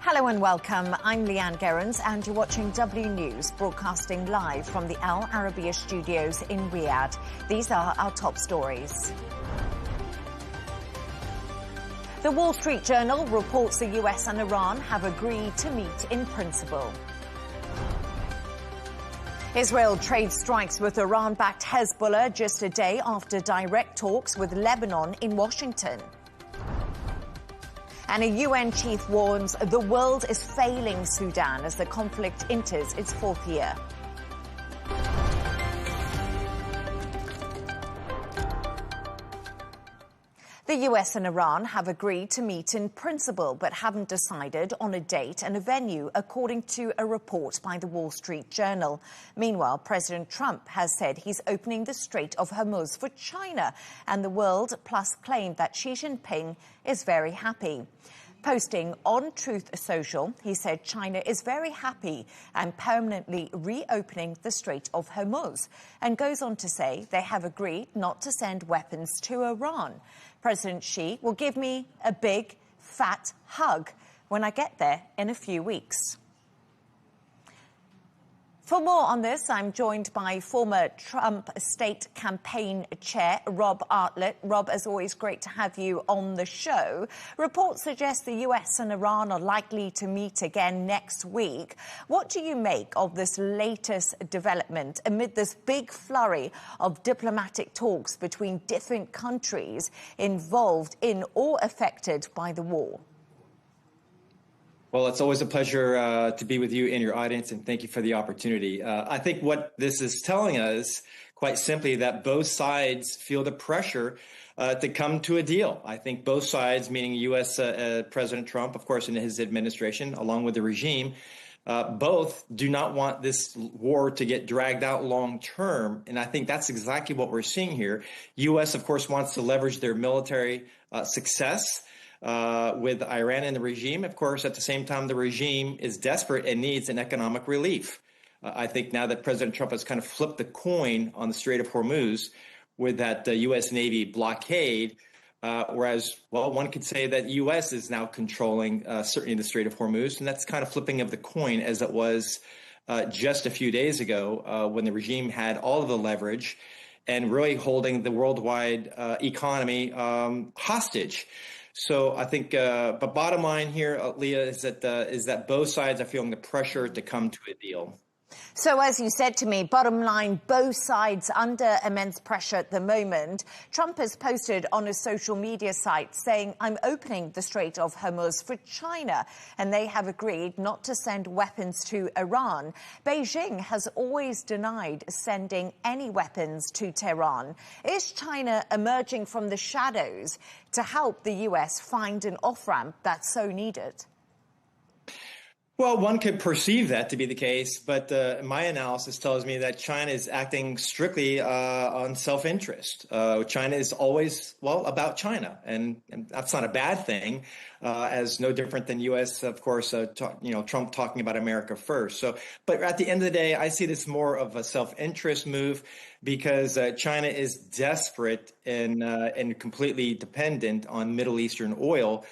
Hello and welcome. I'm Leanne Gerrans and you're watching W News, broadcasting live from the Al Arabiya studios in Riyadh. These are our top stories. The Wall Street Journal reports the US and Iran have agreed to meet in principle. Israel trade strikes with Iran-backed Hezbollah just a day after direct talks with Lebanon in Washington. And a UN chief warns the world is failing Sudan as the conflict enters its fourth year. The US and Iran have agreed to meet in principle but haven't decided on a date and a venue, according to a report by the Wall Street Journal. Meanwhile, President Trump has said he's opening the Strait of Hormuz for China, and the world plus claimed that Xi Jinping is very happy. Posting on Truth Social, he said China is very happy and permanently reopening the Strait of Hormuz, and goes on to say they have agreed not to send weapons to Iran. President Xi will give me a big, fat hug when I get there in a few weeks. For more on this, I'm joined by former Trump state campaign chair, Rob Artlett. Rob, as always, great to have you on the show. Reports suggest the US and Iran are likely to meet again next week. What do you make of this latest development amid this big flurry of diplomatic talks between different countries involved in or affected by the war? Well, it's always a pleasure to be with you and your audience, and thank you for the opportunity. I think what this is telling us, quite simply, that both sides feel the pressure to come to a deal. I think both sides, meaning U.S. President Trump, of course, and his administration, along with the regime, both do not want this war to get dragged out long term. And I think that's exactly what we're seeing here. U.S., of course, wants to leverage their military success with Iran and the regime. Of course, at the same time, the regime is desperate and needs an economic relief. I think now that President Trump has kind of flipped the coin on the Strait of Hormuz with that U.S. Navy blockade, whereas, well, one could say that U.S. is now controlling certainly the Strait of Hormuz, and that's kind of flipping of the coin as it was just a few days ago when the regime had all of the leverage and really holding the worldwide economy hostage. So I think, but bottom line here, Leah, is that both sides are feeling the pressure to come to a deal. So as you said to me, bottom line, both sides under immense pressure at the moment. Trump has posted on his social media site saying, I'm opening the Strait of Hormuz for China, and they have agreed not to send weapons to Iran. Beijing has always denied sending any weapons to Tehran. Is China emerging from the shadows to help the US find an off-ramp that's so needed? Well, one could perceive that to be the case, but my analysis tells me that China is acting strictly on self-interest. China is always, well, about China, and that's not a bad thing, as no different than U.S., of course, Trump talking about America first. So, but at the end of the day, I see this more of a self-interest move because China is desperate and completely dependent on Middle Eastern oil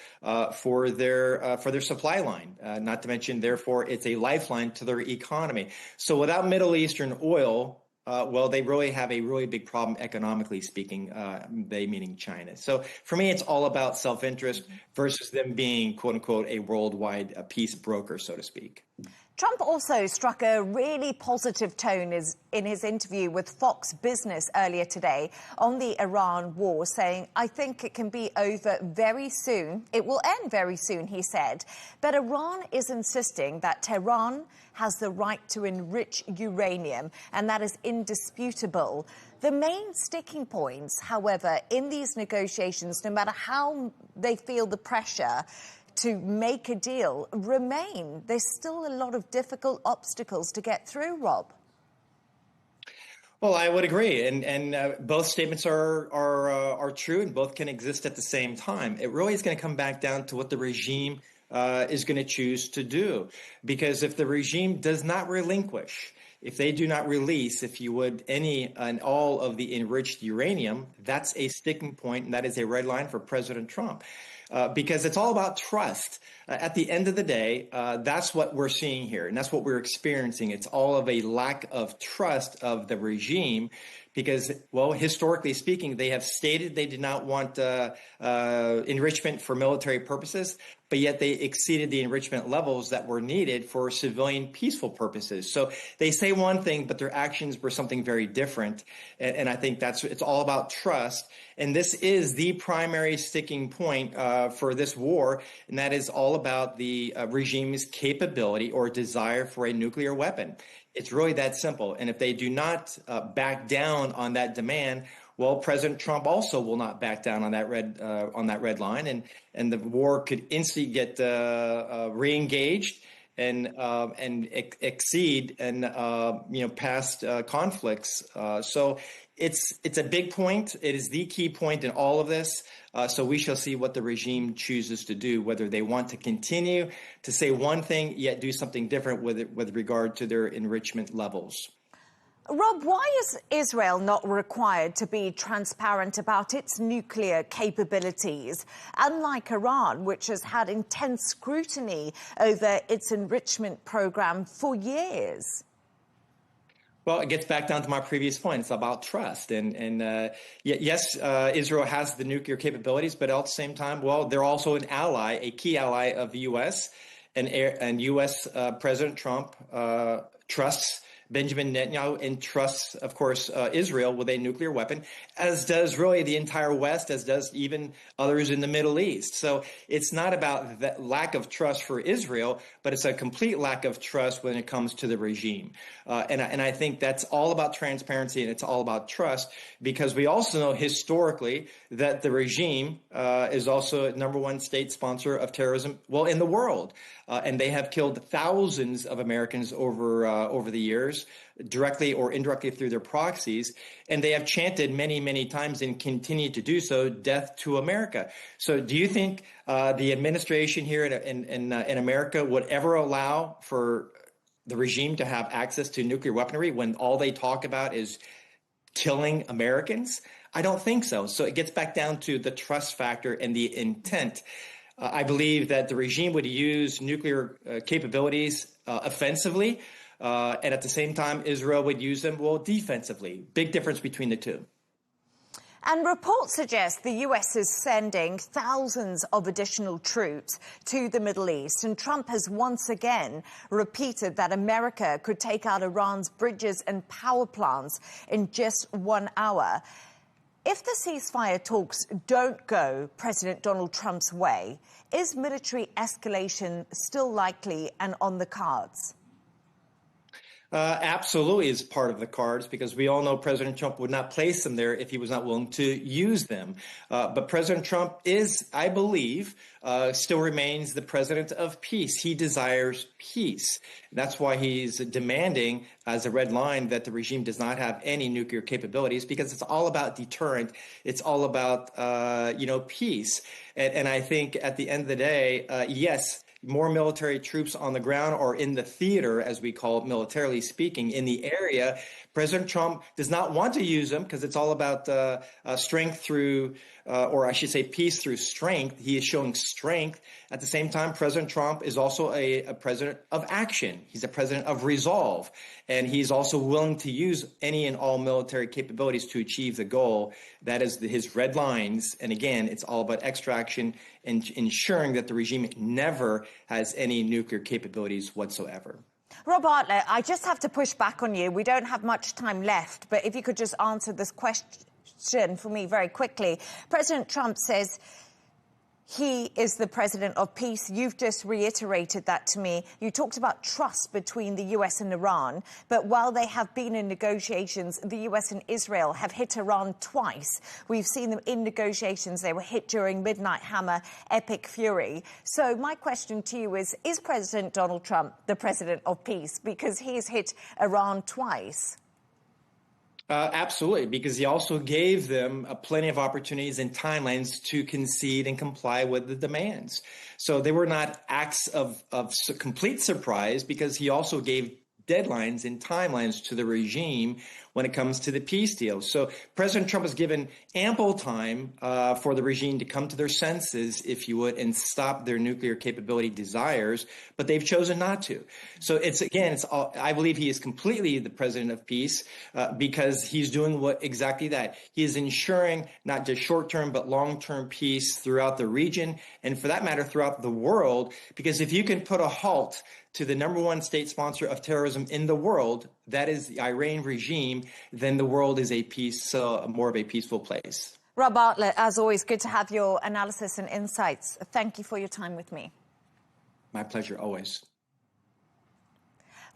for their supply line. Not to mention, therefore, it's a lifeline to their economy. So without Middle Eastern oil, well, they really have a really big problem economically speaking, they meaning China. So for me, it's all about self-interest versus them being, quote unquote, a worldwide peace broker, so to speak. Trump also struck a really positive tone in his interview with Fox Business earlier today on the Iran war, saying, I think it can be over very soon. It will end very soon, he said. But Iran is insisting that Tehran has the right to enrich uranium, and that is indisputable. The main sticking points, however, in these negotiations, no matter how they feel the pressure to make a deal, remain. There's still a lot of difficult obstacles to get through, Rob. Well, I would agree, and both statements are true, and both can exist at the same time. It really is going to come back down to what the regime is going to choose to do, because if the regime does not relinquish, if they do not release, if you would, any and all of the enriched uranium, that's a sticking point, and that is a red line for President Trump. because it's all about trust. At the end of the day, that's what we're seeing here, and that's what we're experiencing. It's all of a lack of trust of the regime because, well, historically speaking, they have stated they did not want enrichment for military purposes, but yet they exceeded the enrichment levels that were needed for civilian peaceful purposes. So they say one thing, but their actions were something very different. And I think it's all about trust. And this is the primary sticking point for this war, and that is all about the regime's capability or desire for a nuclear weapon. It's really that simple. And if they do not back down on that demand, well, President Trump also will not back down on that red line, and the war could instantly get re-engaged and exceed and past conflicts. So it's a big point. It is the key point in all of this. So we shall see what the regime chooses to do, whether they want to continue to say one thing yet do something different with regard to their enrichment levels. Rob, why is Israel not required to be transparent about its nuclear capabilities, unlike Iran, which has had intense scrutiny over its enrichment program for years? Well, it gets back down to my previous point. It's about trust. Yes, Israel has the nuclear capabilities, but at the same time, well, they're also an ally, a key ally of the U.S. And U.S. President Trump trusts Benjamin Netanyahu and trusts, of course, Israel with a nuclear weapon, as does really the entire West, as does even others in the Middle East. So it's not about that lack of trust for Israel, but it's a complete lack of trust when it comes to the regime. And I think that's all about transparency and it's all about trust, because we also know historically that the regime is also #1 state sponsor of terrorism, well, in the world. And they have killed thousands of Americans over the years, directly or indirectly through their proxies. And they have chanted many, many times and continue to do so, death to America. So do you think the administration here in America would ever allow for the regime to have access to nuclear weaponry when all they talk about is killing Americans? I don't think so. So it gets back down to the trust factor and the intent. I believe that the regime would use nuclear capabilities offensively, and at the same time, Israel would use them, well, defensively. Big difference between the two. And reports suggest the US is sending thousands of additional troops to the Middle East. And Trump has once again repeated that America could take out Iran's bridges and power plants in just 1 hour. If the ceasefire talks don't go President Donald Trump's way, is military escalation still likely and on the cards? Absolutely is part of the cards, because we all know President Trump would not place them there if he was not willing to use them. But President Trump is, I believe, still remains the president of peace. He desires peace. That's why he's demanding as a red line that the regime does not have any nuclear capabilities, because it's all about deterrent. It's all about, peace. And I think at the end of the day, yes, more military troops on the ground or in the theater, as we call it, militarily speaking, in the area. President Trump does not want to use them because it's all about strength through, or I should say peace through strength. He is showing strength. At the same time, President Trump is also a president of action. He's a president of resolve. And he's also willing to use any and all military capabilities to achieve the goal. That is his red lines. And again, it's all about extraction and ensuring that the regime never has any nuclear capabilities whatsoever. Rob Bartlett, I just have to push back on you. We don't have much time left, but if you could just answer this question for me very quickly. President Trump says he is the president of peace. You've just reiterated that to me. You talked about trust between the US and Iran, but while they have been in negotiations, the US and Israel have hit Iran twice. We've seen them in negotiations. They were hit during Midnight Hammer, Epic Fury. So my question to you is President Donald Trump the president of peace? Because he's hit Iran twice. Absolutely, because he also gave them plenty of opportunities and timelines to concede and comply with the demands. So they were not acts of complete surprise, because he also gave deadlines and timelines to the regime when it comes to the peace deal. So President Trump has given ample time for the regime to come to their senses, if you would, and stop their nuclear capability desires, but they've chosen not to. So I believe he is completely the president of peace because he's doing exactly that. He is ensuring not just short-term but long-term peace throughout the region, and for that matter, throughout the world, because if you can put a halt to the number one state sponsor of terrorism in the world, that is the Iranian regime, then the world is more of a peaceful place. Rob Bartlett, as always, good to have your analysis and insights. Thank you for your time with me. My pleasure, always.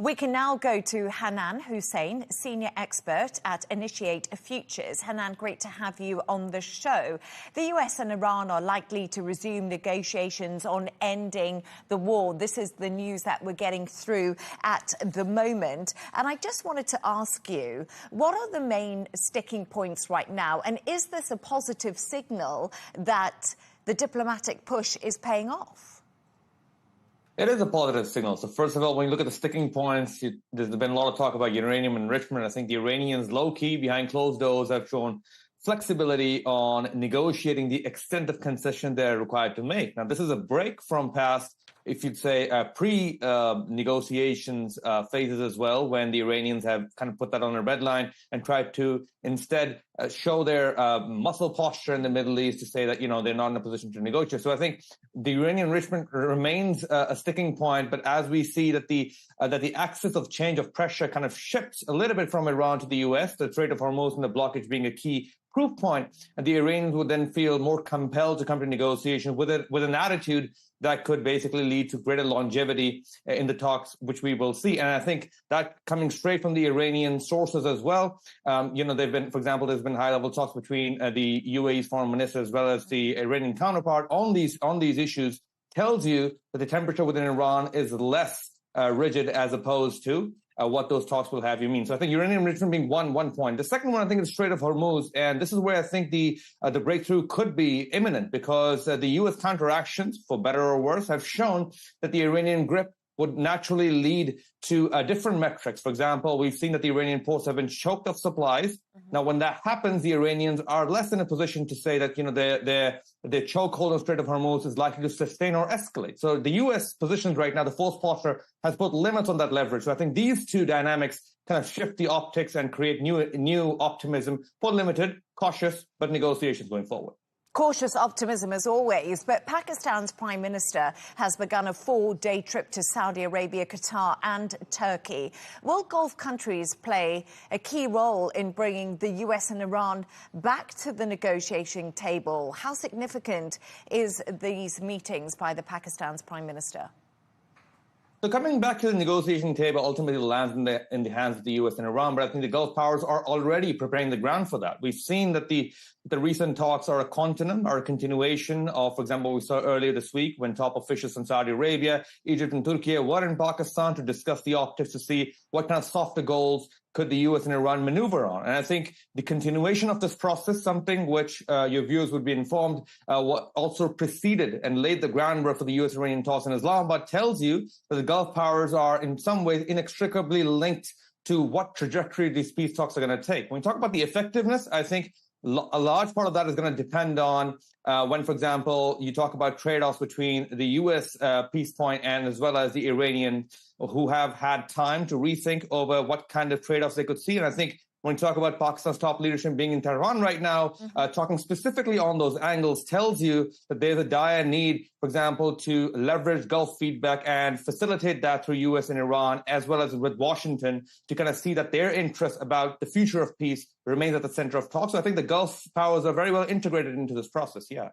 We can now go to Hanan Hussein, senior expert at Initiate Futures. Hanan, great to have you on the show. The US and Iran are likely to resume negotiations on ending the war. This is the news that we're getting through at the moment. And I just wanted to ask you, what are the main sticking points right now? And is this a positive signal that the diplomatic push is paying off? It is a positive signal. So first of all, when you look at the sticking points, there's been a lot of talk about uranium enrichment. I think the Iranians, low-key, behind closed doors, have shown flexibility on negotiating the extent of concession they're required to make. Now, this is a break from past, if you'd say, pre-negotiations phases as well, when the Iranians have kind of put that on a red line and tried to instead show their muscle posture in the Middle East to say that, they're not in a position to negotiate. So I think the uranium enrichment remains a sticking point, but as we see that the axis of change of pressure kind of shifts a little bit from Iran to the US, the Strait of Hormuz and the blockage being a key proof point, and the Iranians would then feel more compelled to come to negotiation with an attitude that could basically lead to greater longevity in the talks, which we will see. And I think that coming straight from the Iranian sources as well, there's been high-level talks between the UAE's foreign minister as well as the Iranian counterpart on these issues, tells you that the temperature within Iran is less rigid as opposed to what those talks will have you mean. So I think uranium enrichment being one point. The second one, I think, is Strait of Hormuz. And this is where I think the breakthrough could be imminent because the U.S. counteractions, for better or worse, have shown that the Iranian grip would naturally lead to different metrics. For example, we've seen that the Iranian ports have been choked of supplies. Mm-hmm. Now, when that happens, the Iranians are less in a position to say that, their chokehold on Strait of Hormuz is likely to sustain or escalate. So the U.S. positions right now, the force posture has put limits on that leverage. So I think these two dynamics kind of shift the optics and create new optimism for limited, cautious, but negotiations going forward. Cautious optimism as always, but Pakistan's Prime Minister has begun a 4-day trip to Saudi Arabia, Qatar and Turkey. Will Gulf countries play a key role in bringing the US and Iran back to the negotiating table? How significant is these meetings by the Pakistan's Prime Minister? So coming back to the negotiation table ultimately lands in the hands of the U.S. and Iran, but I think the Gulf powers are already preparing the ground for that. We've seen that the recent talks are a continuation of, for example, we saw earlier this week when top officials from Saudi Arabia, Egypt and Turkey were in Pakistan to discuss the optics to see what kind of softer goals could the U.S. and Iran maneuver on. And I think the continuation of this process, something which your viewers would be informed, what also preceded and laid the groundwork for the U.S.-Iranian talks in Islamabad, tells you that the Gulf powers are in some ways inextricably linked to what trajectory these peace talks are going to take. When we talk about the effectiveness, I think a large part of that is going to depend on when, for example, you talk about trade-offs between the U.S. Peace point and as well as the Iranian, who have had time to rethink over what kind of trade-offs they could see. And I think when we talk about Pakistan's top leadership being in Tehran right now, talking specifically on those angles tells you that there's a dire need, for example, to leverage Gulf feedback and facilitate that through U.S. and Iran, as well as with Washington, to kind of see that their interest about the future of peace remains at the center of talk. So I think the Gulf powers are very well integrated into this process, yeah.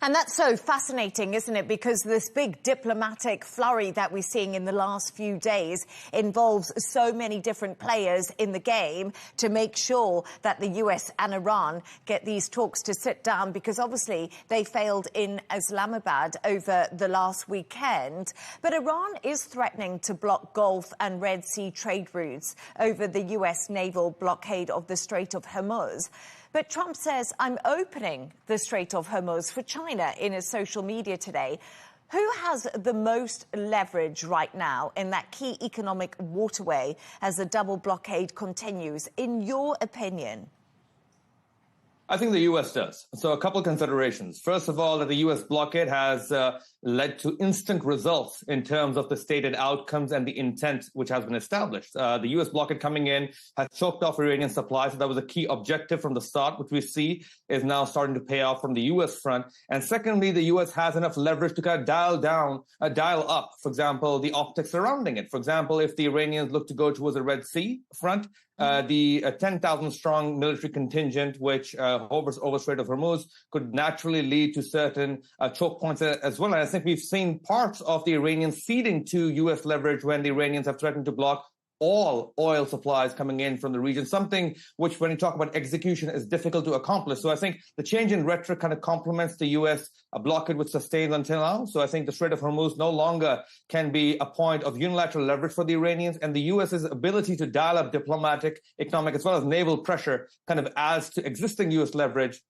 And that's so fascinating, isn't it? Because this big diplomatic flurry that we're seeing in the last few days involves so many different players in the game to make sure that the US and Iran get these talks to sit down, because obviously they failed in Islamabad over the last weekend. But Iran is threatening to block Gulf and Red Sea trade routes over the US naval blockade of the Strait of Hormuz. But Trump says, I'm opening the Strait of Hormuz for China in his social media today. Who has the most leverage right now in that key economic waterway as the double blockade continues, in your opinion? I think the U.S. does. So a couple of considerations. First of all, that the U.S. blockade has led to instant results in terms of the stated outcomes and the intent which has been established. The U.S. blockade coming in has choked off Iranian supplies. So that was a key objective from the start, which we see is now starting to pay off from the U.S. front. And secondly, the U.S. has enough leverage to kind of dial up, for example, the optics surrounding it. For example, if the Iranians look to go towards the Red Sea front, the 10,000-strong military contingent, which hovers over Strait of Hormuz, could naturally lead to certain choke points as well. And I think we've seen parts of the Iranians ceding to U.S. leverage when the Iranians have threatened to block all oil supplies coming in from the region, something which, when you talk about execution, is difficult to accomplish. So I think the change in rhetoric kind of complements the U.S. blockade which sustained until now. So I think the Strait of Hormuz no longer can be a point of unilateral leverage for the Iranians, and the U.S.'s ability to dial up diplomatic, economic, as well as naval pressure kind of adds to existing U.S. leverage,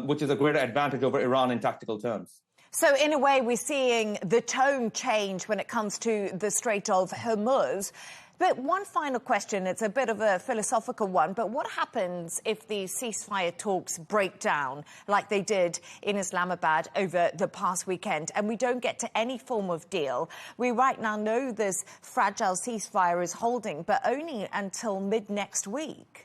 which is a greater advantage over Iran in tactical terms. So in a way, we're seeing the tone change when it comes to the Strait of Hormuz. But one final question, it's a bit of a philosophical one, but what happens if the ceasefire talks break down like they did in Islamabad over the past weekend and we don't get to any form of deal? We right now know this fragile ceasefire is holding, but only until mid-next week.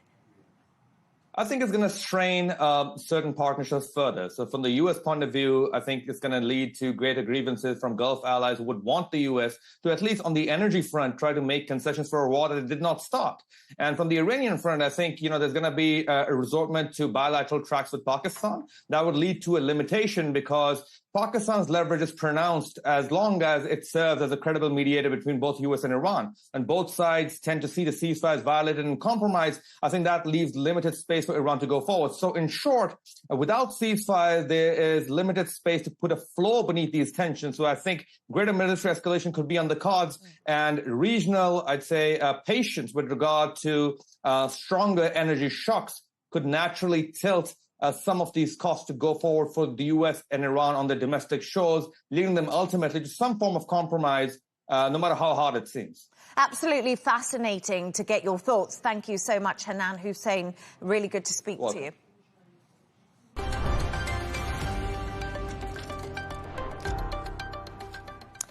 I think it's going to strain certain partnerships further. So from the U.S. point of view, I think it's going to lead to greater grievances from Gulf allies who would want the U.S. to, at least on the energy front, try to make concessions for a war that it did not start. And from the Iranian front, I think, there's going to be a resortment to bilateral tracks with Pakistan. That would lead to a limitation because Pakistan's leverage is pronounced as long as it serves as a credible mediator between both U.S. and Iran. And both sides tend to see the ceasefire as violated and compromised. I think that leaves limited space for Iran to go forward. So in short, without ceasefire, there is limited space to put a floor beneath these tensions. So I think greater military escalation could be on the cards, and regional, I'd say, patience with regard to stronger energy shocks could naturally tilt some of these costs to go forward for the U.S. and Iran on their domestic shores, leading them ultimately to some form of compromise, no matter how hard it seems. Absolutely fascinating to get your thoughts. Thank you so much, Hanan Hussein. Really good to speak to you.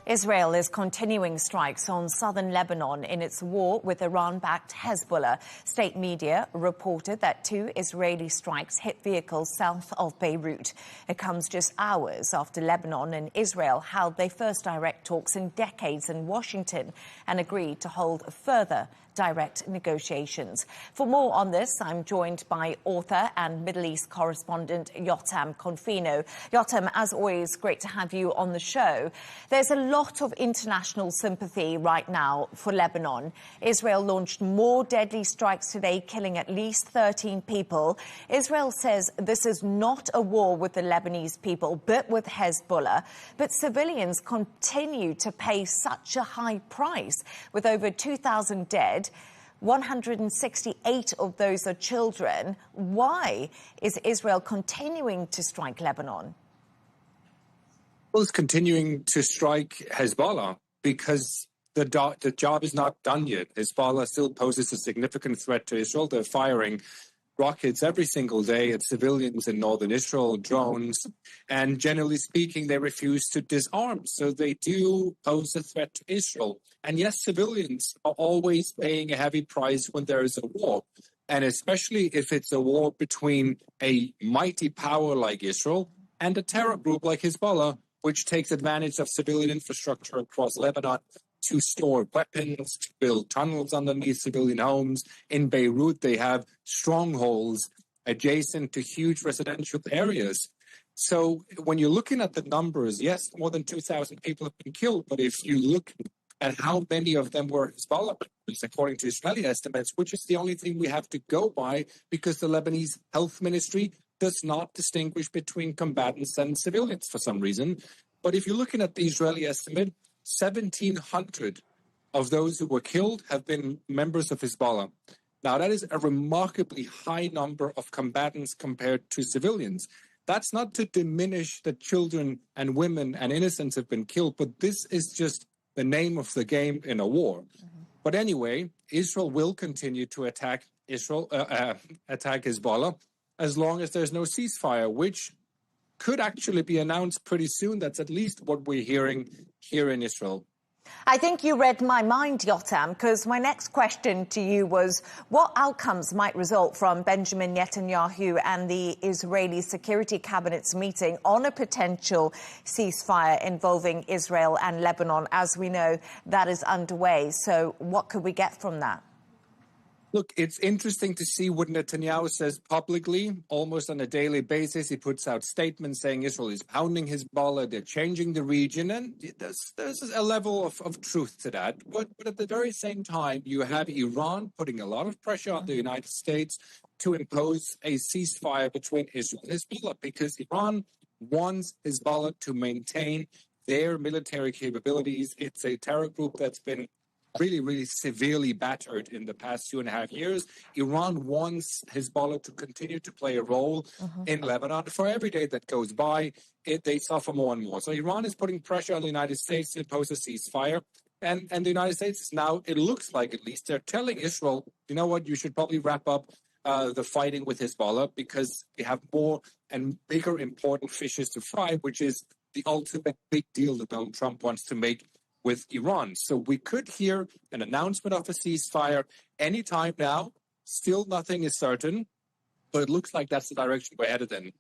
Israel is continuing strikes on southern Lebanon in its war with Iran-backed Hezbollah. State media reported that 2 Israeli strikes hit vehicles south of Beirut. It comes just hours after Lebanon and Israel held their first direct talks in decades in Washington and agreed to hold further direct negotiations. For more on this, I'm joined by author and Middle East correspondent Yotam Confino. Yotam, as always, great to have you on the show. There's a lot of international sympathy right now for Lebanon. Israel launched more deadly strikes today, killing at least 13 people. Israel says this is not a war with the Lebanese people, but with Hezbollah. But civilians continue to pay such a high price, with over 2,000 dead. 168 of those are children. Why is Israel continuing to strike Lebanon? Well, it's continuing to strike Hezbollah because the job is not done yet. Hezbollah still poses a significant threat to Israel. They're firing rockets every single day at civilians in northern Israel, drones, and generally speaking, they refuse to disarm. So they do pose a threat to Israel. And yes, civilians are always paying a heavy price when there is a war, and especially if it's a war between a mighty power like Israel and a terror group like Hezbollah, which takes advantage of civilian infrastructure across Lebanon to store weapons, to build tunnels underneath civilian homes. In Beirut, they have strongholds adjacent to huge residential areas. So when you're looking at the numbers, yes, more than 2,000 people have been killed, but if you look at how many of them were Hezbollah members, according to Israeli estimates, which is the only thing we have to go by because the Lebanese health ministry does not distinguish between combatants and civilians for some reason. But if you're looking at the Israeli estimate, 1,700 of those who were killed have been members of Hezbollah. Now, that is a remarkably high number of combatants compared to civilians. That's not to diminish that children and women and innocents have been killed, but this is just the name of the game in a war. But anyway, Israel will continue to attack Hezbollah as long as there's no ceasefire, which could actually be announced pretty soon. That's at least what we're hearing here in Israel. I think you read my mind, Yotam, because my next question to you was what outcomes might result from Benjamin Netanyahu and the Israeli Security Cabinet's meeting on a potential ceasefire involving Israel and Lebanon? As we know, that is underway. So what could we get from that? Look, it's interesting to see what Netanyahu says publicly, almost on a daily basis. He puts out statements saying Israel is pounding Hezbollah, they're changing the region, and there's a level of truth to that. But at the very same time, you have Iran putting a lot of pressure on the United States to impose a ceasefire between Israel and Hezbollah, because Iran wants Hezbollah to maintain their military capabilities. It's a terror group that's been really severely battered in the past 2.5 years. Iran wants Hezbollah to continue to play a role in Lebanon. For every day that goes by, they suffer more and more. So Iran is putting pressure on the United States to impose a ceasefire. And the United States now, it looks like at least, they're telling Israel, you know what, you should probably wrap up the fighting with Hezbollah because we have more and bigger important fishes to fry, which is the ultimate big deal that Donald Trump wants to make with Iran. So we could hear an announcement of a ceasefire anytime now. Still nothing is certain, but it looks like that's the direction we're headed in.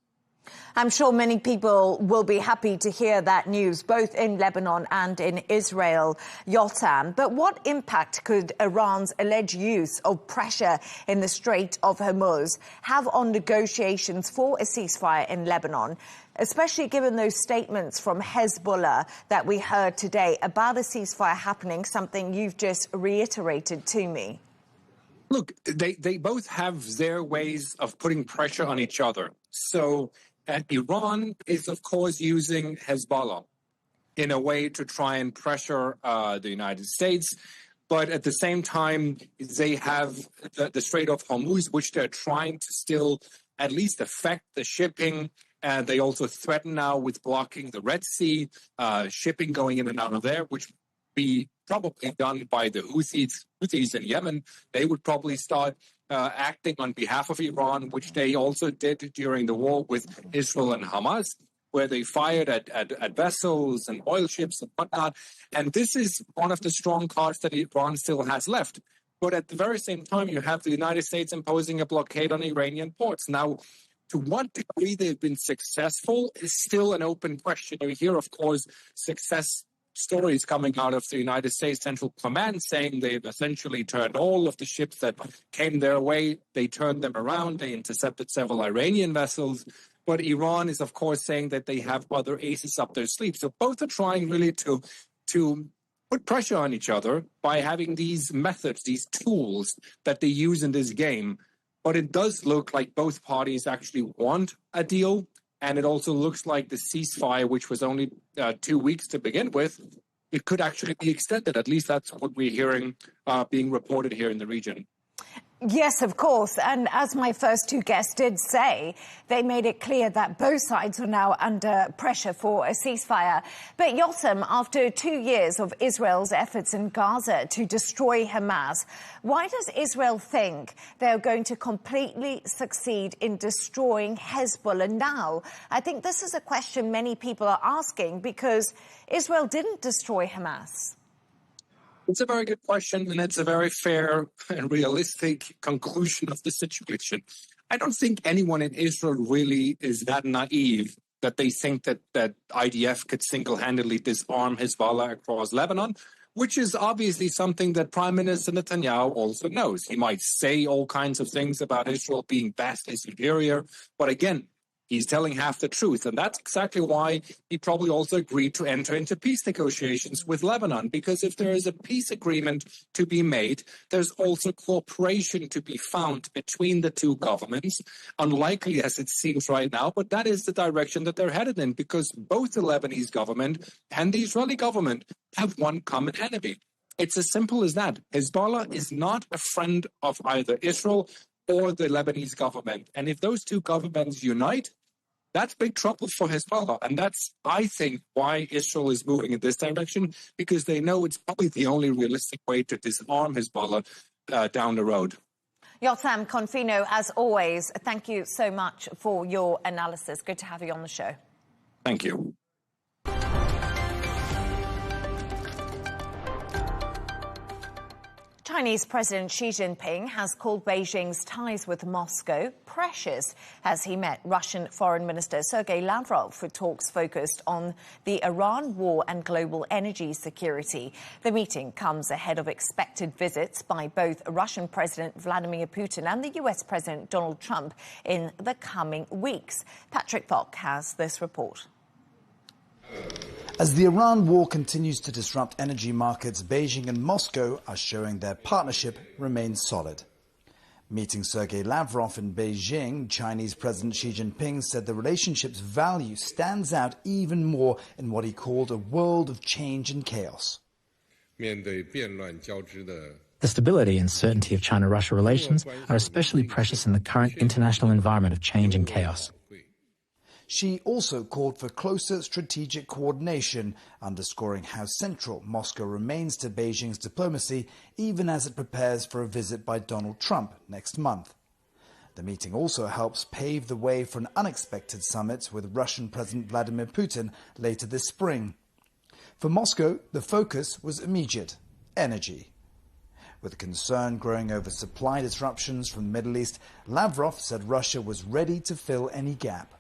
I'm sure many people will be happy to hear that news, both in Lebanon and in Israel, Yotam. But what impact could Iran's alleged use of pressure in the Strait of Hormuz have on negotiations for a ceasefire in Lebanon, especially given those statements from Hezbollah that we heard today about a ceasefire happening, something you've just reiterated to me? Look, they both have their ways of putting pressure on each other. So Iran is, of course, using Hezbollah in a way to try and pressure the United States. But at the same time, they have the Strait of Hormuz, which they're trying to still at least affect the shipping. And they also threaten now with blocking the Red Sea, shipping going in and out of there, which be probably done by the Houthis in Yemen. They would probably start acting on behalf of Iran, which they also did during the war with Israel and Hamas, where they fired at vessels and oil ships and whatnot. And this is one of the strong cards that Iran still has left. But at the very same time, you have the United States imposing a blockade on Iranian ports. Now, to what degree they've been successful is still an open question. You hear, of course, success stories coming out of the United States Central Command saying they've essentially turned all of the ships that came their way, they turned them around, they intercepted several Iranian vessels. But Iran is, of course, saying that they have other aces up their sleeve. So both are trying really to put pressure on each other by having these methods, these tools that they use in this game. But it does look like both parties actually want a deal. And it also looks like the ceasefire, which was only 2 weeks to begin with, it could actually be extended. At least that's what we're hearing being reported here in the region. Yes, of course. And as my first two guests did say, they made it clear that both sides are now under pressure for a ceasefire. But Yotam, after 2 years of Israel's efforts in Gaza to destroy Hamas, why does Israel think they're going to completely succeed in destroying Hezbollah now? I think this is a question many people are asking because Israel didn't destroy Hamas. It's a very good question, and it's a very fair and realistic conclusion of the situation. I don't think anyone in Israel really is that naive that they think that IDF could single-handedly disarm Hezbollah across Lebanon, which is obviously something that Prime Minister Netanyahu also knows. He might say all kinds of things about Israel being vastly superior, but again, he's telling half the truth, and that's exactly why he probably also agreed to enter into peace negotiations with Lebanon, because if there is a peace agreement to be made, there's also cooperation to be found between the two governments, unlikely as it seems right now, but that is the direction that they're headed in, because both the Lebanese government and the Israeli government have one common enemy. It's as simple as that. Hezbollah is not a friend of either Israel or the Lebanese government, and if those two governments unite, That's big trouble for Hezbollah. And that's, I think, why Israel is moving in this direction, because they know it's probably the only realistic way to disarm Hezbollah down the road. Yotam Confino, as always, thank you so much for your analysis. Good to have you on the show. Thank you. Chinese President Xi Jinping has called Beijing's ties with Moscow precious as he met Russian Foreign Minister Sergei Lavrov for talks focused on the Iran war and global energy security. The meeting comes ahead of expected visits by both Russian President Vladimir Putin and the US President Donald Trump in the coming weeks. Patrick Falk has this report. As the Iran war continues to disrupt energy markets, Beijing and Moscow are showing their partnership remains solid. Meeting Sergei Lavrov in Beijing, Chinese President Xi Jinping said the relationship's value stands out even more in what he called a world of change and chaos. The stability and certainty of China-Russia relations are especially precious in the current international environment of change and chaos. Xi also called for closer strategic coordination, underscoring how central Moscow remains to Beijing's diplomacy, even as it prepares for a visit by Donald Trump next month. The meeting also helps pave the way for an unexpected summit with Russian President Vladimir Putin later this spring. For Moscow, the focus was immediate: energy. With concern growing over supply disruptions from the Middle East, Lavrov said Russia was ready to fill any gap.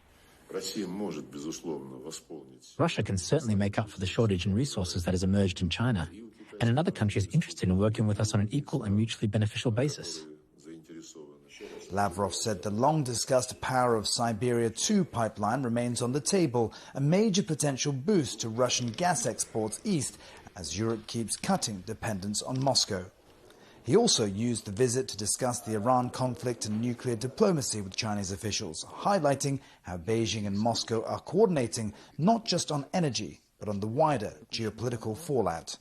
Russia can certainly make up for the shortage in resources that has emerged in China, and another country is interested in working with us on an equal and mutually beneficial basis. Lavrov said the long-discussed Power of Siberia 2 pipeline remains on the table, a major potential boost to Russian gas exports east as Europe keeps cutting dependence on Moscow. He also used the visit to discuss the Iran conflict and nuclear diplomacy with Chinese officials, highlighting how Beijing and Moscow are coordinating not just on energy, but on the wider geopolitical fallout.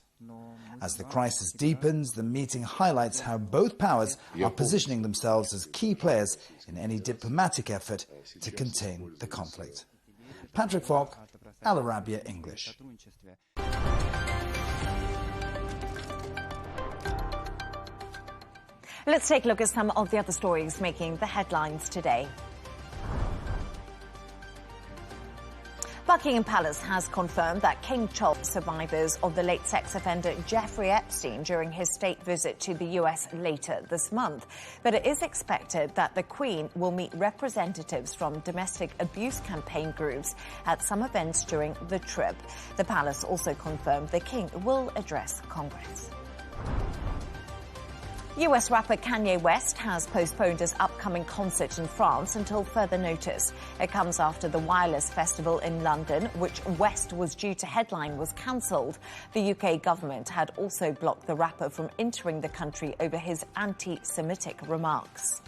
As the crisis deepens, the meeting highlights how both powers are positioning themselves as key players in any diplomatic effort to contain the conflict. Patrick Falk, Al Arabiya English. Let's take a look at some of the other stories making the headlines today. Buckingham Palace has confirmed that King Charles survivors of the late sex offender Jeffrey Epstein during his state visit to the US later this month. But it is expected that the Queen will meet representatives from domestic abuse campaign groups at some events during the trip. The palace also confirmed the King will address Congress. US rapper Kanye West has postponed his upcoming concert in France until further notice. It comes after the Wireless Festival in London, which West was due to headline, was cancelled. The UK government had also blocked the rapper from entering the country over his anti-Semitic remarks.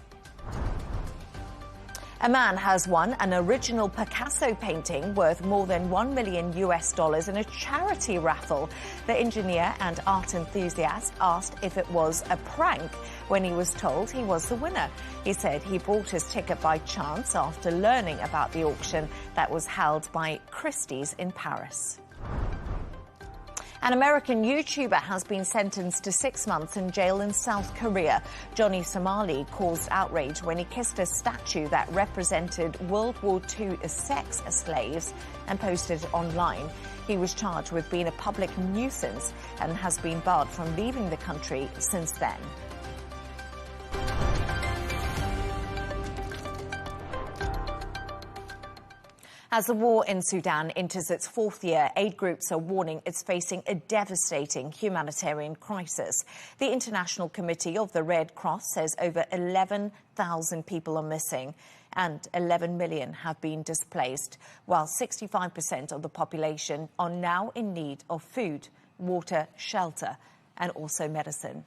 A man has won an original Picasso painting worth more than $1 million in a charity raffle. The engineer and art enthusiast asked if it was a prank when he was told he was the winner. He said he bought his ticket by chance after learning about the auction that was held by Christie's in Paris. An American YouTuber has been sentenced to 6 months in jail in South Korea. Johnny Somali caused outrage when he kissed a statue that represented World War II sex slaves and posted it online. He was charged with being a public nuisance and has been barred from leaving the country since then. As the war in Sudan enters its 4th year, aid groups are warning it's facing a devastating humanitarian crisis. The International Committee of the Red Cross says over 11,000 people are missing and 11 million have been displaced, while 65% of the population are now in need of food, water, shelter, and also medicine.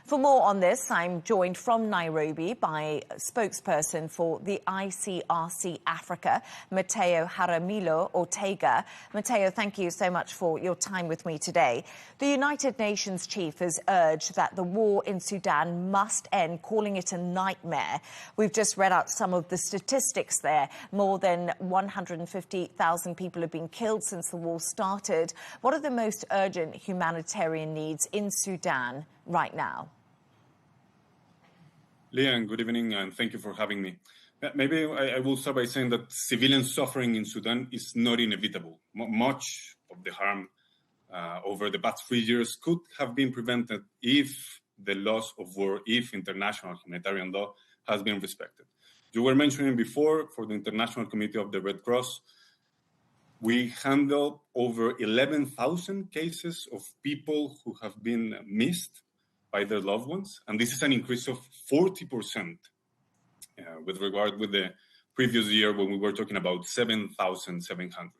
For more on this, I'm joined from Nairobi by spokesperson for the ICRC Africa, Mateo Jaramillo Ortega. Mateo, thank you so much for your time with me today. The United Nations chief has urged that the war in Sudan must end, calling it a nightmare. We've just read out some of the statistics there. More than 150,000 people have been killed since the war started. What are the most urgent humanitarian needs in Sudan right now? Leah, good evening, and thank you for having me. Maybe I will start by saying that civilian suffering in Sudan is not inevitable. Much of the harm over the past 3 years could have been prevented if the laws of war, if international humanitarian law has been respected. You were mentioning before, for the International Committee of the Red Cross, we handle over 11,000 cases of people who have been missed by their loved ones, and this is an increase of 40% with regard with the previous year when we were talking about 7,700.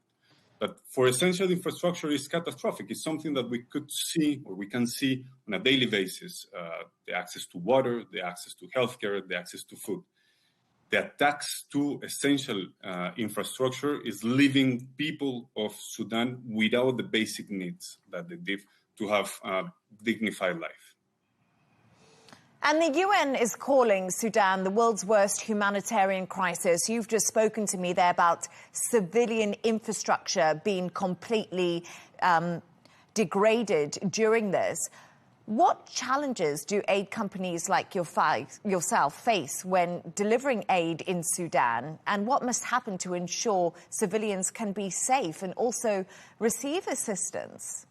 But for essential infrastructure is catastrophic. It's something that we could see, or we can see on a daily basis, the access to water, the access to healthcare, the access to food. The attacks to essential infrastructure is leaving people of Sudan without the basic needs that they need to have a dignified life. And the UN is calling Sudan the world's worst humanitarian crisis. You've just spoken to me there about civilian infrastructure being completely degraded during this. What challenges do aid companies like yourself face when delivering aid in Sudan? And what must happen to ensure civilians can be safe and also receive assistance?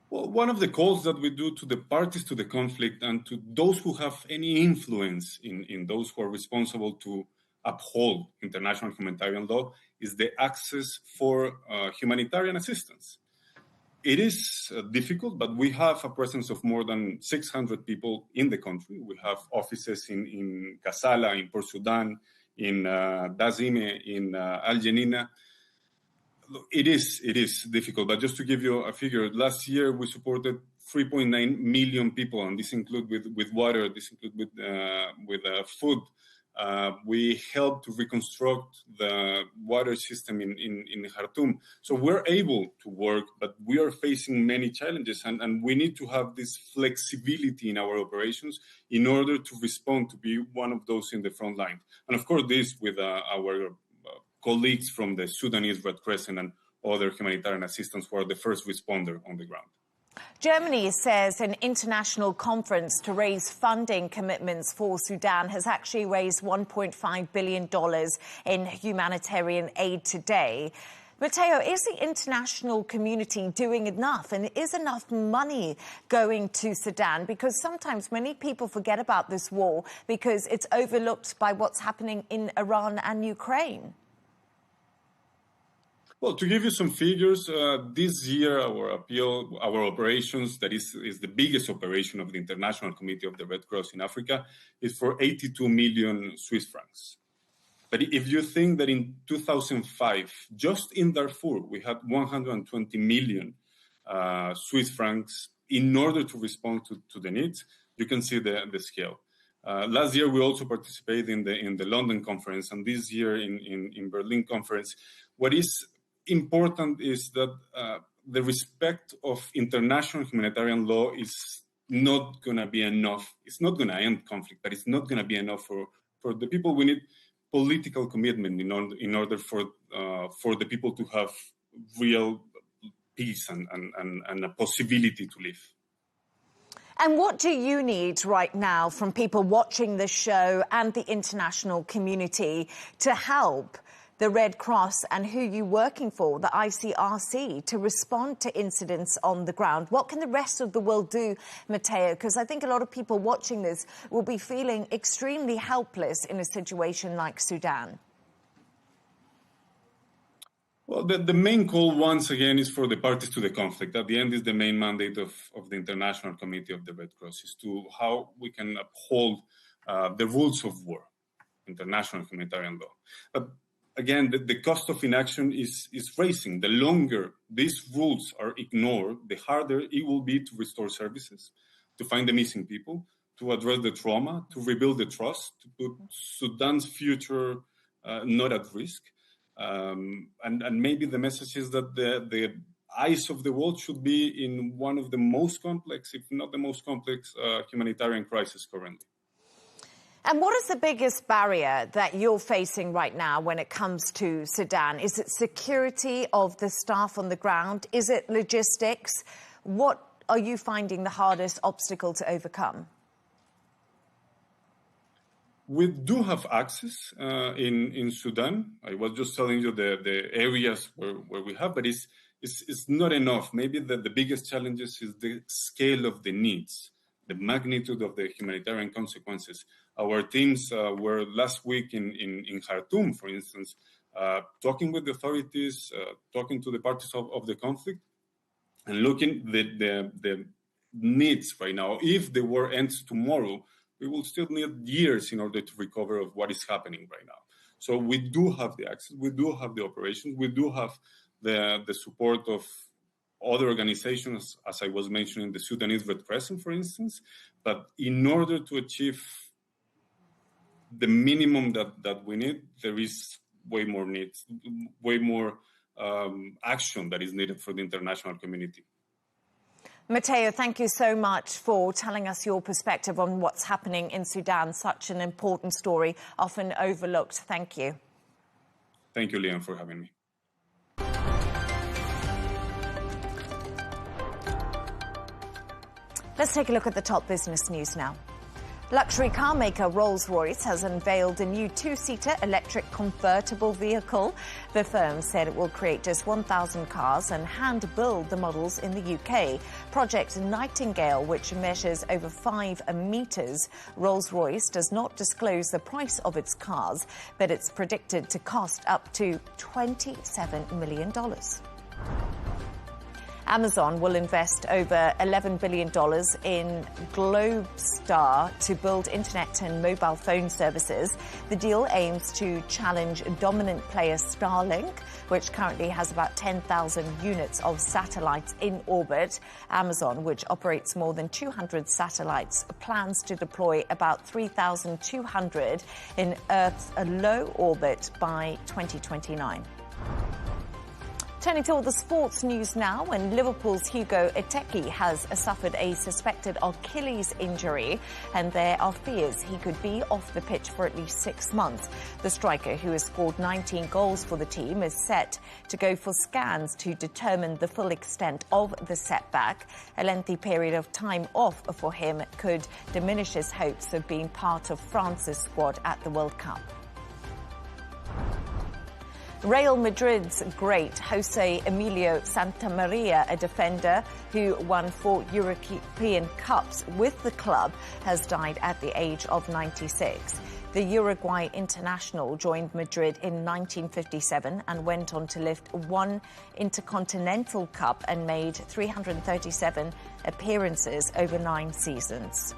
Well, one of the calls that we do to the parties to the conflict and to those who have any influence in those who are responsible to uphold international humanitarian law is the access for humanitarian assistance. It is difficult, but we have a presence of more than 600 people in the country. We have offices in Kassala, in Port Sudan, in Dazime, in Al Janina. It is difficult, but just to give you a figure, last year we supported 3.9 million people, and this includes with water, this includes with food. We helped to reconstruct the water system in Khartoum. So we're able to work, but we are facing many challenges, and we need to have this flexibility in our operations in order to respond, to be one of those in the front line. And of course, this with our colleagues from the Sudanese Red Crescent and other humanitarian assistants who are the first responder on the ground. Germany says an international conference to raise funding commitments for Sudan has actually raised $1.5 billion in humanitarian aid today. Matteo, is the international community doing enough? And is enough money going to Sudan? Because sometimes many people forget about this war because it's overlooked by what's happening in Iran and Ukraine. Well, to give you some figures, this year our operations, that is the biggest operation of the International Committee of the Red Cross in Africa, is for 82 million Swiss francs. But if you think that in 2005, just in Darfur, we had 120 million Swiss francs in order to respond to the needs, you can see the scale. Last year, we also participated in the London conference, and this year in Berlin conference. What is important is that the respect of international humanitarian law is not going to be enough. It's not going to end conflict, but it's not going to be enough for the people. We need political commitment in order for the people to have real peace and a possibility to live. And what do you need right now from people watching this show and the international community to help the Red Cross and who you're working for, the ICRC, to respond to incidents on the ground? What can the rest of the world do, Matteo? Because I think a lot of people watching this will be feeling extremely helpless in a situation like Sudan. Well, the main call, once again, is for the parties to the conflict. At the end is the main mandate of the International Committee of the Red Cross, is to how we can uphold the rules of war, international humanitarian law. But again, the cost of inaction is rising. The longer these rules are ignored, the harder it will be to restore services, to find the missing people, to address the trauma, to rebuild the trust, to put Sudan's future not at risk. And maybe the message is that the eyes of the world should be in one of the most complex, if not the most complex, humanitarian crisis currently. And what is the biggest barrier that you're facing right now when it comes to Sudan? Is it security of the staff on the ground? Is it logistics? What are you finding the hardest obstacle to overcome? We do have access in Sudan. I was just telling you the areas where we have, but it's not enough. Maybe the biggest challenges is the scale of the needs, the magnitude of the humanitarian consequences. Our teams were last week in Khartoum, for instance, talking with the authorities, talking to the parties of the conflict, and looking at the needs right now. If the war ends tomorrow, we will still need years in order to recover of what is happening right now. So we do have the access, we do have the operations, we do have the support of other organizations, as I was mentioning, the Sudanese Red Crescent, for instance. But in order to achieve the minimum that we need, there is way more needs, way more action that is needed for the international community. Mateo, thank you so much for telling us your perspective on what's happening in Sudan. Such an important story, often overlooked. Thank you. Thank you, Liam, for having me. Let's take a look at the top business news now. Luxury car maker Rolls-Royce has unveiled a new two-seater electric convertible vehicle. The firm said it will create just 1,000 cars and hand-build the models in the UK. Project Nightingale, which measures over 5 meters. Rolls-Royce does not disclose the price of its cars, but it's predicted to cost up to $27 million. Amazon will invest over $11 billion in Globestar to build internet and mobile phone services. The deal aims to challenge dominant player Starlink, which currently has about 10,000 units of satellites in orbit. Amazon, which operates more than 200 satellites, plans to deploy about 3,200 in Earth's low orbit by 2029. Turning to all the sports news now, when Liverpool's Hugo Ekitike has suffered a suspected Achilles injury, and there are fears he could be off the pitch for at least 6 months. The striker, who has scored 19 goals for the team, is set to go for scans to determine the full extent of the setback. A lengthy period of time off for him could diminish his hopes of being part of France's squad at the World Cup. Real Madrid's great Jose Emilio Santamaria, a defender who won 4 European Cups with the club, has died at the age of 96. The Uruguay international joined Madrid in 1957 and went on to lift 1 Intercontinental Cup and made 337 appearances over 9 seasons.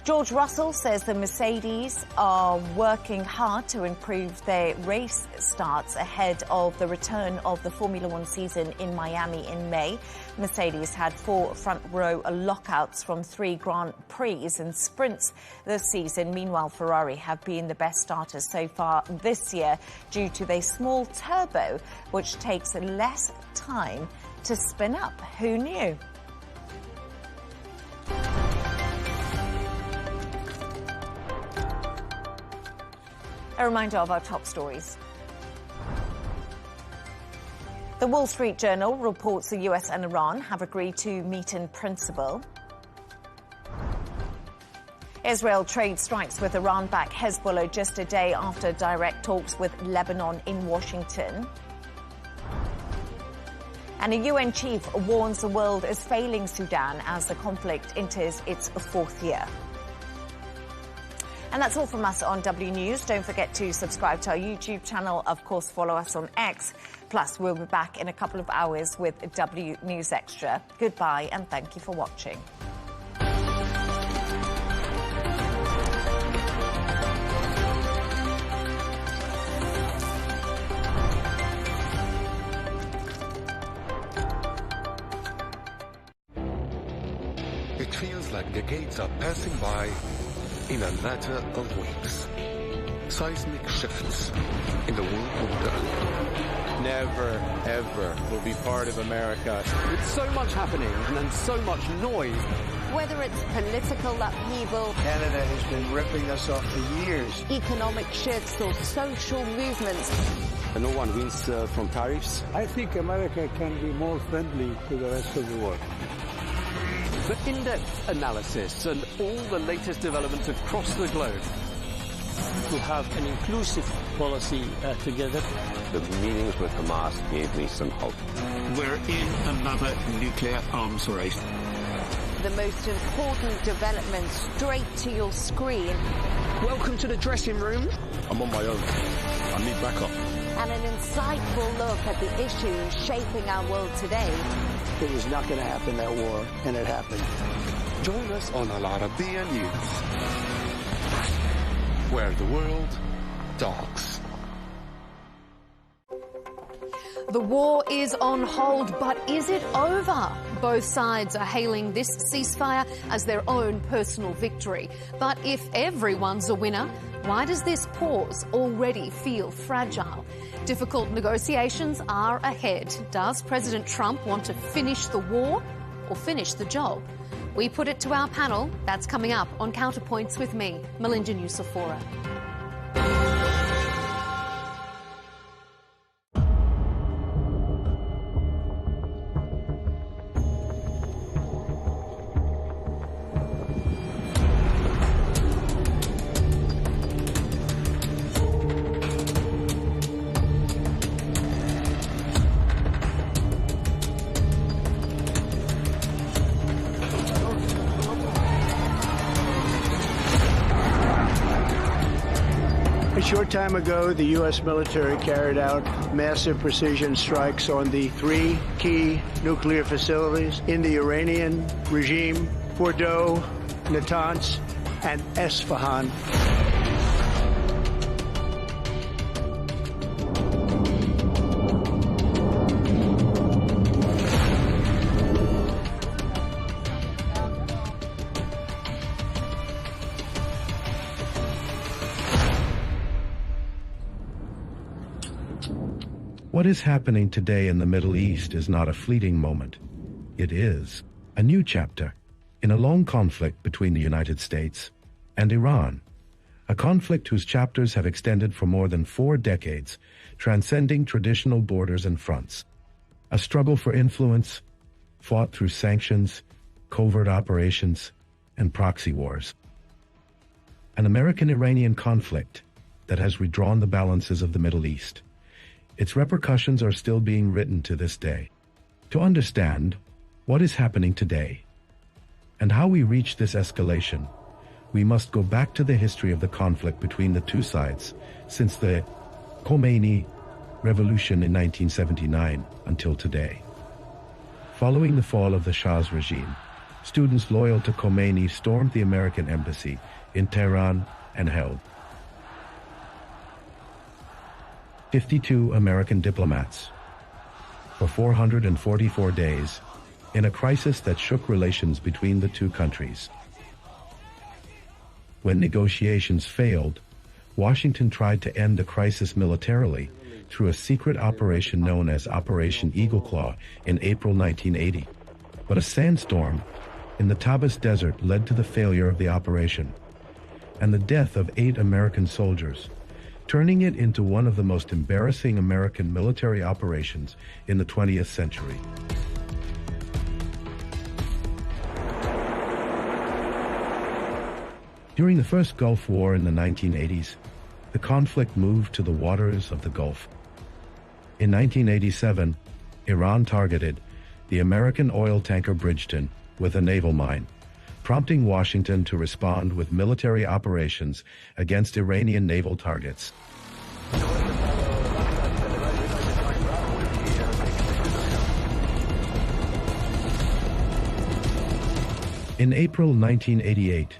George Russell says the Mercedes are working hard to improve their race starts ahead of the return of the Formula One season in Miami in May. Mercedes had 4 front-row lockouts from 3 Grand Prix and sprints this season. Meanwhile, Ferrari have been the best starters so far this year due to their small turbo, which takes less time to spin up. Who knew? A reminder of our top stories. The Wall Street Journal reports the US and Iran have agreed to meet in principle. Israel trade strikes with Iran-backed Hezbollah just a day after direct talks with Lebanon in Washington. And a UN chief warns the world is failing Sudan as the conflict enters its 4th year. And that's all from us on W News. Don't forget to subscribe to our YouTube channel. Of course, follow us on X. Plus, we'll be back in a couple of hours with W News Extra. Goodbye, and thank you for watching. feels like decades are passing by in a matter of weeks. Seismic shifts in the world order. Never, ever will be part of America. With so much happening and then so much noise. Whether it's political upheaval, Canada has been ripping us off for years. Economic shifts or social movements. And no one wins from tariffs. I think America can be more friendly to the rest of the world. The in-depth analysis and all the latest developments across the globe. To have an inclusive policy together. The meetings with Hamas gave me some hope. We're in another nuclear arms race. The most important development straight to your screen. Welcome to the dressing room. I'm on my own. I need backup. And an insightful look at the issues shaping our world today. It was not going to happen, that war, and it happened. Join us on Arabiya News, where the world talks. The war is on hold, but is it over? Both sides are hailing this ceasefire as their own personal victory. But if everyone's a winner, why does this pause already feel fragile? Difficult negotiations are ahead. Does President Trump want to finish the war or finish the job? We put it to our panel. That's coming up on Counterpoints with me, Melinda Nusafora. A short time ago, the U.S. military carried out massive precision strikes on the 3 key nuclear facilities in the Iranian regime: Fordow, Natanz, and Esfahan. What is happening today in the Middle East is not a fleeting moment. It is a new chapter in a long conflict between the United States and Iran, a conflict whose chapters have extended for more than 4 decades, transcending traditional borders and fronts. A struggle for influence, fought through sanctions, covert operations, and proxy wars. An American-Iranian conflict that has redrawn the balances of the Middle East. Its repercussions are still being written to this day. To understand what is happening today and how we reached this escalation, we must go back to the history of the conflict between the two sides since the Khomeini revolution in 1979 until today. Following the fall of the Shah's regime, students loyal to Khomeini stormed the American embassy in Tehran and held 52 American diplomats for 444 days in a crisis that shook relations between the two countries. When negotiations failed, Washington tried to end the crisis militarily through a secret operation known as Operation Eagle Claw in April 1980. But a sandstorm in the Tabas Desert led to the failure of the operation and the death of 8 American soldiers, turning it into one of the most embarrassing American military operations in the 20th century. During the first Gulf War in the 1980s, the conflict moved to the waters of the Gulf. In 1987, Iran targeted the American oil tanker Bridgeton with a naval mine, prompting Washington to respond with military operations against Iranian naval targets. In April 1988,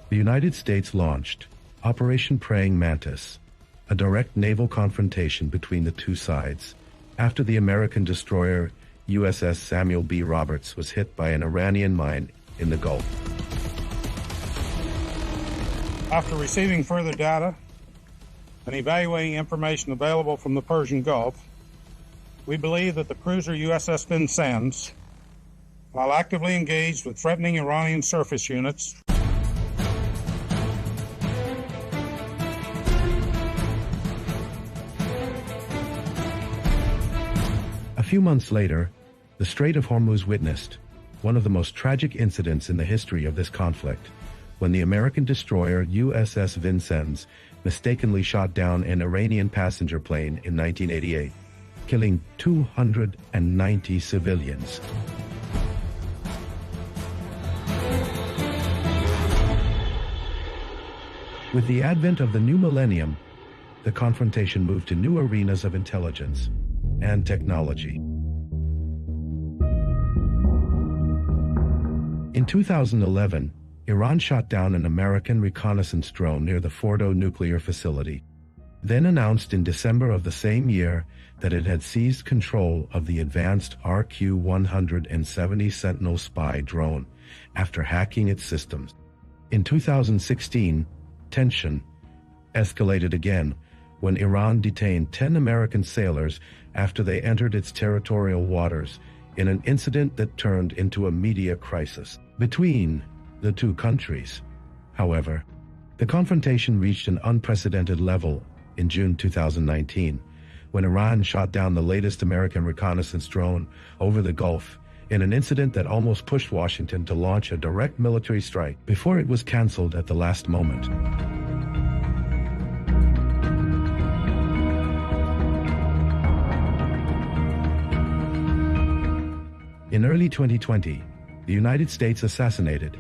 the United States launched Operation Praying Mantis, a direct naval confrontation between the two sides, after the American destroyer USS Samuel B. Roberts was hit by an Iranian mine in the Gulf. After receiving further data and evaluating information available from the Persian Gulf, we believe that the cruiser USS Vincennes, while actively engaged with threatening Iranian surface units, A few months later, the Strait of Hormuz witnessed one of the most tragic incidents in the history of this conflict, when the American destroyer USS Vincennes mistakenly shot down an Iranian passenger plane in 1988, killing 290 civilians. With the advent of the new millennium, the confrontation moved to new arenas of intelligence and technology. In 2011, Iran shot down an American reconnaissance drone near the Fordo nuclear facility, then announced in December of the same year that it had seized control of the advanced RQ-170 Sentinel spy drone after hacking its systems. In 2016, tension escalated again when Iran detained 10 American sailors after they entered its territorial waters in an incident that turned into a media crisis between the two countries. However, the confrontation reached an unprecedented level in June 2019, when Iran shot down the latest American reconnaissance drone over the Gulf in an incident that almost pushed Washington to launch a direct military strike before it was canceled at the last moment. In early 2020, the United States assassinated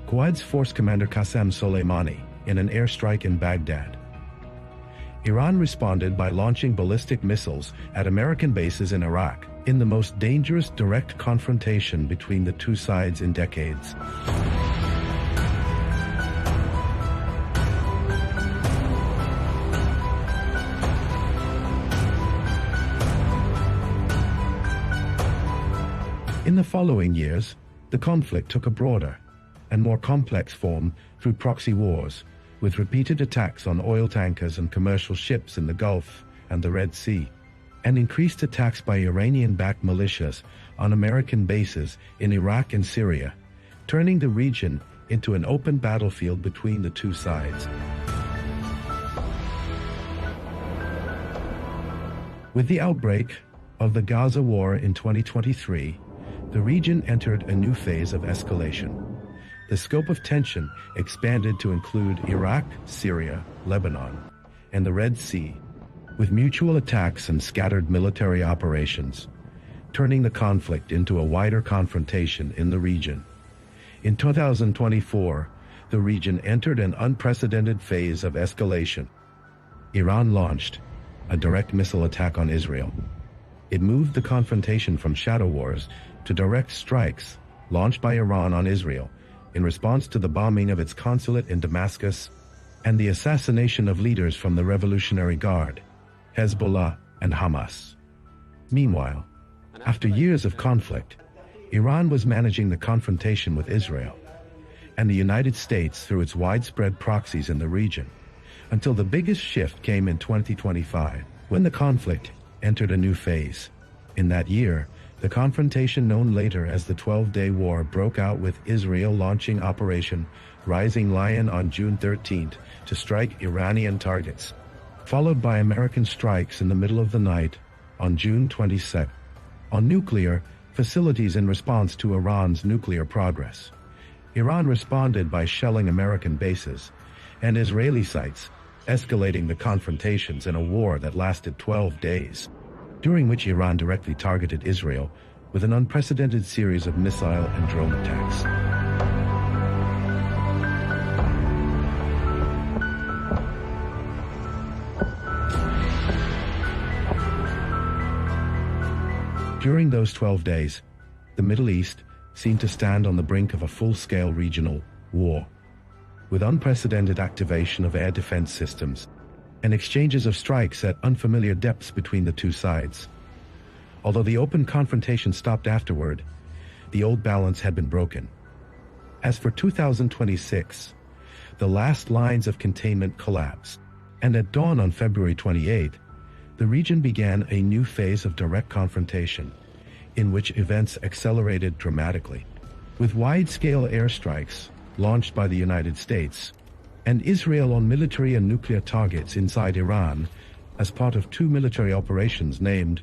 Quds Force Commander Qasem Soleimani in an airstrike in Baghdad. Iran responded by launching ballistic missiles at American bases in Iraq, in the most dangerous direct confrontation between the two sides in decades. In the following years, the conflict took a broader and more complex form through proxy wars, with repeated attacks on oil tankers and commercial ships in the Gulf and the Red Sea, and increased attacks by Iranian-backed militias on American bases in Iraq and Syria, turning the region into an open battlefield between the two sides. With the outbreak of the Gaza War in 2023, the region entered a new phase of escalation. The scope of tension expanded to include Iraq, Syria, Lebanon, and the Red Sea, with mutual attacks and scattered military operations, turning the conflict into a wider confrontation in the region. In 2024, the region entered an unprecedented phase of escalation. Iran launched a direct missile attack on Israel. It moved the confrontation from shadow wars to direct strikes launched by Iran on Israel in response to the bombing of its consulate in Damascus and the assassination of leaders from the Revolutionary Guard, Hezbollah and Hamas. Meanwhile, after years of conflict, Iran was managing the confrontation with Israel and the United States through its widespread proxies in the region, until the biggest shift came in 2025, when the conflict entered a new phase. In that year, the confrontation known later as the 12-Day War broke out, with Israel launching Operation Rising Lion on June 13th to strike Iranian targets, followed by American strikes in the middle of the night on June 22nd on nuclear facilities in response to Iran's nuclear progress. Iran responded by shelling American bases and Israeli sites, escalating the confrontations in a war that lasted 12 days. During which Iran directly targeted Israel with an unprecedented series of missile and drone attacks. During those 12 days, the Middle East seemed to stand on the brink of a full-scale regional war, with unprecedented activation of air defense systems and exchanges of strikes at unfamiliar depths between the two sides. Although the open confrontation stopped afterward, the old balance had been broken. As for 2026, the last lines of containment collapsed, and at dawn on February 28, the region began a new phase of direct confrontation, in which events accelerated dramatically, with wide-scale airstrikes launched by the United States and Israel on military and nuclear targets inside Iran as part of two military operations named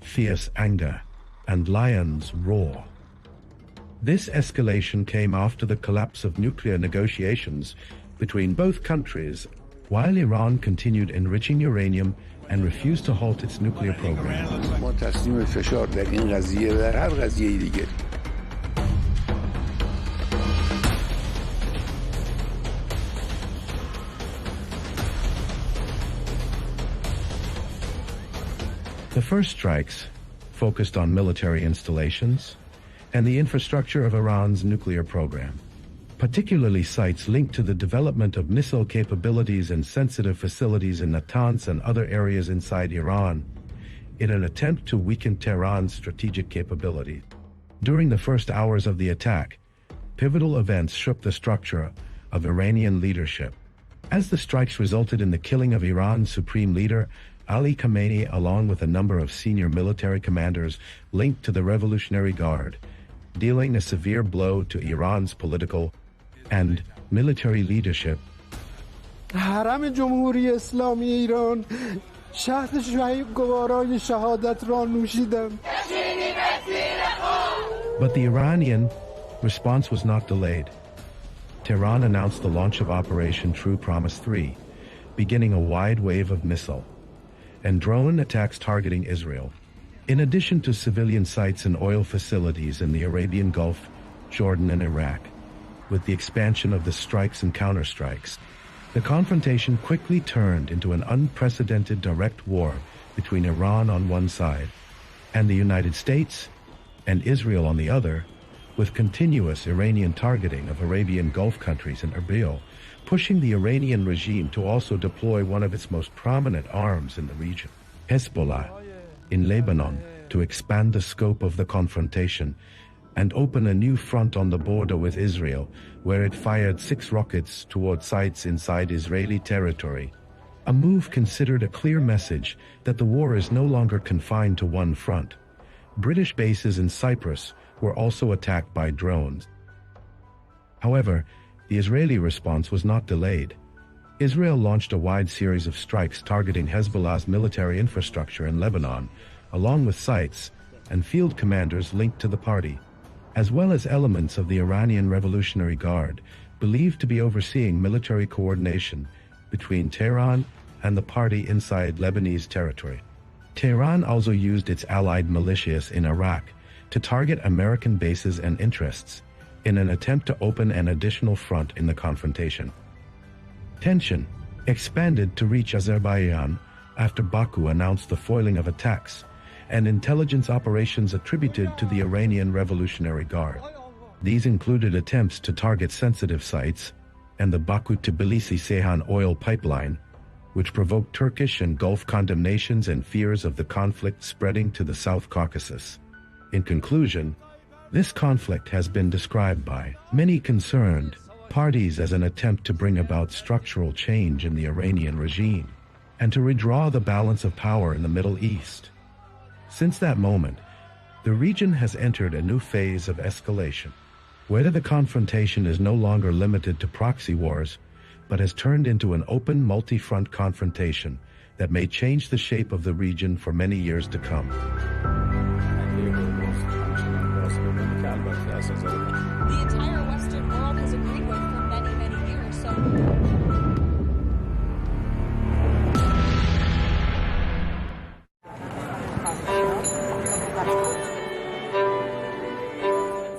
Fierce Anger and Lion's Roar. This escalation came after the collapse of nuclear negotiations between both countries, while Iran continued enriching uranium and refused to halt its nuclear program. The first strikes focused on military installations and the infrastructure of Iran's nuclear program, particularly sites linked to the development of missile capabilities and sensitive facilities in Natanz and other areas inside Iran, in an attempt to weaken Tehran's strategic capability. During the first hours of the attack, pivotal events shook the structure of Iranian leadership, as the strikes resulted in the killing of Iran's supreme leader, Ali Khamenei, along with a number of senior military commanders linked to the Revolutionary Guard, dealing a severe blow to Iran's political and military leadership. حرم جمهوری اسلامی ایران شهد شهید گوارای شهادت را نوشیدم. But the Iranian response was not delayed. Tehran announced the launch of Operation True Promise 3, beginning a wide wave of missile and drone attacks targeting Israel, in addition to civilian sites and oil facilities in the Arabian Gulf, Jordan, and Iraq. With the expansion of the strikes and counterstrikes, the confrontation quickly turned into an unprecedented direct war between Iran on one side and the United States and Israel on the other, with continuous Iranian targeting of Arabian Gulf countries and Erbil, pushing the Iranian regime to also deploy one of its most prominent arms in the region, Hezbollah, in Lebanon, to expand the scope of the confrontation and open a new front on the border with Israel, where it fired 6 rockets toward sites inside Israeli territory, a move considered a clear message that the war is no longer confined to one front. British bases in Cyprus were also attacked by drones. However, the Israeli response was not delayed. Israel launched a wide series of strikes targeting Hezbollah's military infrastructure in Lebanon, along with sites and field commanders linked to the party, as well as elements of the Iranian Revolutionary Guard, believed to be overseeing military coordination between Tehran and the party inside Lebanese territory. Tehran also used its allied militias in Iraq to target American bases and interests in an attempt to open an additional front in the confrontation. Tension expanded to reach Azerbaijan after Baku announced the foiling of attacks and intelligence operations attributed to the Iranian Revolutionary Guard. These included attempts to target sensitive sites and the Baku-Tbilisi-Ceyhan oil pipeline, which provoked Turkish and Gulf condemnations and fears of the conflict spreading to the South Caucasus. In conclusion, this conflict has been described by many concerned parties as an attempt to bring about structural change in the Iranian regime and to redraw the balance of power in the Middle East. Since that moment, the region has entered a new phase of escalation, where the confrontation is no longer limited to proxy wars, but has turned into an open multi-front confrontation that may change the shape of the region for many years to come. The entire Western world has agreed with for many, many years.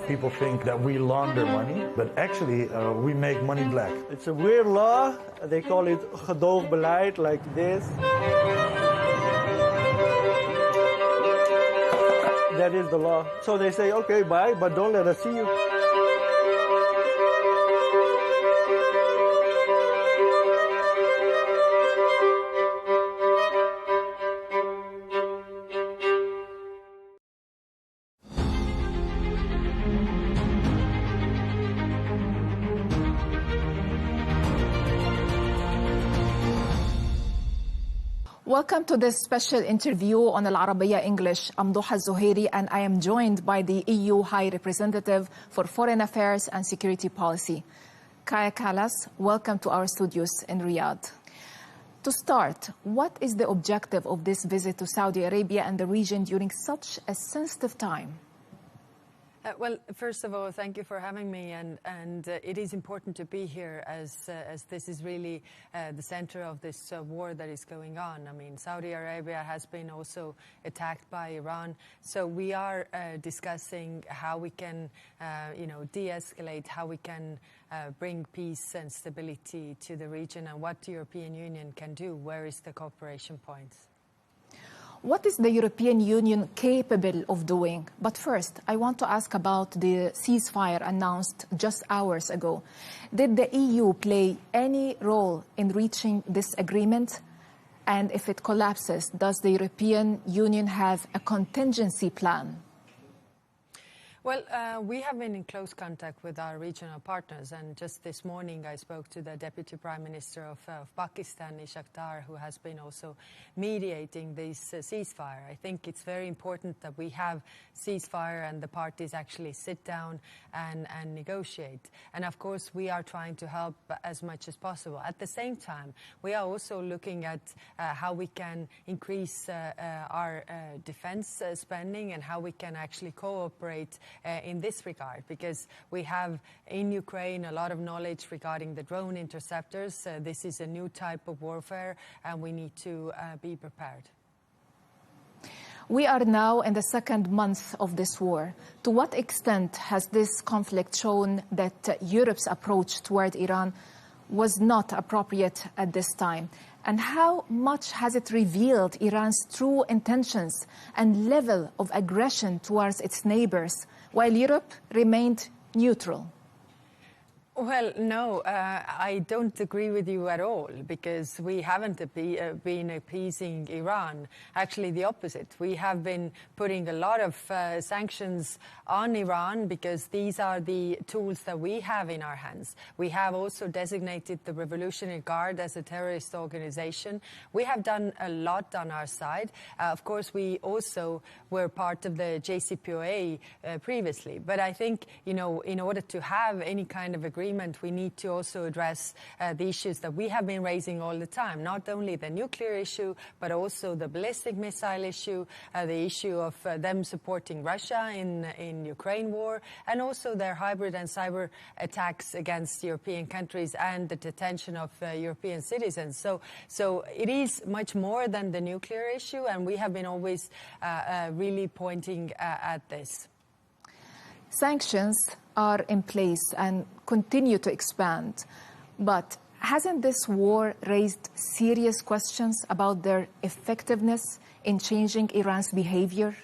People think that we launder money, but actually we make money black. It's a weird law. They call it gedoogbeleid, like this. That is the law. So they say, okay, bye, but don't let us see you. Welcome to this special interview on Arabiya English. I'm Duha Zuhairi and I am joined by the EU High Representative for Foreign Affairs and Security Policy. Kaya Kallas, welcome to our studios in Riyadh. To start, what is the objective of this visit to Saudi Arabia and the region during such a sensitive time? Well, first of all, thank you for having me, and it is important to be here as this is really the center of this war that is going on. I mean, Saudi Arabia has been also attacked by Iran, so we are discussing how we can, de-escalate, how we can bring peace and stability to the region, and what the European Union can do. Where is the cooperation point? What is the European Union capable of doing? But first, I want to ask about the ceasefire announced just hours ago. Did the EU play any role in reaching this agreement? And if it collapses, does the European Union have a contingency plan? Well, we have been in close contact with our regional partners, and just this morning I spoke to the Deputy Prime Minister of Pakistan, Ishaq Dar, who has been also mediating this ceasefire. I think it's very important that we have ceasefire and the parties actually sit down and negotiate. And of course, we are trying to help as much as possible. At the same time, we are also looking at how we can increase our defense spending and how we can actually cooperate in this regard, because we have in Ukraine a lot of knowledge regarding the drone interceptors. This is a new type of warfare, and we need to be prepared. We are now in the second month of this war. To what extent has this conflict shown that Europe's approach toward Iran was not appropriate at this time? And how much has it revealed Iran's true intentions and level of aggression towards its neighbors, while Europe remained neutral? Well, no, I don't agree with you at all, because we haven't been appeasing Iran. Actually, the opposite. We have been putting a lot of sanctions on Iran because these are the tools that we have in our hands. We have also designated the Revolutionary Guard as a terrorist organization. We have done a lot on our side. Of course, we also were part of the JCPOA previously. But I think, in order to have any kind of agreement, we need to also address the issues that we have been raising all the time, not only the nuclear issue, but also the ballistic missile issue, the issue of them supporting Russia in Ukraine war, and also their hybrid and cyber attacks against European countries and the detention of European citizens. So it is much more than the nuclear issue, and we have been always really pointing at this. Sanctions are in place and continue to expand. But hasn't this war raised serious questions about their effectiveness in changing Iran's behavior?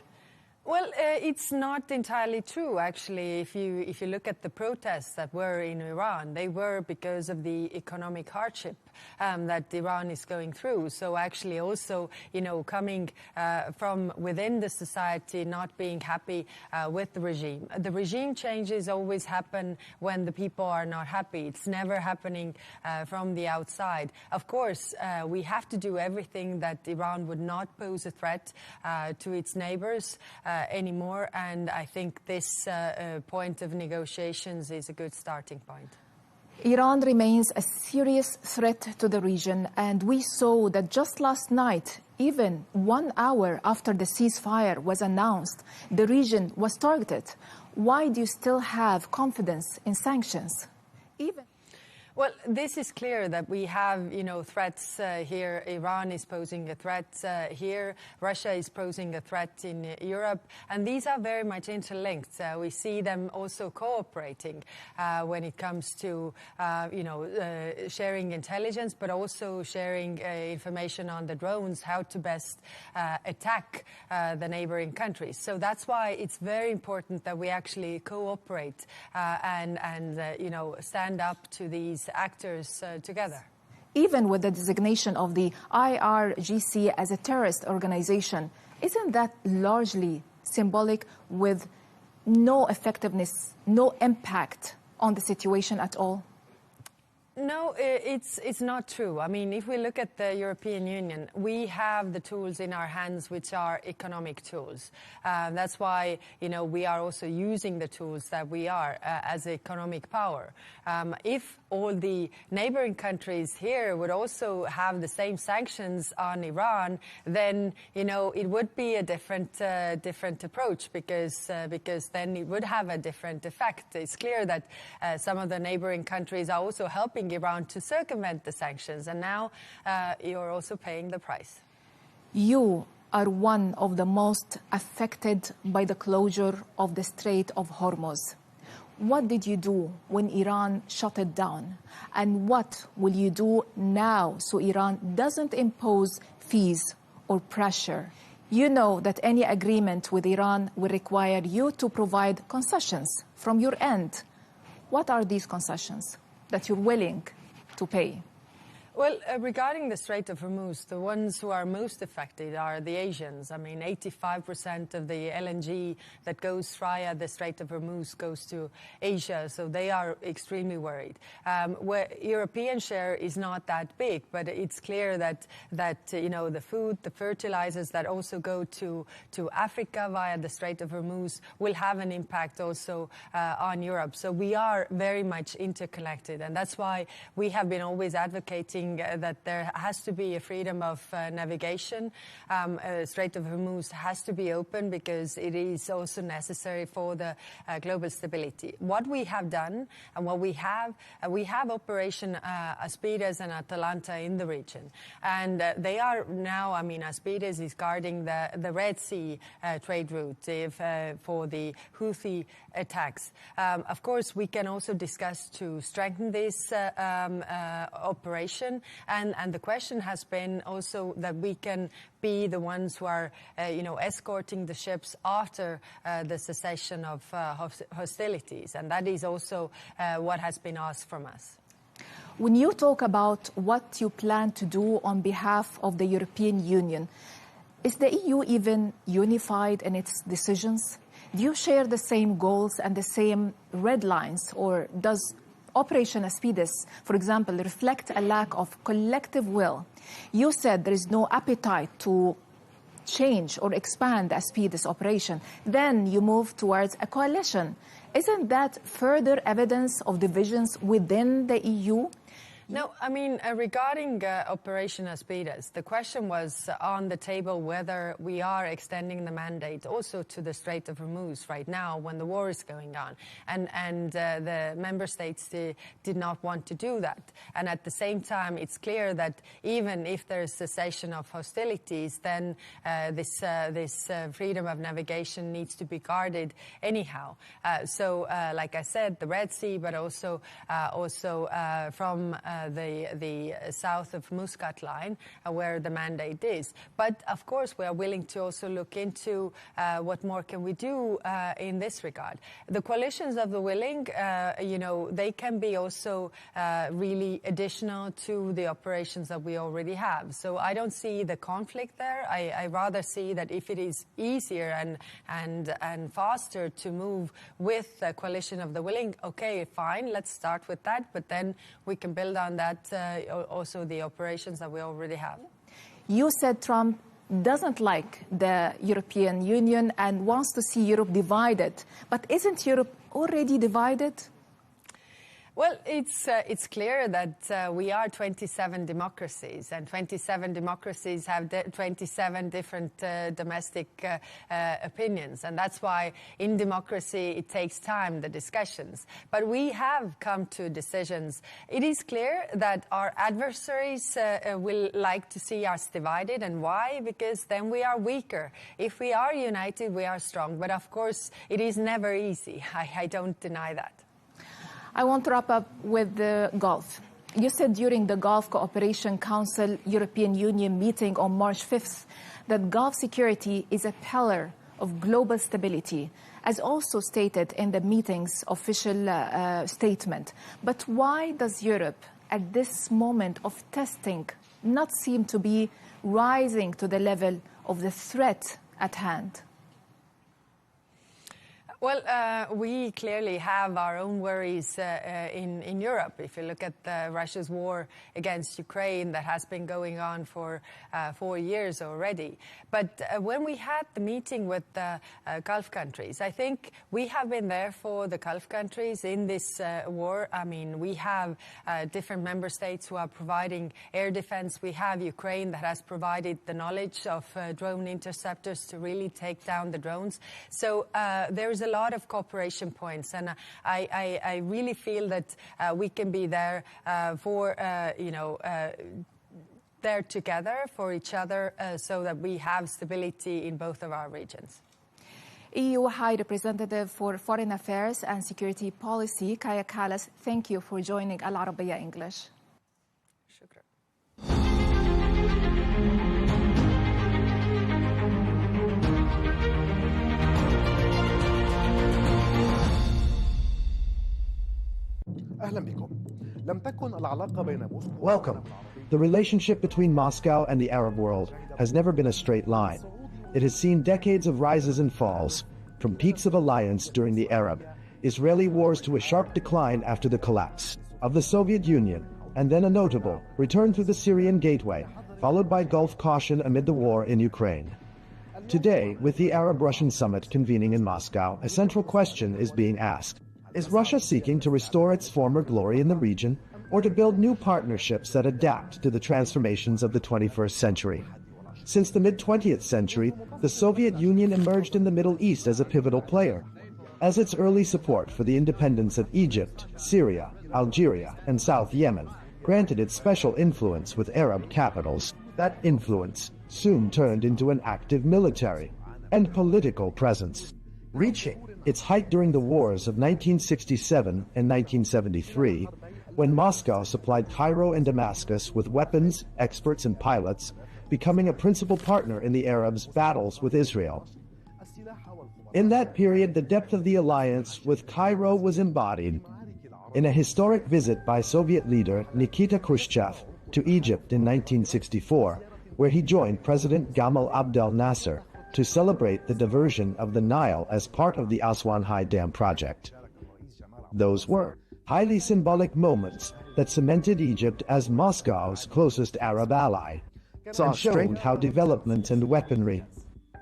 Well, it's not entirely true, actually. If you look at the protests that were in Iran, they were because of the economic hardship that Iran is going through. So actually also, coming from within the society, not being happy with the regime. The regime changes always happen when the people are not happy. It's never happening from the outside. Of course, we have to do everything that Iran would not pose a threat to its neighbors anymore, and I think this point of negotiations is a good starting point. Iran remains a serious threat to the region, and we saw that just last night, even 1 hour after the ceasefire was announced, the region was targeted. Why do you still have confidence in sanctions? Well, this is clear that we have, threats here. Iran is posing a threat here. Russia is posing a threat in Europe. And these are very much interlinked. We see them also cooperating when it comes to, sharing intelligence, but also sharing information on the drones, how to best attack the neighboring countries. So that's why it's very important that we actually cooperate and stand up to these actors together. Even with the designation of the IRGC as a terrorist organization, isn't that largely symbolic with no effectiveness, no impact on the situation at all? No, it's not true. I mean, if we look at the European Union, we have the tools in our hands which are economic tools. That's why, we are also using the tools that we are as economic power. If all the neighboring countries here would also have the same sanctions on Iran, then, it would be a different approach because then it would have a different effect. It's clear that some of the neighboring countries are also helping Iran to circumvent the sanctions, and now you're also paying the price. You are one of the most affected by the closure of the Strait of Hormuz. What did you do when Iran shut it down? And what will you do now so Iran doesn't impose fees or pressure? You know that any agreement with Iran will require you to provide concessions from your end. What are these concessions that you're willing to pay? Well, regarding the Strait of Hormuz, the ones who are most affected are the Asians. I mean, 85% of the LNG that goes via the Strait of Hormuz goes to Asia, so they are extremely worried. Where European share is not that big, but it's clear that the food, the fertilizers that also go to Africa via the Strait of Hormuz will have an impact also on Europe. So we are very much interconnected, and that's why we have been always advocating that there has to be a freedom of navigation. Strait of Hormuz has to be open because it is also necessary for the global stability. What we have done and what we have Operation Aspides and Atalanta in the region. And they are now, Aspides is guarding the Red Sea trade route for the Houthi attacks. Of course, we can also discuss to strengthen this operation. And the question has been also that we can be the ones who are, escorting the ships after the cessation of hostilities. And that is also what has been asked from us. When you talk about what you plan to do on behalf of the European Union, is the EU even unified in its decisions? Do you share the same goals and the same red lines, or does Operation Aspides, for example, reflect a lack of collective will? You said there is no appetite to change or expand the Aspides operation. Then you move towards a coalition. Isn't that further evidence of divisions within the EU? No, regarding Operation Aspides, the question was on the table whether we are extending the mandate also to the Strait of Hormuz right now when the war is going on. And the member states did not want to do that. And at the same time, it's clear that even if there's cessation of hostilities, then this freedom of navigation needs to be guarded anyhow. Like I said, the Red Sea, but also from the south of Muscat line, where the mandate is. But of course, we are willing to also look into what more can we do in this regard. The coalitions of the willing, they can be also really additional to the operations that we already have. So I don't see the conflict there. I rather see that if it is easier and faster to move with the coalition of the willing, okay, fine, let's start with that, but then we can build on that also the operations that we already have. You said Trump doesn't like the European Union and wants to see Europe divided. But isn't Europe already divided? Well, it's clear that we are 27 democracies, and 27 democracies have 27 different domestic opinions. And that's why in democracy it takes time, the discussions. But we have come to decisions. It is clear that our adversaries will like to see us divided. And why? Because then we are weaker. If we are united, we are strong. But of course, it is never easy. I don't deny that. I want to wrap up with the Gulf. You said during the Gulf Cooperation Council European Union meeting on March 5th that Gulf security is a pillar of global stability, as also stated in the meeting's official statement. But why does Europe, at this moment of testing, not seem to be rising to the level of the threat at hand? Well, we clearly have our own worries in Europe. If you look at Russia's war against Ukraine, that has been going on for 4 years already. But when we had the meeting with the Gulf countries, I think we have been there for the Gulf countries in this war. I mean, we have different member states who are providing air defense. We have Ukraine that has provided the knowledge of drone interceptors to really take down the drones. So there is a lot of cooperation points, and I really feel that we can be there for there together for each other, so that we have stability in both of our regions. EU High Representative for Foreign Affairs and Security Policy, Kaya Kallas, thank you for joining Al Arabiya English. Welcome. The relationship between Moscow and the Arab world has never been a straight line. It has seen decades of rises and falls, from peaks of alliance during the Arab-Israeli wars to a sharp decline after the collapse of the Soviet Union, and then a notable return through the Syrian gateway, followed by Gulf caution amid the war in Ukraine. Today, with the Arab-Russian summit convening in Moscow, a central question is being asked. Is Russia seeking to restore its former glory in the region, or to build new partnerships that adapt to the transformations of the 21st century? Since the mid-20th century, the Soviet Union emerged in the Middle East as a pivotal player. As its early support for the independence of Egypt, Syria, Algeria, and South Yemen granted it special influence with Arab capitals, that influence soon turned into an active military and political presence, reaching its height during the wars of 1967 and 1973, when Moscow supplied Cairo and Damascus with weapons, experts, and pilots, becoming a principal partner in the Arabs' battles with Israel. In that period, the depth of the alliance with Cairo was embodied in a historic visit by Soviet leader Nikita Khrushchev to Egypt in 1964, where he joined President Gamal Abdel Nasser to celebrate the diversion of the Nile as part of the Aswan High Dam project. Those were highly symbolic moments that cemented Egypt as Moscow's closest Arab ally, and showed how development and weaponry,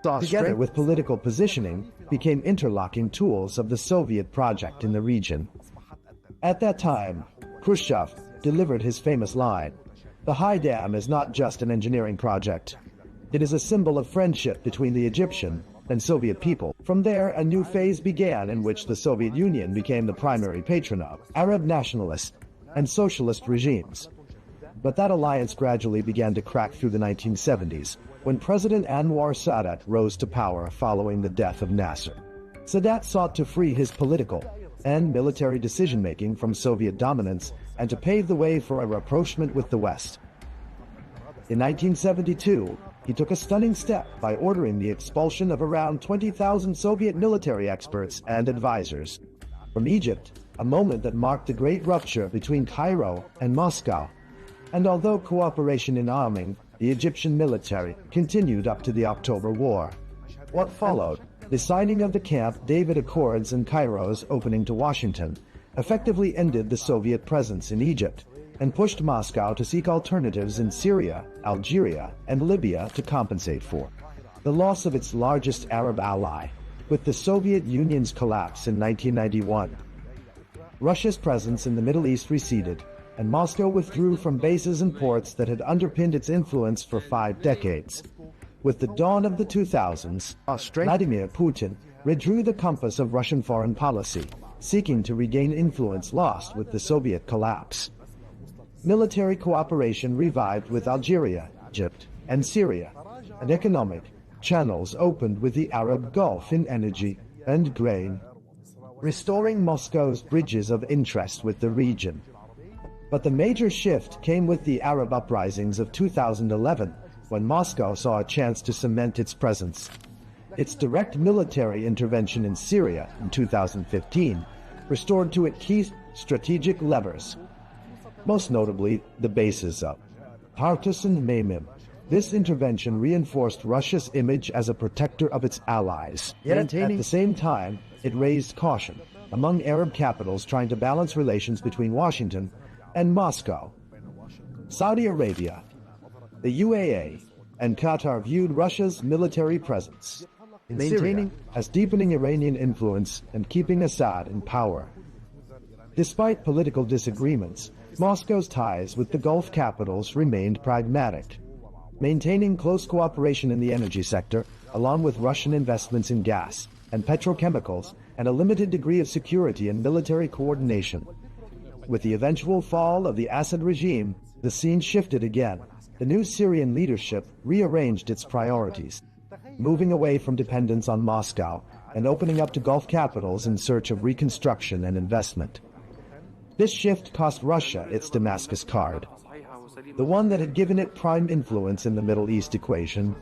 together with political positioning, became interlocking tools of the Soviet project in the region. At that time, Khrushchev delivered his famous line, "The High Dam is not just an engineering project. It is a symbol of friendship between the Egyptian and Soviet people." From there, a new phase began in which the Soviet Union became the primary patron of Arab nationalist and socialist regimes. But that alliance gradually began to crack through the 1970s, when President Anwar Sadat rose to power following the death of Nasser. Sadat sought to free his political and military decision-making from Soviet dominance and to pave the way for a rapprochement with the West. In 1972, he took a stunning step by ordering the expulsion of around 20,000 Soviet military experts and advisors from Egypt, a moment that marked the great rupture between Cairo and Moscow. And although cooperation in arming the Egyptian military continued up to the October War, what followed, the signing of the Camp David Accords and Cairo's opening to Washington, effectively ended the Soviet presence in Egypt and pushed Moscow to seek alternatives in Syria, Algeria, and Libya to compensate for the loss of its largest Arab ally, with the Soviet Union's collapse in 1991. Russia's presence in the Middle East receded, and Moscow withdrew from bases and ports that had underpinned its influence for 5 decades. With the dawn of the 2000s, Vladimir Putin redrew the compass of Russian foreign policy, seeking to regain influence lost with the Soviet collapse. Military cooperation revived with Algeria, Egypt, and Syria, and economic channels opened with the Arab Gulf in energy and grain, restoring Moscow's bridges of interest with the region. But the major shift came with the Arab uprisings of 2011, when Moscow saw a chance to cement its presence. Its direct military intervention in Syria in 2015 restored to it key strategic levers, most notably the bases of Tartus and Memim, This intervention reinforced Russia's image as a protector of its allies. Yet at the same time, it raised caution among Arab capitals trying to balance relations between Washington and Moscow. Saudi Arabia, the UAE, and Qatar viewed Russia's military presence, maintaining as deepening Iranian influence and keeping Assad in power. Despite political disagreements, Moscow's ties with the Gulf capitals remained pragmatic, maintaining close cooperation in the energy sector, along with Russian investments in gas and petrochemicals, and a limited degree of security and military coordination. With the eventual fall of the Assad regime, the scene shifted again. The new Syrian leadership rearranged its priorities, moving away from dependence on Moscow and opening up to Gulf capitals in search of reconstruction and investment. This shift cost Russia its Damascus card, the one that had given it prime influence in the Middle East equation,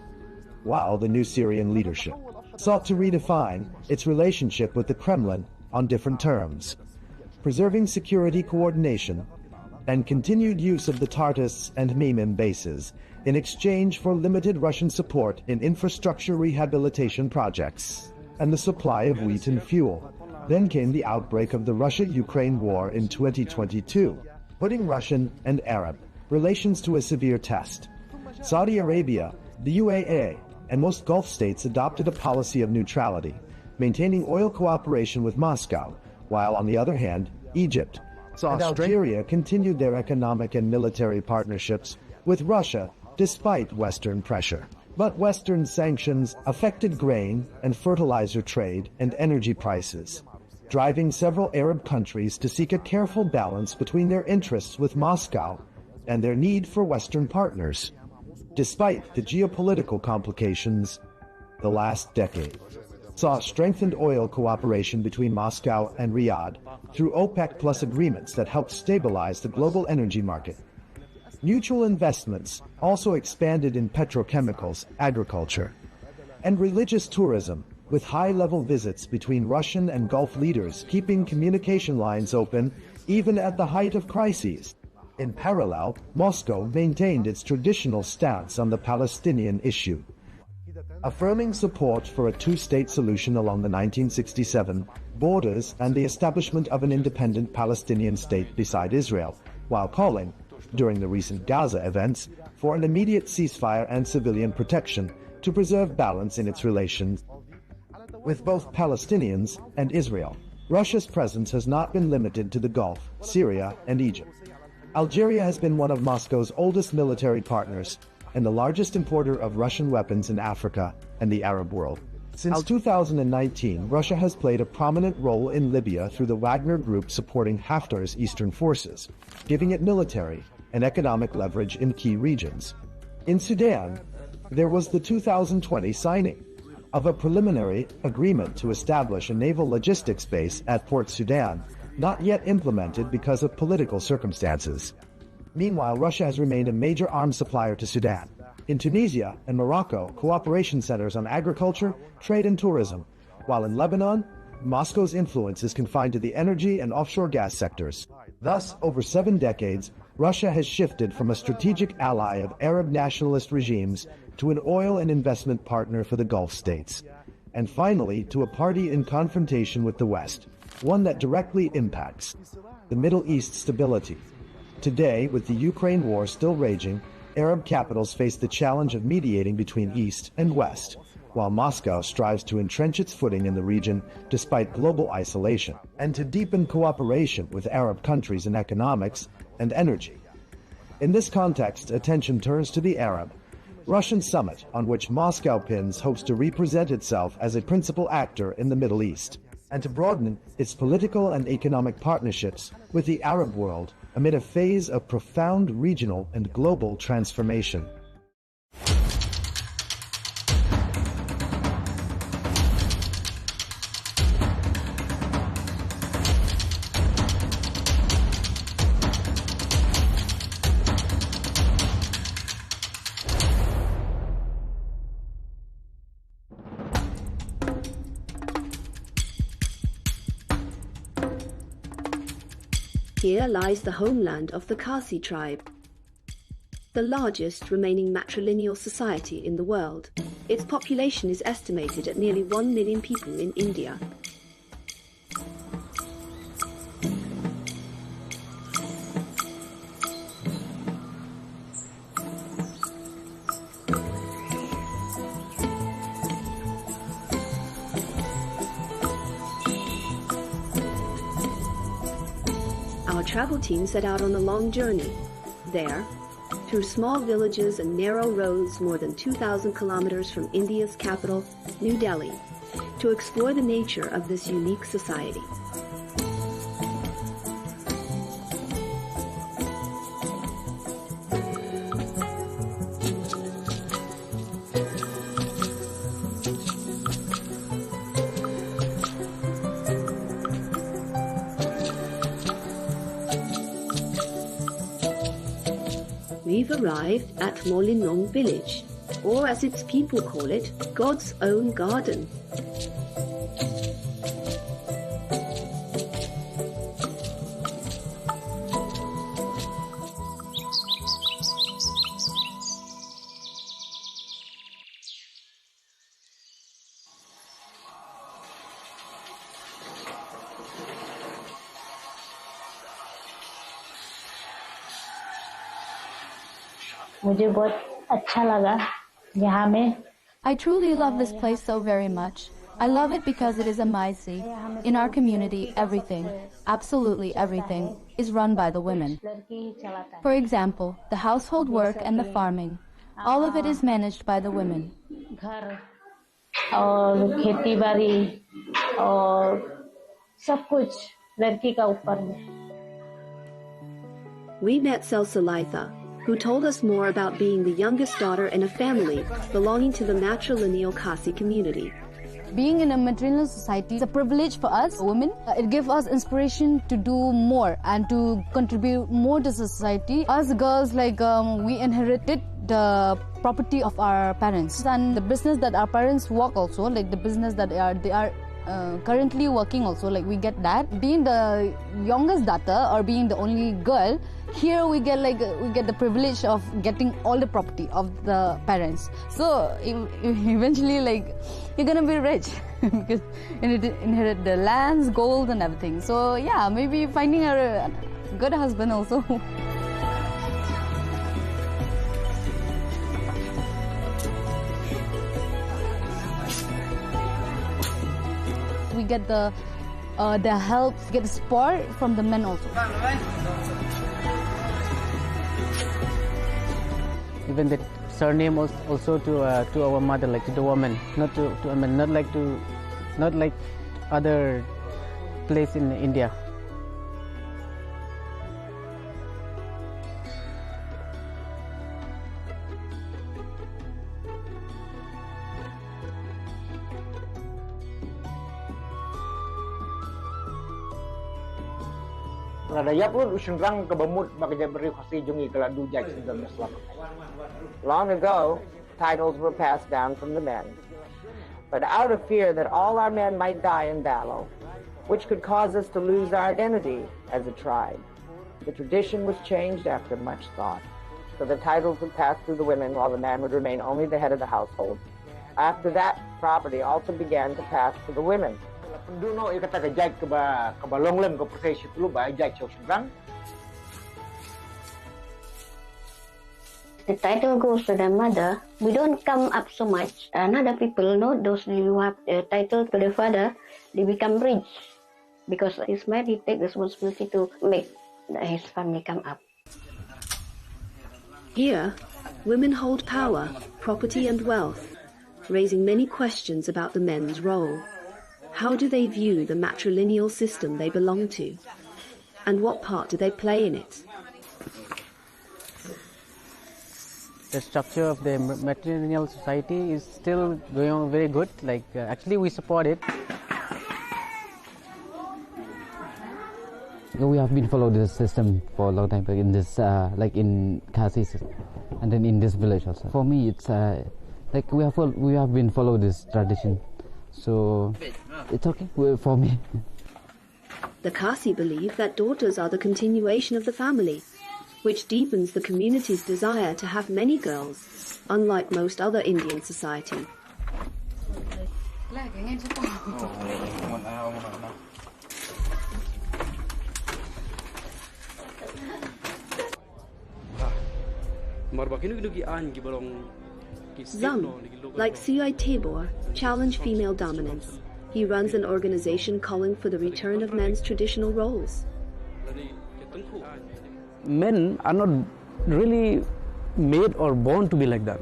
while the new Syrian leadership sought to redefine its relationship with the Kremlin on different terms, preserving security coordination and continued use of the Tartus and Memim bases in exchange for limited Russian support in infrastructure rehabilitation projects and the supply of wheat and fuel. Then came the outbreak of the Russia-Ukraine war in 2022, putting Russian and Arab relations to a severe test. Saudi Arabia, the UAE, and most Gulf states adopted a policy of neutrality, maintaining oil cooperation with Moscow, while on the other hand, Egypt and Algeria continued their economic and military partnerships with Russia despite Western pressure. But Western sanctions affected grain and fertilizer trade and energy prices, driving several Arab countries to seek a careful balance between their interests with Moscow and their need for Western partners. Despite the geopolitical complications, the last decade saw strengthened oil cooperation between Moscow and Riyadh through OPEC Plus agreements that helped stabilize the global energy market. Mutual investments also expanded in petrochemicals, agriculture, and religious tourism, with high-level visits between Russian and Gulf leaders keeping communication lines open even at the height of crises. In parallel, Moscow maintained its traditional stance on the Palestinian issue, affirming support for a two-state solution along the 1967 borders and the establishment of an independent Palestinian state beside Israel, while calling, during the recent Gaza events, for an immediate ceasefire and civilian protection to preserve balance in its relations with both Palestinians and Israel. Russia's presence has not been limited to the Gulf, Syria, and Egypt. Algeria has been one of Moscow's oldest military partners and the largest importer of Russian weapons in Africa and the Arab world. Since 2019, Russia has played a prominent role in Libya through the Wagner Group supporting Haftar's eastern forces, giving it military and economic leverage in key regions. In Sudan, there was the 2020 signing of a preliminary agreement to establish a naval logistics base at Port Sudan, not yet implemented because of political circumstances. Meanwhile, Russia has remained a major arms supplier to Sudan. In Tunisia and Morocco, cooperation centers on agriculture, trade, and tourism, while in Lebanon, Moscow's influence is confined to the energy and offshore gas sectors. Thus, over 7 decades, Russia has shifted from a strategic ally of Arab nationalist regimes to an oil and investment partner for the Gulf states, and finally to a party in confrontation with the West, one that directly impacts the Middle East stability. Today, with the Ukraine war still raging, Arab capitals face the challenge of mediating between East and West, while Moscow strives to entrench its footing in the region despite global isolation, and to deepen cooperation with Arab countries in economics and energy. In this context, attention turns to the Arab-Russian summit, on which Moscow hopes to represent itself as a principal actor in the Middle East, and to broaden its political and economic partnerships with the Arab world amid a phase of profound regional and global transformation. Here lies the homeland of the Kasi tribe. the largest remaining matrilineal society in the world. Its population is estimated at nearly 1 million people in India. Our travel team set out on a long journey. There, through small villages and narrow roads more than 2,000 kilometers from India's capital, New Delhi, to explore the nature of this unique society. We've arrived at Matrilineal village, or as its people call it, God's own garden. I truly love this place so very much. I love it because it is a Maisi. In our community, everything, absolutely everything, is run by the women. For example, the household work and the farming, all of it is managed by the women. We met Salsalaitha, who told us more about being the youngest daughter in a family belonging to the matrilineal Khasi community. Being in a matrilineal society is a privilege for us women. It gives us inspiration to do more and to contribute more to society. Us girls, we inherited the property of our parents and the business that our parents work also, like the business that they are currently working also, like we get that. Being the youngest daughter or being the only girl, here we get the privilege of getting all the property of the parents. So eventually you're gonna be rich because you need to inherit the lands, gold and everything. So yeah, maybe finding a good husband also. We get the help, get the support from the men also. Even the surname also to our mother, like to the woman, not like other place in India. Long ago, titles were passed down from the men. But out of fear that all our men might die in battle, which could cause us to lose our identity as a tribe, the tradition was changed after much thought. So the titles would pass through the women while the man would remain only the head of the household. After that, property also began to pass to the women. The title goes to the mother. We don't come up so much. And other people know those who have the title to the father, they become rich. Because his man, he takes responsibility to make his family come up. Here, women hold power, property and wealth, raising many questions about the men's role. How do they view the matrilineal system they belong to? And what part do they play in it? The structure of the matrilineal society is still going on very good. Actually, we support it. We have been following this system for a long time, in this, in Khasi system, and then in this village also. For me, it's we have been following this tradition, so it's okay for me. The Khasi believe that daughters are the continuation of the family. which deepens the community's desire to have many girls, unlike most other Indian society. Zum, like Suyai Tabor, challenge female dominance. He runs an organization calling for the return of men's traditional roles. Men are not really made or born to be like that.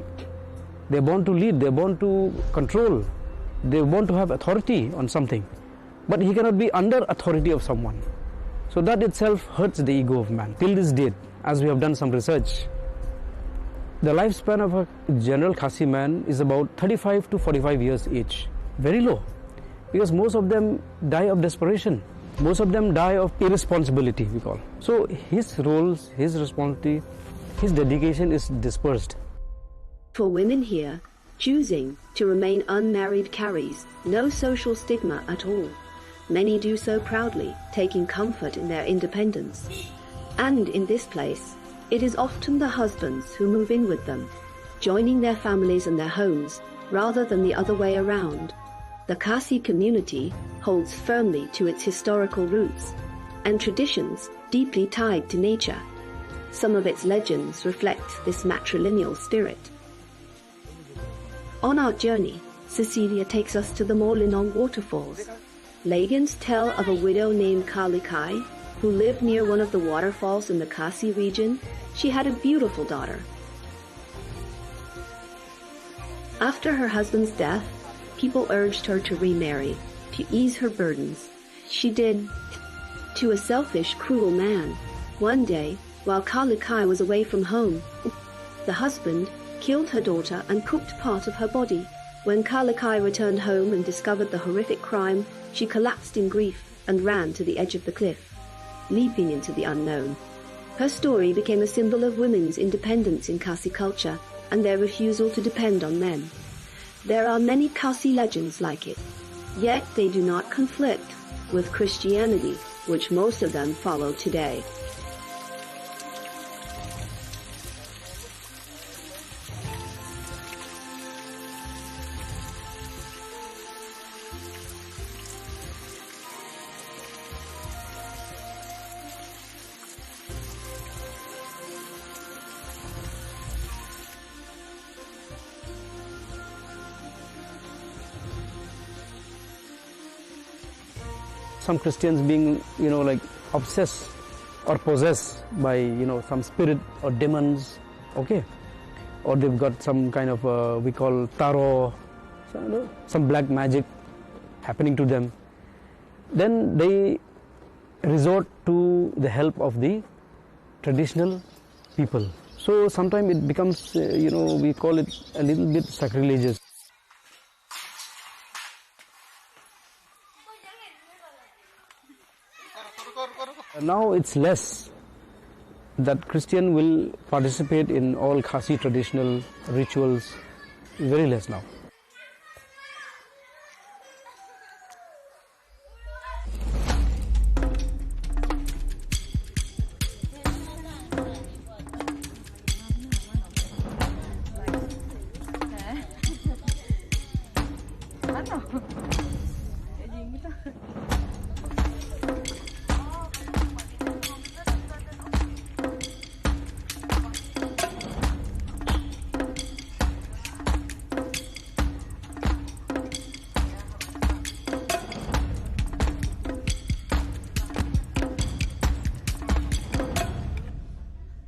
They're born to lead, they're born to control, they want to have authority on something. But he cannot be under authority of someone. So that itself hurts the ego of man. Till this date, as we have done some research, the lifespan of a general Khasi man is about 35 to 45 years age. Very low. Because most of them die of desperation. Most of them die of irresponsibility, we call. So his roles, his responsibility, his dedication is dispersed. For women here, choosing to remain unmarried carries no social stigma at all. Many do so proudly, taking comfort in their independence. And in this place, it is often the husbands who move in with them, joining their families and their homes, rather than the other way around. The Khasi community holds firmly to its historical roots and traditions deeply tied to nature. Some of its legends reflect this matrilineal spirit. On our journey, Cecilia takes us to the Matrilineal waterfalls. Legends tell of a widow named Kalikai who lived near one of the waterfalls in the Khasi region. She had a beautiful daughter. After her husband's death, people urged her to remarry, to ease her burdens. She did, to a selfish, cruel man. One day, while Kalikai was away from home, the husband killed her daughter and cooked part of her body. When Kalikai returned home and discovered the horrific crime, she collapsed in grief and ran to the edge of the cliff, leaping into the unknown. Her story became a symbol of women's independence in Khasi culture and their refusal to depend on men. There are many Khasi legends like it, yet they do not conflict with Christianity, which most of them follow today. Some Christians being, like obsessed or possessed by, some spirit or demons, okay? Or they've got some kind of, we call tarot, some black magic happening to them. Then they resort to the help of the traditional people. So sometimes it becomes, we call it a little bit sacrilegious. Now it's less that Christian will participate in all Khasi traditional rituals, very less now.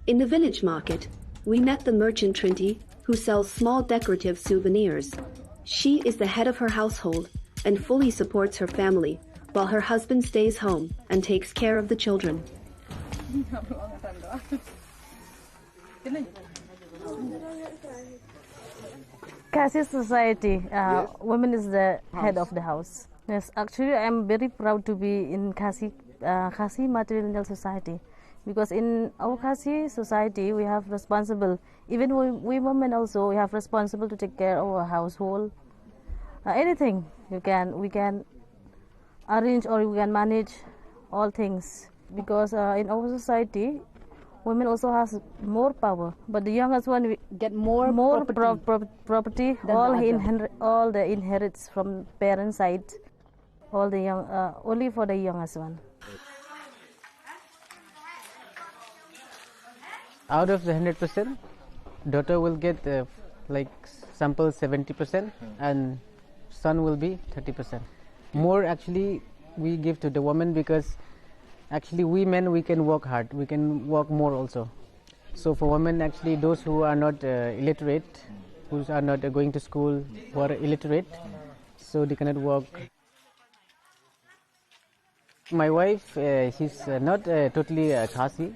In the village market, we met the merchant Trinity, who sells small decorative souvenirs. She is the head of her household and fully supports her family, while her husband stays home and takes care of the children. Khasi society, women is the head of the house. Yes, actually I am very proud to be in Khasi Matrilineal society. Because in our Khasi society, we have responsible, even we women also, we have responsible to take care of our household. Anything we can arrange or we can manage all things. Because in our society, women also has more power, but the youngest one get more property. All the inherits from parents' side. All the young, only for the youngest one. Out of the 100%, daughter will get like sample 70%, and son will be 30%. More actually we give to the woman, because actually we men, we can work hard, we can work more also. So for women, actually those who are not illiterate, who are not going to school, who are illiterate, so they cannot work. My wife, she's not totally Khasi.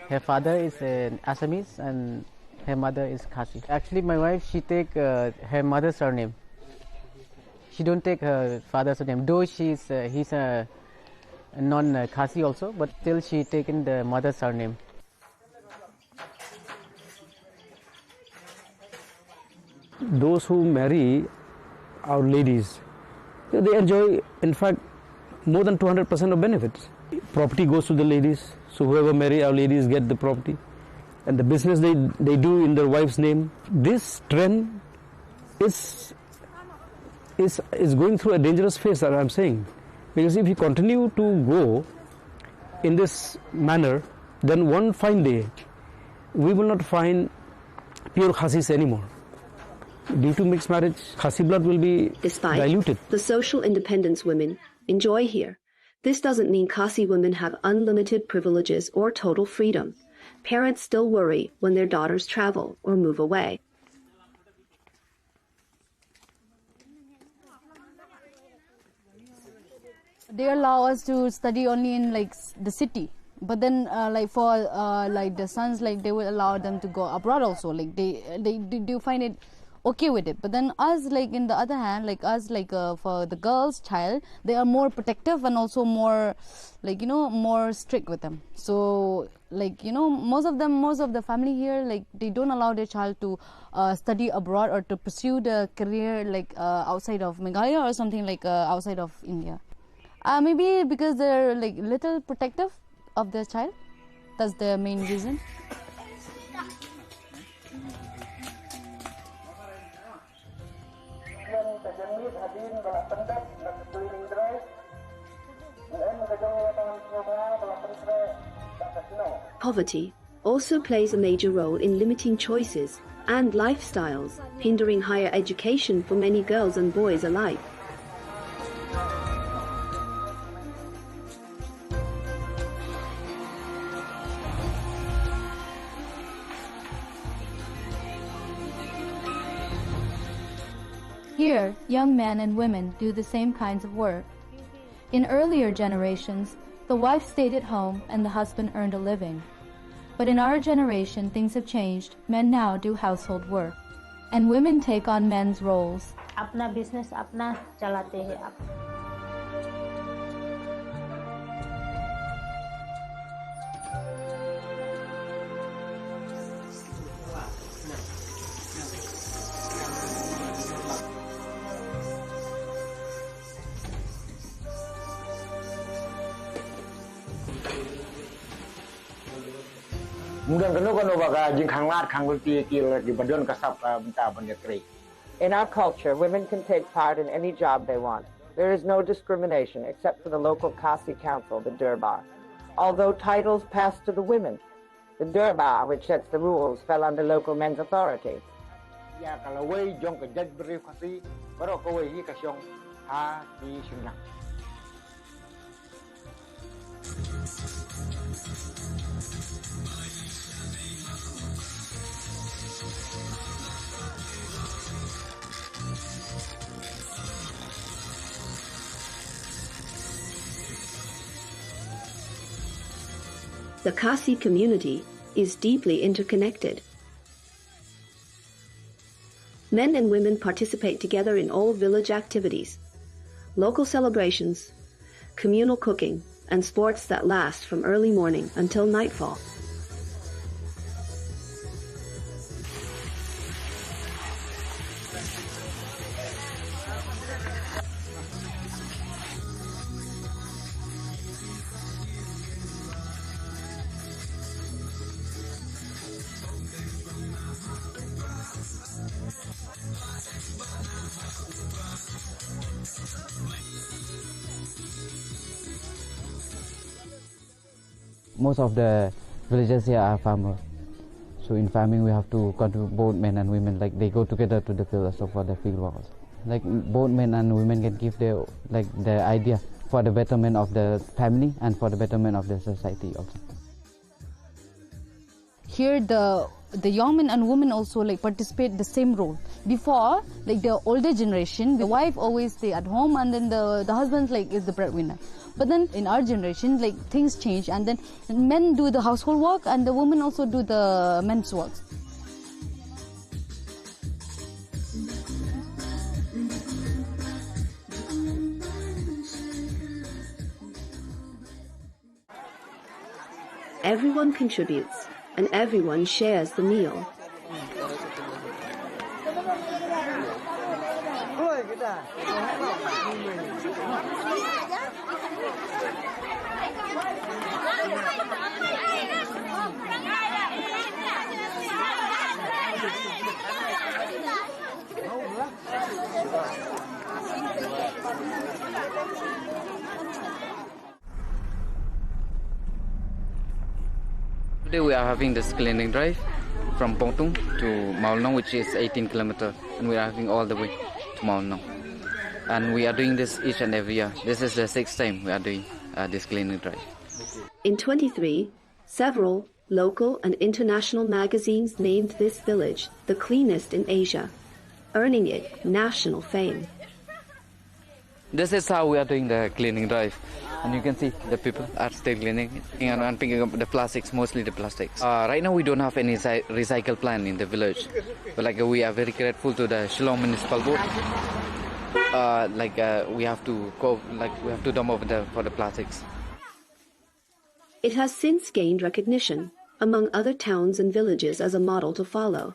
Her father is Assamese and her mother is Khasi. Actually my wife, she take her mother's surname. She don't take her father's surname, though he's a non-Khasi also, but still she taken the mother's surname. Those who marry our ladies, they enjoy, in fact, more than 200% of benefits. Property goes to the ladies, so whoever marry our ladies get the property. And the business they do in their wife's name. This trend is going through a dangerous phase, that I'm saying. Because if we continue to go in this manner, then one fine day, we will not find pure Khasis anymore. Due to mixed marriage, Khasi blood will be diluted. The social independence women enjoy here, this doesn't mean Khasi women have unlimited privileges or total freedom. Parents still worry when their daughters travel or move away. They allow us to study only in like the city, but then like for like the sons, like they will allow them to go abroad also. Like they do find it okay with it. But then us, like in the other hand, like us, like for the girls' child, they are more protective and also more, like, you know, more strict with them. So like, you know, most of the family here, like they don't allow their child to study abroad or to pursue the career like outside of Meghalaya or something like outside of India. Maybe because they're like little protective of their child. That's the main reason. Poverty also plays a major role in limiting choices and lifestyles, hindering higher education for many girls and boys alike. Here, young men and women do the same kinds of work. In earlier generations, the wife stayed at home and the husband earned a living. But in our generation, things have changed. Men now do household work, and women take on men's roles. अपना business अपना चलाते हैं आप. In our culture, women can take part in any job they want. There is no discrimination except for the local Khasi council, the Durbar. Although titles passed to the women, the Durbar, which sets the rules, fell under local men's authority. The Khasi community is deeply interconnected. Men and women participate together in all village activities, local celebrations, communal cooking, and sports that last from early morning until nightfall. most of the villagers here are farmers. So in farming we have to contribute both men and women, like they go together to the field also for the field work. Like both men and women can give their idea for the betterment of the family and for the betterment of the society also. Here the young men and women also like participate the same role. Before, like the older generation, the wife always stay at home and then the husband like is the breadwinner. But then in our generation, like things change and then men do the household work and the women also do the men's work. Everyone contributes and everyone shares the meal. Today we are having this cleaning drive from Pontung to Maulnong, which is 18 kilometers, and we are having all the way to Maulnong. And we are doing this each and every year. This is the 6th time we are doing this cleaning drive. In 23, several local and international magazines named this village the cleanest in Asia, earning it national fame. This is how we are doing the cleaning drive. And you can see the people are still cleaning and picking up the plastics, mostly the plastics. Right now we don't have any recycle plant in the village. But we are very grateful to the Shillong Municipal Board. We have to go, we have to dump over for the plastics. It has since gained recognition among other towns and villages as a model to follow.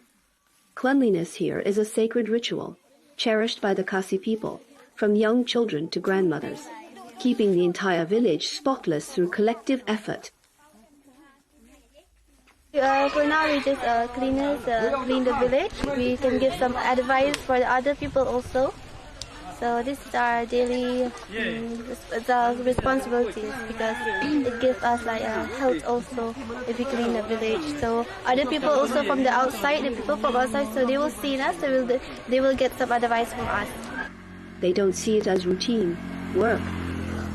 Cleanliness here is a sacred ritual, cherished by the Khasi people, from young children to grandmothers, keeping the entire village spotless through collective effort. For now, we just clean the village. We can give some advice for the other people also. So this is our daily responsibilities because it gives us health also if we clean the village. So other people also from the outside, the people from outside, so they will see us, they will get some advice from us. They don't see it as routine work,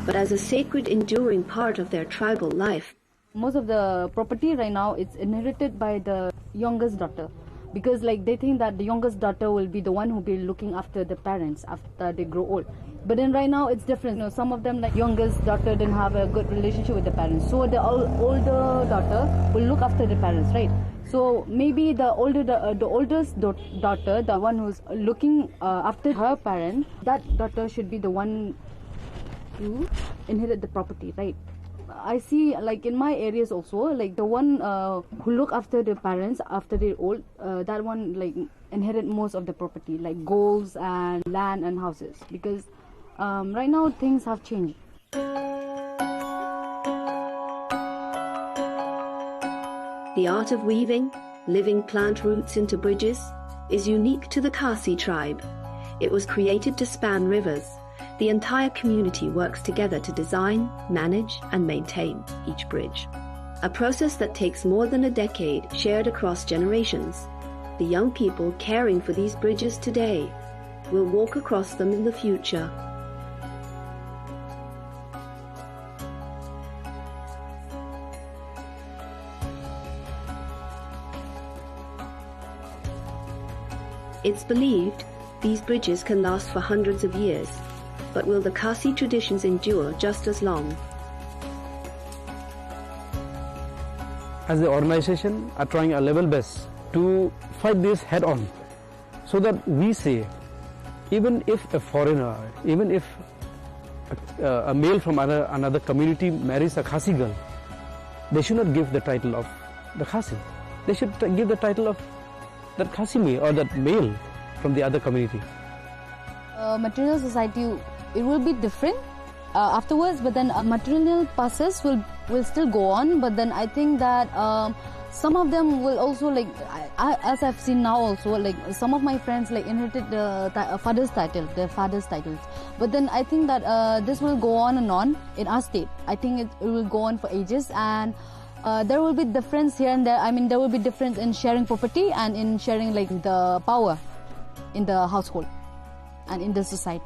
but as a sacred, enduring part of their tribal life. Most of the property right now it's inherited by the youngest daughter, because they think that the youngest daughter will be the one who will be looking after the parents after they grow old. But then right now it's different. Some of them, youngest daughter didn't have a good relationship with the parents, so the older daughter will look after the parents, right? So maybe the oldest daughter, the one who's looking after her parent, that daughter should be the one to inherit the property, right? I see in my areas also, the one who look after the parents after they're old, that one inherit most of the property, like golds and land and houses, because right now things have changed. The art of weaving, living plant roots into bridges, is unique to the Khasi tribe. It was created to span rivers. The entire community works together to design, manage, and maintain each bridge. A process that takes more than a decade, shared across generations. The young people caring for these bridges today will walk across them in the future. It's believed these bridges can last for hundreds of years, but will the Khasi traditions endure just as long? As the organization are trying our level best to fight this head on, so that we say, even if a foreigner, even if a male from another community marries a Khasi girl, they should not give the title of the Khasi. They should give the title of that Khasi male or that male from the other community. Matrilineal society, it will be different afterwards, but then matrilineal process will still go on. But then I think that some of them will also as I've seen now also, some of my friends inherited the father's title, their father's titles. But then I think that this will go on and on in our state. I think it will go on for ages, and There will be difference here and there. I mean, there will be difference in sharing property and in sharing like the power in the household and in the society.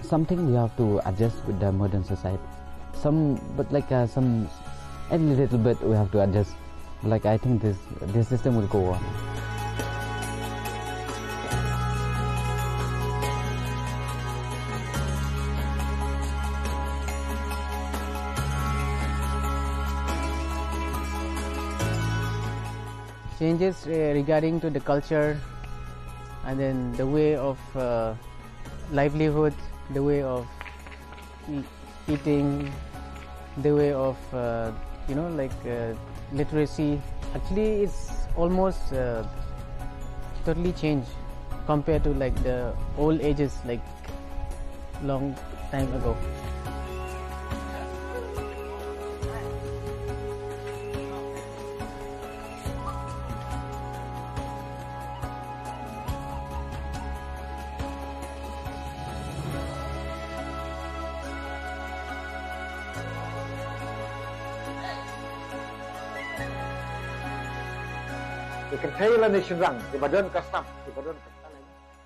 Something we have to adjust with the modern society. A little bit we have to adjust. Like I think this system will go on. Changes regarding to the culture and then the way of livelihood, the way of eating, the way of literacy. Actually, it's almost totally changed compared to like the old ages, like long time ago.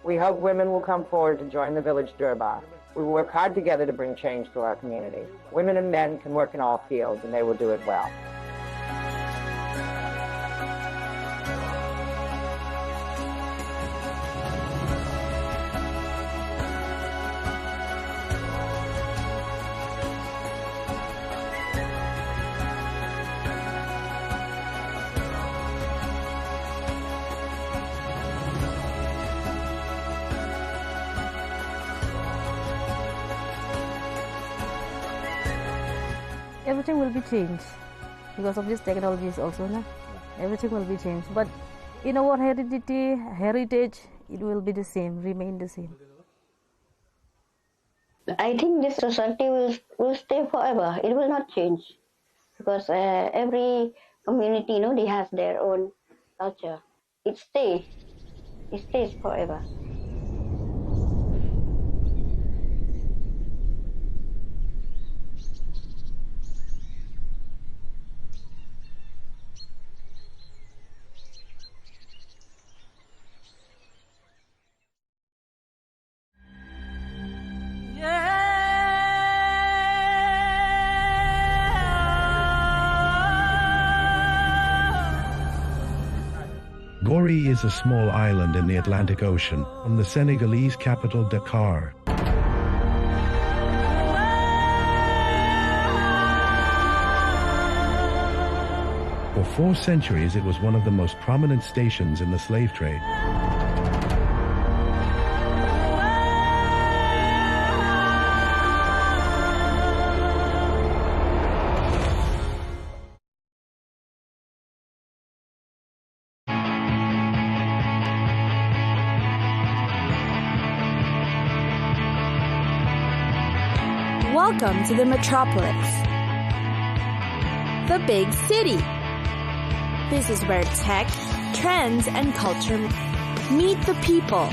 We hope women will come forward to join the village Durbar. We will work hard together to bring change to our community. Women and men can work in all fields, and they will do it well. Everything will be changed because of these technologies also, no? Everything will be changed. But in our heritage, it will be the same, remain the same. I think this society will stay forever. It will not change because every community, they have their own culture. It stays forever. Gori is a small island in the Atlantic Ocean on the Senegalese capital Dakar. For 4 centuries, it was one of the most prominent stations in the slave trade. Welcome to the Metropolis, the big city. This is where tech, trends, and culture meet the people.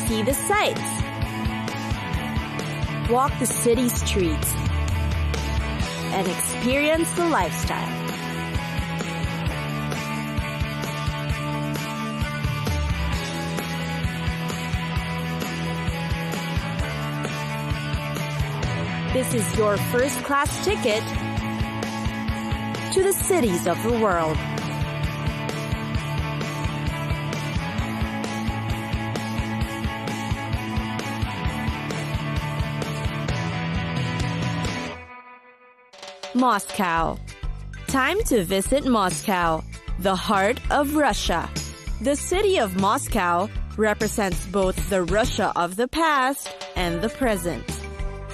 See the sights. Walk the city streets. And experience the lifestyle. This is your first-class ticket to the cities of the world. Moscow. Time to visit Moscow, the heart of Russia. The city of Moscow represents both the Russia of the past and the present.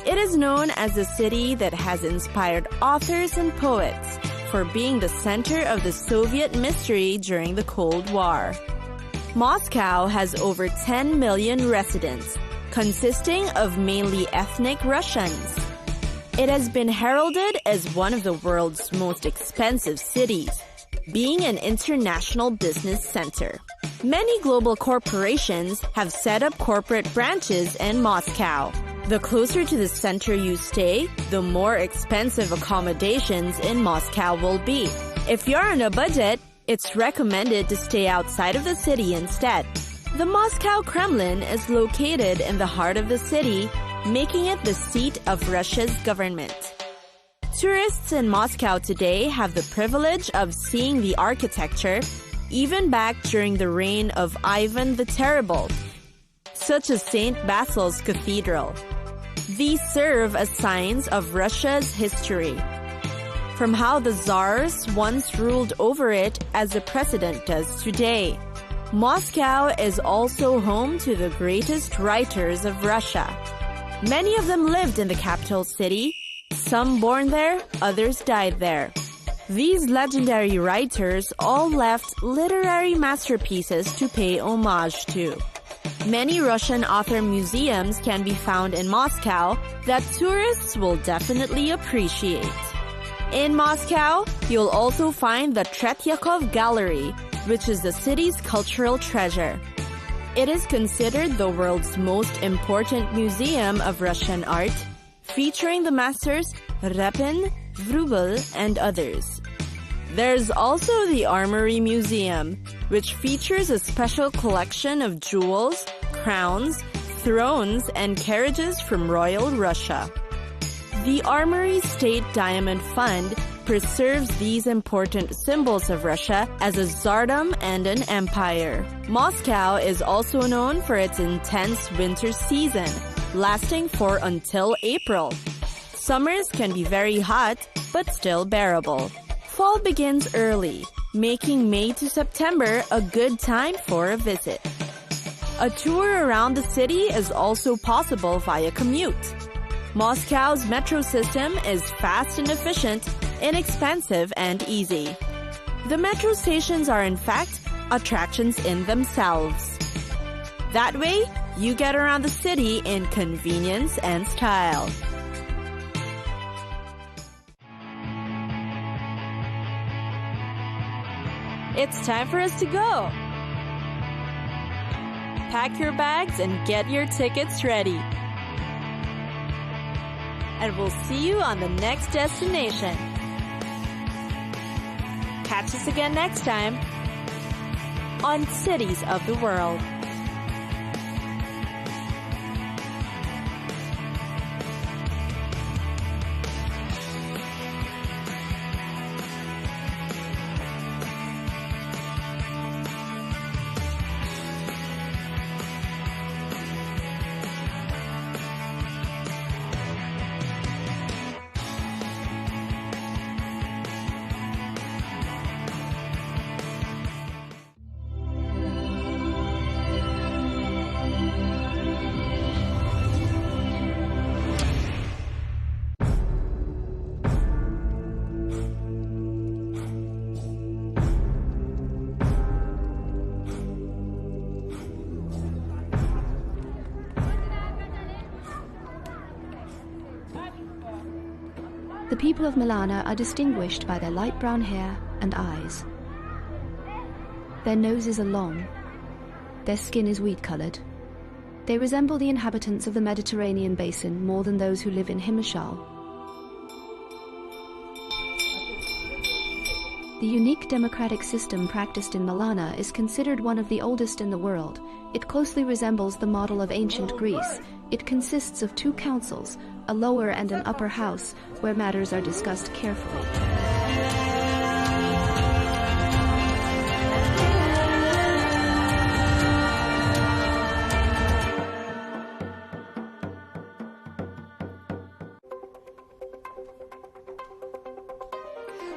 It is known as a city that has inspired authors and poets for being the center of the Soviet mystery during the Cold War. Moscow has over 10 million residents, consisting of mainly ethnic Russians. It has been heralded as one of the world's most expensive cities, being an international business center. Many global corporations have set up corporate branches in Moscow. The closer to the center you stay, the more expensive accommodations in Moscow will be. If you're on a budget, it's recommended to stay outside of the city instead. The Moscow Kremlin is located in the heart of the city, making it the seat of Russia's government. Tourists in Moscow today have the privilege of seeing the architecture even back during the reign of Ivan the Terrible, such as St. Basil's Cathedral. These serve as signs of Russia's history, from how the Tsars once ruled over it as the president does today. Moscow is also home to the greatest writers of Russia. Many of them lived in the capital city, some born there, others died there. These legendary writers all left literary masterpieces to pay homage to. Many Russian author museums can be found in Moscow that tourists will definitely appreciate. In Moscow, you'll also find the Tretyakov Gallery, which is the city's cultural treasure. It is considered the world's most important museum of Russian art, featuring the masters Repin, Vrubel, and others. There's also the Armory Museum, which features a special collection of jewels, crowns, thrones, and carriages from royal Russia. The Armory State Diamond Fund preserves these important symbols of Russia as a tsardom and an empire. Moscow is also known for its intense winter season, lasting for until April. Summers can be very hot, but still bearable. Fall begins early, making May to September a good time for a visit. A tour around the city is also possible via commute. Moscow's metro system is fast and efficient, inexpensive and easy. The metro stations are in fact attractions in themselves. That way, you get around the city in convenience and style. It's time for us to go. Pack your bags and get your tickets ready. And we'll see you on the next destination. Catch us again next time on Cities of the World. The people of Milana are distinguished by their light brown hair and eyes. Their noses are long. Their skin is wheat-colored. They resemble the inhabitants of the Mediterranean basin more than those who live in Himachal. The unique democratic system practiced in Milana is considered one of the oldest in the world. It closely resembles the model of ancient Greece. It consists of two councils, a lower and an upper house, where matters are discussed carefully.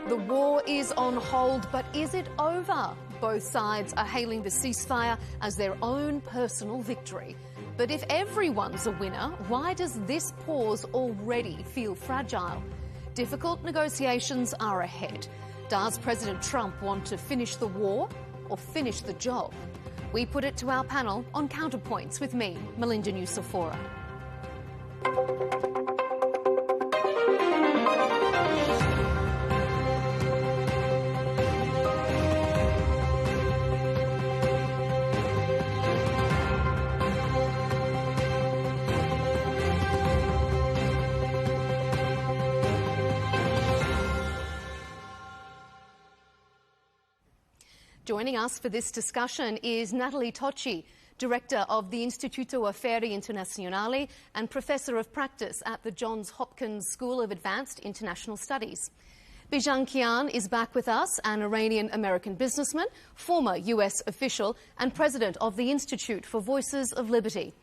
The war is on hold, but is it over? Both sides are hailing the ceasefire as their own personal victory. But if everyone's a winner, why does this pause already feel fragile? Difficult negotiations are ahead. Does President Trump want to finish the war or finish the job? We put it to our panel on Counterpoints with me, Melinda Nusafora. Joining us for this discussion is Natalie Tocci, Director of the Istituto Affari Internazionali and Professor of Practice at the Johns Hopkins School of Advanced International Studies. Bijan Kian is back with us, an Iranian-American businessman, former US official and president of the Institute for Voices of Liberty.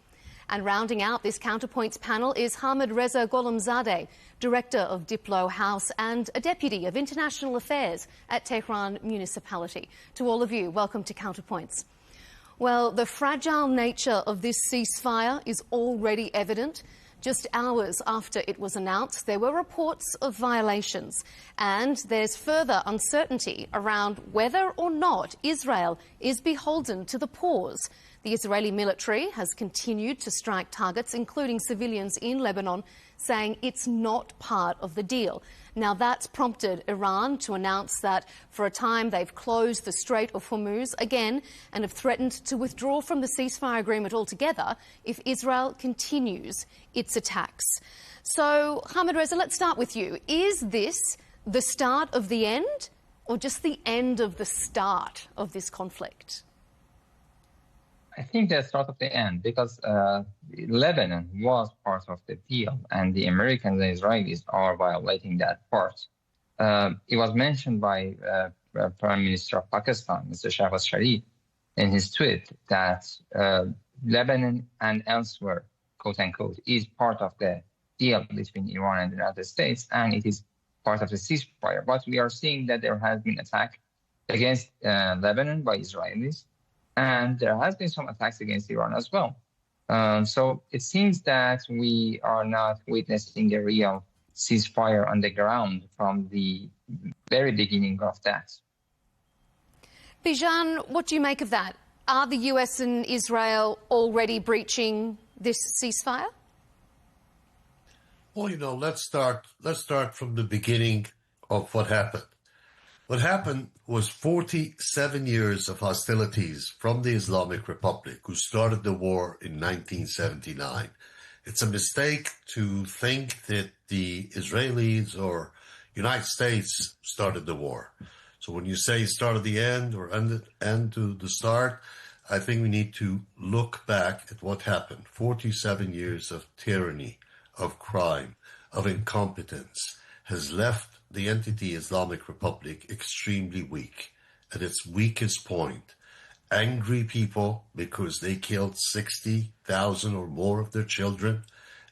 And rounding out this Counterpoints panel is Hamid Reza Gholamzadeh, Director of Diplo House and a Deputy of International Affairs at Tehran Municipality. To all of you, welcome to Counterpoints. Well, the fragile nature of this ceasefire is already evident. Just hours after it was announced, there were reports of violations, and there's further uncertainty around whether or not Israel is beholden to the pause. The Israeli military has continued to strike targets, including civilians in Lebanon, saying it's not part of the deal. Now, that's prompted Iran to announce that for a time they've closed the Strait of Hormuz again and have threatened to withdraw from the ceasefire agreement altogether if Israel continues its attacks. So, Hamid Reza, let's start with you. Is this the start of the end or just the end of the start of this conflict? I think the start of the end, because Lebanon was part of the deal, and the Americans and Israelis are violating that part. It was mentioned by Prime Minister of Pakistan, Mr. Shahbaz Sharif, in his tweet that Lebanon and elsewhere, quote unquote, is part of the deal between Iran and the United States, and it is part of the ceasefire. But we are seeing that there has been attack against Lebanon by Israelis, and there has been some attacks against Iran as well. So it seems that we are not witnessing a real ceasefire on the ground from the very beginning of that. Bijan, what do you make of that? Are the US and Israel already breaching this ceasefire? Well, you know, let's start from the beginning of what happened. What happened was 47 years of hostilities from the Islamic Republic, who started the war in 1979. It's a mistake to think that the Israelis or United States started the war. So when you say start of the end or end to the start, I think we need to look back at what happened. 47 years of tyranny, of crime, of incompetence has left the entity Islamic Republic extremely weak, at its weakest point. Angry people because they killed 60,000 or more of their children.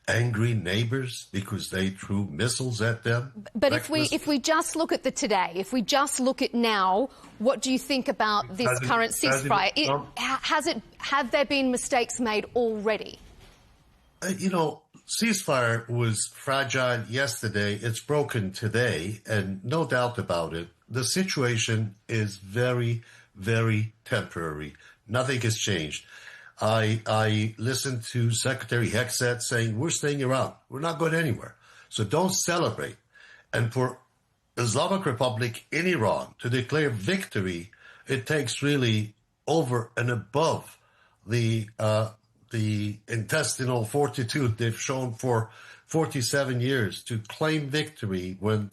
Angry neighbors because they threw missiles at them. But if we just look at the today, if we just look at now, what do you think about this current ceasefire? Have there been mistakes made already? You know, ceasefire was fragile yesterday. It's broken today, and no doubt about it. The situation is very, very temporary. Nothing has changed. I listened to Secretary Hegseth saying, we're staying around. We're not going anywhere. So don't celebrate. And for Islamic Republic in Iran to declare victory, it takes really over and above the intestinal fortitude they've shown for 47 years to claim victory when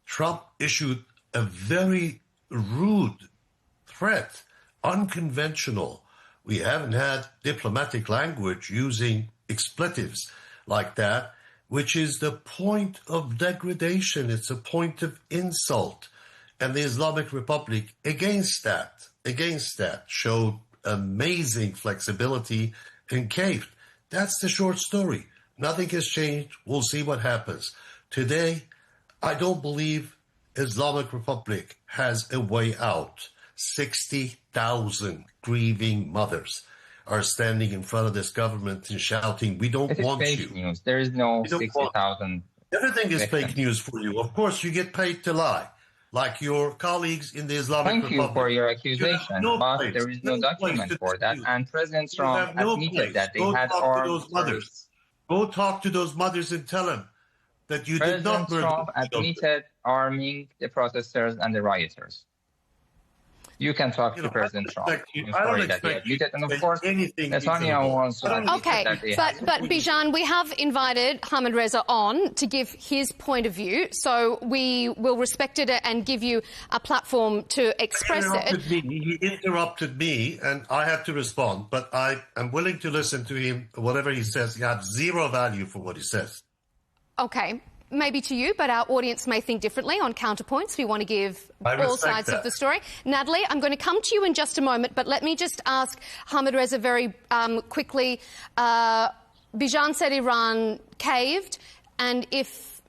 Trump issued a very rude threat, unconventional. We haven't had diplomatic language using expletives like that, which is the point of degradation. It's a point of insult. And the Islamic Republic, against that, showed amazing flexibility and caved. That's the short story. Nothing has changed. We'll see what happens. Today, I don't believe Islamic Republic has a way out. 60,000 grieving mothers are standing in front of this government and shouting, we don't want you. It is fake news. There is no 60,000. Everything is fake news for you. Of course, you get paid to lie, like your colleagues in the Islamic Republic. Thank you for your accusation, but there is no document for that. And President Trump admitted that they had armed mothers. Go talk to those mothers and tell them that you did not murder. President Trump admitted arming the protesters and the rioters. You can talk to President Trump. I don't expect you and of course, Netanyahu also. Okay, but Bijan, we have invited Ahmed Reza on to give his point of view, so we will respect it and give you a platform to express it. He interrupted me, and I had to respond. But I am willing to listen to him. Whatever he says, he has zero value for what he says. Okay. Maybe to you, but our audience may think differently on Counterpoints. We want to give all sides of the story. Natalie, I'm going to come to you in just a moment, but let me just ask Ahmed Reza very quickly. Bijan said Iran caved, and if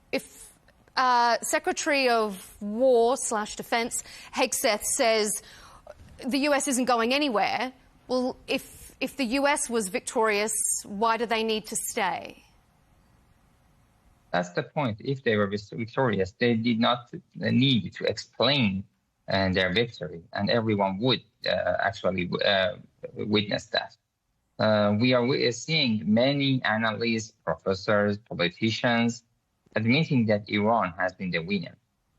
Secretary of War / Defence Hegseth says the US isn't going anywhere, well, if the US was victorious, why do they need to stay? That's the point. If they were victorious, they did not need to explain their victory, and everyone would actually witness that. We are seeing many analysts, professors, politicians admitting that Iran has been the winner.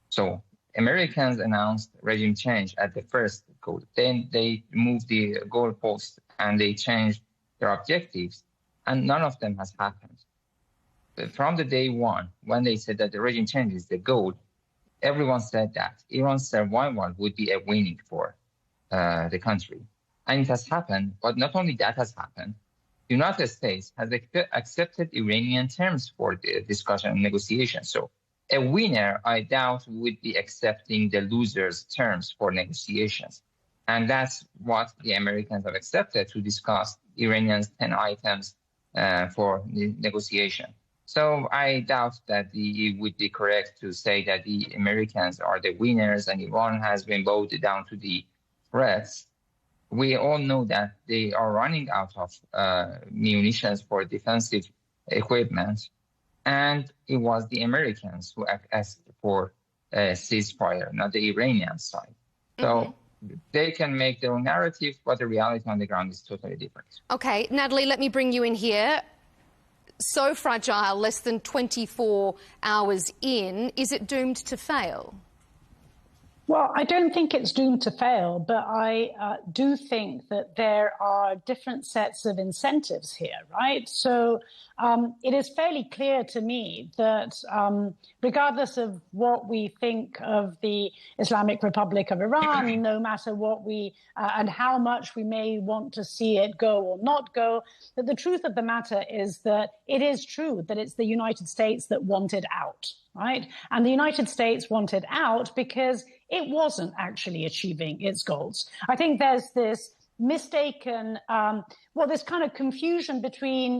So Americans announced regime change at the first goal. Then they moved the goalpost and they changed their objectives, and none of them has happened. From the day one, when they said that the regime change is the goal, everyone said that Iran's survival would be a winning for the country. And it has happened, but not only that has happened, the United States has accepted Iranian terms for the discussion and negotiation. So a winner, I doubt, would be accepting the loser's terms for negotiations. And that's what the Americans have accepted to discuss Iranians' 10 items for the negotiation. So I doubt that it would be correct to say that the Americans are the winners and Iran has been bowed down to the threats. We all know that they are running out of munitions for defensive equipment, and it was the Americans who asked for a ceasefire, not the Iranian side. So they can make their own narrative, but the reality on the ground is totally different. Okay, Natalie, let me bring you in here. So fragile, less than 24 hours in, is it doomed to fail? Well, I don't think it's doomed to fail, but I do think that there are different sets of incentives here, right? So it is fairly clear to me that regardless of what we think of the Islamic Republic of Iran, no matter what we and how much we may want to see it go or not go, that the truth of the matter is that it is true that it's the United States that wanted out, right? And the United States wanted out because it wasn't actually achieving its goals. I think there's this mistaken, this kind of confusion between,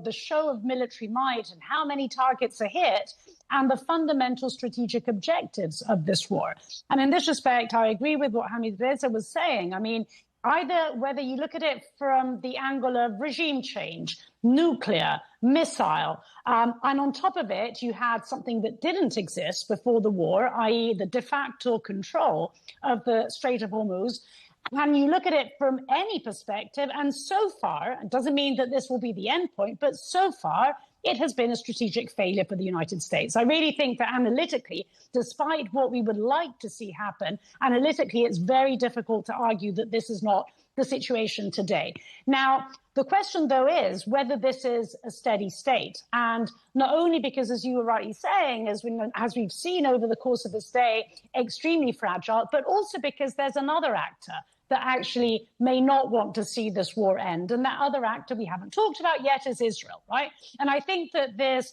the show of military might and how many targets are hit and the fundamental strategic objectives of this war. And in this respect, I agree with what Ahmed Reza was saying. I mean, either whether you look at it from the angle of regime change, nuclear, missile, and on top of it, you had something that didn't exist before the war, i.e. the de facto control of the Strait of Hormuz. And you look at it from any perspective, and so far, it doesn't mean that this will be the end point, but so far, it has been a strategic failure for the United States. I really think that analytically, despite what we would like to see happen, analytically, it's very difficult to argue that this is not the situation today. Now, the question, though, is whether this is a steady state. And not only because, as you were rightly saying, as we've seen over the course of this day, extremely fragile, but also because there's another actor that actually may not want to see this war end. And that other actor we haven't talked about yet is Israel, right? And I think that there's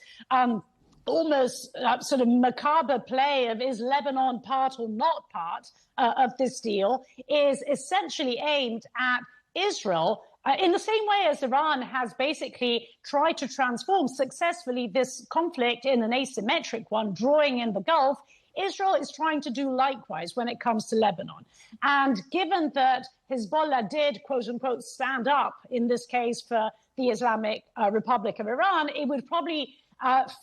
almost sort of macabre play of is Lebanon part or not part of this deal is essentially aimed at Israel in the same way as Iran has basically tried to transform successfully this conflict in an asymmetric one, drawing in the Gulf. Israel is trying to do likewise when it comes to Lebanon. And given that Hezbollah did, quote unquote, stand up in this case for the Islamic Republic of Iran, it would probably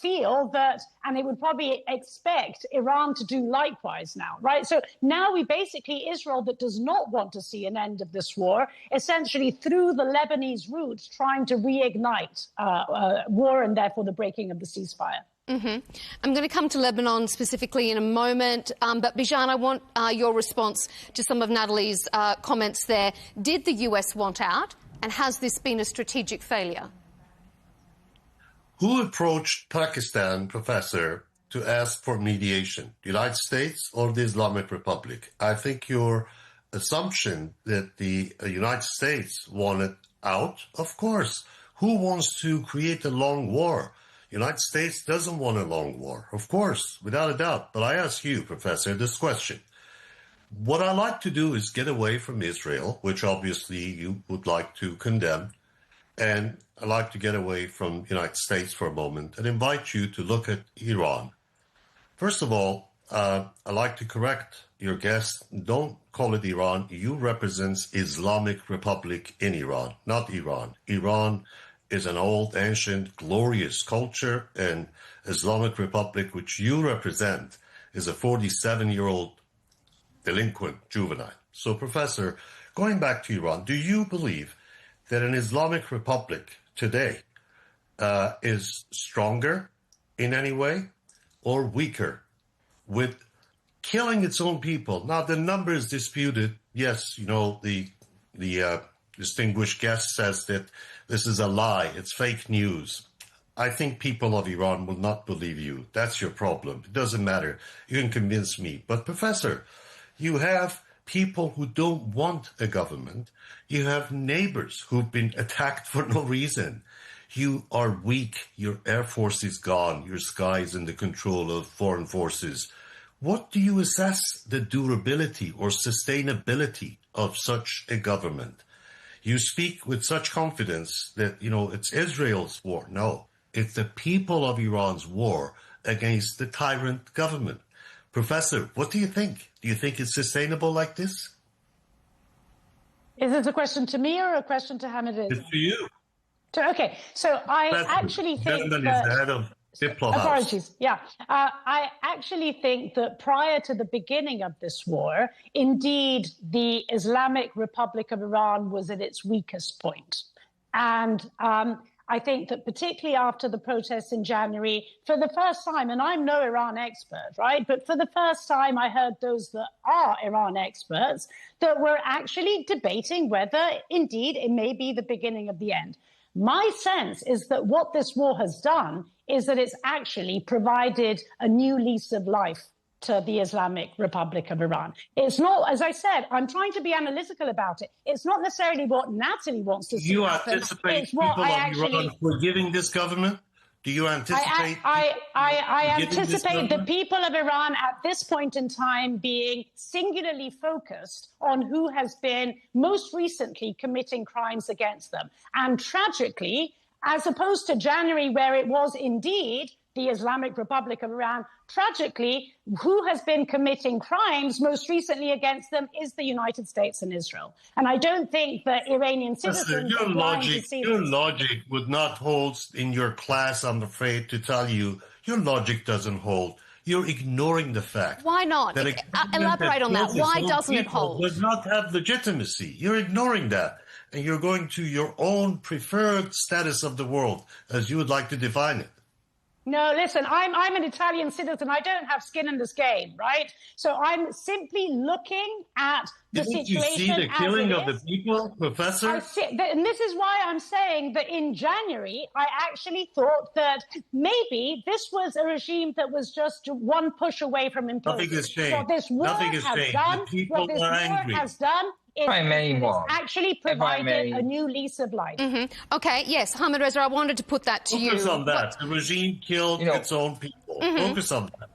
feel that, and it would probably expect Iran to do likewise now, right? So now we basically, Israel that does not want to see an end of this war, essentially through the Lebanese route, trying to reignite war and therefore the breaking of the ceasefire. I'm going to come to Lebanon specifically in a moment, but Bijan, I want your response to some of Natalie's comments there. Did the US want out, and has this been a strategic failure? Who approached Pakistan, Professor, to ask for mediation? The United States or the Islamic Republic? I think your assumption that the United States wanted out, of course. Who wants to create a long war? United States doesn't want a long war, of course, without a doubt. But I ask you, Professor, this question. What I like to do is get away from Israel, which obviously you would like to condemn, and I like to get away from the United States for a moment and invite you to look at Iran. First of all, I like to correct your guest. Don't call it Iran. You represent Islamic Republic in Iran, not Iran. Iran is an old, ancient, glorious culture, and Islamic Republic, which you represent, is a 47-year-old delinquent juvenile. So, Professor, going back to Iran, do you believe that an Islamic Republic today is stronger in any way or weaker with killing its own people? Now, the number is disputed. Yes, you know, the distinguished guest says that this is a lie. It's fake news. I think people of Iran will not believe you. That's your problem. It doesn't matter. You can convince me. But, Professor, you have people who don't want a government. You have neighbors who've been attacked for no reason. You are weak. Your air force is gone. Your sky is in the control of foreign forces. What do you assess the durability or sustainability of such a government? You speak with such confidence that, you know, it's Israel's war. No, it's the people of Iran's war against the tyrant government. Professor, what do you think? Do you think it's sustainable like this? Is this a question to me or a question to Hamid? It's to you. Okay, so I actually think that... Apologies. Yeah. I actually think that prior to the beginning of this war, indeed, the Islamic Republic of Iran was at its weakest point. And I think that particularly after the protests in January, for the first time, and I'm no Iran expert, right? But for the first time, I heard those that are Iran experts that were actually debating whether indeed it may be the beginning of the end. My sense is that what this war has done is that it's actually provided a new lease of life to the Islamic Republic of Iran. It's not, as I said, I'm trying to be analytical about it. It's not necessarily what Natalie wants to see happen. Do you anticipate people of Iran forgiving this government? Do you anticipate? I anticipate the people of Iran at this point in time being singularly focused on who has been most recently committing crimes against them. And tragically, as opposed to January, where it was indeed the Islamic Republic of Iran, tragically, who has been committing crimes most recently against them is the United States and Israel. And I don't think that Iranian citizens your logic would not hold in your class, I'm afraid, to tell you. Your logic doesn't hold. You're ignoring the fact. Why not? Elaborate on that. Why doesn't it hold? Does not have legitimacy. You're ignoring that. And you're going to your own preferred status of the world, as you would like to define it. No, listen, I'm an Italian citizen. I don't have skin in this game, right? So I'm simply looking at the situation. Didn't you see the killing of the people, Professor? And this is why I'm saying that in January, I actually thought that maybe this was a regime that was just one push away from imploding. Nothing has changed. What this war has done, it's actually provided a new lease of life. Okay, yes, Hamid Reza, I wanted to put that to you. Focus on that. The regime killed its own people. Focus on that.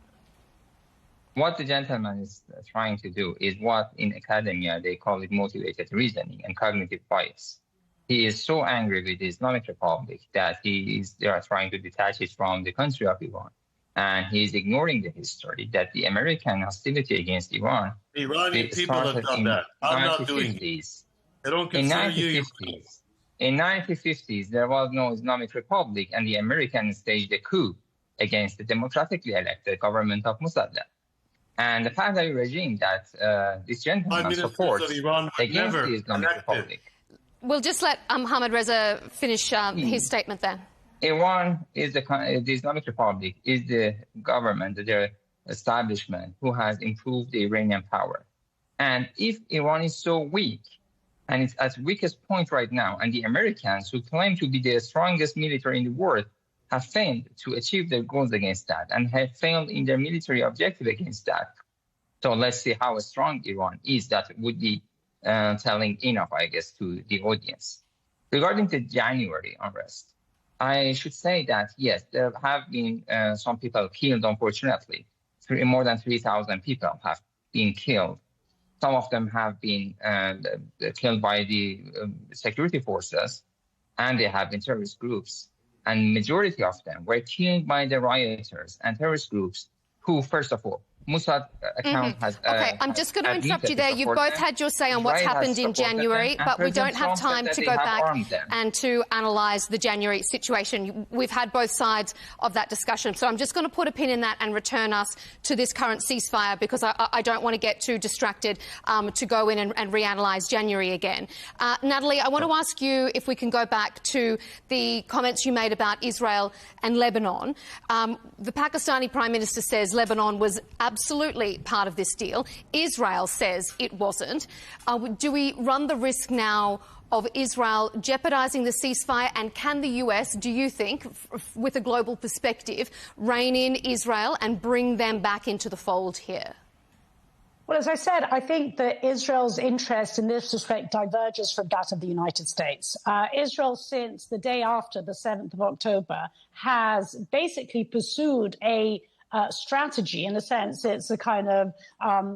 What the gentleman is trying to do is what in academia they call it motivated reasoning and cognitive bias. He is so angry with the Islamic Republic that they are trying to detach it from the country of Iran. And he is ignoring the history that the American hostility against Iran. Iranian people have done that. I'm not doing it. They don't consider you. In 1950s, there was no Islamic Republic, and the Americans staged a coup against the democratically elected government of Mossadegh. And the Pahlavi regime that this gentleman supports against the Islamic Republic. We'll just let Hamid Reza finish his statement there. Iran is the Islamic Republic, is the government, the establishment who has improved the Iranian power. And if Iran is so weak, and it's at weakest point right now, and the Americans, who claim to be the strongest military in the world, have failed to achieve their goals against that, and have failed in their military objective against that. So let's see how strong Iran is. That would be telling enough, I guess, to the audience. Regarding the January unrest, I should say that, yes, there have been some people killed, unfortunately. More than 3,000 people have been killed. Some of them have been killed by the security forces, and they have been terrorist groups. And majority of them were killed by the rioters and terrorist groups who, first of all, Mossad account has... Okay, I'm just going to interrupt you there. You've both had your say on what's happened in January, but we don't have time to go back and to analyse the January situation. We've had both sides of that discussion. So I'm just going to put a pin in that and return us to this current ceasefire, because I don't want to get too distracted to go in and reanalyse January again. Natalie, I want to ask you if we can go back to the comments you made about Israel and Lebanon. The Pakistani Prime Minister says Lebanon was absolutely part of this deal. Israel says it wasn't. Do we run the risk now of Israel jeopardising the ceasefire? And can the US, do you think, with a global perspective, rein in Israel and bring them back into the fold here? Well, as I said, I think that Israel's interest in this respect diverges from that of the United States. Israel, since the day after the 7th of October, has basically pursued a strategy. In a sense, it's a kind of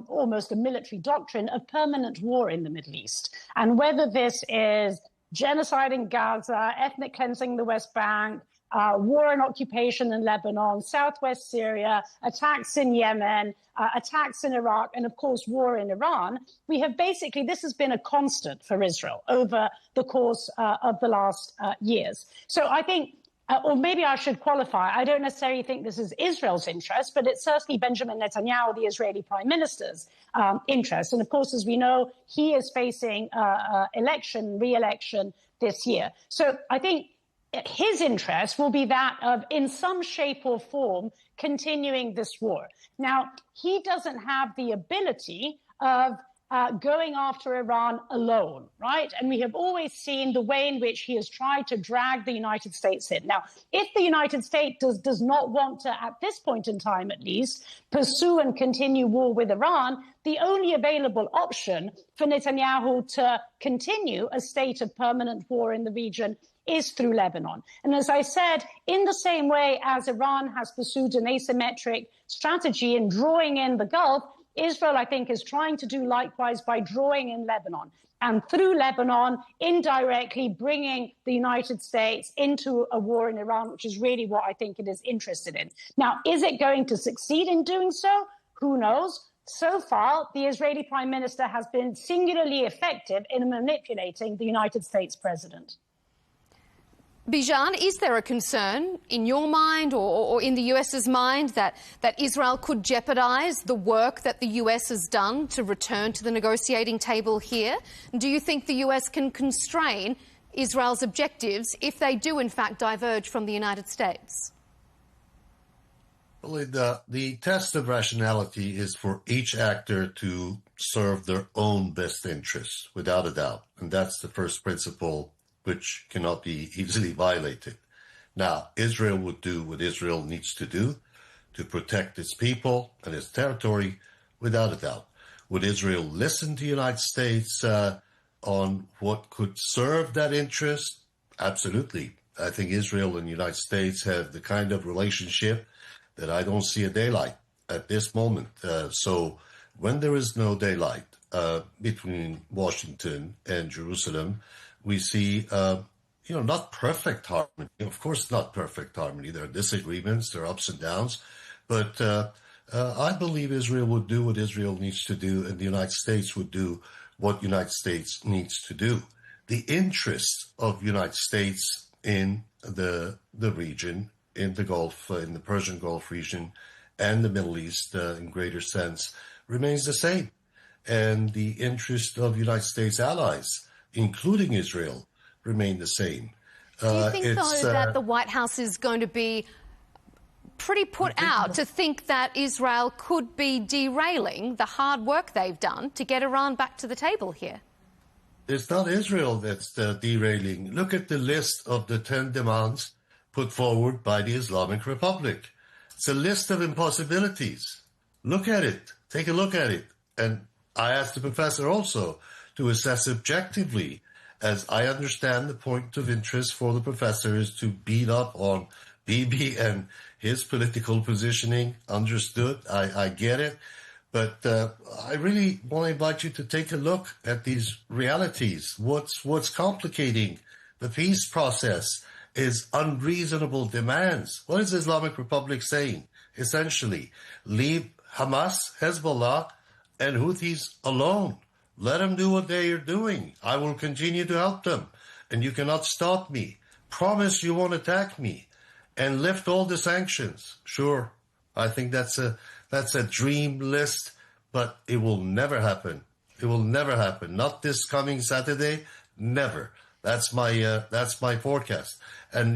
almost a military doctrine of permanent war in the Middle East. And whether this is genocide in Gaza, ethnic cleansing in the West Bank, war and occupation in Lebanon, southwest Syria, attacks in Yemen, attacks in Iraq, and of course war in Iran, we have basically, this has been a constant for Israel over the course of the last years. So I think, or maybe I should qualify, I don't necessarily think this is Israel's interest, but it's certainly Benjamin Netanyahu, the Israeli Prime Minister's interest. And of course, as we know, he is facing re-election this year. So I think his interest will be that of, in some shape or form, continuing this war. Now, he doesn't have the ability of going after Iran alone, right? And we have always seen the way in which he has tried to drag the United States in. Now, if the United States does not want to, at this point in time at least, pursue and continue war with Iran, the only available option for Netanyahu to continue a state of permanent war in the region is through Lebanon. And as I said, in the same way as Iran has pursued an asymmetric strategy in drawing in the Gulf, Israel, I think, is trying to do likewise by drawing in Lebanon. And through Lebanon, indirectly bringing the United States into a war in Iran, which is really what I think it is interested in. Now, is it going to succeed in doing so? Who knows? So far, the Israeli Prime Minister has been singularly effective in manipulating the United States president. Bijan, is there a concern in your mind or in the US's mind that Israel could jeopardise the work that the US has done to return to the negotiating table here? Do you think the US can constrain Israel's objectives if they do, in fact, diverge from the United States? Well, the test of rationality is for each actor to serve their own best interests, without a doubt. And that's the first principle which cannot be easily violated. Now, Israel would do what Israel needs to do to protect its people and its territory, without a doubt. Would Israel listen to the United States on what could serve that interest? Absolutely. I think Israel and the United States have the kind of relationship that I don't see a daylight at this moment. So when there is no daylight between Washington and Jerusalem, we see, not perfect harmony. Of course, not perfect harmony. There are disagreements, there are ups and downs. But I believe Israel would do what Israel needs to do, and the United States would do what the United States needs to do. The interest of the United States in the region, in the Gulf, in the Persian Gulf region, and the Middle East in greater sense, remains the same. And the interest of United States allies, including Israel, remain the same. Do you think, though, that the White House is going to be pretty put out to think that Israel could be derailing the hard work they've done to get Iran back to the table here? It's not Israel that's derailing. Look at the list of the 10 demands put forward by the Islamic Republic. It's a list of impossibilities. Look at it. Take a look at it. And I asked the professor also to assess objectively, as I understand the point of interest for the professor is to beat up on Bibi and his political positioning. Understood. I get it. But I really want to invite you to take a look at these realities. What's complicating the peace process is unreasonable demands. What is the Islamic Republic saying? Essentially, leave Hamas, Hezbollah, and Houthis alone. Let them do what they are doing. I will continue to help them, and you cannot stop me. Promise you won't attack me, and lift all the sanctions. Sure, I think that's a dream list, but it will never happen. It will never happen. Not this coming Saturday. Never. That's my forecast. And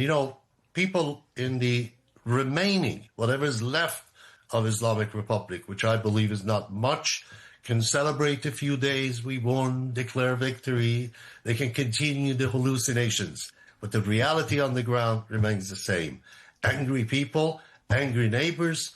people in the remaining, whatever is left of Islamic Republic, which I believe is not much, can celebrate a few days. We won, declare victory. They can continue the hallucinations. But the reality on the ground remains the same. Angry people, angry neighbors,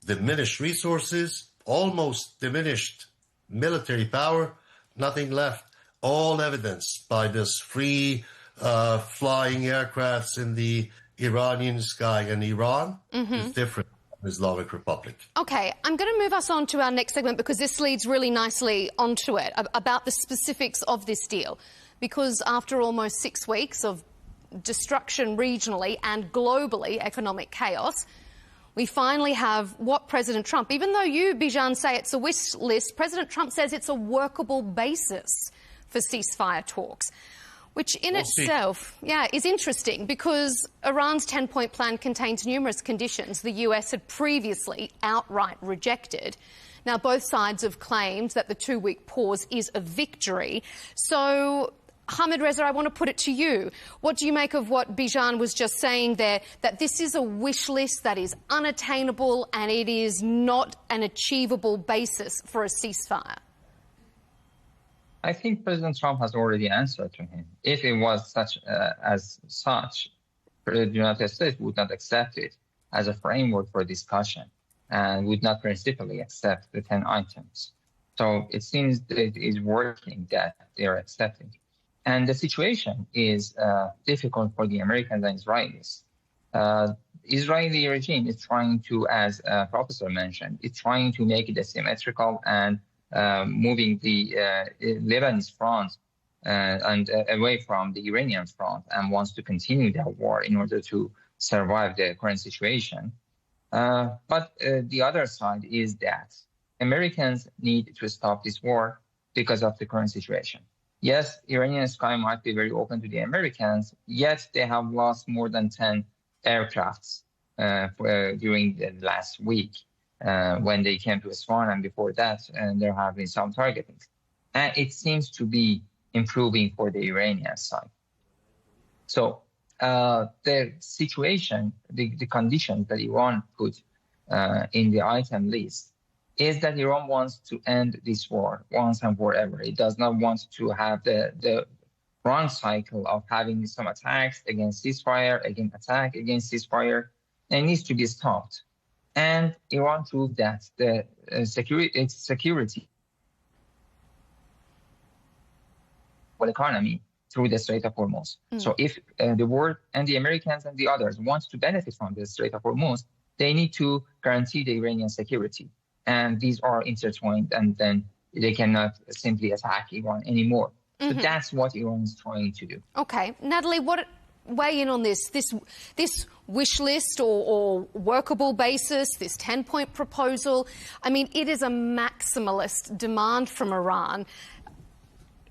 diminished resources, almost diminished military power, nothing left. All evidenced by this free flying aircrafts in the Iranian sky. And Iran is different. Islamic Republic. OK, I'm going to move us on to our next segment because this leads really nicely onto it, about the specifics of this deal. Because after almost 6 weeks of destruction regionally and globally, economic chaos, we finally have what President Trump, even though you, Bijan, say it's a wish list, President Trump says it's a workable basis for ceasefire talks. Which in itself, is interesting because Iran's 10-point plan contains numerous conditions the US had previously outright rejected. Now, both sides have claimed that the 2-week pause is a victory. So, Ahmed Reza, I want to put it to you. What do you make of what Bijan was just saying there, that this is a wish list that is unattainable and it is not an achievable basis for a ceasefire? I think President Trump has already answered to him. If it was such, the United States would not accept it as a framework for discussion and would not principally accept the 10 items. So it seems that it is working that they are accepting. And the situation is difficult for the Americans and Israelis. Israeli regime is trying to, as Professor mentioned, it's trying to make it asymmetrical and moving the Lebanese front and away from the Iranian front, and wants to continue that war in order to survive the current situation. But the other side is that Americans need to stop this war because of the current situation. Yes, Iranian sky might be very open to the Americans, yet they have lost more than 10 aircrafts during the last week. When they came to Isfahan, and before that, and there have been some targeting. And it seems to be improving for the Iranian side. So the situation, the conditions that Iran put in the item list is that Iran wants to end this war once and forever. It does not want to have the wrong cycle of having some attacks against ceasefire, attack against ceasefire. It needs to be stopped. And Iran proved that its security economy through the Strait of Hormuz. So if the world and the Americans and the others want to benefit from the Strait of Hormuz, they need to guarantee the Iranian security. And these are intertwined, and then they cannot simply attack Iran anymore. So that's what Iran is trying to do. OK. Natalie, weigh in on this wish list or workable basis, this 10-point proposal. I mean, it is a maximalist demand from Iran.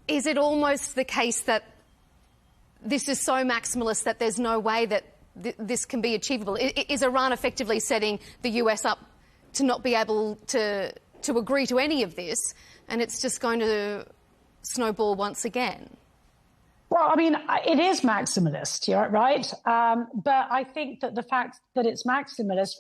Is it almost the case that this is so maximalist that there's no way that this can be achievable? Is Iran effectively setting the US up to not be able to agree to any of this, and it's just going to snowball once again? Well, I mean, it is maximalist, right? But I think that the fact that it's maximalist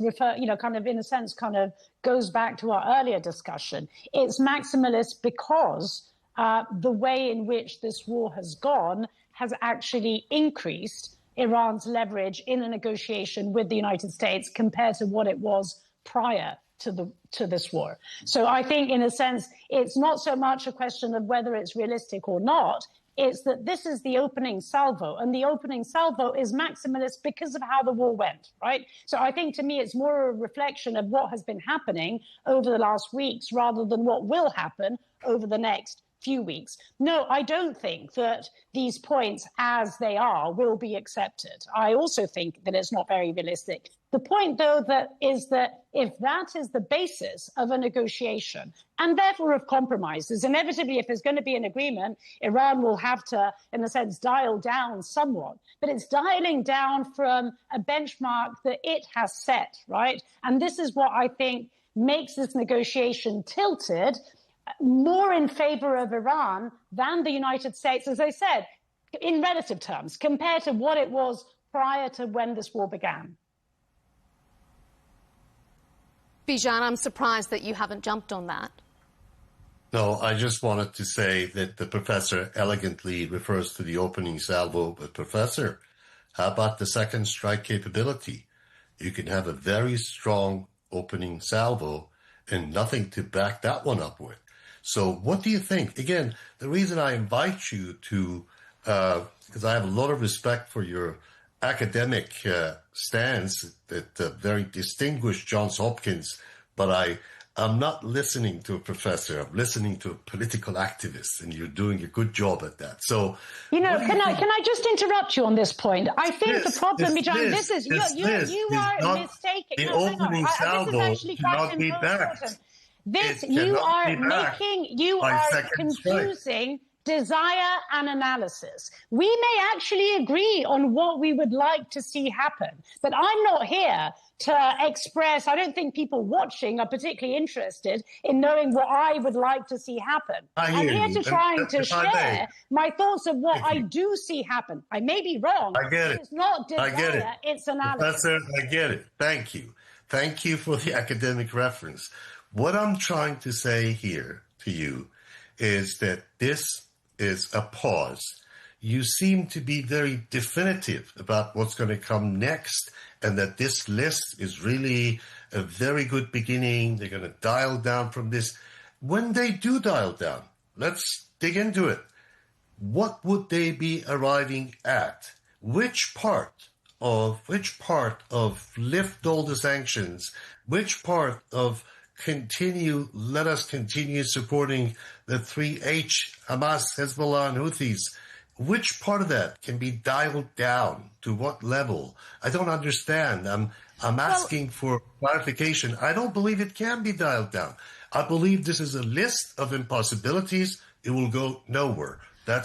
kind of in a sense, kind of goes back to our earlier discussion. It's maximalist because the way in which this war has gone has actually increased Iran's leverage in a negotiation with the United States compared to what it was prior to this war. So I think, in a sense, it's not so much a question of whether it's realistic or not. It's that this is the opening salvo, and the opening salvo is maximalist because of how the war went, right? So I think, to me, it's more a reflection of what has been happening over the last weeks rather than what will happen over the next few weeks. No, I don't think that these points as they are will be accepted. I also think that it's not very realistic. The point, though, is that if that is the basis of a negotiation and therefore of compromises, inevitably, if there's going to be an agreement, Iran will have to, in a sense, dial down somewhat. But it's dialing down from a benchmark that it has set, right? And this is what I think makes this negotiation tilted more in favor of Iran than the United States, as I said, in relative terms, compared to what it was prior to when this war began. Bijan, I'm surprised that you haven't jumped on that. No, I just wanted to say that the professor elegantly refers to the opening salvo, but Professor, how about the second strike capability? You can have a very strong opening salvo and nothing to back that one up with. So what do you think? Again, the reason I invite you to, because I have a lot of respect for your academic stance, that very distinguished Johns Hopkins, but I'm not listening to a professor. I'm listening to a political activist, and you're doing a good job at that. So, can I just interrupt you on this point? I think the problem, Bijan, you are mistaken. The opening salvo this is actually quite important. You are confusing desire and analysis. We may actually agree on what we would like to see happen, but I'm not here to express, I don't think people watching are particularly interested in knowing what I would like to see happen. I'm here to trying to share my thoughts of what I do see happen. I may be wrong. I get it. It's not desire, it's analysis. Professor, I get it. Thank you. Thank you for the academic reference. What I'm trying to say here to you is that this is a pause. You seem to be very definitive about what's going to come next, and that this list is really a very good beginning. They're going to dial down from this. When they do dial down, let's dig into it. What would they be arriving at? Which part of lift all the sanctions? Which part of let us continue supporting the 3H, Hamas, Hezbollah, and Houthis? Which part of that can be dialed down? To what level? I don't understand. I'm asking for clarification. I don't believe it can be dialed down. I believe this is a list of impossibilities. It will go nowhere. But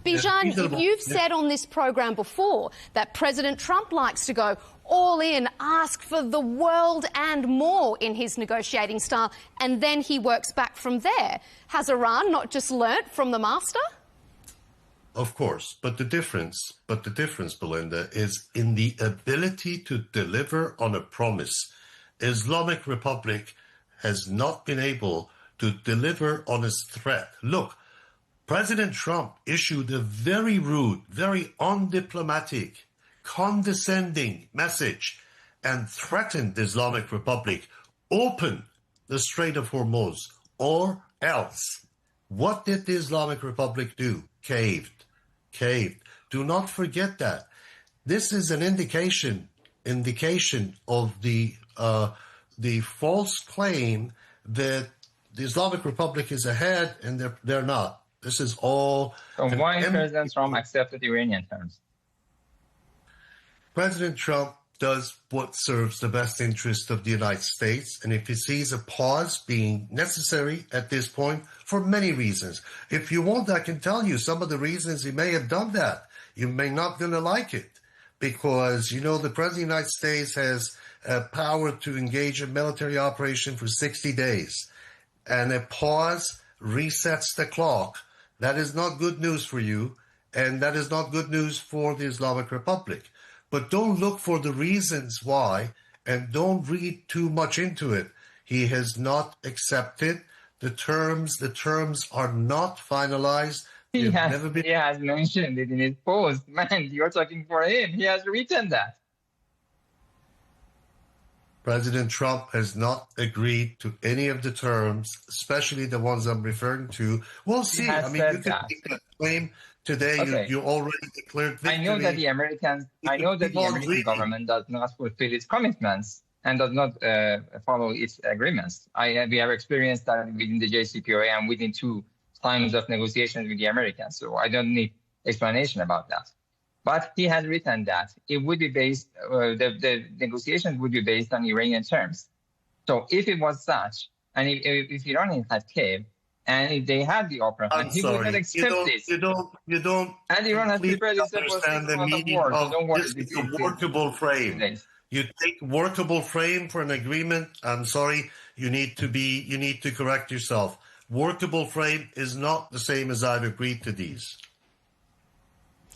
Bijan, you've said on this program before that President Trump likes to go all in, ask for the world and more in his negotiating style, and then he works back from there. Has Iran not just learnt from the master? Of course, but the difference, Belinda, is in the ability to deliver on a promise. Islamic Republic has not been able to deliver on its threat. Look, President Trump issued a very rude, very undiplomatic, condescending message and threatened the Islamic Republic, open the Strait of Hormuz or else. What did the Islamic Republic do? Caved. Do not forget that. This is an indication of the false claim that the Islamic Republic is ahead and they're not. This is all. So why President Trump accepted Iranian terms? President Trump does what serves the best interest of the United States, and if he sees a pause being necessary at this point, for many reasons. If you want, I can tell you some of the reasons he may have done that. You may not going to like it, because, the President of the United States has power to engage a military operation for 60 days, and a pause resets the clock. That is not good news for you, and that is not good news for the Islamic Republic. But don't look for the reasons why, and don't read too much into it. He has not accepted the terms. The terms are not finalized. He has mentioned it in his post. Man, you're talking for him. He has written that. President Trump has not agreed to any of the terms, especially the ones I'm referring to. We'll see. I mean, you can make that claim today. Okay. You already declared victory. I know that the American government does not fulfill its commitments and does not follow its agreements. We have experienced that within the JCPOA and within 2 times of negotiations with the Americans. So I don't need explanation about that. But he has written that it would be based, the negotiations would be based on Iranian terms. So if it was such, and if Iranians had caved, and if they had the upper hand, he would not accept this. You don't. And Iran has prepared itself for the meaning of this is a workable frame. You take workable frame for an agreement. I'm sorry, you need to correct yourself. Workable frame is not the same as I've agreed to these.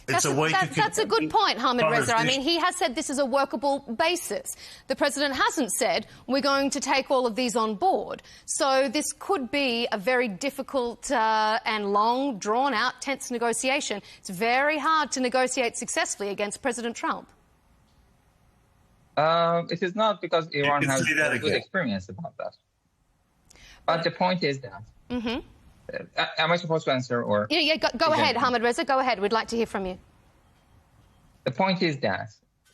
That's a good point, Hamid Reza. I mean, he has said this is a workable basis. The president hasn't said we're going to take all of these on board. So this could be a very difficult and long, drawn-out, tense negotiation. It's very hard to negotiate successfully against President Trump. It is not, because Iran has a good experience about that. But the point is that... Mm-hmm. Am I supposed to answer, or? Yeah, go ahead, Hamid Reza. Go ahead. We'd like to hear from you. The point is that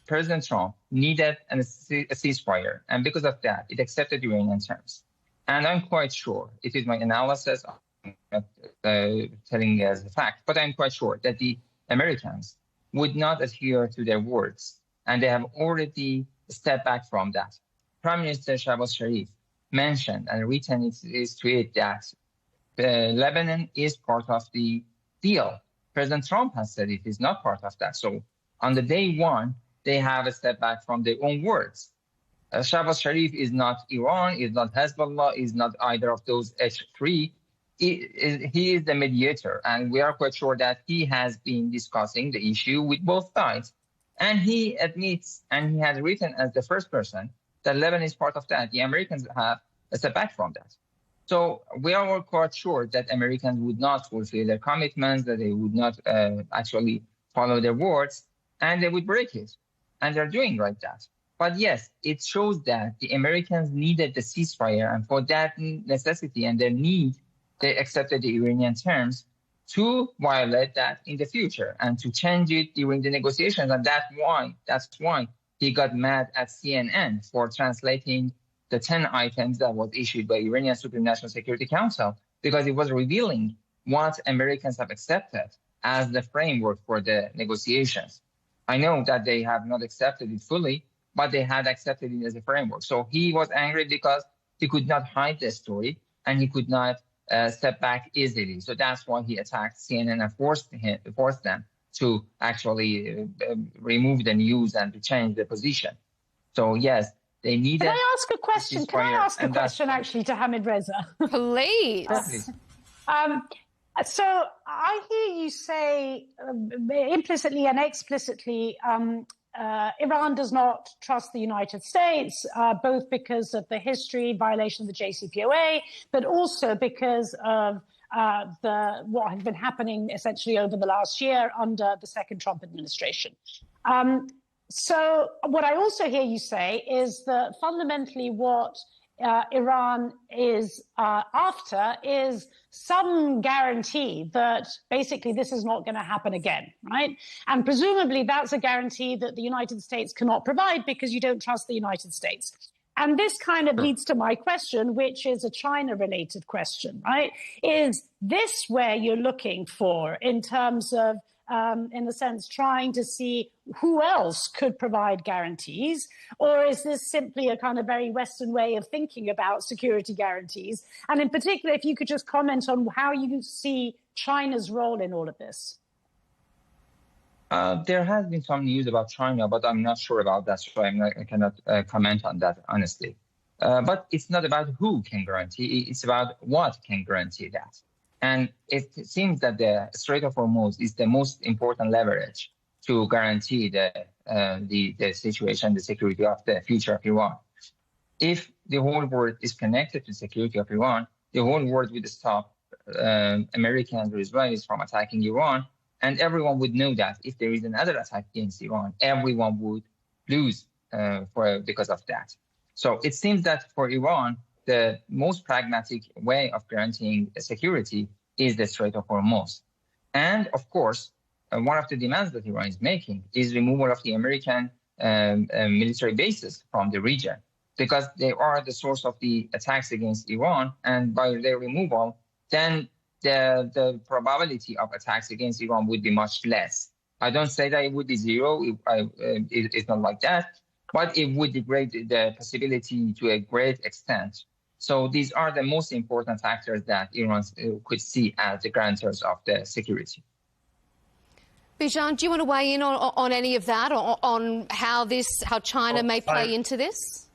President Trump needed a ceasefire, and because of that, it accepted Iranian terms. And I'm quite sure, it is my analysis, I'm not telling as a fact, but I'm quite sure that the Americans would not adhere to their words, and they have already stepped back from that. Prime Minister Shahbaz Sharif mentioned and written his tweet that Lebanon is part of the deal. President Trump has said it is not part of that. So on the day one, they have a step back from their own words. Shahbaz Sharif is not Iran, is not Hezbollah, is not either of those H3. He is the mediator, and we are quite sure that he has been discussing the issue with both sides. And he admits, and he has written as the first person, that Lebanon is part of that. The Americans have a step back from that. So we are all quite sure that Americans would not fulfill their commitments, that they would not actually follow their words, and they would break it. And they're doing like that. But yes, it shows that the Americans needed the ceasefire, and for that necessity and their need, they accepted the Iranian terms to violate that in the future and to change it during the negotiations. And that's why he got mad at CNN for translating the 10 items that was issued by Iranian Supreme National Security Council, because it was revealing what Americans have accepted as the framework for the negotiations. I know that they have not accepted it fully, but they had accepted it as a framework. So he was angry because he could not hide the story and he could not step back easily. So that's why he attacked CNN and forced them to actually remove the news and to change the position. So yes, they needed... Can I ask a question? Can I ask a question actually to Hamid Reza? Please. So I hear you say implicitly and explicitly Iran does not trust the United States, both because of the history, violation of the JCPOA, but also because of what has been happening essentially over the last year under the second Trump administration. So what I also hear you say is that fundamentally what Iran is after is some guarantee that basically this is not going to happen again, right? And presumably that's a guarantee that the United States cannot provide because you don't trust the United States. And this kind of leads to my question, which is a China-related question, right? Is this where you're looking for in terms of in a sense, trying to see who else could provide guarantees? Or is this simply a kind of very Western way of thinking about security guarantees? And in particular, if you could just comment on how you see China's role in all of this. There has been some news about China, but I'm not sure about that, so I cannot comment on that, honestly. But it's not about who can guarantee, it's about what can guarantee that. And it seems that the Strait of Hormuz is the most important leverage to guarantee the situation, the security of the future of Iran. If the whole world is connected to the security of Iran, the whole world would stop Americans or Israelis from attacking Iran, and everyone would know that if there is another attack against Iran, everyone would lose because of that. So it seems that for Iran, the most pragmatic way of guaranteeing security is the Strait of Hormuz. And of course, one of the demands that Iran is making is removal of the American military bases from the region, because they are the source of the attacks against Iran. And by their removal, then the probability of attacks against Iran would be much less. I don't say that it would be zero. It's not like that. But it would degrade the possibility to a great extent. So these are the most important factors that Iran could see as the guarantors of the security. Bijan, do you want to weigh in on any of that, or on how China may play into this?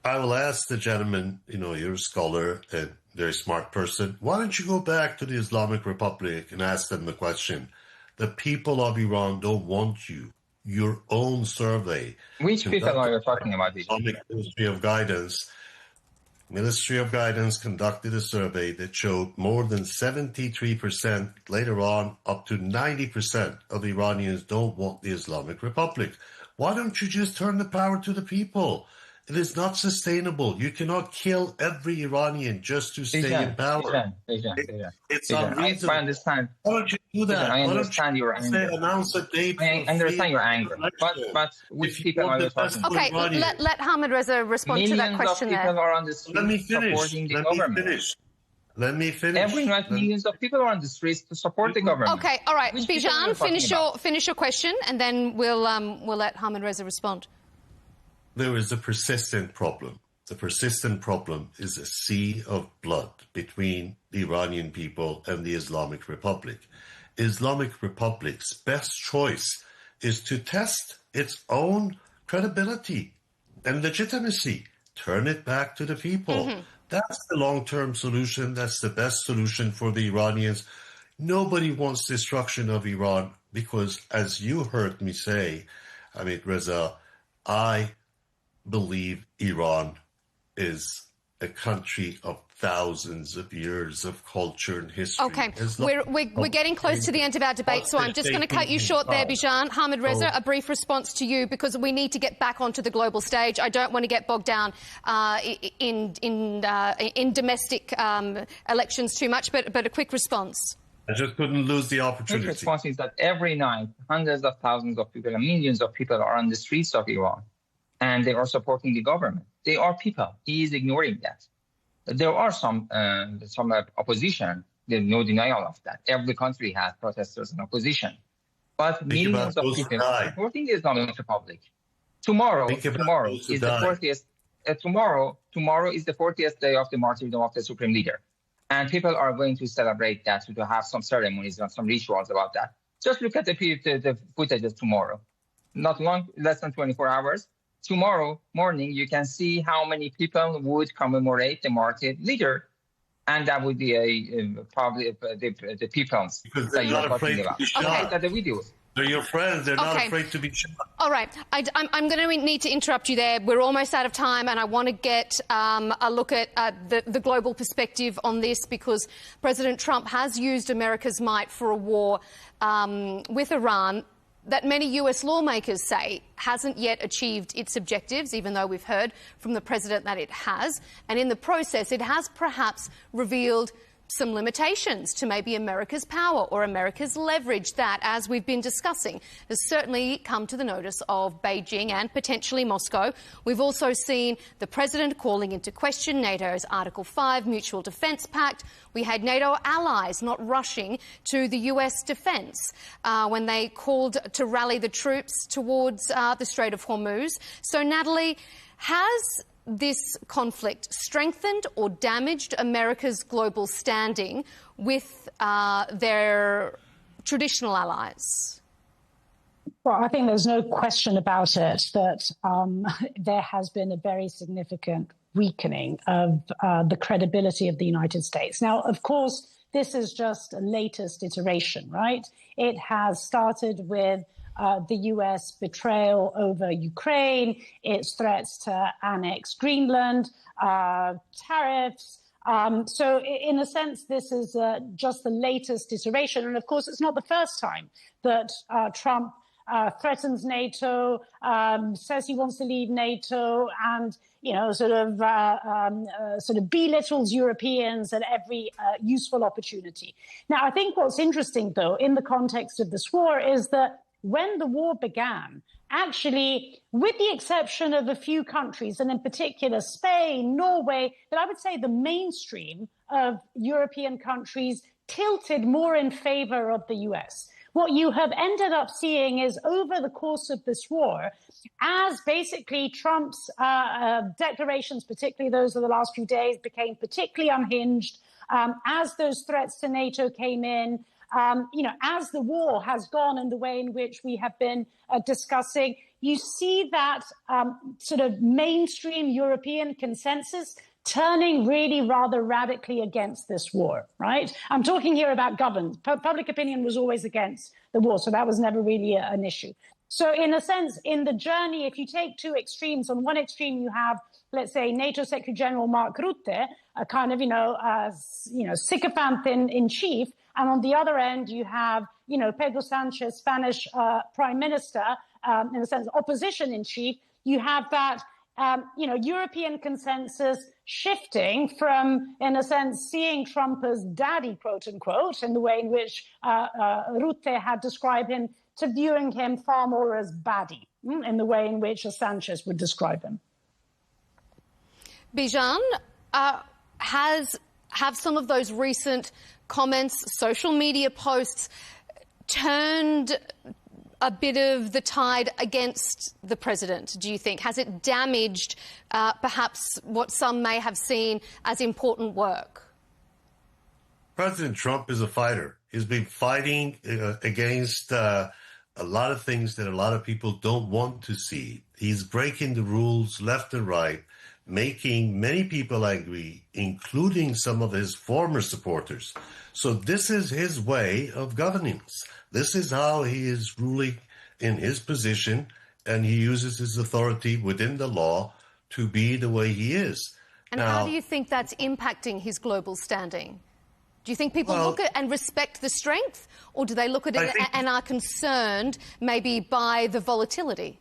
I will ask the gentleman, you're a scholar, a very smart person. Why don't you go back to the Islamic Republic and ask them the question? The people of Iran don't want you. Your own survey. Which people are you talking about? Islamic Ministry of Guidance conducted a survey that showed more than 73%, later on up to 90% of Iranians don't want the Islamic Republic. Why don't you just turn the power to the people? It is not sustainable. You cannot kill every Iranian just to stay in power. It's unreasonable. I understand. Why don't you do that? I understand your anger. Announce a date. I understand your anger. But which people are you talking about? Okay, let Ahmed Reza respond to that question there. Millions of people are on the streets supporting the government. Let me finish. Every night, millions of people are on the streets to support the government. Okay, all right. Bijan, finish your question, and then we'll let Ahmed Reza respond. There is a persistent problem. The persistent problem is a sea of blood between the Iranian people and the Islamic Republic. Islamic Republic's best choice is to test its own credibility and legitimacy. Turn it back to the people. Mm-hmm. That's the long-term solution. That's the best solution for the Iranians. Nobody wants destruction of Iran because, as you heard me say, Hamid Reza, I believe Iran is a country of thousands of years of culture and history. Okay, we're getting close to the end of our debate, so I'm just going to cut you short there, Bijan. Ahmed Reza, a brief response to you, because we need to get back onto the global stage. I don't want to get bogged down in domestic elections too much, but a quick response. I just couldn't lose the opportunity. The response is that every night, hundreds of thousands of people and millions of people are on the streets of Iran, and they are supporting the government. They are people. He is ignoring that. There are some opposition. There's no denial of that. Every country has protesters and opposition. But millions of people are supporting the Islamic Republic. Tomorrow is the 40th. Tomorrow is the 40th day of the martyrdom of the Supreme Leader. And people are going to celebrate that, to have some ceremonies and some rituals about that. Just look at the footage of tomorrow. Not long, less than 24 hours. Tomorrow morning, you can see how many people would commemorate the martyred leader. And that would be probably the people's because they're not afraid to be shot. Okay, the videos. They're your friends. They're not afraid to be shot. All right. I'm going to need to interrupt you there. We're almost out of time, and I want to get a look at the global perspective on this, because President Trump has used America's might for a war with Iran that many US lawmakers say hasn't yet achieved its objectives, even though we've heard from the president that it has. And in the process, it has perhaps revealed some limitations to maybe America's power or America's leverage that, as we've been discussing, has certainly come to the notice of Beijing and potentially Moscow. We've also seen the president calling into question NATO's Article 5 Mutual Defence Pact. We had NATO allies not rushing to the US defence when they called to rally the troops towards the Strait of Hormuz. So, Natalie, has this conflict strengthened or damaged America's global standing with their traditional allies? Well, I think there's no question about it that there has been a very significant weakening of the credibility of the United States. Now, of course, this is just a latest iteration, right? It has started with the US betrayal over Ukraine, its threats to annex Greenland, tariffs. So in a sense, this is just the latest iteration. And of course, it's not the first time that Trump threatens NATO, says he wants to leave NATO, and sort of belittles Europeans at every useful opportunity. Now, I think what's interesting, though, in the context of this war, is that when the war began, actually, with the exception of a few countries, and in particular Spain, Norway, but I would say the mainstream of European countries tilted more in favor of the US. What you have ended up seeing is over the course of this war, as basically Trump's declarations, particularly those of the last few days, became particularly unhinged, as those threats to NATO came in, as the war has gone in the way in which we have been discussing, you see that sort of mainstream European consensus turning really rather radically against this war, right? I'm talking here about governments. Public opinion was always against the war, so that was never really an issue. So in a sense, in the journey, if you take two extremes, on one extreme you have, let's say, NATO Secretary General Mark Rutte, a kind of, sycophant in chief, and on the other end, you have, Pedro Sanchez, Spanish Prime Minister, in a sense, opposition in chief. You have that, European consensus shifting from, in a sense, seeing Trump as daddy, quote unquote, in the way in which Rutte had described him, to viewing him far more as baddie, in the way in which Sanchez would describe him. Bijan, have some of those recent comments, social media posts, turned a bit of the tide against the president, do you think? Has it damaged perhaps what some may have seen as important work? President Trump is a fighter. He's been fighting against a lot of things that a lot of people don't want to see. He's breaking the rules left and right, making many people angry, including some of his former supporters. So this is his way of governance. This is how he is ruling in his position, and he uses his authority within the law to be the way he is. And how do you think that's impacting his global standing? Do you think people look at and respect the strength, or do they look at it and are concerned maybe by the volatility?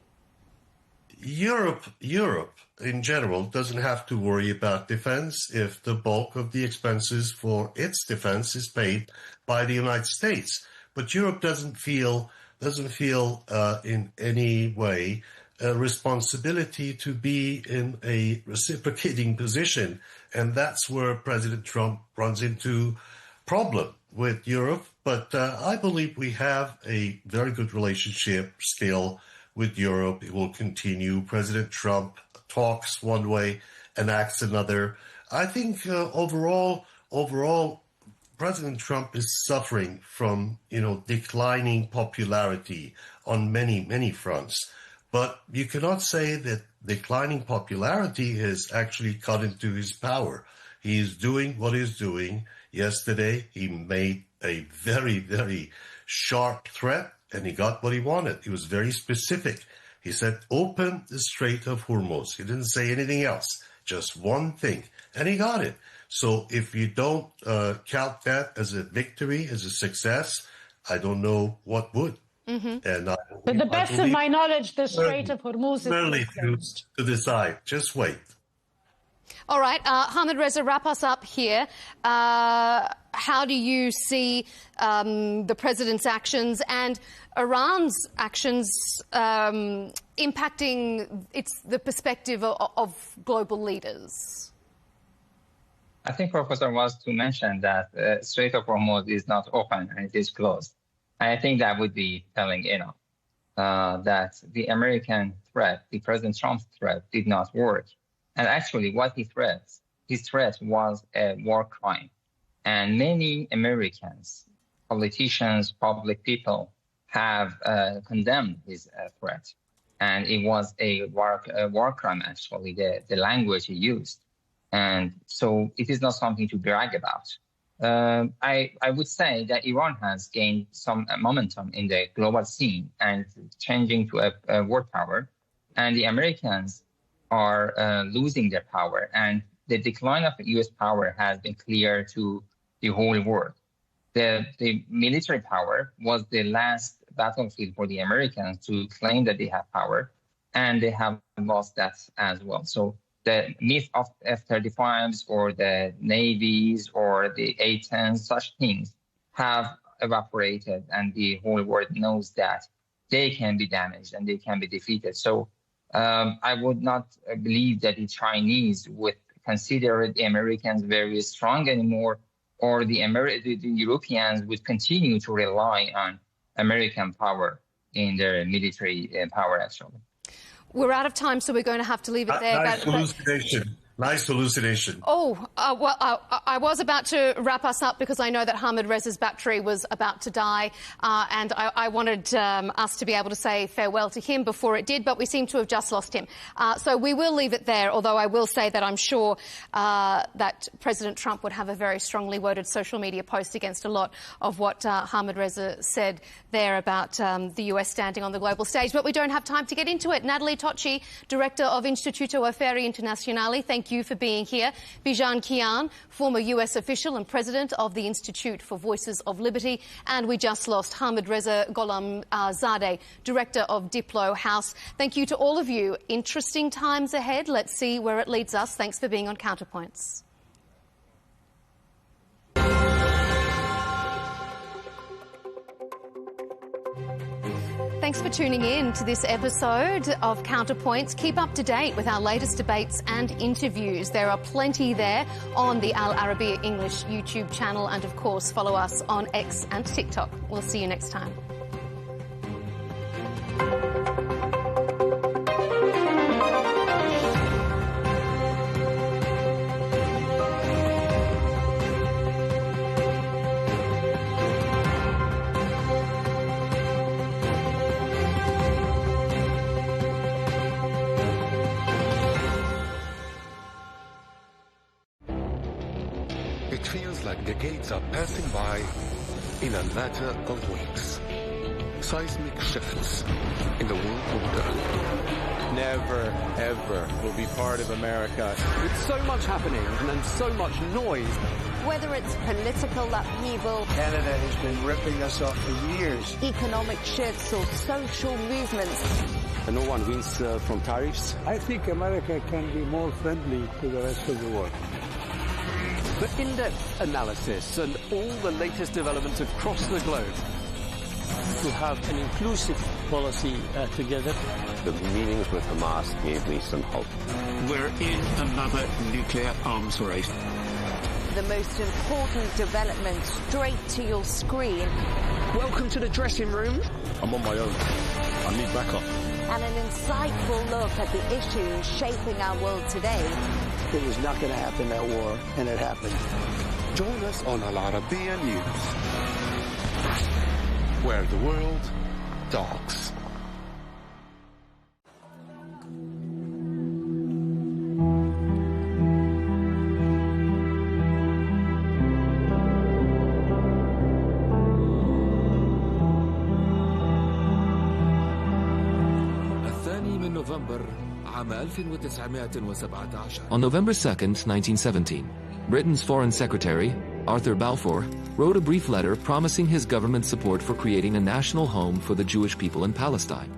Europe in general doesn't have to worry about defense if the bulk of the expenses for its defense is paid by the United States. But Europe doesn't feel in any way a responsibility to be in a reciprocating position, and that's where President Trump runs into problem with Europe. But I believe we have a very good relationship still with Europe. It will continue. President Trump talks one way and acts another. I think overall, President Trump is suffering from, declining popularity on many fronts. But you cannot say that declining popularity has actually cut into his power. He is doing what he's doing. Yesterday, he made a very, very sharp threat, and he got what he wanted. He was very specific. He said, open the Strait of Hormuz. He didn't say anything else, just one thing, and he got it. So if you don't count that as a victory, as a success, I don't know what would. Mm-hmm. And but the best of my knowledge, the Strait of Hormuz is closed. To decide. Just wait. All right, Hamid Reza, wrap us up here. How do you see the president's actions and Iran's actions impacting the perspective of global leaders? I think Professor was to mention that Strait of Hormuz is not open and it is closed. I think that would be telling enough that the American threat, the President Trump's threat, did not work. And actually what his threat was a war crime. And many Americans, politicians, public people have condemned his threat. And it was a war crime, actually, the language he used. And so it is not something to brag about. I would say that Iran has gained some momentum in the global scene and changing to a world power, and the Americans are losing their power, and the decline of U.S. power has been clear to the whole world. The military power was the last battlefield for the Americans to claim that they have power, and they have lost that as well. So the myth of F-35s or the navies or the A-10s, such things have evaporated, and the whole world knows that they can be damaged and they can be defeated. So I would not believe that the Chinese would consider the Americans very strong anymore, or the Europeans would continue to rely on American power in their military power, actually. We're out of time, so we're going to have to leave it there. Nice elucidation. Nice elucidation. Oh, well, I was about to wrap us up because I know that Ahmed Reza's battery was about to die, and I wanted us to be able to say farewell to him before it did, but we seem to have just lost him. So we will leave it there, although I will say that I'm sure that President Trump would have a very strongly worded social media post against a lot of what Ahmed Reza said there about the US standing on the global stage. But we don't have time to get into it. Natalie Tocci, Director of Istituto Affari Internazionali, thank you for being here. Bijan Kian, former US official and president of the Institute for Voices of Liberty. And we just lost Ahmed Reza Gholamzadeh, Director of Diplo House. Thank you to all of you. Interesting times ahead. Let's see where it leads us. Thanks for being on Counterpoints. Thanks for tuning in to this episode of Counterpoints. Keep up to date with our latest debates and interviews. There are plenty there on the Al Arabiya English YouTube channel, and of course follow us on X and TikTok. We'll see you next time. It feels like decades are passing by in a matter of weeks. Seismic shifts in the world order. Never, ever will be part of America. With so much happening and so much noise. Whether it's political upheaval, Canada has been ripping us off for years. Economic shifts or social movements. And no one wins from tariffs. I think America can be more friendly to the rest of the world. The in-depth analysis and all the latest developments across the globe. To have an inclusive policy together. The meetings with Hamas gave me some hope. We're in another nuclear arms race. The most important development straight to your screen. Welcome to the dressing room. I'm on my own. I need backup. And an insightful look at the issues shaping our world today. It was not going to happen, that war, and it happened. Join us on Al Arabiya News, where the world talks. On November 2nd, 1917, Britain's Foreign Secretary, Arthur Balfour, wrote a brief letter promising his government's support for creating a national home for the Jewish people in Palestine.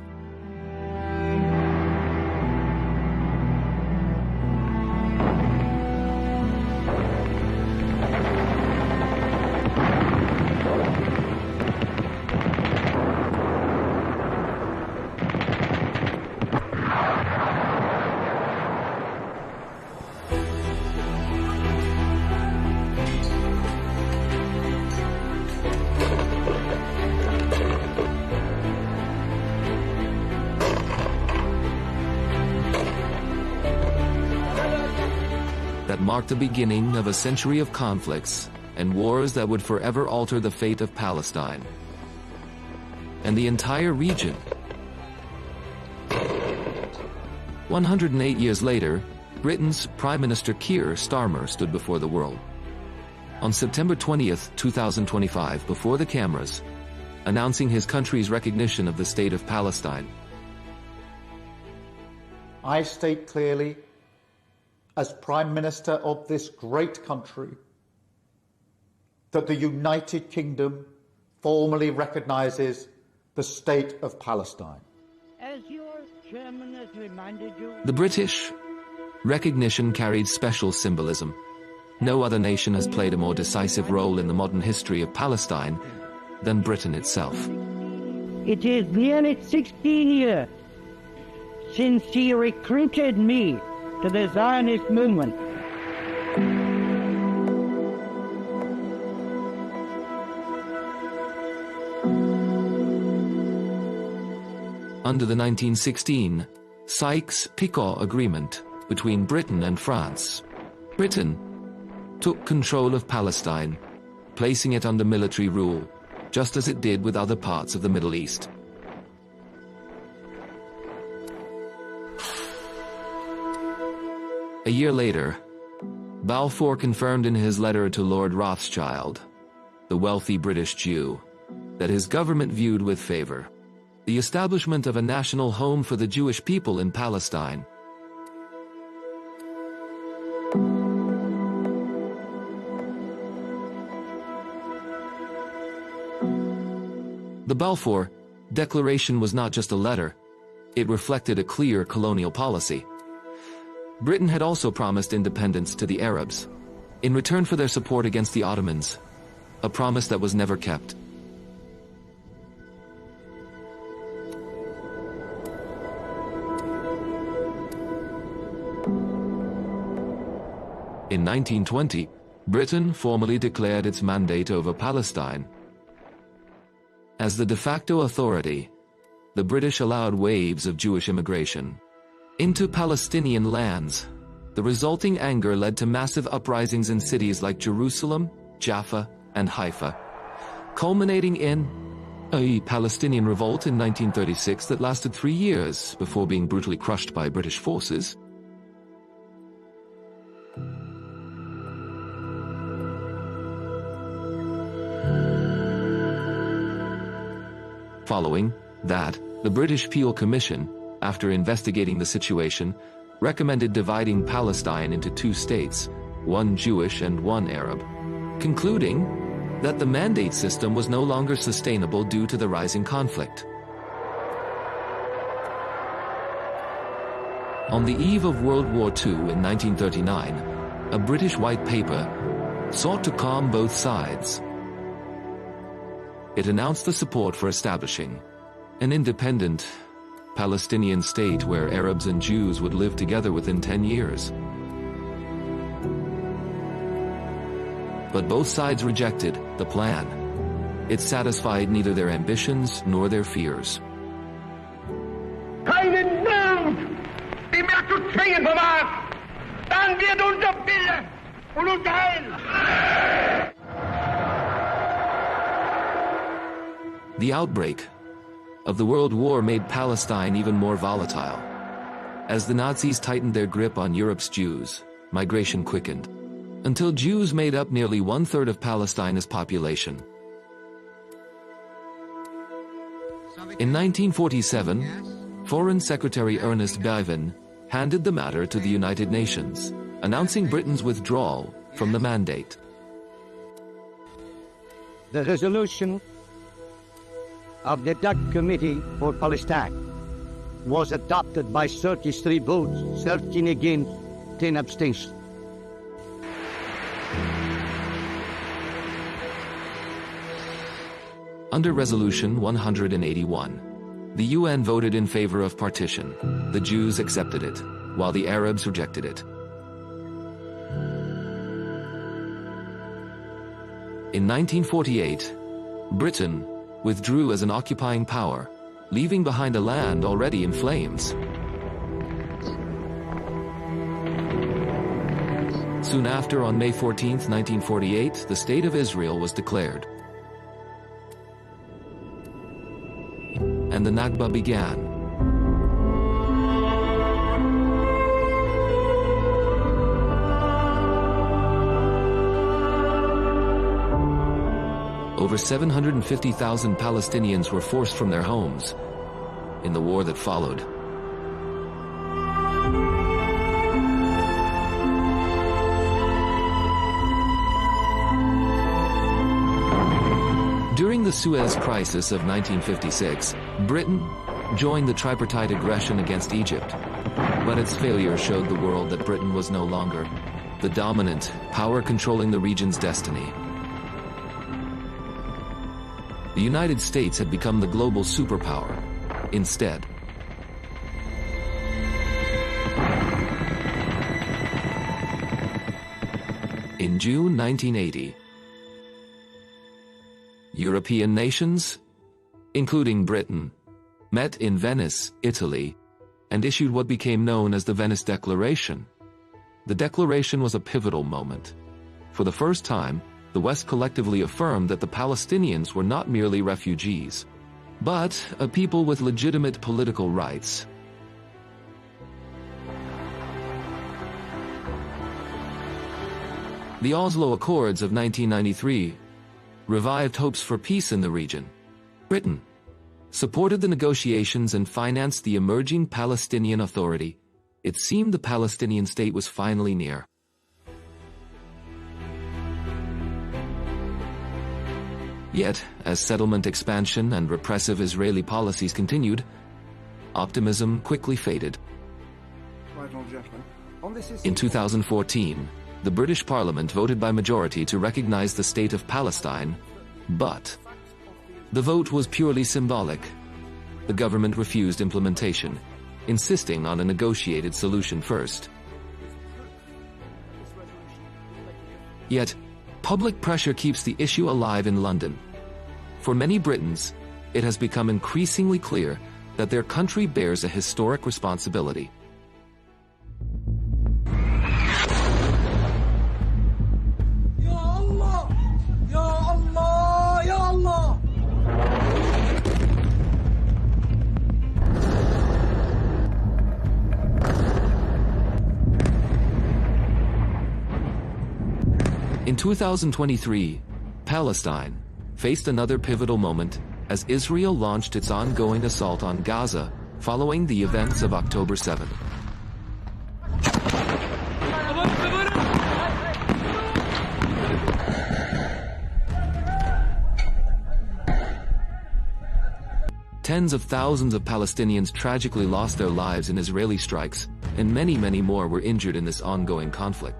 Marked the beginning of a century of conflicts and wars that would forever alter the fate of Palestine and the entire region. 108 years later, Britain's Prime Minister Keir Starmer stood before the world. on September 20th, 2025, before the cameras, announcing his country's recognition of the State of Palestine. I state clearly, as Prime Minister of this great country, that the United Kingdom formally recognises the State of Palestine. As your chairman has reminded you, The British recognition carried special symbolism. No other nation has played a more decisive role in the modern history of Palestine than Britain itself. it is nearly 16 years since he recruited me to the Zionist movement. Under the 1916 Sykes-Picot Agreement between Britain and France, Britain took control of Palestine, placing it under military rule, just as it did with other parts of the Middle East. A year later, Balfour confirmed in his letter to Lord Rothschild, the wealthy British Jew, that his government viewed with favor the establishment of a national home for the Jewish people in Palestine. The Balfour Declaration was not just a letter, it reflected a clear colonial policy. Britain had also promised independence to the Arabs, in return for their support against the Ottomans, a promise that was never kept. In 1920, Britain formally declared its mandate over Palestine. As the de facto authority, the British allowed waves of Jewish immigration into Palestinian lands. The resulting anger led to massive uprisings in cities like Jerusalem, Jaffa, and Haifa, culminating in a Palestinian revolt in 1936 that lasted 3 years before being brutally crushed by British forces. Following that, the British Peel Commission, after investigating the situation, recommended dividing Palestine into 2 states, one Jewish and one Arab, concluding that the mandate system was no longer sustainable due to the rising conflict. On the eve of World War II in 1939, a British white paper sought to calm both sides. It announced the support for establishing an independent Palestinian state where Arabs and Jews would live together within 10 years. But both sides rejected the plan. It satisfied neither their ambitions nor their fears. Keinen Mut, die mehr zu zwingen vermag, dann wird unser Wille und unser Heil. The outbreak of the World War made Palestine even more volatile. As the Nazis tightened their grip on Europe's Jews, migration quickened, until Jews made up nearly 1/3 of Palestine's population. In 1947, Foreign Secretary Ernest Bevin handed the matter to the United Nations, announcing Britain's withdrawal from the mandate. The resolution of the Dutch Committee for Palestine was adopted by 33 votes, 13 against, 10 abstentions. Under Resolution 181, the UN voted in favor of partition. The Jews accepted it, while the Arabs rejected it. In 1948, Britain withdrew as an occupying power, leaving behind a land already in flames. Soon after, on May 14, 1948, the State of Israel was declared. And the Nakba began. over 750,000 Palestinians were forced from their homes in the war that followed. During the Suez Crisis of 1956, Britain joined the tripartite aggression against Egypt, but its failure showed the world that Britain was no longer the dominant power controlling the region's destiny. The United States had become the global superpower instead. In June 1980, European nations, including Britain, met in Venice, Italy, and issued what became known as the Venice Declaration. The declaration was a pivotal moment. For the first time, the West collectively affirmed that the Palestinians were not merely refugees, but a people with legitimate political rights. The Oslo Accords of 1993 revived hopes for peace in the region. Britain supported the negotiations and financed the emerging Palestinian Authority. It seemed the Palestinian state was finally near. Yet, as settlement expansion and repressive Israeli policies continued, optimism quickly faded. In 2014, the British Parliament voted by majority to recognize the state of Palestine, but the vote was purely symbolic. The government refused implementation, insisting on a negotiated solution first. Yet, public pressure keeps the issue alive in London. For many Britons, it has become increasingly clear that their country bears a historic responsibility. In 2023, Palestine faced another pivotal moment as Israel launched its ongoing assault on Gaza following the events of October 7. Tens of thousands of Palestinians tragically lost their lives in Israeli strikes, and many, many more were injured in this ongoing conflict.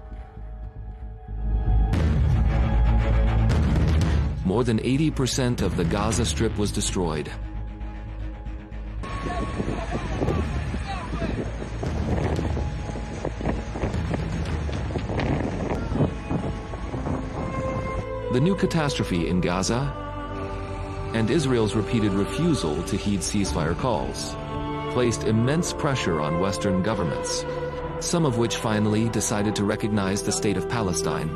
More than 80% of the Gaza Strip was destroyed. The new catastrophe in Gaza and Israel's repeated refusal to heed ceasefire calls placed immense pressure on Western governments, some of which finally decided to recognize the state of Palestine.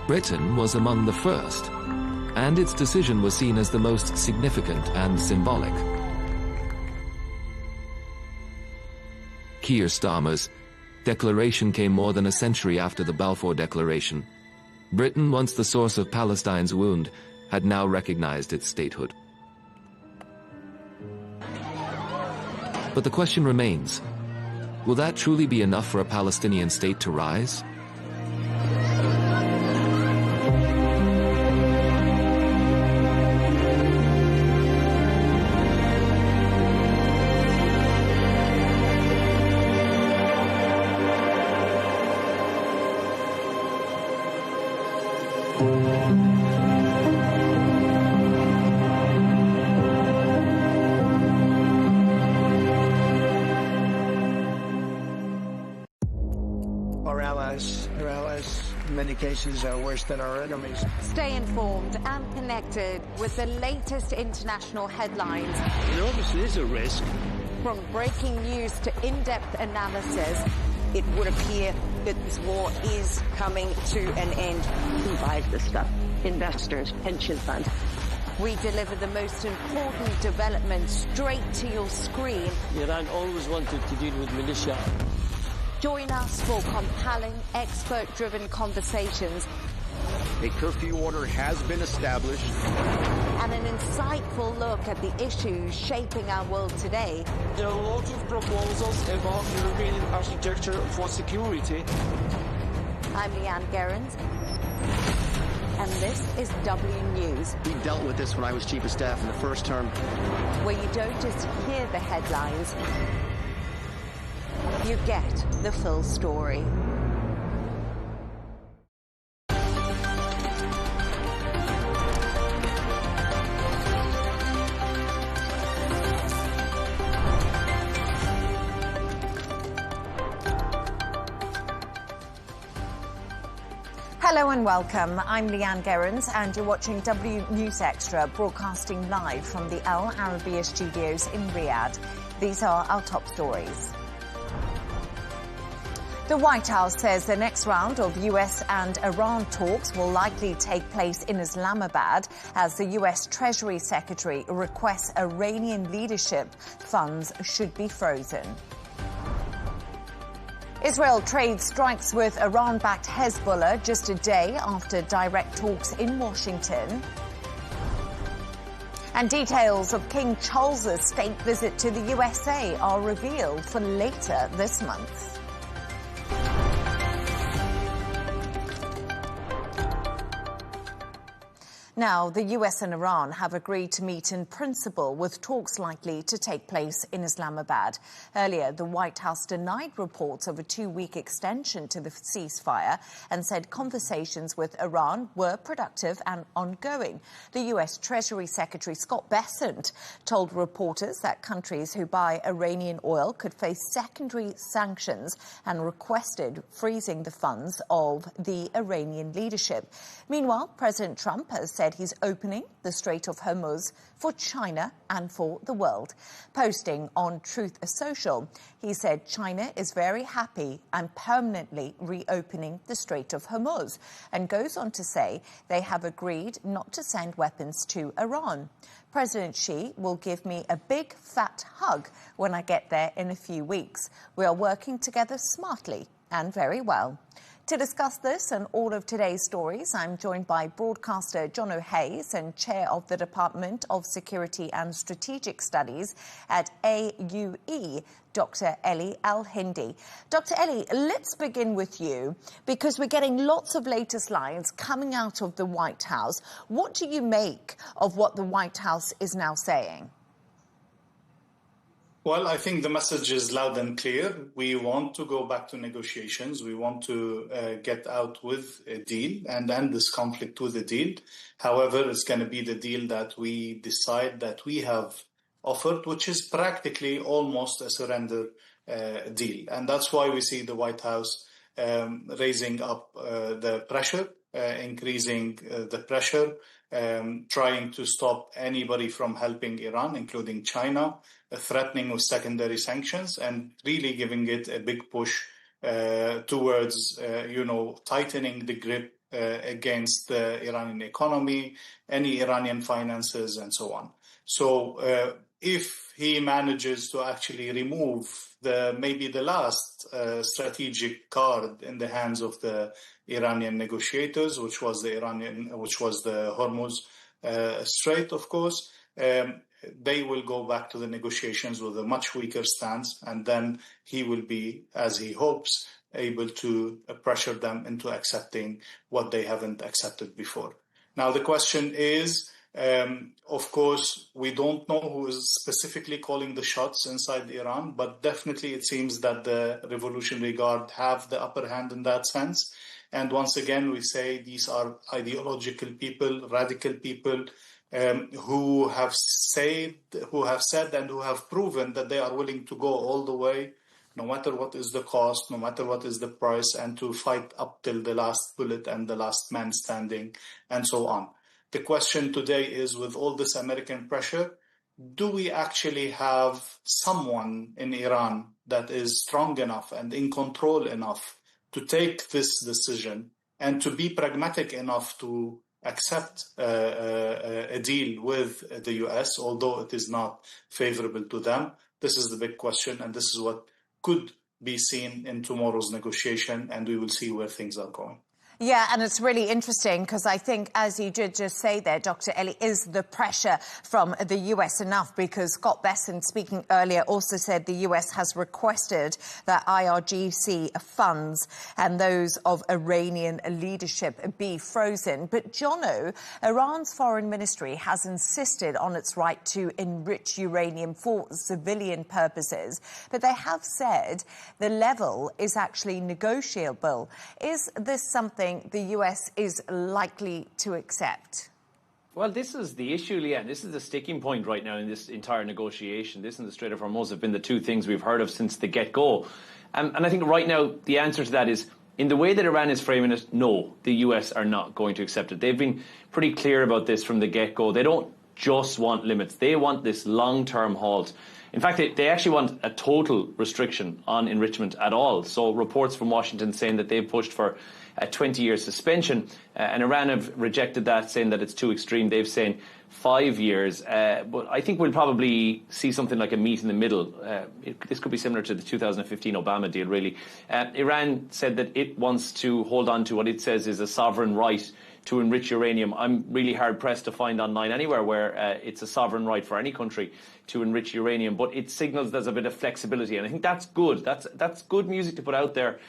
Britain was among the first, and its decision was seen as the most significant and symbolic. Keir Starmer's declaration came more than a century after the Balfour Declaration. Britain, once the source of Palestine's wound, had now recognized its statehood. But the question remains, will that truly be enough for a Palestinian state to rise? Our allies, in many cases, are worse than our enemies. Stay informed and connected with the latest international headlines. There obviously is a risk. From breaking news to in-depth analysis, it would appear that this war is coming to an end. Who buys the stuff? Investors, pension funds. We deliver the most important developments straight to your screen. Iran always wanted to deal with militia. Join us for compelling, expert-driven conversations. A curfew order has been established. And an insightful look at the issues shaping our world today. There are a lot of proposals about European architecture for security. I'm Leanne Gerrans, and this is W News. We dealt with this when I was Chief of Staff in the first term. Where you don't just hear the headlines, you get the full story. Hello and welcome. I'm Leanne Gerrans and you're watching W News Extra, broadcasting live from the Al Arabiya studios in Riyadh. These are our top stories. The White House says the next round of US and Iran talks will likely take place in Islamabad as the US Treasury Secretary requests Iranian leadership funds should be frozen. Israel trades strikes with Iran-backed Hezbollah just a day after direct talks in Washington. And details of King Charles's state visit to the USA are revealed for later this month. Now, the US and Iran have agreed to meet in principle, with talks likely to take place in Islamabad. Earlier, the White House denied reports of a 2-week extension to the ceasefire and said conversations with Iran were productive and ongoing. The US Treasury Secretary Scott Bessent told reporters that countries who buy Iranian oil could face secondary sanctions and requested freezing the funds of the Iranian leadership. Meanwhile, President Trump has said he's opening the Strait of Hormuz for China and for the world. Posting on Truth Social, he said China is very happy and permanently reopening the Strait of Hormuz, and goes on to say they have agreed not to send weapons to Iran. President Xi will give me a big fat hug when I get there in a few weeks. We are working together smartly and very well. To discuss this and all of today's stories, I'm joined by broadcaster John O'Hayes and Chair of the Department of Security and Strategic Studies at AUE, Dr. Eli Al-Hindi. Dr. Eli, let's begin with you, because we're getting lots of latest lines coming out of the White House. What do you make of what the White House is now saying? Well, I think the message is loud and clear. We want to go back to negotiations. We want to get out with a deal and end this conflict with a deal. However, it's going to be the deal that we decide that we have offered, which is practically almost a surrender deal. And that's why we see the White House raising up the pressure, increasing the pressure, trying to stop anybody from helping Iran, including China, threatening with secondary sanctions, and really giving it a big push towards, tightening the grip against the Iranian economy, any Iranian finances, and so on. So if he manages to actually remove maybe the last strategic card in the hands of the Iranian negotiators, which was the Hormuz Strait, of course, they will go back to the negotiations with a much weaker stance, and then he will be, as he hopes, able to pressure them into accepting what they haven't accepted before. Now, the question is, of course, we don't know who is specifically calling the shots inside Iran, but definitely it seems that the Revolutionary Guard have the upper hand in that sense. And once again, we say these are ideological people, radical people, who have said and who have proven that they are willing to go all the way, no matter what is the cost, no matter what is the price, and to fight up till the last bullet and the last man standing, and so on. The question today is, with all this American pressure, do we actually have someone in Iran that is strong enough and in control enough to take this decision and to be pragmatic enough to accept a deal with the US, although it is not favorable to them? This is the big question, and this is what could be seen in tomorrow's negotiation, and we will see where things are going. Yeah, and it's really interesting because I think, as you did just say there, Dr. Ellie, is the pressure from the US enough? Because Scott Besson, speaking earlier, also said the US has requested that IRGC funds and those of Iranian leadership be frozen. But, Jono, Iran's foreign ministry has insisted on its right to enrich uranium for civilian purposes. But they have said the level is actually negotiable. Is this something the US is likely to accept? Well, this is the issue, Leanne. This is the sticking point right now in this entire negotiation. This and the Strait of Hormuz have been the two things we've heard of since the get-go. And I think right now the answer to that is, in the way that Iran is framing it, no, the US are not going to accept it. They've been pretty clear about this from the get-go. They don't just want limits. They want this long-term halt. In fact, they actually want a total restriction on enrichment at all. So reports from Washington saying that they've pushed for a 20-year suspension, and Iran have rejected that, saying that it's too extreme. They've said 5 years, but I think we'll probably see something like a meet in the middle. This could be similar to the 2015 Obama deal, really. Iran said that it wants to hold on to what it says is a sovereign right to enrich uranium. I'm really hard-pressed to find online anywhere where it's a sovereign right for any country to enrich uranium, but it signals there's a bit of flexibility, and I think that's good. That's good music to put out there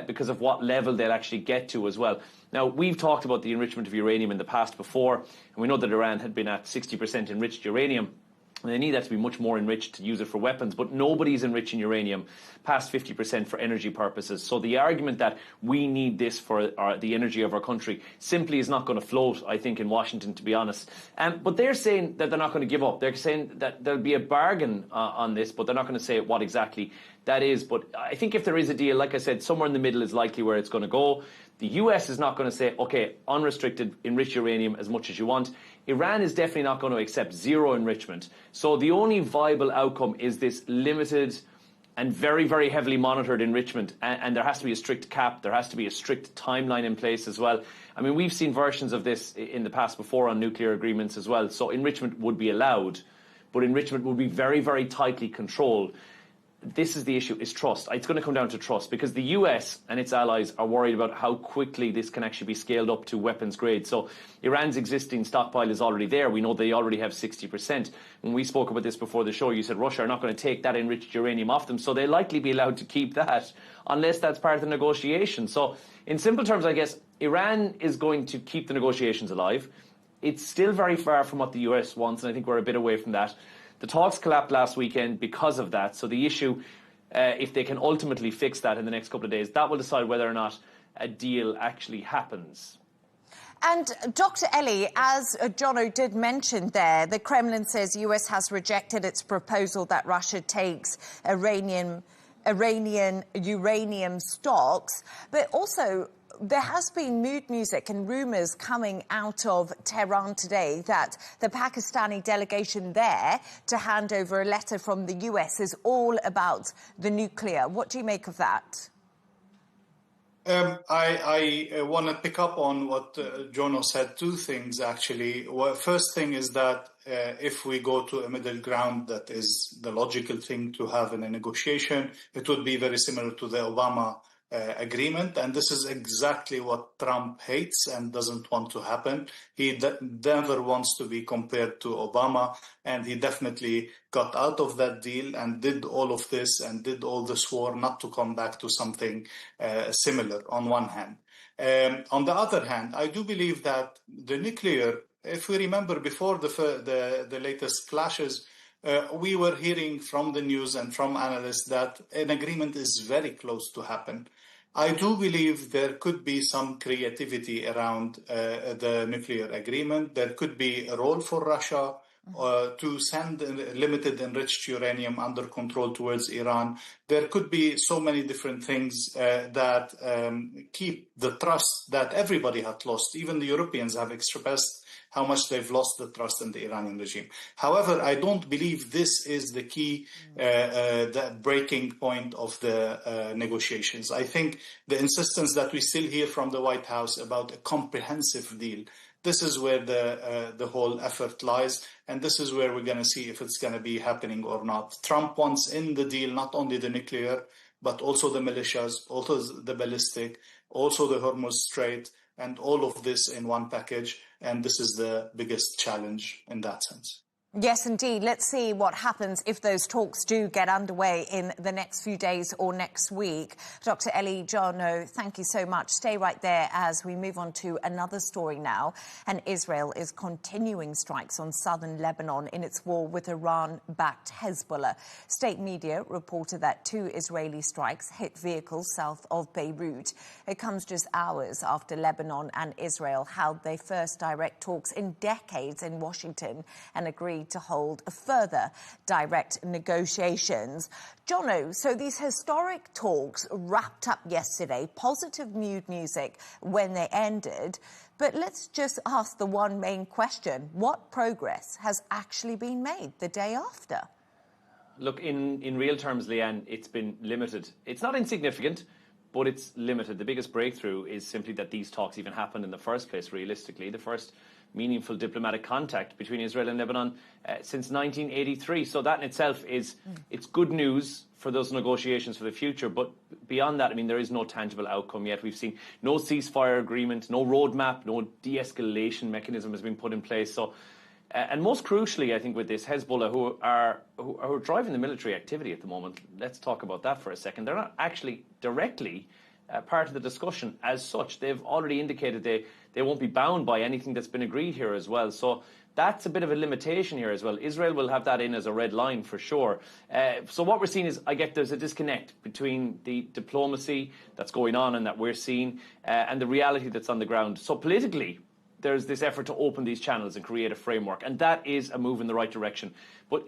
because of what level they'll actually get to as well. Now, we've talked about the enrichment of uranium in the past before, and we know that Iran had been at 60% enriched uranium. And they need that to be much more enriched to use it for weapons, but nobody's enriching uranium past 50% for energy purposes. So the argument that we need this for the energy of our country simply is not going to float, I think, in Washington, to be honest. But they're saying that they're not going to give up. They're saying that there'll be a bargain on this, but they're not going to say what exactly that is. But I think if there is a deal, like I said, somewhere in the middle is likely where it's going to go. The US is not going to say, OK, unrestricted, enrich uranium as much as you want. Iran is definitely not going to accept zero enrichment. So the only viable outcome is this limited and very, very heavily monitored enrichment. And there has to be a strict cap. There has to be a strict timeline in place as well. I mean, we've seen versions of this in the past before on nuclear agreements as well. So enrichment would be allowed, but enrichment would be very, very tightly controlled. This is the issue, is trust. It's going to come down to trust, because the US and its allies are worried about how quickly this can actually be scaled up to weapons grade. So Iran's existing stockpile is already there. We know they already have 60%. When we spoke about this before the show, you said Russia are not going to take that enriched uranium off them, so they'll likely be allowed to keep that unless that's part of the negotiation. So in simple terms, I guess, Iran is going to keep the negotiations alive. It's still very far from what the US wants, and I think we're a bit away from that. The talks collapsed last weekend because of that. So the issue, if they can ultimately fix that in the next couple of days, that will decide whether or not a deal actually happens. And Dr. Ellie, as Jono did mention there, the Kremlin says US has rejected its proposal that Russia takes Iranian uranium stocks, but also there has been mood music and rumours coming out of Tehran today that the Pakistani delegation there to hand over a letter from the US is all about the nuclear. What do you make of that? I want to pick up on what Jono said. Two things, actually. First thing is that if we go to a middle ground, that is the logical thing to have in a negotiation, it would be very similar to the Obama agreement, and this is exactly what Trump hates and doesn't want to happen. He never wants to be compared to Obama, and he definitely got out of that deal and did all of this and did all this war not to come back to something similar on one hand. On the other hand, I do believe that the nuclear, if we remember before the latest clashes, we were hearing from the news and from analysts that an agreement is very close to happen. I do believe there could be some creativity around the nuclear agreement. There could be a role for Russia to send limited enriched uranium under control towards Iran. There could be so many different things that keep the trust that everybody had lost. Even the Europeans have expressed how much they've lost the trust in the Iranian regime. However, I don't believe this is the key, the breaking point of the negotiations. I think the insistence that we still hear from the White House about a comprehensive deal, this is where the whole effort lies, and this is where we're going to see if it's going to be happening or not. Trump wants in the deal not only the nuclear, but also the militias, also the ballistic, also the Hormuz Strait, and all of this in one package. And this is the biggest challenge in that sense. Yes, indeed. Let's see what happens if those talks do get underway in the next few days or next week. Dr. Eli Jono, thank you so much. Stay right there as we move on to another story now. And Israel is continuing strikes on southern Lebanon in its war with Iran-backed Hezbollah. State media reported that 2 Israeli strikes hit vehicles south of Beirut. It comes just hours after Lebanon and Israel held their first direct talks in decades in Washington and agreed to hold further direct negotiations. Jono, so these historic talks wrapped up yesterday, positive mood music when they ended. But let's just ask the one main question. What progress has actually been made the day after? Look, in real terms, Leanne, it's been limited. It's not insignificant, but it's limited. The biggest breakthrough is simply that these talks even happened in the first place, realistically. The first meaningful diplomatic contact between Israel and Lebanon since 1983. So that in itself is it's good news for those negotiations for the future. But beyond that, I mean, there is no tangible outcome yet. We've seen no ceasefire agreement, no roadmap, no de-escalation mechanism has been put in place. So, and most crucially, I think with this, Hezbollah, who are driving the military activity at the moment, let's talk about that for a second. They're not actually directly part of the discussion as such. They've already indicated they won't be bound by anything that's been agreed here as well. So that's a bit of a limitation here as well. Israel will have that in as a red line for sure. So what we're seeing is, I get there's a disconnect between the diplomacy that's going on and that we're seeing and the reality that's on the ground. So politically, there's this effort to open these channels and create a framework, and that is a move in the right direction. But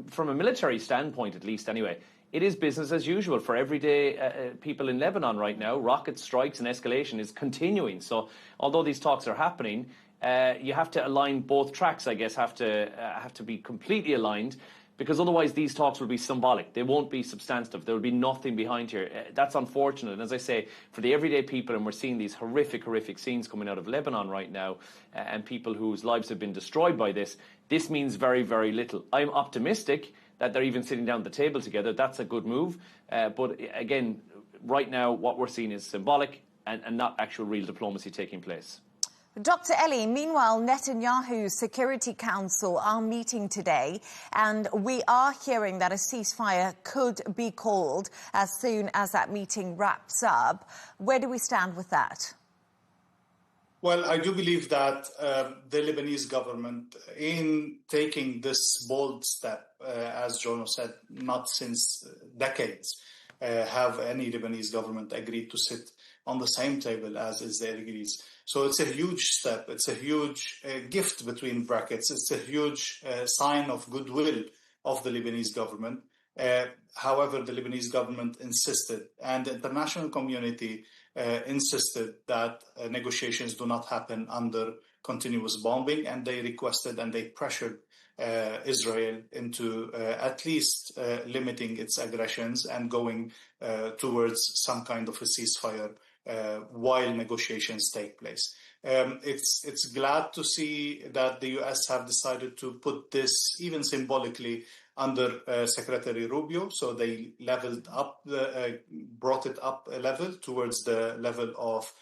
from a military standpoint, at least anyway, it is business as usual for everyday people in Lebanon right now. Rocket strikes and escalation is continuing. So although these talks are happening, you have to align both tracks, I guess, have to be completely aligned, because otherwise these talks will be symbolic. They won't be substantive. There will be nothing behind here. That's unfortunate. And as I say, for the everyday people, and we're seeing these horrific scenes coming out of Lebanon right now, and people whose lives have been destroyed by this means very, very little. I'm optimistic that they're even sitting down at the table together. That's a good move. But again, right now, what we're seeing is symbolic and not actual real diplomacy taking place. Dr. Eli, meanwhile, Netanyahu's Security Council are meeting today, and we are hearing that a ceasefire could be called as soon as that meeting wraps up. Where do we stand with that? Well, I do believe that the Lebanese government, in taking this bold step, as Jono said, not since decades, have any Lebanese government agreed to sit on the same table as Israelis. So it's a huge step. It's a huge gift between brackets. It's a huge sign of goodwill of the Lebanese government. However, the Lebanese government insisted, and the international community insisted, that negotiations do not happen under continuous bombing, and they requested and they pressured Israel into at least limiting its aggressions and going towards some kind of a ceasefire while negotiations take place. It's glad to see that the US have decided to put this, even symbolically, under Secretary Rubio. So they leveled up, brought it up a level towards the level of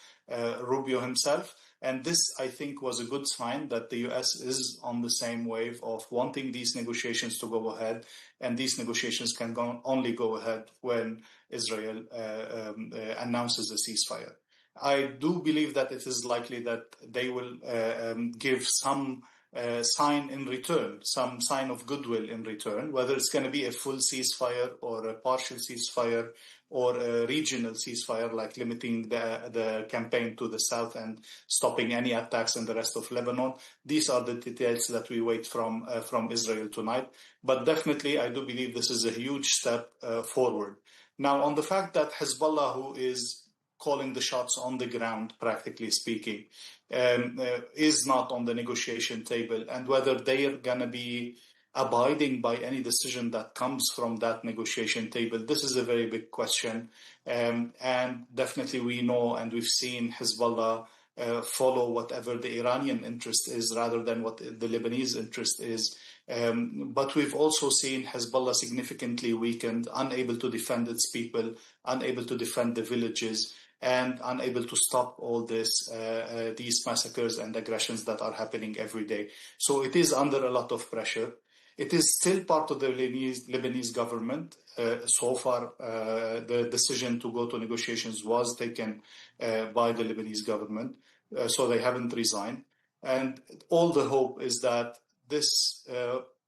Rubio himself. And this, I think, was a good sign that the US is on the same wave of wanting these negotiations to go ahead. And these negotiations can only go ahead when Israel announces a ceasefire. I do believe that it is likely that they will give some sign in return, some sign of goodwill in return, whether it's going to be a full ceasefire or a partial ceasefire or a regional ceasefire, like limiting the campaign to the south and stopping any attacks in the rest of Lebanon. These are the details that we wait from Israel tonight. But definitely, I do believe this is a huge step forward. Now, on the fact that Hezbollah, who is calling the shots on the ground, practically speaking, is not on the negotiation table, and whether they are going to be abiding by any decision that comes from that negotiation table, this is a very big question. And definitely we know and we've seen Hezbollah follow whatever the Iranian interest is rather than what the Lebanese interest is. But we've also seen Hezbollah significantly weakened, unable to defend its people, unable to defend the villages, and unable to stop all these massacres and aggressions that are happening every day. So it is under a lot of pressure. It is still part of the Lebanese government. So far, the decision to go to negotiations was taken by the Lebanese government, so they haven't resigned. And all the hope is that this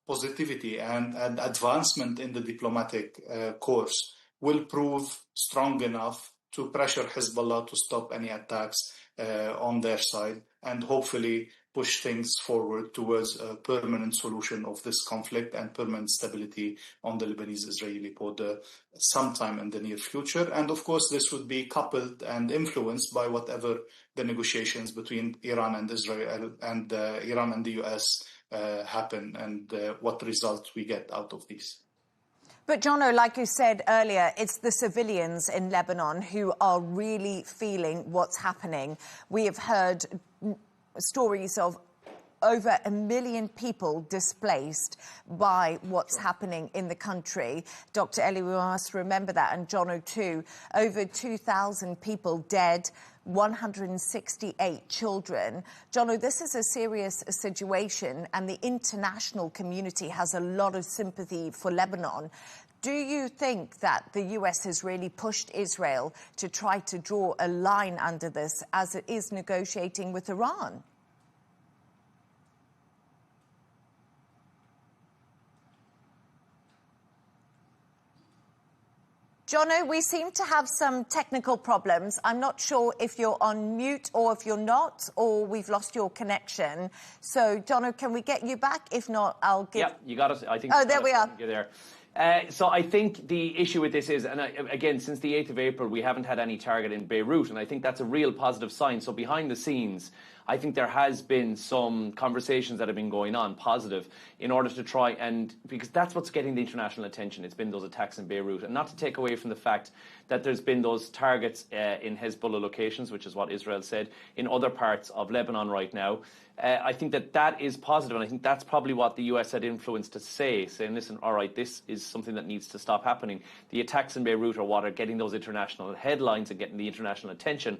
positivity and advancement in the diplomatic course will prove strong enough to pressure Hezbollah to stop any attacks on their side and hopefully push things forward towards a permanent solution of this conflict and permanent stability on the Lebanese-Israeli border sometime in the near future. And of course, this would be coupled and influenced by whatever the negotiations between Iran and Israel and Iran and the US happen and what results we get out of these. But, Jono, like you said earlier, it's the civilians in Lebanon who are really feeling what's happening. We have heard stories of over 1 million people displaced by what's happening in the country. Dr. Eli, we must remember that, and Jono too. Over 2,000 people dead, 168 children. Jono, this is a serious situation, and the international community has a lot of sympathy for Lebanon. Do you think that the US has really pushed Israel to try to draw a line under this as it is negotiating with Iran? Jono, we seem to have some technical problems. I'm not sure if you're on mute or if you're not, or we've lost your connection. So, Jono, can we get you back? If not, I'll give... Yeah, you got us. I think. Oh, there we are. You're there. So I think the issue with this is, and again, since the 8th of April, we haven't had any target in Beirut, and I think that's a real positive sign. So behind the scenes, I think there has been some conversations that have been going on, positive, in order to try and, because that's what's getting the international attention. It's been those attacks in Beirut, and not to take away from the fact that there's been those targets in Hezbollah locations, which is what Israel said, in other parts of Lebanon right now. I think that is positive, and I think that's probably what the US had influence to say, saying, listen, all right, this is something that needs to stop happening. The attacks in Beirut are what are getting those international headlines and getting the international attention.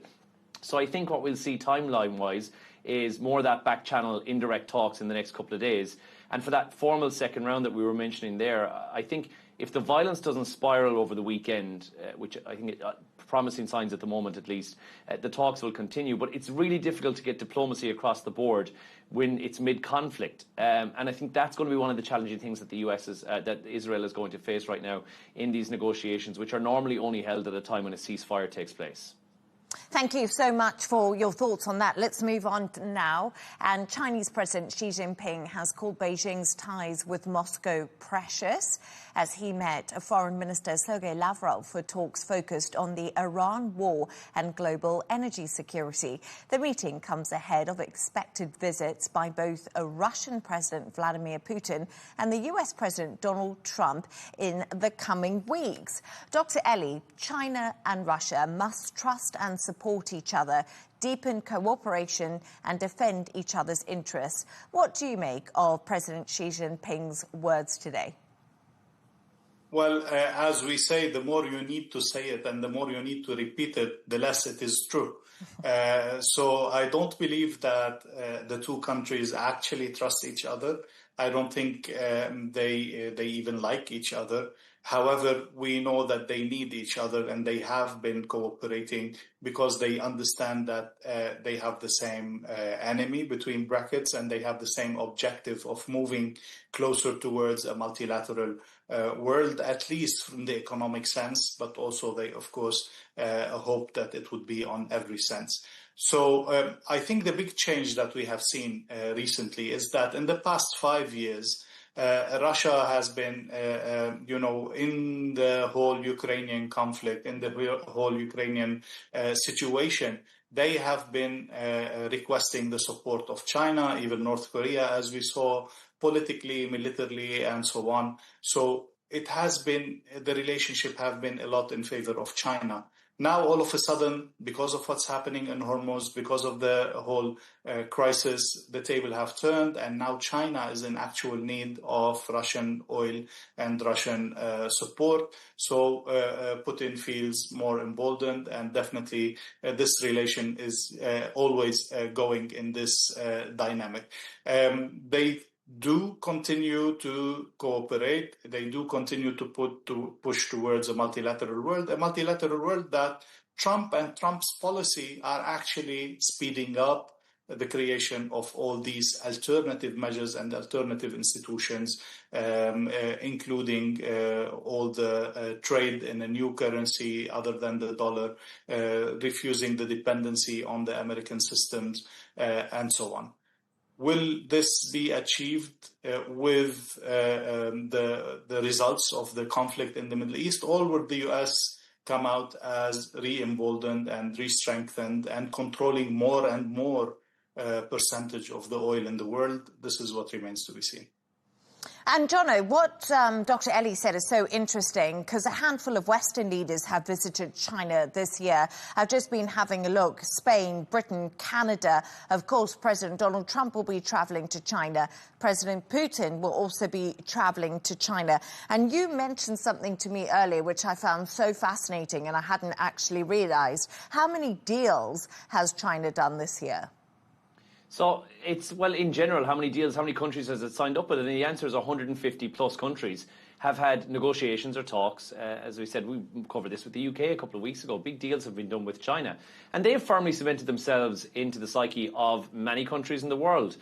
So I think what we'll see timeline-wise is more of that back-channel indirect talks in the next couple of days. And for that formal second round that we were mentioning there, I think if the violence doesn't spiral over the weekend, which I think promising signs at the moment at least, the talks will continue. But it's really difficult to get diplomacy across the board when it's mid-conflict. And I think that's going to be one of the challenging things that the US is, that Israel is going to face right now in these negotiations, which are normally only held at a time when a ceasefire takes place. Thank you so much for your thoughts on that. Let's move on now. And Chinese President Xi Jinping has called Beijing's ties with Moscow precious as he met Foreign Minister Sergei Lavrov for talks focused on the Iran war and global energy security. The meeting comes ahead of expected visits by both a Russian President Vladimir Putin and the US President Donald Trump in the coming weeks. Dr. Eli, China and Russia must trust and support each other, deepen cooperation and defend each other's interests. What do you make of President Xi Jinping's words today? Well, as we say, the more you need to say it and the more you need to repeat it, the less it is true. So I don't believe that the two countries actually trust each other. I don't think they even like each other. However, we know that they need each other, and they have been cooperating because they understand that they have the same enemy, between brackets, and they have the same objective of moving closer towards a multilateral world, at least from the economic sense, but also they, of course, hope that it would be on every sense. So I think the big change that we have seen recently is that in the past 5 years, Russia has been, in the whole Ukrainian conflict, in the whole Ukrainian situation, they have been requesting the support of China, even North Korea, as we saw, politically, militarily, and so on. So it has been, the relationship have been a lot in favor of China. Now, all of a sudden, because of what's happening in Hormuz, because of the whole crisis, the table have turned, and now China is in actual need of Russian oil and Russian support. So Putin feels more emboldened, and definitely this relation is always going in this dynamic. They do continue to cooperate. They do continue to push towards a multilateral world that Trump and Trump's policy are actually speeding up the creation of all these alternative measures and alternative institutions, including all the trade in a new currency other than the dollar, refusing the dependency on the American systems, and so on. Will this be achieved with the results of the conflict in the Middle East, or would the U.S. come out as re-emboldened and re-strengthened and controlling more and more percentage of the oil in the world? This is what remains to be seen. And, Jono, what Dr. Ellie said is so interesting, because a handful of Western leaders have visited China this year. I've just been having a look. Spain, Britain, Canada. Of course, President Donald Trump will be travelling to China. President Putin will also be travelling to China. And you mentioned something to me earlier, which I found so fascinating, and I hadn't actually realised. How many deals has China done this year? So it's, well, in general, how many deals, how many countries has it signed up with? And the answer is 150 plus countries have had negotiations or talks. As we said, we covered this with the UK a couple of weeks ago. Big deals have been done with China. And they have firmly cemented themselves into the psyche of many countries in the world.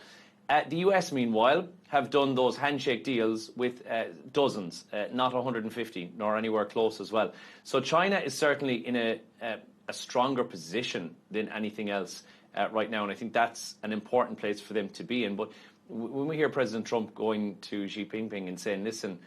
The US, meanwhile, have done those handshake deals with dozens, not 150, nor anywhere close as well. So China is certainly in a stronger position than anything else right now, and I think that's an important place for them to be in. But when we hear President Trump going to Xi Jinping and saying, listen,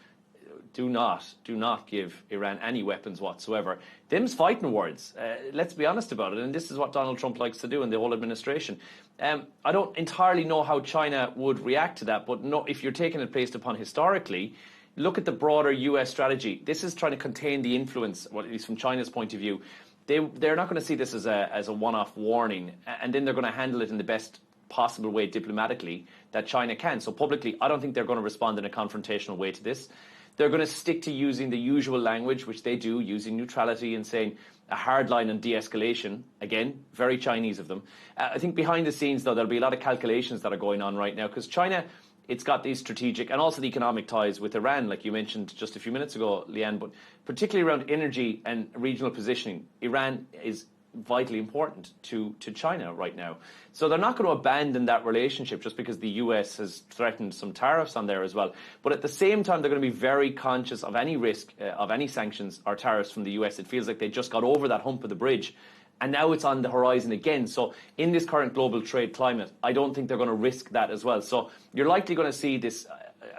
do not give Iran any weapons whatsoever, them's fighting words. Let's be honest about it, and this is what Donald Trump likes to do in the whole administration. I don't entirely know how China would react to that, but no, if you're taking it based upon historically, look at the broader US strategy. This is trying to contain the influence, well, at least from China's point of view. They're not going to see this as a one-off warning, and then they're going to handle it in the best possible way diplomatically that China can. So publicly, I don't think they're going to respond in a confrontational way to this. They're going to stick to using the usual language, which they do, using neutrality and saying a hard line on de-escalation. Again, very Chinese of them. I think behind the scenes, though, there'll be a lot of calculations that are going on right now, because China, it's got these strategic and also the economic ties with Iran, like you mentioned just a few minutes ago, Leanne, but particularly around energy and regional positioning. Iran is vitally important to China right now. So they're not going to abandon that relationship just because the US has threatened some tariffs on there as well. But at the same time, they're going to be very conscious of any risk of any sanctions or tariffs from the US. It feels like they just got over that hump of the bridge, and now it's on the horizon again. So in this current global trade climate, I don't think they're going to risk that as well. So you're likely going to see this,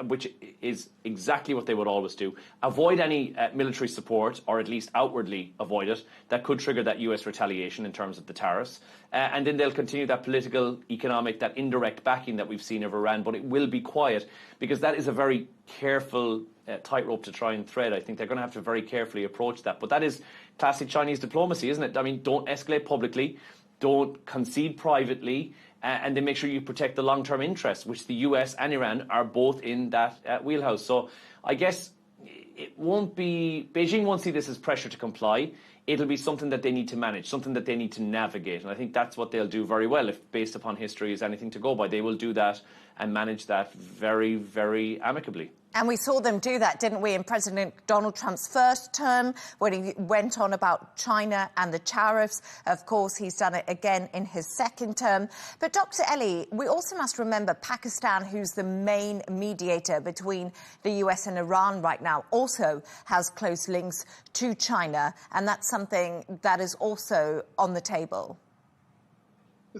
which is exactly what they would always do, avoid any military support, or at least outwardly avoid it. That could trigger that US retaliation in terms of the tariffs. And then they'll continue that political, economic, that indirect backing that we've seen of Iran. But it will be quiet, because that is a very careful tightrope to try and thread. I think they're going to have to very carefully approach that. But that is classic Chinese diplomacy, isn't it? I mean, don't escalate publicly, don't concede privately, and then make sure you protect the long-term interests, which the US and Iran are both in that wheelhouse. So I guess it won't be, Beijing won't see this as pressure to comply. It'll be something that they need to manage, something that they need to navigate. And I think that's what they'll do very well. If based upon history is anything to go by, they will do that and manage that very, very amicably. And we saw them do that, didn't we, in President Donald Trump's first term, when he went on about China and the tariffs. Of course, he's done it again in his second term. But Dr. Eli, we also must remember Pakistan, who's the main mediator between the US and Iran right now, also has close links to China. And that's something that is also on the table.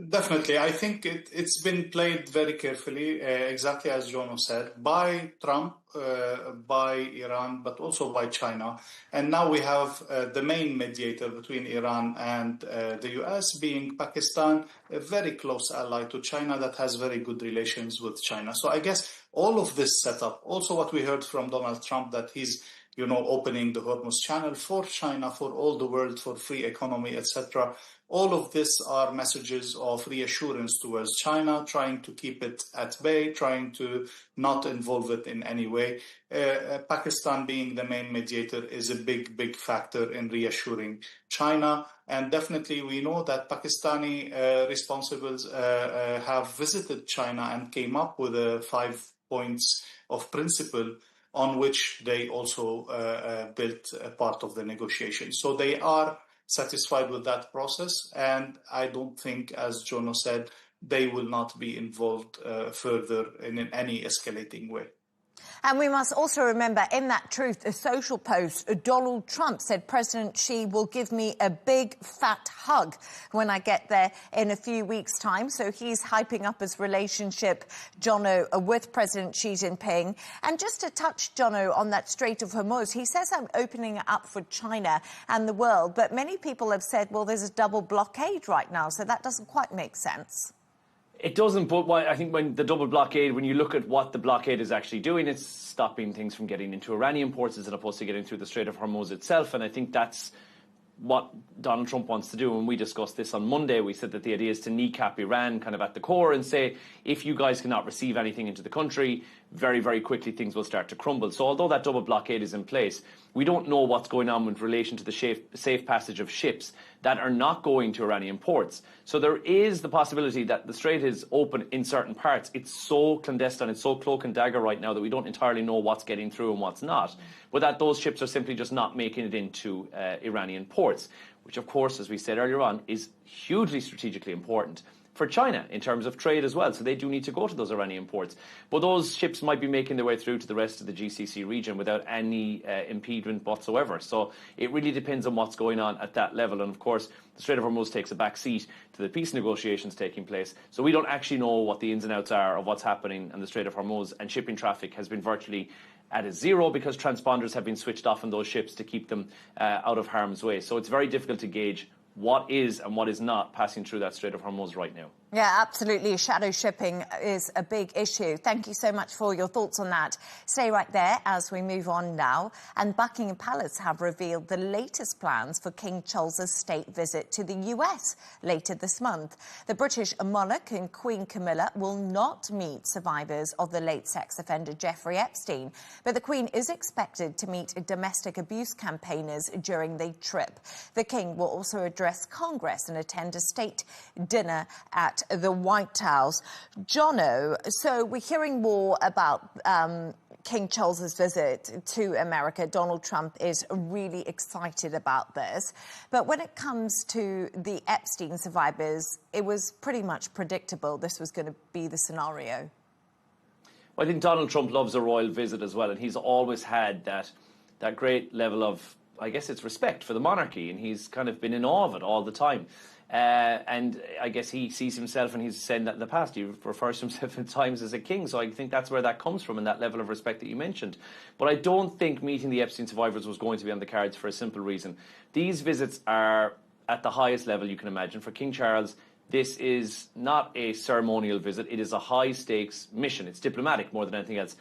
Definitely. I think it's been played very carefully, exactly as Jono said, by Trump, by Iran, but also by China. And now we have the main mediator between Iran and the US being Pakistan, a very close ally to China that has very good relations with China. So I guess all of this setup, also what we heard from Donald Trump, that he's opening the Hormuz Channel for China, for all the world, for free economy, etc. All of this are messages of reassurance towards China, trying to keep it at bay, trying to not involve it in any way. Pakistan being the main mediator is a big, big factor in reassuring China. And definitely we know that Pakistani responsibles have visited China and came up with 5 points of principle on which they also built a part of the negotiation. So they are satisfied with that process, and I don't think, as Jono said, they will not be involved further in any escalating way. And we must also remember, in that Truth Social post, Donald Trump said President Xi will give me a big fat hug when I get there in a few weeks' time. So he's hyping up his relationship, Jono, with President Xi Jinping. And just to touch, Jono, on that Strait of Hormuz, he says I'm opening it up for China and the world. But many people have said, well, there's a double blockade right now, so that doesn't quite make sense. It doesn't, but I think when the double blockade, when you look at what the blockade is actually doing, it's stopping things from getting into Iranian ports as opposed to getting through the Strait of Hormuz itself. And I think that's what Donald Trump wants to do. When we discussed this on Monday, we said that the idea is to kneecap Iran kind of at the core and say, if you guys cannot receive anything into the country, very, very quickly things will start to crumble. So although that double blockade is in place, we don't know what's going on with relation to the safe passage of ships that are not going to Iranian ports. So there is the possibility that the strait is open in certain parts. It's so clandestine, it's so cloak and dagger right now that we don't entirely know what's getting through and what's not. But that those ships are simply just not making it into Iranian ports, which of course, as we said earlier on, is hugely strategically important for China in terms of trade as well. So they do need to go to those Iranian ports. But those ships might be making their way through to the rest of the GCC region without any impediment whatsoever. So it really depends on what's going on at that level. And of course, the Strait of Hormuz takes a back seat to the peace negotiations taking place. So we don't actually know what the ins and outs are of what's happening in the Strait of Hormuz. And shipping traffic has been virtually at a zero because transponders have been switched off on those ships to keep them out of harm's way. So it's very difficult to gauge what is and what is not passing through that Strait of Hormuz right now. Yeah, absolutely. Shadow shipping is a big issue. Thank you so much for your thoughts on that. Stay right there as we move on now. And Buckingham Palace have revealed the latest plans for King Charles's state visit to the US later this month. The British monarch and Queen Camilla will not meet survivors of the late sex offender Jeffrey Epstein, but the Queen is expected to meet domestic abuse campaigners during the trip. The King will also address Congress and attend a state dinner at the White House. Jono, so we're hearing more about King Charles's visit to America. Donald Trump is really excited about this. But when it comes to the Epstein survivors, it was pretty much predictable this was going to be the scenario. Well, I think Donald Trump loves a royal visit as well, and he's always had that great level of, I guess it's respect for the monarchy, and he's kind of been in awe of it all the time. And I guess he sees himself, and he's said that in the past, he refers to himself at times as a king. So I think that's where that comes from, and that level of respect that you mentioned. But I don't think meeting the Epstein survivors was going to be on the cards for a simple reason. These visits are at the highest level you can imagine. For King Charles, this is not a ceremonial visit. It is a high-stakes mission. It's diplomatic more than anything else.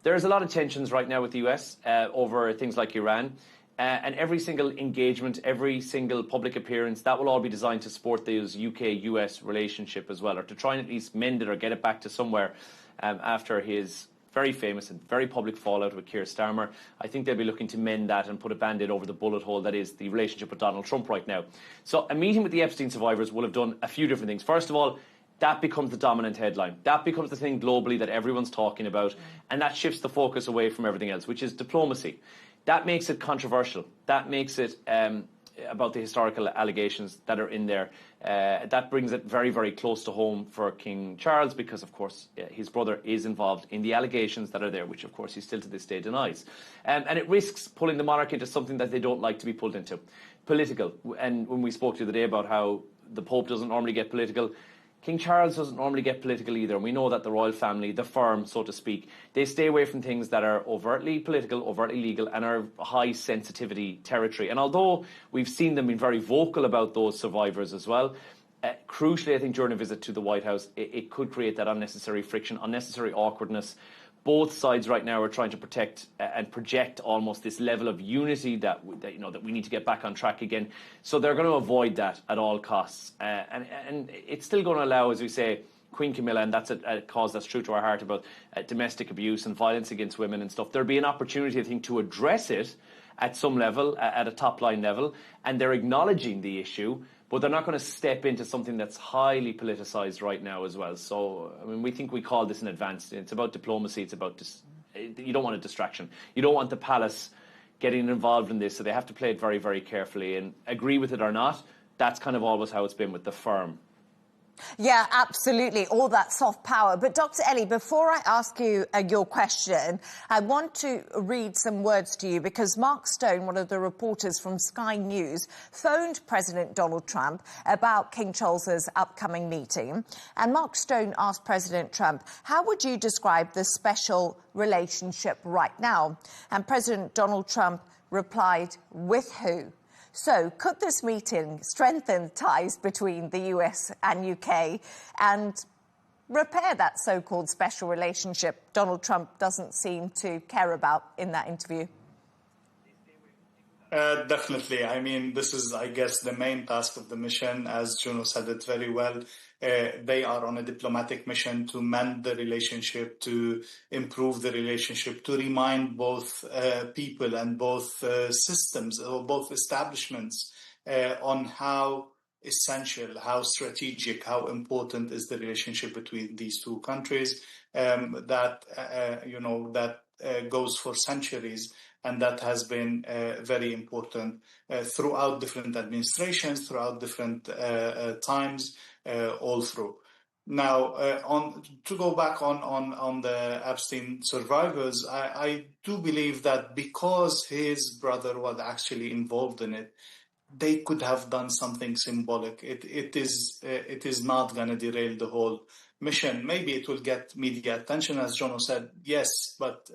There's a lot of tensions right now with the US over things like Iran. And every single engagement, every single public appearance, that will all be designed to support those UK-US relationship as well, or to try and at least mend it or get it back to somewhere after his very famous and very public fallout with Keir Starmer. I think they'll be looking to mend that and put a band-aid over the bullet hole that is the relationship with Donald Trump right now. So a meeting with the Epstein survivors will have done a few different things. First of all, that becomes the dominant headline. That becomes the thing globally that everyone's talking about, and that shifts the focus away from everything else, which is diplomacy. That makes it controversial. That makes it about the historical allegations that are in there. That brings it very, very close to home for King Charles because, of course, his brother is involved in the allegations that are there, which, of course, he still to this day denies. And it risks pulling the monarch into something that they don't like to be pulled into. Political. And when we spoke the other day about how the Pope doesn't normally get political, King Charles doesn't normally get political either, and we know that the royal family, the firm, so to speak, they stay away from things that are overtly political, overtly legal, and are high sensitivity territory. And although we've seen them being very vocal about those survivors as well, crucially, I think during a visit to the White House, it could create that unnecessary friction, unnecessary awkwardness. Both sides right now are trying to protect and project almost this level of unity that we need to get back on track again. So they're going to avoid that at all costs. And it's still going to allow, as we say, Queen Camilla, and that's a cause that's true to our heart about domestic abuse and violence against women and stuff. There'll be an opportunity, I think, to address it at some level, at a top-line level, and they're acknowledging the issue, but they're not going to step into something that's highly politicised right now as well. So, I mean, we think we call this an advance. It's about diplomacy. It's about you don't want a distraction. You don't want the palace getting involved in this, so they have to play it very, very carefully. And agree with it or not, that's kind of always how it's been with the firm. Yeah, absolutely. All that soft power. But Dr. Ellie, before I ask you your question, I want to read some words to you because Mark Stone, one of the reporters from Sky News, phoned President Donald Trump about King Charles's upcoming meeting. And Mark Stone asked President Trump, how would you describe the special relationship right now? And President Donald Trump replied, with who? So, could this meeting strengthen ties between the US and UK and repair that so-called special relationship Donald Trump doesn't seem to care about in that interview? Definitely. I mean, this is, I guess, the main task of the mission. As Juno said it very well, they are on a diplomatic mission to mend the relationship, to improve the relationship, to remind both people and both systems or both establishments on how essential, how strategic, how important is the relationship between these two countries that goes for centuries. And that has been very important throughout different administrations, throughout different times, all through. Now, to go back on the Epstein survivors, I do believe that because his brother was actually involved in it, they could have done something symbolic. It is not going to derail the whole mission. Maybe it will get media attention, as Jono said, yes, but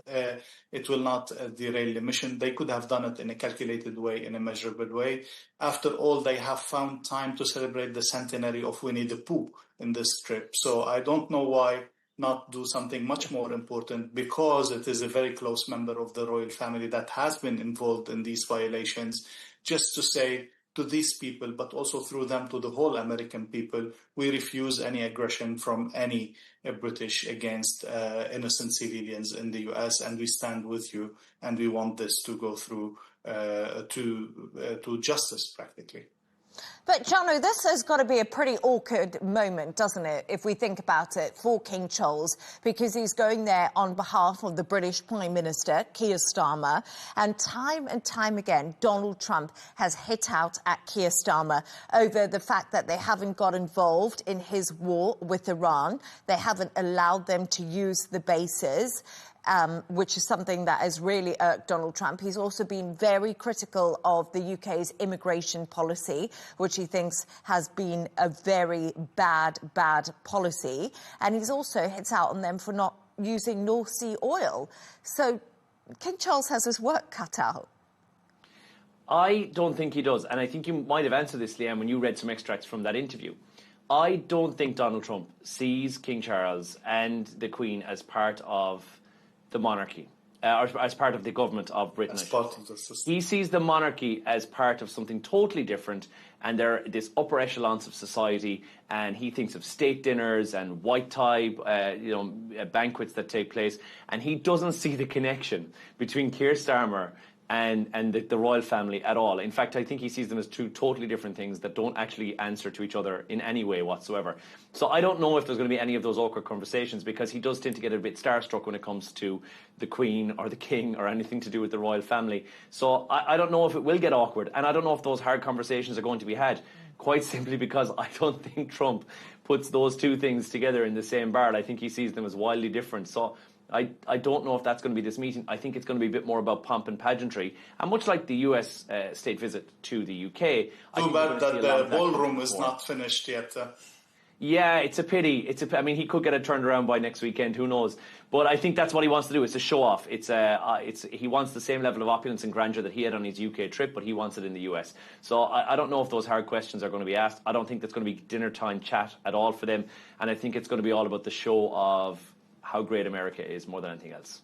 it will not derail the mission. They could have done it in a calculated way, in a measurable way. After all, they have found time to celebrate the centenary of Winnie the Pooh in this trip. So I don't know why not do something much more important, because it is a very close member of the royal family that has been involved in these violations, just to say to these people, but also through them to the whole American people, we refuse any aggression from any British against innocent civilians in the US, and we stand with you, and we want this to go through to justice, practically. But, Jano, this has got to be a pretty awkward moment, doesn't it, if we think about it, for King Charles, because he's going there on behalf of the British Prime Minister, Keir Starmer, and time again, Donald Trump has hit out at Keir Starmer over the fact that they haven't got involved in his war with Iran. They haven't allowed them to use the bases. Which is something that has really irked Donald Trump. He's also been very critical of the UK's immigration policy, which he thinks has been a very bad policy. And he's also hit out on them for not using North Sea oil. So King Charles has his work cut out. I don't think he does. And I think you might have answered this, Liam, when you read some extracts from that interview. I don't think Donald Trump sees King Charles and the Queen as part of the monarchy, or as part of the government of Britain. As part of the system. He sees the monarchy as part of something totally different, and they're this upper echelons of society, and he thinks of state dinners and white tie, banquets that take place, and he doesn't see the connection between Keir Starmer and the royal family at all. In fact, I think he sees them as two totally different things that don't actually answer to each other in any way whatsoever. So I don't know if there's going to be any of those awkward conversations, because he does tend to get a bit starstruck when it comes to the Queen or the King or anything to do with the royal family. So I don't know if it will get awkward, and I don't know if those hard conversations are going to be had, quite simply because I don't think Trump puts those two things together in the same barrel. I think he sees them as wildly different. So I don't know if that's going to be this meeting. I think it's going to be a bit more about pomp and pageantry. And much like the US state visit to the UK... Too bad that the ballroom is not finished yet. Yeah, it's a pity. I mean, he could get it turned around by next weekend. Who knows? But I think that's what he wants to do. It's a show-off. He wants the same level of opulence and grandeur that he had on his UK trip, but he wants it in the US. So I don't know if those hard questions are going to be asked. I don't think that's going to be dinner time chat at all for them. And I think it's going to be all about the show of how great America is more than anything else.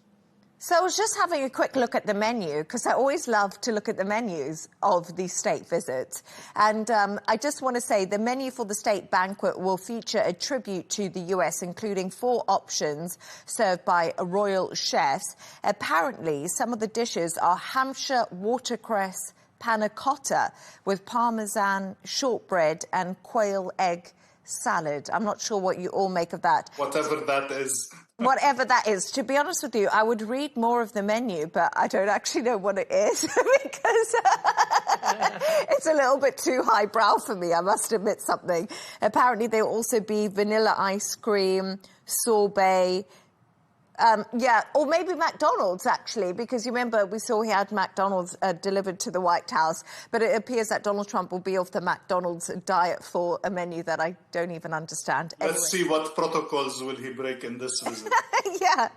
So I was just having a quick look at the menu, because I always love to look at the menus of these state visits. And I just want to say the menu for the state banquet will feature a tribute to the US, including 4 options served by royal chefs. Apparently, some of the dishes are Hampshire watercress panna cotta with parmesan shortbread and quail egg salad. I'm not sure what you all make of that. Whatever that is. Whatever that is. To be honest with you, I would read more of the menu, but I don't actually know what it is because it's a little bit too highbrow for me, I must admit something. Apparently, there'll also be vanilla ice cream, sorbet, or maybe McDonald's, actually, because you remember we saw he had McDonald's delivered to the White House, but it appears that Donald Trump will be off the McDonald's diet for a menu that I don't even understand. Let's see what protocols will he break in this visit. Yeah.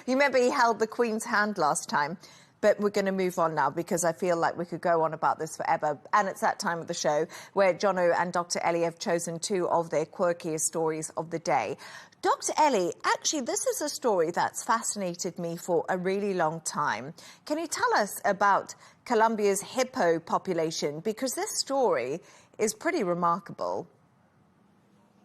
You remember he held the Queen's hand last time. But we're going to move on now, because I feel like we could go on about this forever. And it's that time of the show where Jono and Dr. Ellie have chosen 2 of their quirkiest stories of the day. Dr. Ellie, actually, this is a story that's fascinated me for a really long time. Can you tell us about Colombia's hippo population? Because this story is pretty remarkable.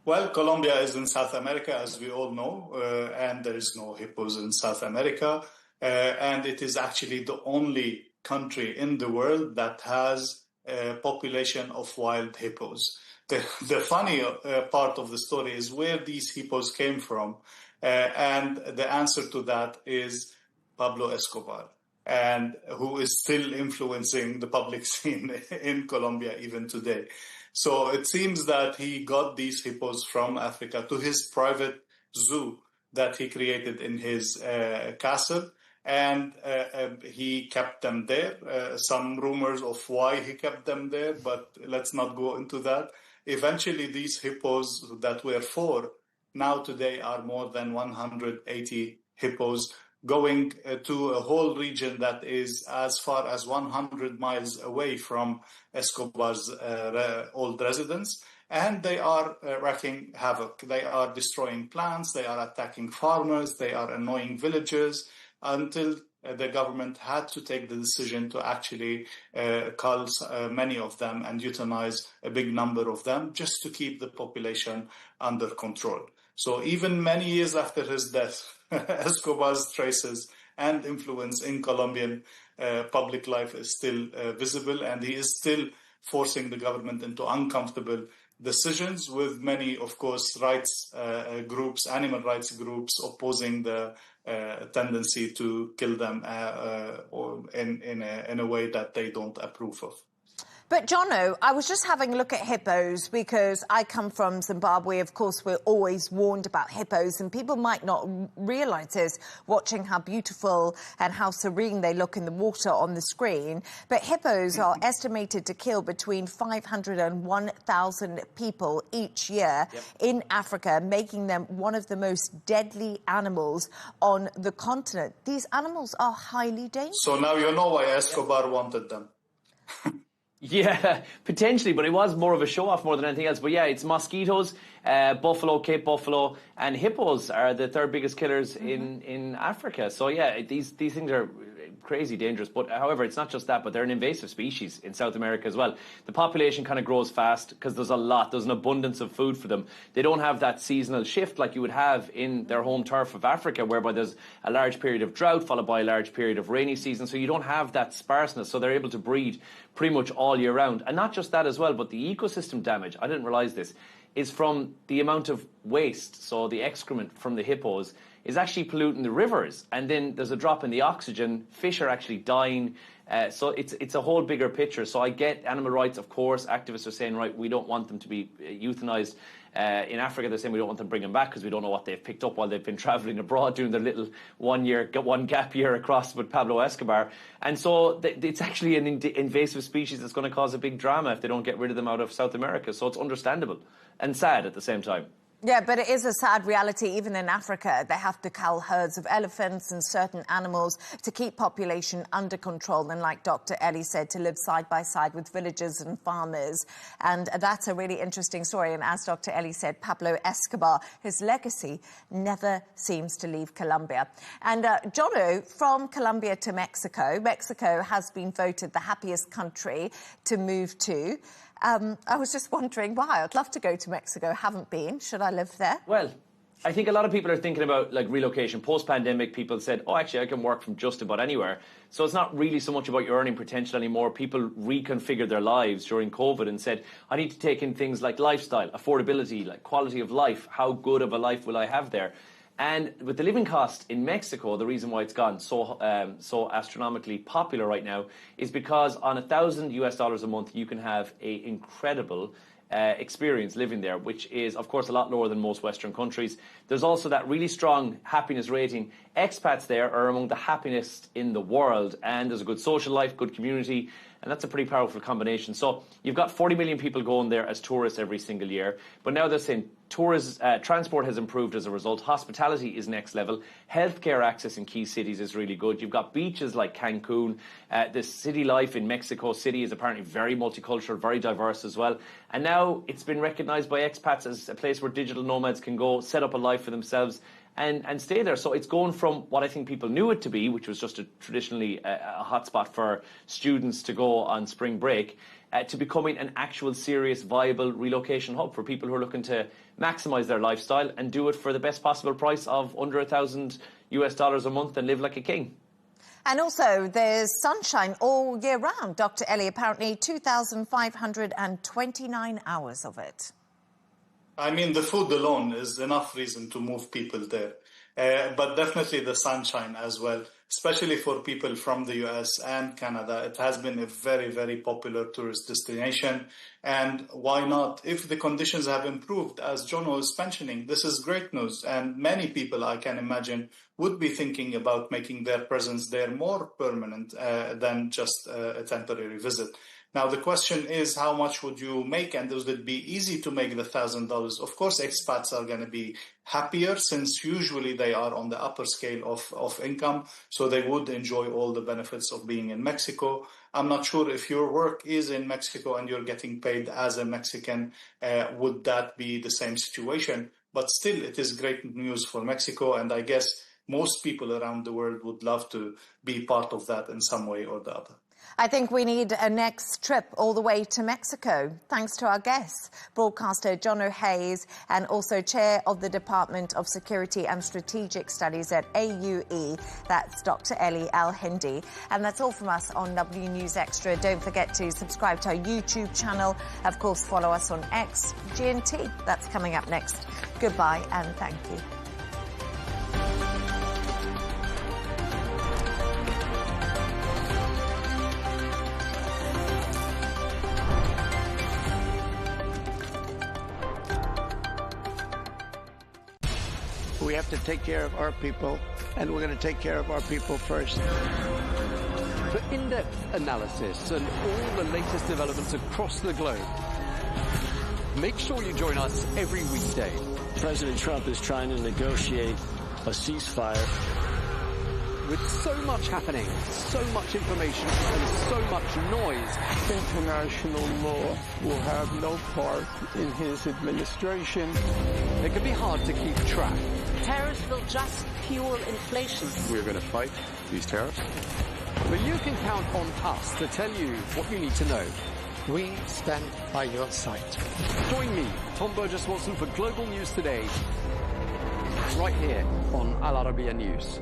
Well, Colombia is in South America, as we all know, and there is no hippos in South America. And it is actually the only country in the world that has a population of wild hippos. The funny part of the story is where these hippos came from. And the answer to that is Pablo Escobar, and who is still influencing the public scene in Colombia even today. So it seems that he got these hippos from Africa to his private zoo that he created in his castle. And he kept them there. Some rumors of why he kept them there, but let's not go into that. Eventually, these hippos that were 4, now today are more than 180 hippos, going to a whole region that is as far as 100 miles away from Escobar's old residence. And they are wreaking havoc. They are destroying plants, they are attacking farmers, they are annoying villagers, until the government had to take the decision to actually cull many of them and euthanize a big number of them just to keep the population under control. So even many years after his death, Escobar's traces and influence in Colombian public life is still visible, and he is still forcing the government into uncomfortable decisions, with many, of course, rights groups, animal rights groups, opposing the tendency to kill them or in a way that they don't approve of. But, Jono, I was just having a look at hippos because I come from Zimbabwe. Of course, we're always warned about hippos, and people might not realise this watching how beautiful and how serene they look in the water on the screen. But hippos are estimated to kill between 500 and 1,000 people each year in Africa, making them one of the most deadly animals on the continent. These animals are highly dangerous. So now you know why Escobar wanted them. Yeah, potentially, but it was more of a show-off more than anything else. But yeah, it's mosquitoes, buffalo, Cape buffalo, and hippos are the 3rd biggest killers in Africa. So yeah, these things are crazy dangerous. But however, it's not just that, but they're an invasive species in South America as well. The population kind of grows fast because there's an abundance of food for them. They don't have that seasonal shift like you would have in their home turf of Africa, whereby there's a large period of drought followed by a large period of rainy season. So you don't have that sparseness. So they're able to breed pretty much all year round. And not just that as well, but the ecosystem damage, I didn't realize this, is from the amount of waste. So the excrement from the hippos is actually polluting the rivers, and then there's a drop in the oxygen. Fish are actually dying. So it's a whole bigger picture. So I get animal rights, of course. Activists are saying, right, we don't want them to be euthanized. In Africa, they're saying we don't want them to bring them back because we don't know what they've picked up while they've been traveling abroad doing their little one gap year across with Pablo Escobar. And so it's actually an invasive species that's going to cause a big drama if they don't get rid of them out of South America. So it's understandable and sad at the same time. Yeah, but it is a sad reality. Even in Africa, they have to cull herds of elephants and certain animals to keep population under control. And like Dr. Ellie said, to live side by side with villagers and farmers. And that's a really interesting story. And as Dr. Ellie said, Pablo Escobar, his legacy never seems to leave Colombia. And Jono, from Colombia to Mexico, Mexico has been voted the happiest country to move to. I was just wondering why. I'd love to go to Mexico. Haven't been. Should I live there? Well, I think a lot of people are thinking about like relocation. Post-pandemic, people said, oh, actually, I can work from just about anywhere. So it's not really so much about your earning potential anymore. People reconfigured their lives during COVID and said, I need to take in things like lifestyle, affordability, like quality of life. How good of a life will I have there? And with the living cost in Mexico, the reason why it's gone so astronomically popular right now is because on $1,000 a month, you can have an incredible experience living there, which is, of course, a lot lower than most Western countries. There's also that really strong happiness rating. Expats there are among the happiest in the world, and there's a good social life, good community, and that's a pretty powerful combination. So you've got 40 million people going there as tourists every single year, but now they're saying transport has improved as a result. Hospitality is next level. Healthcare access in key cities is really good. You've got beaches like Cancun. The city life in Mexico City is apparently very multicultural, very diverse as well. And now it's been recognized by expats as a place where digital nomads can go, set up a life for themselves and stay there. So it's going from what I think people knew it to be, which was just traditionally a hotspot for students to go on spring break, to becoming an actual serious viable relocation hub for people who are looking to maximize their lifestyle and do it for the best possible price of under $1,000 a month and live like a king. And also, there's sunshine all year round, Dr. Ellie, apparently 2,529 hours of it. I mean, the food alone is enough reason to move people there. But definitely the sunshine as well, especially for people from the US and Canada. It has been a very, very popular tourist destination. And why not? If the conditions have improved, as John was mentioning, this is great news. And many people, I can imagine, would be thinking about making their presence there more permanent than just a temporary visit. Now, the question is, how much would you make? And would it be easy to make the $1,000? Of course, expats are going to be happier since usually they are on the upper scale of income. So they would enjoy all the benefits of being in Mexico. I'm not sure if your work is in Mexico and you're getting paid as a Mexican, would that be the same situation? But still, it is great news for Mexico. And I guess most people around the world would love to be part of that in some way or the other. I think we need a next trip all the way to Mexico, thanks to our guests, broadcaster John O'Hayes and also chair of the Department of Security and Strategic Studies at AUE. That's Dr. Ellie Al-Hindi. And that's all from us on W News Extra. Don't forget to subscribe to our YouTube channel. Of course, follow us on X, GNT. That's coming up next. Goodbye and thank you. We have to take care of our people, and we're going to take care of our people first. For in-depth analysis and all the latest developments across the globe, make sure you join us every weekday. President Trump is trying to negotiate a ceasefire. With so much happening, so much information, and so much noise, international law will have no part in his administration. It can be hard to keep track. Tariffs will just fuel inflation. We're going to fight these tariffs. But you can count on us to tell you what you need to know. We stand by your side. Join me, Tom Burgess-Watson, for Global News Today, right here on Al Arabiya News.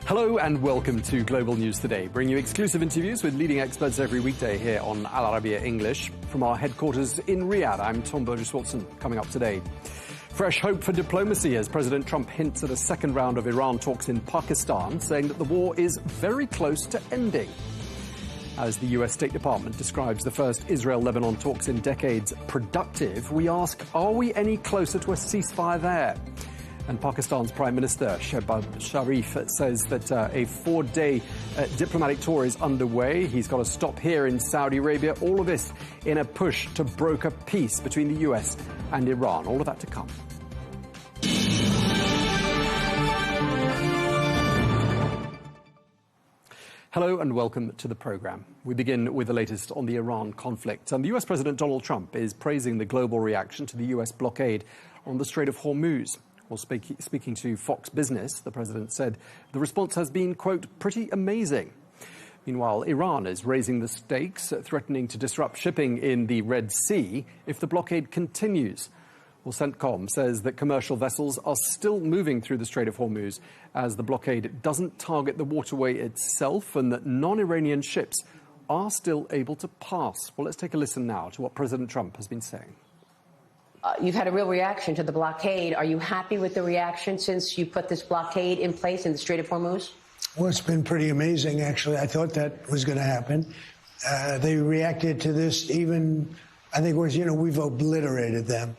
Hello and welcome to Global News Today, bringing you exclusive interviews with leading experts every weekday here on Al Arabiya English. From our headquarters in Riyadh, I'm Tom Burgess-Watson. Coming up today, fresh hope for diplomacy as President Trump hints at a second round of Iran talks in Pakistan, saying that the war is very close to ending. As the US State Department describes the first Israel-Lebanon talks in decades productive, we ask, are we any closer to a ceasefire there? And Pakistan's Prime Minister Shehbaz Sharif says that a four-day diplomatic tour is underway. He's got to stop here in Saudi Arabia. All of this in a push to broker peace between the US and Iran. All of that to come. Hello and welcome to the programme. We begin with the latest on the Iran conflict. And the US President Donald Trump is praising the global reaction to the US blockade on the Strait of Hormuz. Well, speaking to Fox Business, the president said the response has been, quote, pretty amazing. Meanwhile, Iran is raising the stakes, threatening to disrupt shipping in the Red Sea if the blockade continues. Well, CENTCOM says that commercial vessels are still moving through the Strait of Hormuz as the blockade doesn't target the waterway itself and that non-Iranian ships are still able to pass. Well, let's take a listen now to what President Trump has been saying. You've had a real reaction to the blockade. Are you happy with the reaction since you put this blockade in place in the Strait of Hormuz? Well, it's been pretty amazing, actually. I thought that was going to happen. They reacted to this even, I think, we've obliterated them.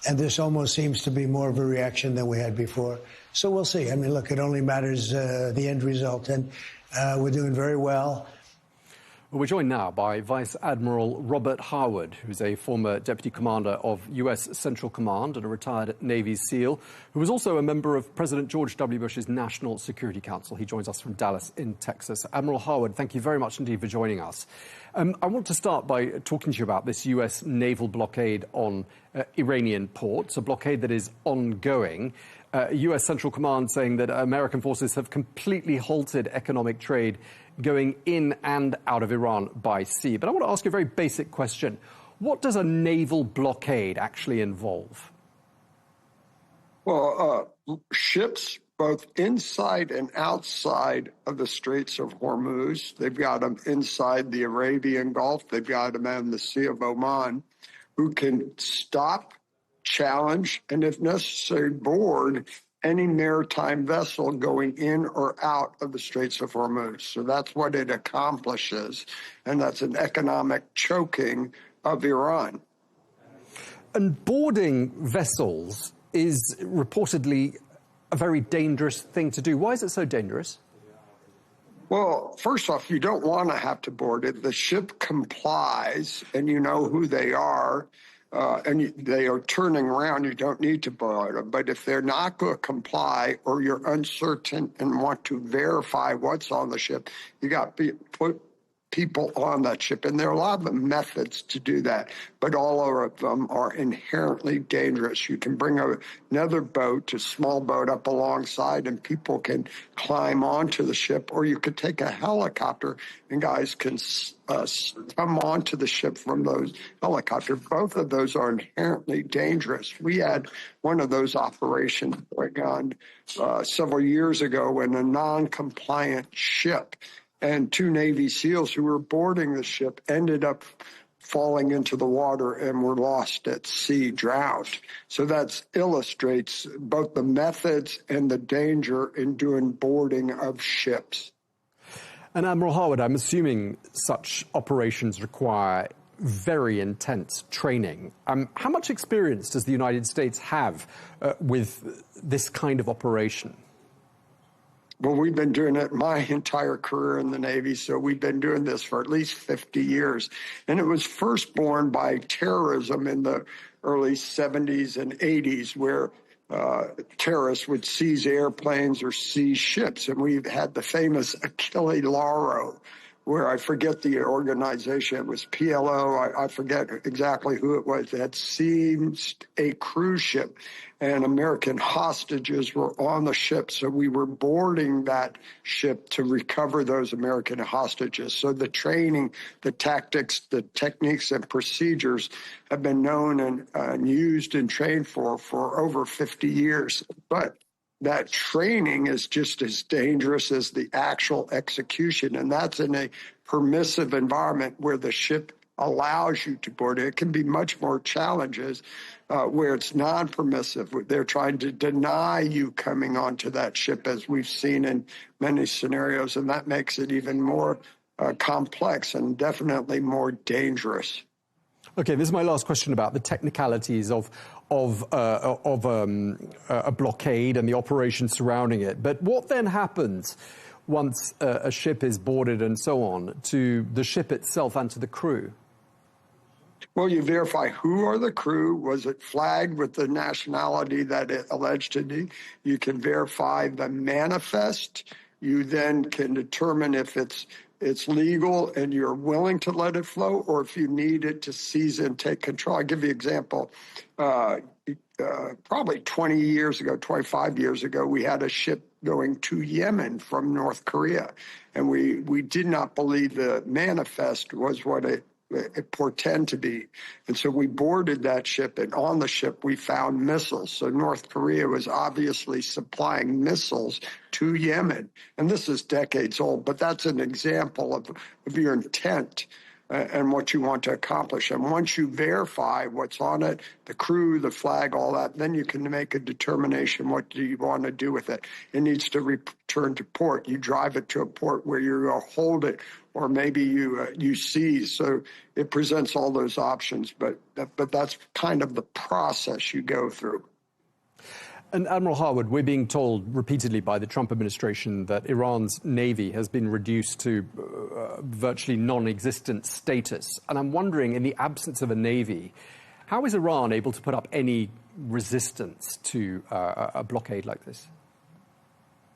And this almost seems to be more of a reaction than we had before. So we'll see. I mean, look, it only matters the end result. And we're doing very well. Well, we're joined now by Vice Admiral Robert Harwood, who's a former Deputy Commander of U.S. Central Command and a retired Navy SEAL, who was also a member of President George W. Bush's National Security Council. He joins us from Dallas in Texas. Admiral Harwood, thank you very much indeed for joining us. I want to start by talking to you about this U.S. naval blockade on Iranian ports, a blockade that is ongoing. U.S. Central Command saying that American forces have completely halted economic trade going in and out of Iran by sea. But I want to ask you a very basic question. What does a naval blockade actually involve? Well, ships both inside and outside of the Straits of Hormuz. They've got them inside the Arabian Gulf. They've got them in the Sea of Oman, who can stop, challenge, and if necessary, board any maritime vessel going in or out of the Straits of Hormuz. So that's what it accomplishes, and that's an economic choking of Iran. And boarding vessels is reportedly a very dangerous thing to do. Why is it so dangerous? Well, first off, you don't want to have to board it. The ship complies, and you know who they are. And they are turning around, you don't need to board them. But if they're not going to comply or you're uncertain and want to verify what's on the ship, you got to put people on that ship. And there are a lot of methods to do that, but all of them are inherently dangerous. You can bring another boat, a small boat up alongside, and people can climb onto the ship, or you could take a helicopter and guys can come onto the ship from those helicopters. Both of those are inherently dangerous. We had one of those operations going on several years ago when a non-compliant ship and two Navy SEALs who were boarding the ship ended up falling into the water and were lost at sea, drowned. So that illustrates both the methods and the danger in doing boarding of ships. And Admiral Harwood, I'm assuming such operations require very intense training. How much experience does the United States have with this kind of operation? Well, we've been doing it my entire career in the Navy, so we've been doing this for at least 50 years. And it was first born by terrorism in the early 70s and 80s, where terrorists would seize airplanes or seize ships. And we've had the famous Achille Lauro, where I forget the organization, it was PLO, I forget exactly who it was, that seized a cruise ship, and American hostages were on the ship. So we were boarding that ship to recover those American hostages. So the training, the tactics, the techniques and procedures have been known and used and trained for over 50 years. But that training is just as dangerous as the actual execution. And that's in a permissive environment where the ship allows you to board. It can be much more challenges where it's non-permissive. They're trying to deny you coming onto that ship, as we've seen in many scenarios. And that makes it even more complex and definitely more dangerous. Okay, this is my last question about the technicalities of a blockade and the operation surrounding it. But what then happens once a ship is boarded and so on to the ship itself and to the crew? Well, you verify who are the crew. Was it flagged with the nationality that it alleged to be? You can verify the manifest. You then can determine if it's legal and you're willing to let it flow, or if you need it to seize and take control. I'll give you an example. Probably 20 years ago, 25 years ago, we had a ship going to Yemen from North Korea, and we did not believe the manifest was what it portend to be. And so we boarded that ship, and on the ship we found missiles. So North Korea was obviously supplying missiles to Yemen. And this is decades old, but that's an example of your intent and what you want to accomplish. And once you verify what's on it, the crew, the flag, all that, then you can make a determination, what do you want to do with it? It needs to return to port. You drive it to a port where you're going to hold it, or maybe you seize. So it presents all those options, but that's kind of the process you go through. And Admiral Harwood, we're being told repeatedly by the Trump administration that Iran's Navy has been reduced to virtually non-existent status. And I'm wondering, in the absence of a Navy, how is Iran able to put up any resistance to a blockade like this?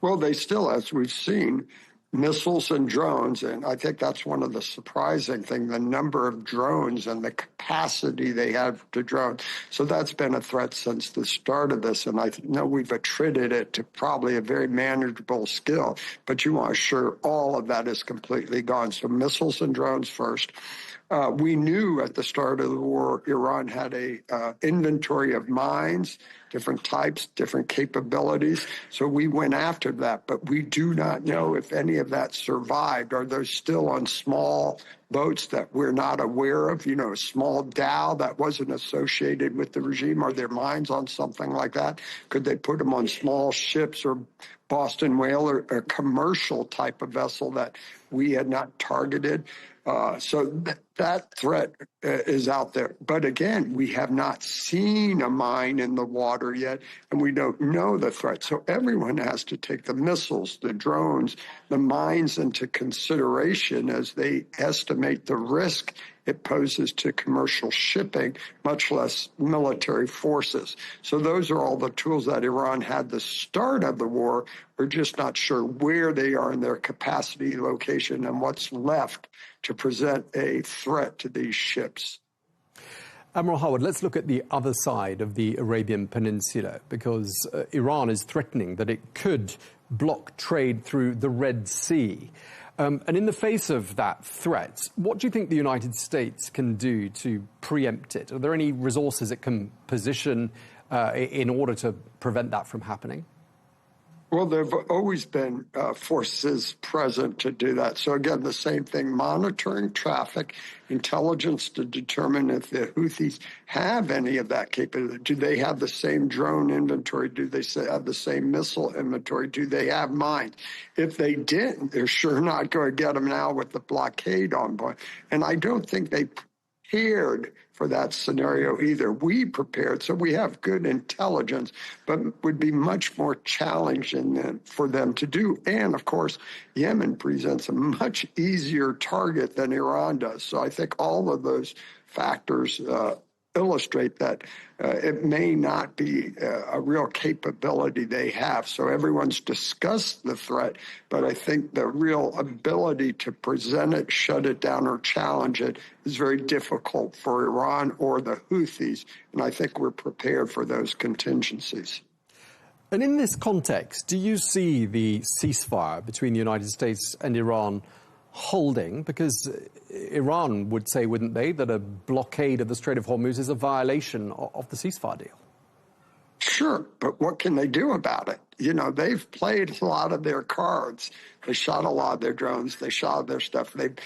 Well, they still, as we've seen, missiles and drones, and I think that's one of the surprising things, the number of drones and the capacity they have to drone. So that's been a threat since the start of this, and I know we've attributed it to probably a very manageable skill, but you want to assure all of that is completely gone. So missiles and drones first. We knew at the start of the war, Iran had a inventory of mines, different types, different capabilities. So we went after that, but we do not know if any of that survived. Are those still on small boats that we're not aware of? You know, a small dhow that wasn't associated with the regime. Are there mines on something like that? Could they put them on small ships or Boston Whale or a commercial type of vessel that we had not targeted? So that threat is out there. But again, we have not seen a mine in the water yet, and we don't know the threat. So everyone has to take the missiles, the drones, the mines into consideration as they estimate the risk it poses to commercial shipping, much less military forces. So those are all the tools that Iran had the start of the war. We're just not sure where they are in their capacity, location, and what's left to present a threat to these ships. Admiral Howard, let's look at the other side of the Arabian Peninsula, because Iran is threatening that it could block trade through the Red Sea. And in the face of that threat, what do you think the United States can do to preempt it? Are there any resources it can position in order to prevent that from happening? Well, there have always been forces present to do that. So again, the same thing, monitoring traffic, intelligence to determine if the Houthis have any of that capability. Do they have the same drone inventory? Do they have the same missile inventory? Do they have mines? If they didn't, they're sure not going to get them now with the blockade on board. And I don't think they prepared for that scenario either. We prepared, so we have good intelligence, but would be much more challenging for them to do. And of course, Yemen presents a much easier target than Iran does. So I think all of those factors illustrate that it may not be a real capability they have. So everyone's discussed the threat, but I think the real ability to present it, shut it down, or challenge it is very difficult for Iran or the Houthis, and I think we're prepared for those contingencies. And in this context, do you see the ceasefire between the United States and Iran holding? Because Iran would say, wouldn't they, that a blockade of the Strait of Hormuz is a violation of the ceasefire deal? Sure, but what can they do about it? You know, they've played a lot of their cards. They shot a lot of their drones. They shot their stuff. They've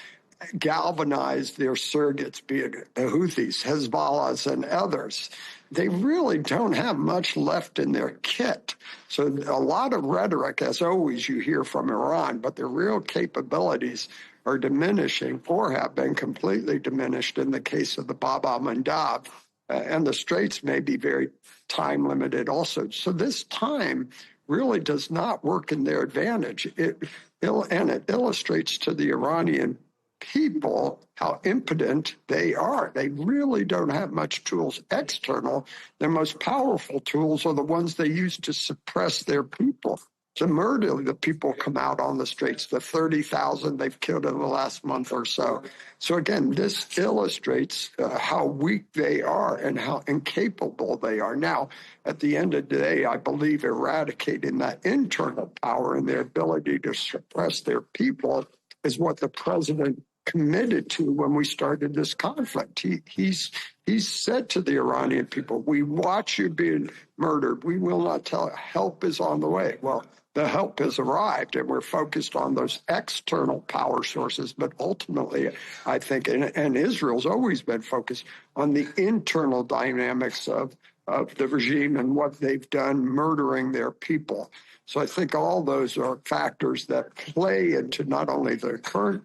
galvanized their surrogates, be it the Houthis, Hezbollahs, and others. They really don't have much left in their kit. So a lot of rhetoric, as always, you hear from Iran, but their real capabilities are diminishing or have been completely diminished in the case of the Bab al-Mandab. And the straits may be very time limited also. So this time really does not work in their advantage. It illustrates to the Iranian people how impotent they are. They really don't have much tools external. Their most powerful tools are the ones they use to suppress their people, to murder the people come out on the streets, the 30,000 they've killed in the last month or so. So again, this illustrates how weak they are and how incapable they are. Now, at the end of the day, I believe eradicating that internal power and their ability to suppress their people is what the president committed to when we started this conflict. He's said to the Iranian people, we watch you being murdered. We will not tell. Help is on the way. Well, the help has arrived, and we're focused on those external power sources. But ultimately, I think, and Israel's always been focused on the internal dynamics of the regime and what they've done murdering their people. So I think all those are factors that play into not only the current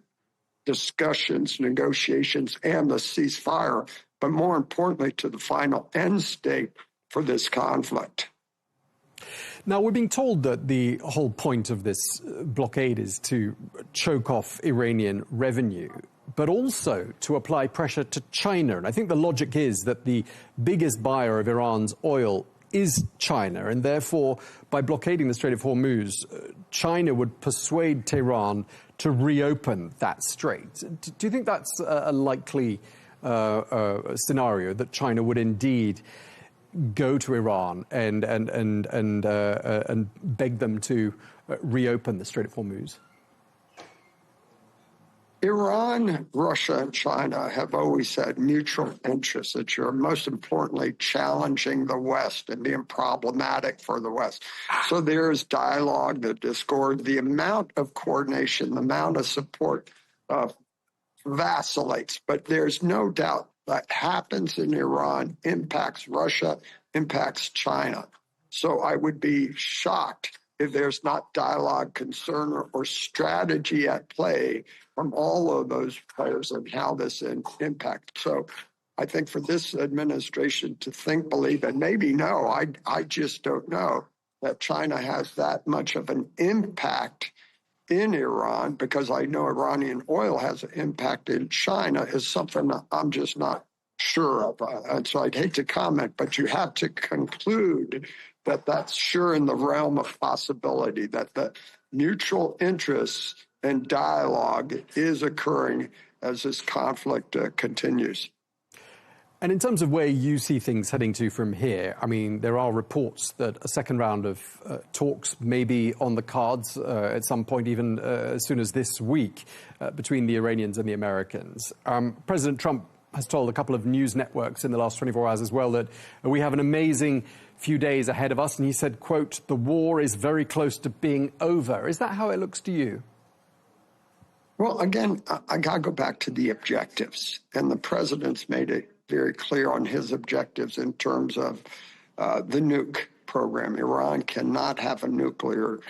discussions, negotiations, and the ceasefire, but more importantly to the final end state for this conflict. Now, we're being told that the whole point of this blockade is to choke off Iranian revenue, but also to apply pressure to China. And I think the logic is that the biggest buyer of Iran's oil is China, and therefore, by blockading the Strait of Hormuz, China would persuade Tehran to reopen that strait. Do you think that's a likely scenario, that China would indeed go to Iran and beg them to reopen the Strait of Hormuz? Iran, Russia, and China have always had mutual interests that you're most importantly challenging the West and being problematic for the West. So there is dialogue, the discord, the amount of coordination, the amount of support vacillates. But there's no doubt that happens in Iran impacts Russia, impacts China. So I would be shocked if there's not dialogue, concern, or strategy at play from all of those players and how this impacts. So I think for this administration to think, believe, and maybe know, I just don't know that China has that much of an impact in Iran, because I know Iranian oil has an impact in China, is something that I'm just not sure of. And so I'd hate to comment, but you have to conclude that that's sure in the realm of possibility, that the mutual interests and dialogue is occurring as this conflict continues. And in terms of where you see things heading to from here, I mean, there are reports that a second round of talks may be on the cards at some point, even as soon as this week, between the Iranians and the Americans. President Trump has told a couple of news networks in the last 24 hours as well that we have an amazing few days ahead of us. And he said, quote, the war is very close to being over. Is that how it looks to you? Well, again, I got to go back to the objectives. And the president's made it very clear on his objectives in terms of the nuke program. Iran cannot have a nuclear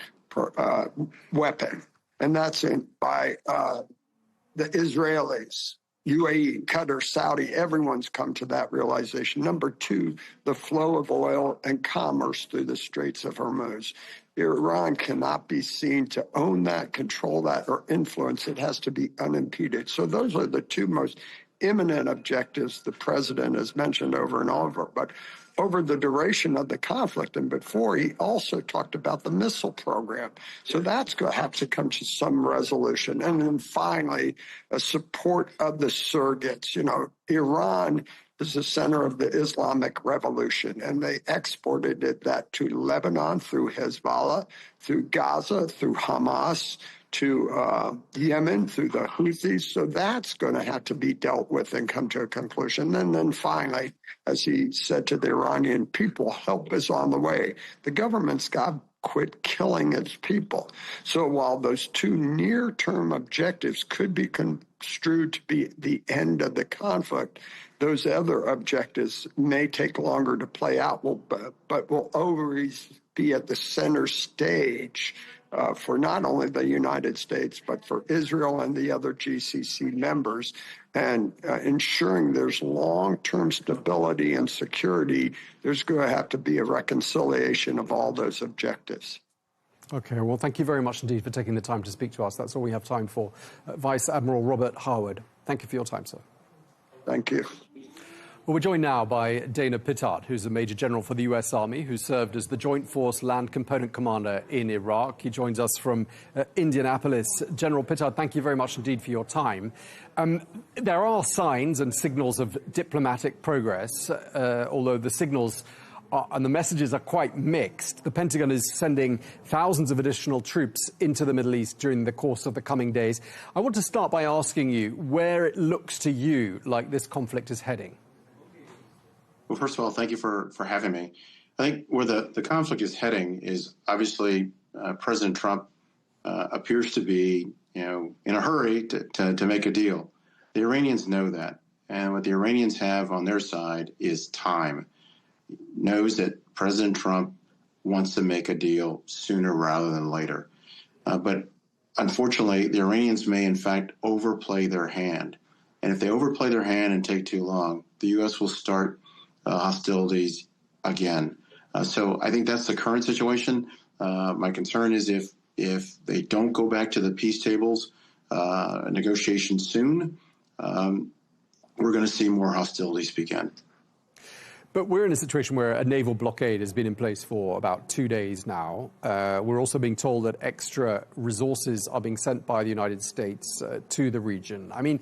weapon. And that's by the Israelis, UAE, Qatar, Saudi, everyone's come to that realization. Number two, the flow of oil and commerce through the Straits of Hormuz. Iran cannot be seen to own that, control that, or influence. It has to be unimpeded. So those are the two most imminent objectives the president has mentioned over and over, but over the duration of the conflict. And before, he also talked about the missile program. So that's going to have to come to some resolution. And then finally, a support of the surrogates. You know, Iran is the center of the Islamic Revolution, and they exported that to Lebanon through Hezbollah, through Gaza, through Hamas, to Yemen through the Houthis. So that's going to have to be dealt with and come to a conclusion. And then finally, as he said to the Iranian people, help is on the way. The government's got to quit killing its people. So while those two near-term objectives could be construed to be the end of the conflict, those other objectives may take longer to play out, but will always be at the center stage for not only the United States, but for Israel and the other GCC members, and ensuring there's long-term stability and security. There's going to have to be a reconciliation of all those objectives. Okay, well, thank you very much indeed for taking the time to speak to us. That's all we have time for. Vice Admiral Robert Harwood, thank you for your time, sir. Thank you. Well, we're joined now by Dana Pittard, who's a Major General for the U.S. Army, who served as the Joint Force Land Component Commander in Iraq. He joins us from Indianapolis. General Pittard, thank you very much indeed for your time. There are signs and signals of diplomatic progress, although the signals and the messages are quite mixed. The Pentagon is sending thousands of additional troops into the Middle East during the course of the coming days. I want to start by asking you where it looks to you like this conflict is heading. Well, first of all, thank you for having me. I think where the conflict is heading is obviously President Trump appears to be, in a hurry to make a deal. The Iranians know that. And what the Iranians have on their side is time. Knows that President Trump wants to make a deal sooner rather than later. But unfortunately, the Iranians may, in fact, overplay their hand. And if they overplay their hand and take too long, the U.S. will start hostilities again. So I think that's the current situation. My concern is if they don't go back to the peace tables, negotiations soon, we're going to see more hostilities begin. But we're in a situation where a naval blockade has been in place for about 2 days now. We're also being told that extra resources are being sent by the United States to the region. I mean,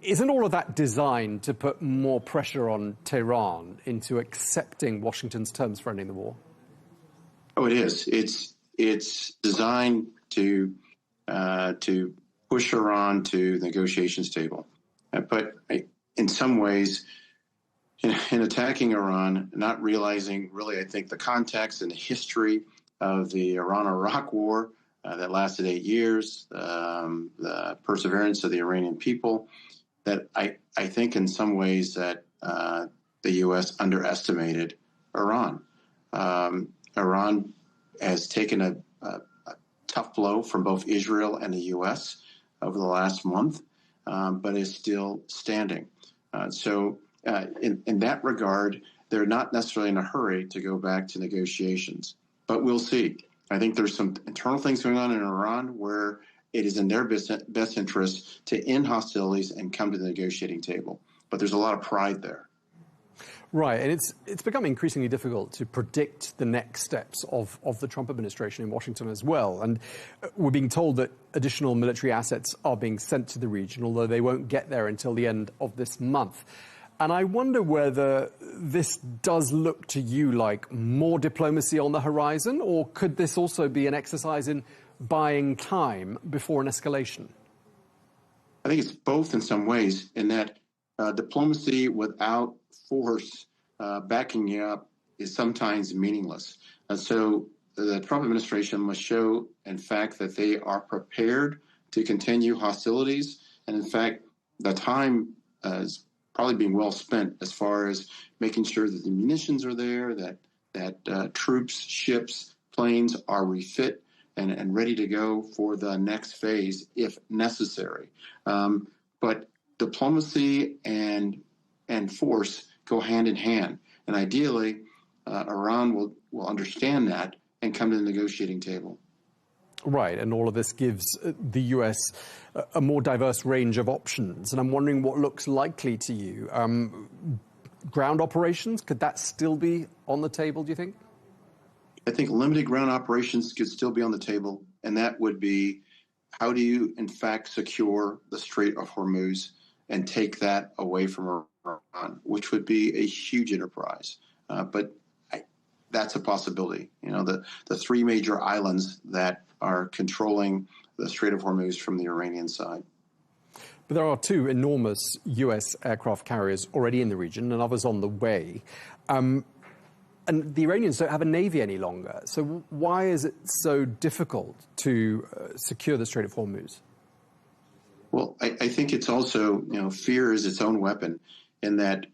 isn't all of that designed to put more pressure on Tehran into accepting Washington's terms for ending the war? Oh, it is. It's designed to push Iran to the negotiations table. But in some ways, in attacking Iran, not realizing really, I think, the context and the history of the Iran-Iraq war that lasted 8 years, the perseverance of the Iranian people, that I think in some ways that the U.S. underestimated Iran. Iran has taken a tough blow from both Israel and the U.S. over the last month, but is still standing. So in that regard, they're not necessarily in a hurry to go back to negotiations, but we'll see. I think there's some internal things going on in Iran where it is in their best interest to end hostilities and come to the negotiating table. But there's a lot of pride there. Right, and it's become increasingly difficult to predict the next steps of the Trump administration in Washington as well. And we're being told that additional military assets are being sent to the region, although they won't get there until the end of this month. And I wonder whether this does look to you like more diplomacy on the horizon, or could this also be an exercise in buying time before an escalation? I think it's both in some ways, in that diplomacy without force backing you up is sometimes meaningless. And so the Trump administration must show, in fact, that they are prepared to continue hostilities. And in fact, the time is probably being well spent as far as making sure that the munitions are there, that troops, ships, planes are refit and ready to go for the next phase if necessary. But diplomacy and force go hand in hand. And ideally, Iran will understand that and come to the negotiating table. Right, and all of this gives the US a more diverse range of options. And I'm wondering what looks likely to you. Ground operations, could that still be on the table, do you think? I think limited ground operations could still be on the table, and that would be, how do you, in fact, secure the Strait of Hormuz and take that away from Iran, which would be a huge enterprise. But that's a possibility. You know, the three major islands that are controlling the Strait of Hormuz from the Iranian side. But there are two enormous US aircraft carriers already in the region and others on the way. And the Iranians don't have a navy any longer. So why is it so difficult to secure the Strait of Hormuz? Well, I think it's also, you know, fear is its own weapon, in that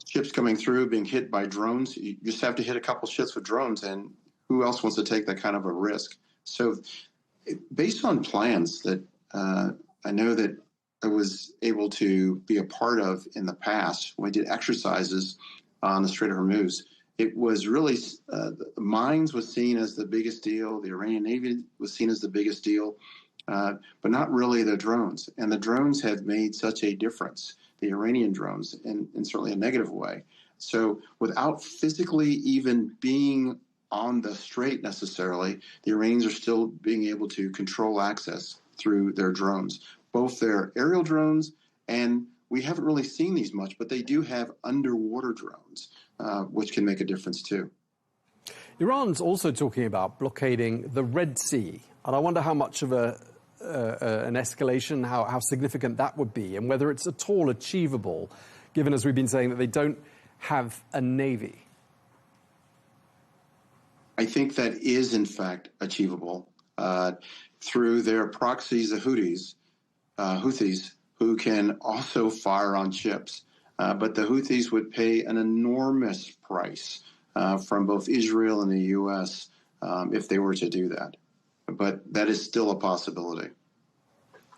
ships coming through being hit by drones, you just have to hit a couple ships with drones, and who else wants to take that kind of a risk? So based on plans that I know that I was able to be a part of in the past, when we did exercises on the Strait of Hormuz, it was really, the mines was seen as the biggest deal, the Iranian Navy was seen as the biggest deal, but not really the drones. And the drones have made such a difference, the Iranian drones, in certainly a negative way. So without physically even being on the strait necessarily, the Iranians are still being able to control access through their drones, both their aerial drones, and we haven't really seen these much, but they do have underwater drones, which can make a difference too. Iran's also talking about blockading the Red Sea, and I wonder how much of an escalation, how significant that would be, and whether it's at all achievable, given, as we've been saying, that they don't have a navy. I think that is, in fact, achievable through their proxies, the Houthis, who can also fire on ships. But the Houthis would pay an enormous price from both Israel and the U.S. If they were to do that. But that is still a possibility.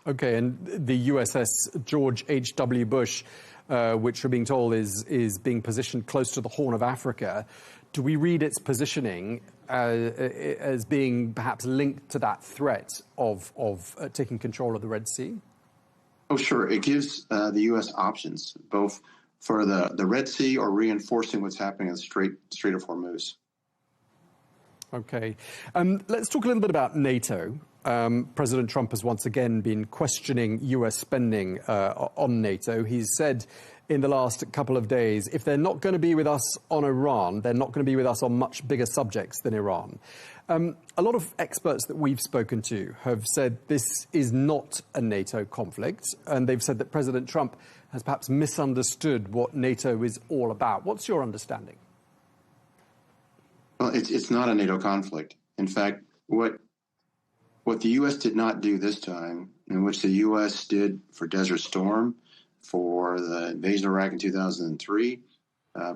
Okay, and the USS George H.W. Bush, which we're being told is being positioned close to the Horn of Africa, do we read its positioning as being perhaps linked to that threat of taking control of the Red Sea? Oh, sure. It gives the U.S. options, both for the Red Sea or reinforcing what's happening in the Strait of Hormuz. Okay. Let's talk a little bit about NATO. President Trump has once again been questioning U.S. spending on NATO. He's said in the last couple of days, if they're not going to be with us on Iran, they're not going to be with us on much bigger subjects than Iran. A lot of experts that we've spoken to have said this is not a NATO conflict, and they've said that President Trump has perhaps misunderstood what NATO is all about. What's your understanding? Well, it's not a NATO conflict. In fact, what the U.S. did not do this time, in which the U.S. did for Desert Storm, for the invasion of Iraq in 2003,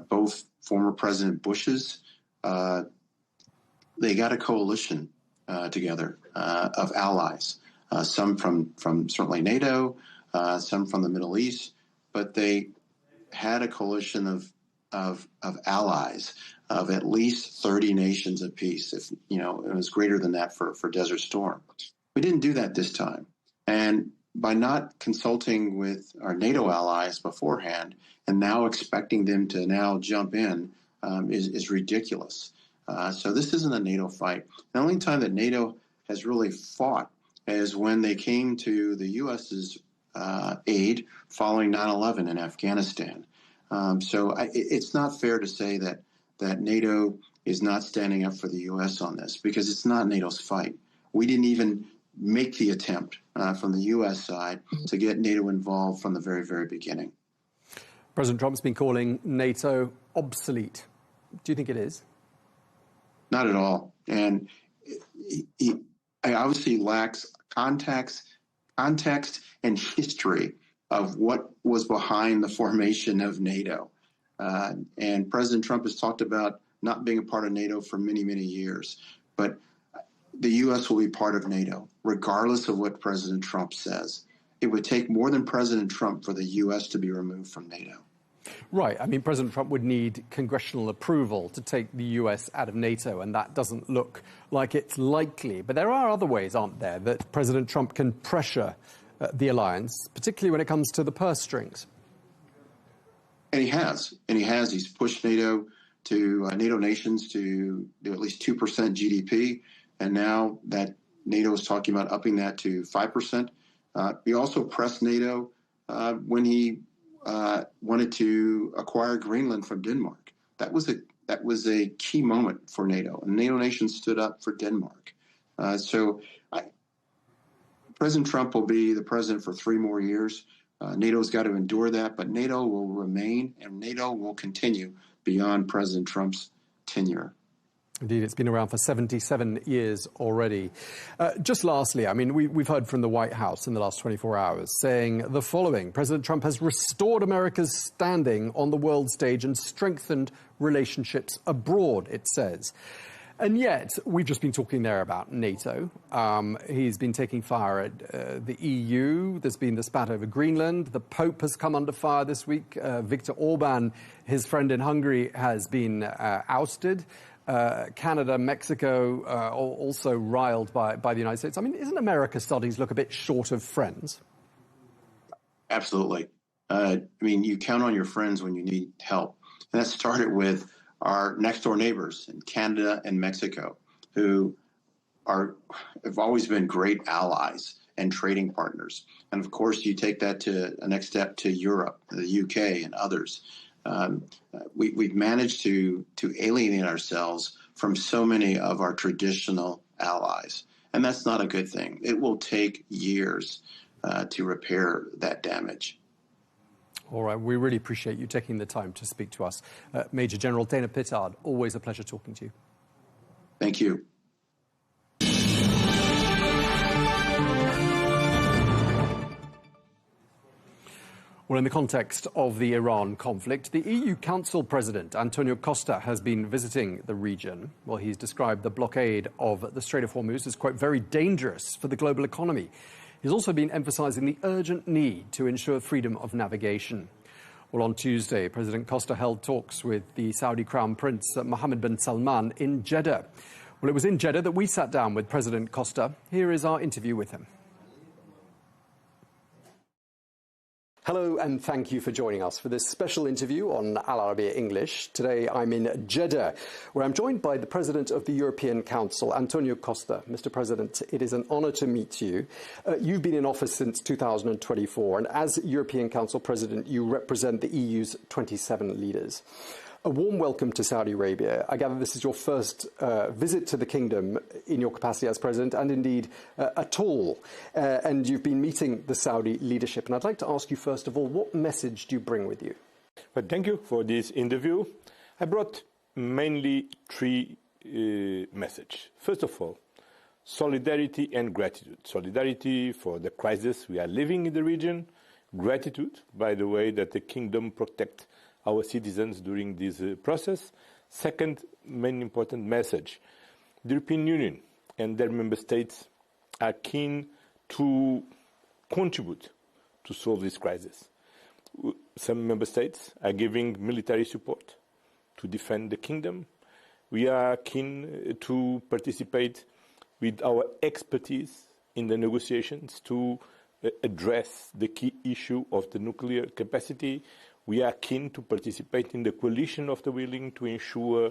both former President Bushes, they got a coalition together of allies, some from certainly NATO, some from the Middle East, but they had a coalition of allies of at least 30 nations apiece. If you know, it was greater than that for Desert Storm. We didn't do that this time, and by not consulting with our NATO allies beforehand and now expecting them to now jump in is ridiculous. So this isn't a NATO fight. The only time that NATO has really fought is when they came to the U.S.'s aid following 9/11 in Afghanistan. So it's not fair to say that NATO is not standing up for the U.S. on this, because it's not NATO's fight. We didn't even make the attempt from the U.S. side to get NATO involved from the very, very beginning. President Trump's been calling NATO obsolete. Do you think it is? Not at all. And he obviously lacks context and history of what was behind the formation of NATO. And President Trump has talked about not being a part of NATO for many, many years. But the U.S. will be part of NATO, regardless of what President Trump says. It would take more than President Trump for the U.S. to be removed from NATO. Right. I mean, President Trump would need congressional approval to take the US out of NATO, and that doesn't look like it's likely. But there are other ways, aren't there, that President Trump can pressure the alliance, particularly when it comes to the purse strings? And he has. He's pushed NATO to NATO nations to do at least 2% GDP. And now that NATO is talking about upping that to 5%. He also pressed NATO when he wanted to acquire Greenland from Denmark. That was a key moment for NATO. And NATO nations stood up for Denmark. President Trump will be the president for 3 more years. NATO's got to endure that, but NATO will remain and NATO will continue beyond President Trump's tenure. Indeed, it's been around for 77 years already. Just lastly, I mean, we've heard from the White House in the last 24 hours saying the following: President Trump has restored America's standing on the world stage and strengthened relationships abroad, it says. And yet, we've just been talking there about NATO. He's been taking fire at the EU. There's been the spat over Greenland. The Pope has come under fire this week. Viktor Orban, his friend in Hungary, has been ousted. Canada, Mexico, also riled by the United States. I mean, isn't America starting to look a bit short of friends? Absolutely. I mean, you count on your friends when you need help. And that started with our next-door neighbors in Canada and Mexico, who have always been great allies and trading partners. And, of course, you take that to a next step to Europe, the UK, and others. We've managed to alienate ourselves from so many of our traditional allies, and that's not a good thing. It will take years to repair that damage. All right, we really appreciate you taking the time to speak to us. Major General Dana Pittard, always a pleasure talking to you. Thank you. Well, in the context of the Iran conflict, the EU Council President, Antonio Costa, has been visiting the region. Well, he's described the blockade of the Strait of Hormuz as, quote, very dangerous for the global economy. He's also been emphasizing the urgent need to ensure freedom of navigation. Well, on Tuesday, President Costa held talks with the Saudi Crown Prince Mohammed bin Salman in Jeddah. Well, it was in Jeddah that we sat down with President Costa. Here is our interview with him. Hello, and thank you for joining us for this special interview on Al Arabiya English. Today I'm in Jeddah, where I'm joined by the President of the European Council, Antonio Costa. Mr. President, it is an honor to meet you. You've been in office since 2024, and as European Council President, you represent the EU's 27 leaders. A warm welcome to Saudi Arabia. I gather this is your first visit to the kingdom in your capacity as president, and indeed at all. And you've been meeting the Saudi leadership. And I'd like to ask you, first of all, what message do you bring with you? Well, thank you for this interview. I brought mainly 3 messages. First of all, solidarity and gratitude. Solidarity for the crisis we are living in the region. Gratitude, by the way, that the kingdom protects our citizens during this process. Second main important message, the European Union and their member states are keen to contribute to solve this crisis. Some member states are giving military support to defend the kingdom. We are keen to participate with our expertise in the negotiations to address the key issue of the nuclear capacity. We are keen to participate in the coalition of the willing to ensure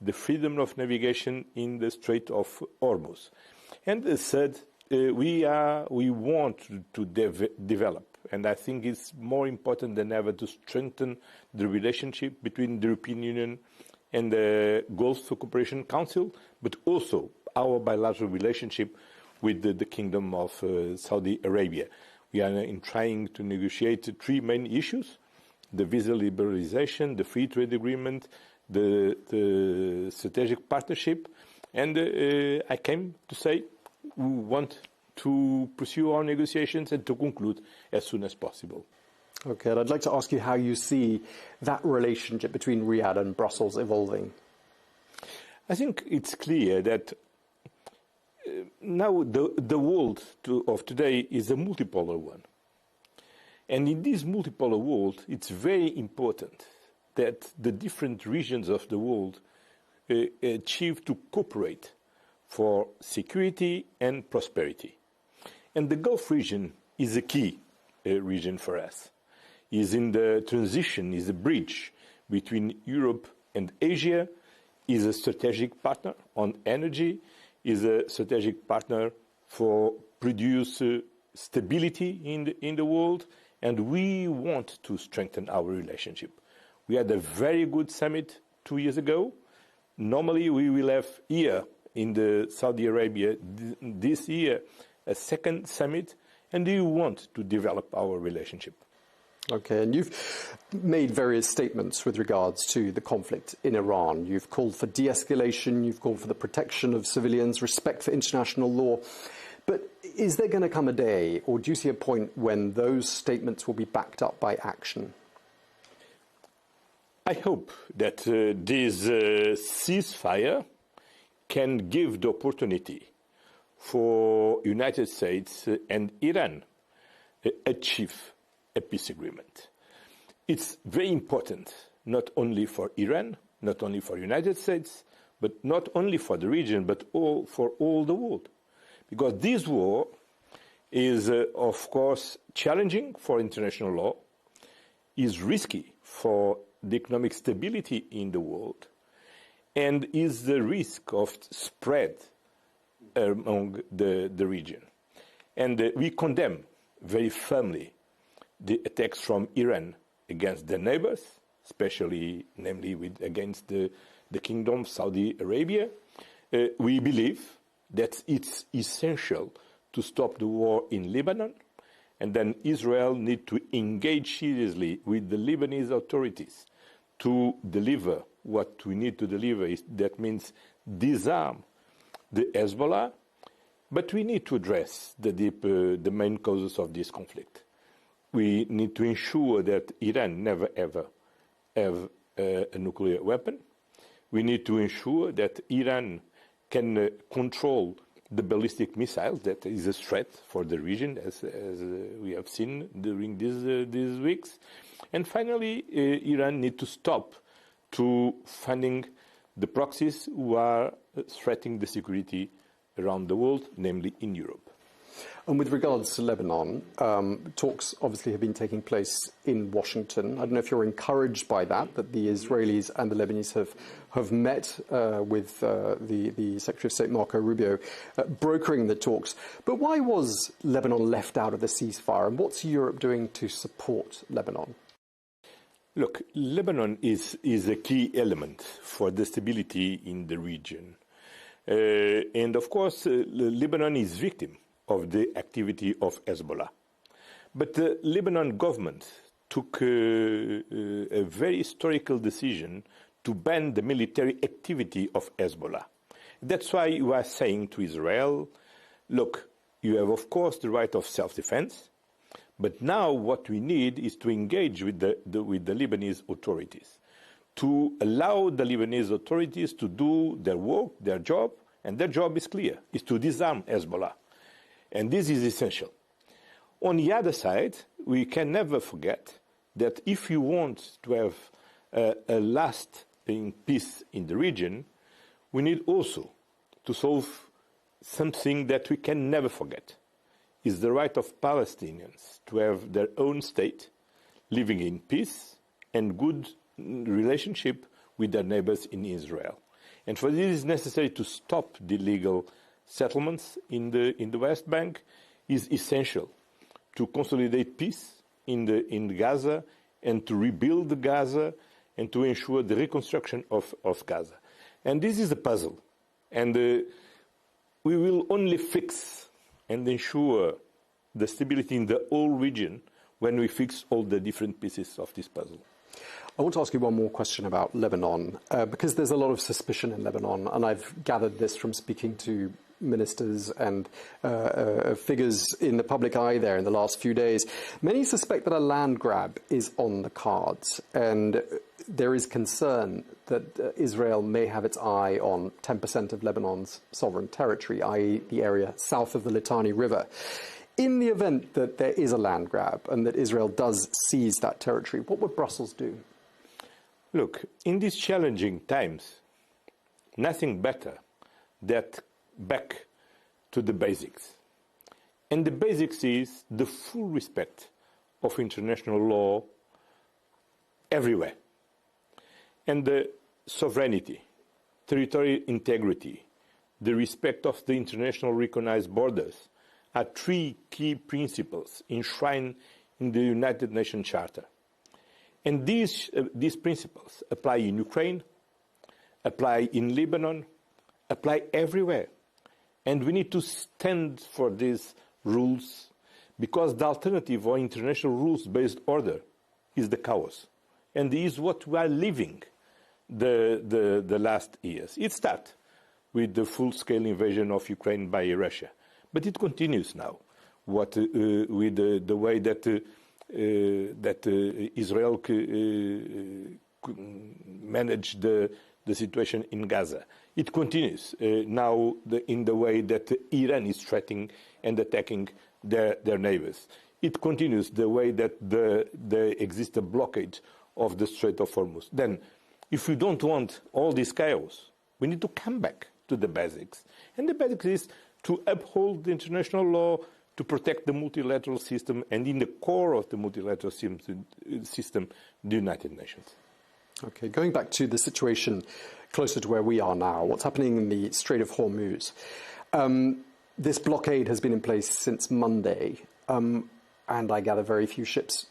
the freedom of navigation in the Strait of Hormuz. And as third, we want to develop, and I think it's more important than ever to strengthen the relationship between the European Union and the Gulf Cooperation Council, but also our bilateral relationship with the Kingdom of Saudi Arabia. We are trying to negotiate 3 main issues: the visa liberalization, the free trade agreement, the strategic partnership. And I came to say we want to pursue our negotiations and to conclude as soon as possible. Okay, and I'd like to ask you how you see that relationship between Riyadh and Brussels evolving. I think it's clear that now the world of today is a multipolar one. And in this multipolar world, it's very important that the different regions of the world achieve to cooperate for security and prosperity. And the Gulf region is a key region for us. Is in the transition, is a bridge between Europe and Asia, is a strategic partner on energy, is a strategic partner for produce stability in the world, and we want to strengthen our relationship. We had a very good summit 2 years ago. Normally, we will have here in the Saudi Arabia this year a second summit, and we want to develop our relationship. Okay, and you've made various statements with regards to the conflict in Iran. You've called for de-escalation, you've called for the protection of civilians, respect for international law. But is there going to come a day, or do you see a point when those statements will be backed up by action? I hope that this ceasefire can give the opportunity for United States and Iran achieve a peace agreement. It's very important, not only for Iran, not only for United States, but not only for the region, but for all the world. Because this war is, of course, challenging for international law, is risky for the economic stability in the world, and is the risk of spread among the region. And we condemn very firmly the attacks from Iran against their neighbors, especially, namely, against the Kingdom of Saudi Arabia. We believe that it's essential to stop the war in Lebanon, and then Israel needs to engage seriously with the Lebanese authorities to deliver what we need to deliver. That means disarm the Hezbollah, but we need to address the main causes of this conflict. We need to ensure that Iran never ever have a nuclear weapon. We need to ensure that Iran can control the ballistic missiles that is a threat for the region, as we have seen during these weeks. And finally, Iran needs to stop to funding the proxies who are threatening the security around the world, namely in Europe. And with regards to Lebanon, talks obviously have been taking place in Washington. I don't know if you're encouraged by that the Israelis and the Lebanese have met with the Secretary of State, Marco Rubio, brokering the talks. But why was Lebanon left out of the ceasefire, and what's Europe doing to support Lebanon? Look, Lebanon is a key element for the stability in the region. And of course, Lebanon is victim of the activity of Hezbollah. But the Lebanon government took a very historical decision to ban the military activity of Hezbollah. That's why we are saying to Israel, look, you have, of course, the right of self-defense, but now what we need is to engage with the Lebanese authorities, to allow the Lebanese authorities to do their work, their job, and their job is clear, is to disarm Hezbollah. And this is essential. On the other side, we can never forget that if you want to have a lasting peace in the region, we need also to solve something that we can never forget, is the right of Palestinians to have their own state, living in peace and good relationship with their neighbors in Israel. And for this it is necessary to stop the illegal settlements in the West Bank. Is essential to consolidate peace in Gaza and to rebuild Gaza and to ensure the reconstruction of Gaza. And this is a puzzle. And we will only fix and ensure the stability in the whole region when we fix all the different pieces of this puzzle. I want to ask you one more question about Lebanon, because there's a lot of suspicion in Lebanon, and I've gathered this from speaking to ministers and figures in the public eye there in the last few days. Many suspect that a land grab is on the cards, and there is concern that Israel may have its eye on 10% of Lebanon's sovereign territory, i.e. the area south of the Litani River. In the event that there is a land grab and that Israel does seize that territory, what would Brussels do? Look, in these challenging times, nothing better than back to the basics. And the basics is the full respect of international law everywhere. And the sovereignty, territorial integrity, the respect of the international recognized borders are three key principles enshrined in the United Nations Charter. And these principles apply in Ukraine, apply in Lebanon, apply everywhere. And we need to stand for these rules because the alternative or international rules-based order is the chaos. And this is what we are living the last years. It started with the full-scale invasion of Ukraine by Russia. But it continues now with the way that Israel managed the situation in Gaza. It continues now in the way that Iran is threatening and attacking their neighbors. It continues the way that there exists a blockade of the Strait of Hormuz. Then, if we don't want all this chaos, we need to come back to the basics. And the basics is to uphold the international law, to protect the multilateral system, and in the core of the multilateral system, the United Nations. Okay, going back to the situation closer to where we are now, what's happening in the Strait of Hormuz? This blockade has been in place since Monday, and I gather very few ships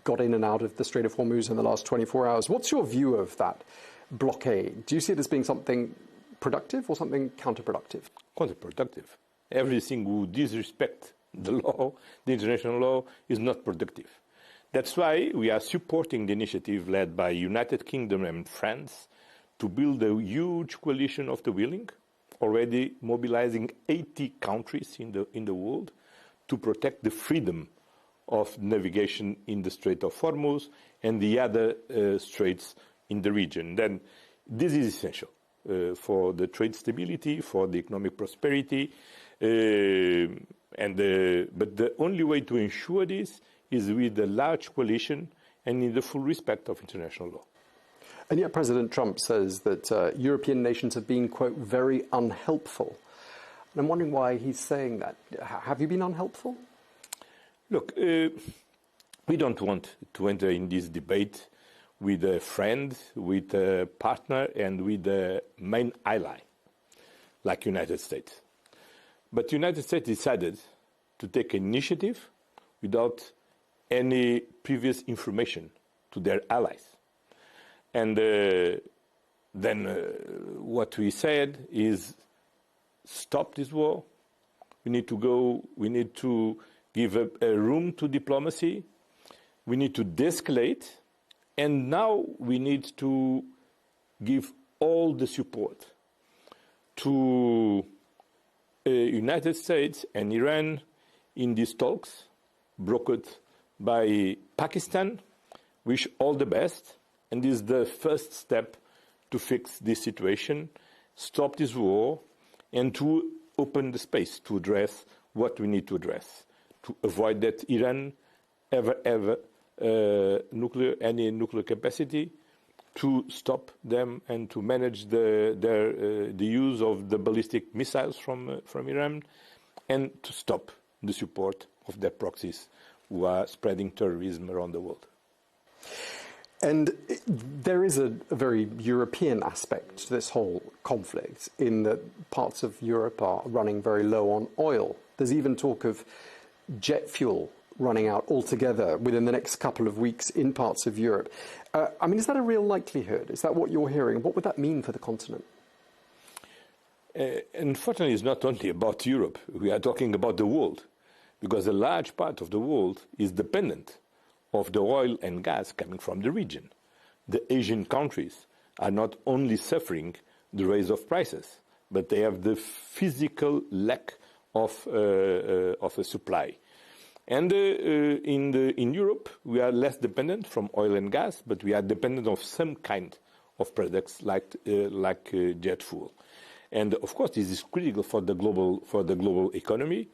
got in and out of the Strait of Hormuz in the last 24 hours. What's your view of that blockade? Do you see it as being something productive or something counterproductive? Counterproductive. Everything who disrespect the law, the international law, is not productive. That's why we are supporting the initiative led by United Kingdom and France to build a huge coalition of the willing, already mobilizing 80 countries in the world to protect the freedom of navigation in the Strait of Hormuz and the other straits in the region. Then this is essential for the trade stability, for the economic prosperity, but the only way to ensure this is with a large coalition and in the full respect of international law. And yet President Trump says that European nations have been, quote, very unhelpful. And I'm wondering why he's saying that. Have you been unhelpful? Look, we don't want to enter in this debate with a friend, with a partner, and with a main ally, like United States. But the United States decided to take initiative without any previous information to their allies. And then what we said is stop this war. We need to give a room to diplomacy. We need to de-escalate. And now we need to give all the support to United States and Iran in these talks brokered by Pakistan. Wish all the best. And this is the first step to fix this situation, stop this war, and to open the space to address what we need to address, to avoid that Iran ever any nuclear capacity, to stop them and to manage the use of the ballistic missiles from Iran, and to stop the support of their proxies who are spreading terrorism around the world. And there is a very European aspect to this whole conflict in that parts of Europe are running very low on oil. There's even talk of jet fuel running out altogether within the next couple of weeks in parts of Europe. I mean, is that a real likelihood? Is that what you're hearing? What would that mean for the continent? Unfortunately, it's not only about Europe. We are talking about the world, because a large part of the world is dependent of the oil and gas coming from the region. The Asian countries are not only suffering the rise of prices, but they have the physical lack of a supply. And in Europe, we are less dependent from oil and gas, but we are dependent of some kind of products like jet fuel. And of course, this is critical for the global economy.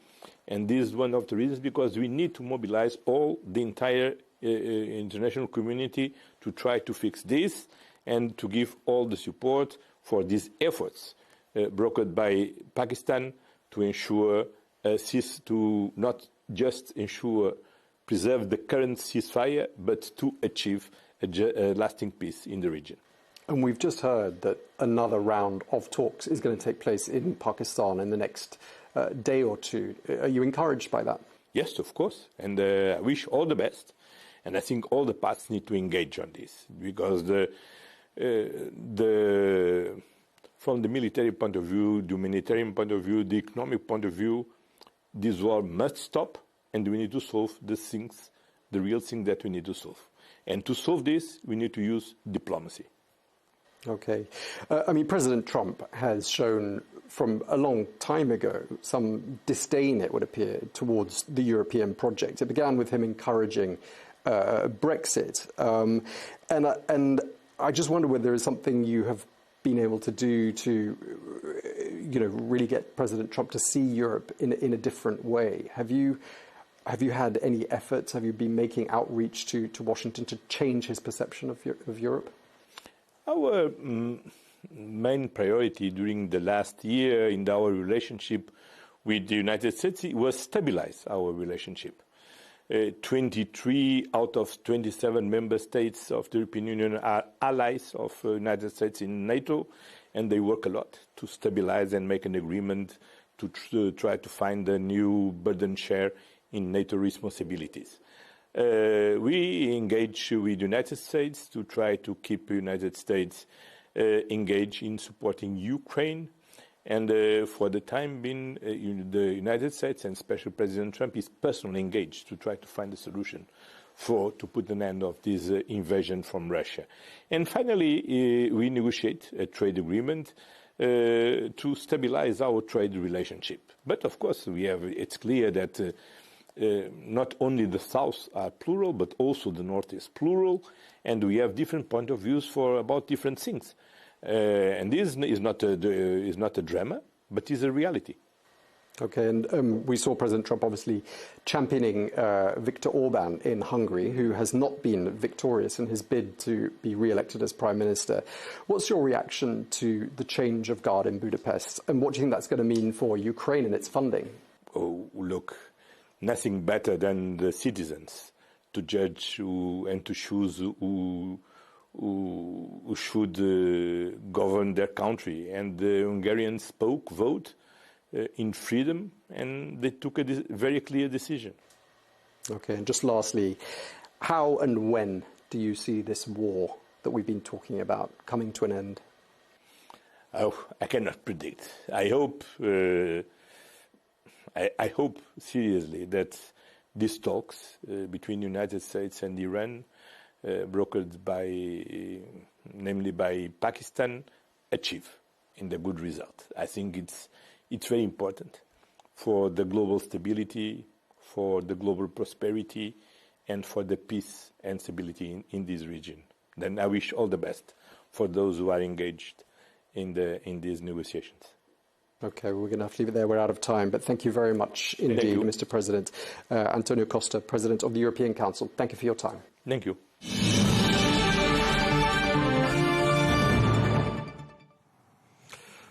And this is one of the reasons, because we need to mobilize the entire international community to try to fix this and to give all the support for these efforts brokered by Pakistan to ensure to not just preserve the current ceasefire, but to achieve a lasting peace in the region. And we've just heard that another round of talks is going to take place in Pakistan in the next day or two. Are you encouraged by that? Yes, of course. And I wish all the best. And I think all the parts need to engage on this, because from the military point of view, the humanitarian point of view, the economic point of view, this war must stop, and we need to solve the real thing that we need to solve. And to solve this, we need to use diplomacy. Okay. I mean, President Trump has shown from a long time ago some disdain, it would appear, towards the European project. It began with him encouraging Brexit. And I just wonder whether there is something you have been able to do to, really get President Trump to see Europe in a different way. Have you had any efforts? Have you been making outreach to Washington to change his perception of Europe? Our main priority during the last year in our relationship with the United States was stabilize our relationship. 23 out of 27 member states of the European Union are allies of the United States in NATO, and they work a lot to stabilize and make an agreement to try to find a new burden share in NATO responsibilities. We engage with the United States to try to keep the United States engaged in supporting Ukraine. And for the time being, the United States and Special President Trump is personally engaged to try to find a solution to put an end of this invasion from Russia. And finally, we negotiate a trade agreement to stabilize our trade relationship. But of course, it's clear that not only the South are plural, but also the North is plural, and we have different point of views about different things. And this is not a drama, but is a reality. Okay, and we saw President Trump obviously championing Viktor Orban in Hungary, who has not been victorious in his bid to be re-elected as Prime Minister. What's your reaction to the change of guard in Budapest, and what do you think that's going to mean for Ukraine and its funding? Oh, look, nothing better than the citizens to judge and to choose who should govern their country. And the Hungarians vote in freedom, and they took a very clear decision. Okay, and just lastly, how and when do you see this war that we've been talking about coming to an end? Oh, I cannot predict. I hope seriously that these talks between the United States and Iran, brokered namely by Pakistan, achieve in the good result. I think it's very important for the global stability, for the global prosperity, and for the peace and stability in this region. Then I wish all the best for those who are engaged in these negotiations. Okay, we're going to have to leave it there. We're out of time. But thank you very much indeed, Mr. President. Antonio Costa, President of the European Council. Thank you for your time. Thank you.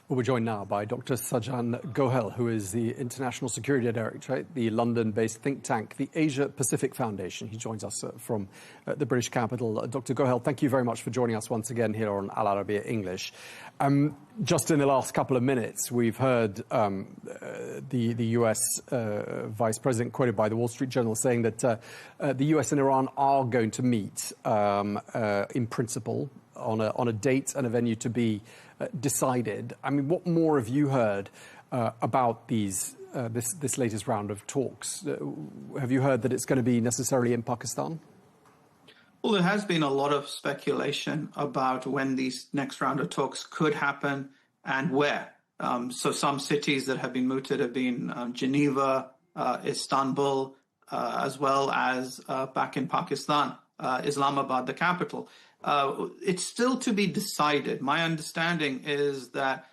Well, we're joined now by Dr. Sajan Gohel, who is the International Security Director at the London-based think tank, the Asia Pacific Foundation. He joins us from the British capital. Dr. Gohel, thank you very much for joining us once again here on Al Arabiya English. Just in the last couple of minutes, we've heard the US Vice President quoted by the Wall Street Journal saying that the US and Iran are going to meet in principle on a date and a venue to be decided. I mean, what more have you heard about this latest round of talks? Have you heard that it's going to be necessarily in Pakistan? Well, there has been a lot of speculation about when these next round of talks could happen and where. So some cities that have been mooted have been Geneva, Istanbul, as well as back in Pakistan, Islamabad, the capital. It's still to be decided. My understanding is that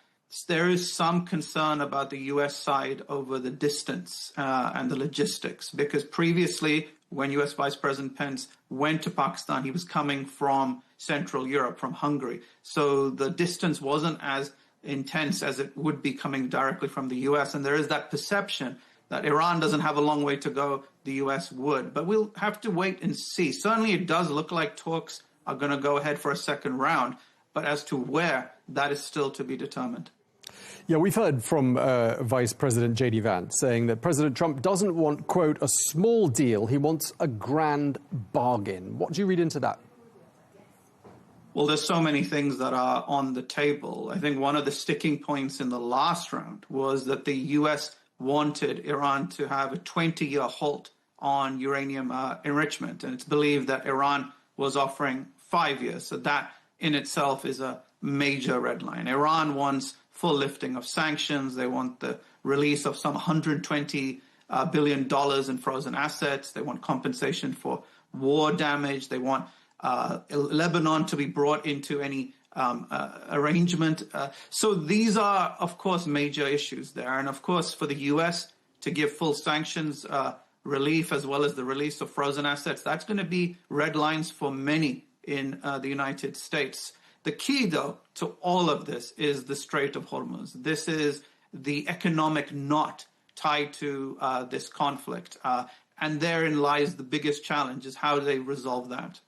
there is some concern about the U.S. side over the distance and the logistics, because previously, when U.S. Vice President Pence went to Pakistan, he was coming from Central Europe, from Hungary. So the distance wasn't as intense as it would be coming directly from the U.S. And there is that perception that Iran doesn't have a long way to go, the U.S. would. But we'll have to wait and see. Certainly it does look like talks are going to go ahead for a second round. But as to where, that is still to be determined. Yeah, we've heard from Vice President J.D. Vance saying that President Trump doesn't want, quote, a small deal. He wants a grand bargain. What do you read into that? Well, there's so many things that are on the table. I think one of the sticking points in the last round was that the U.S. wanted Iran to have a 20-year halt on uranium enrichment. And it's believed that Iran was offering 5 years. So that in itself is a major red line. Iran wants full lifting of sanctions. They want the release of some $120 billion in frozen assets. They want compensation for war damage. They want Lebanon to be brought into any arrangement. So these are, of course, major issues there. And, of course, for the U.S. to give full sanctions relief as well as the release of frozen assets, that's going to be red lines for many in the United States. The key, though, to all of this is the Strait of Hormuz. This is the economic knot tied to this conflict. And therein lies the biggest challenge, is how do they resolve that?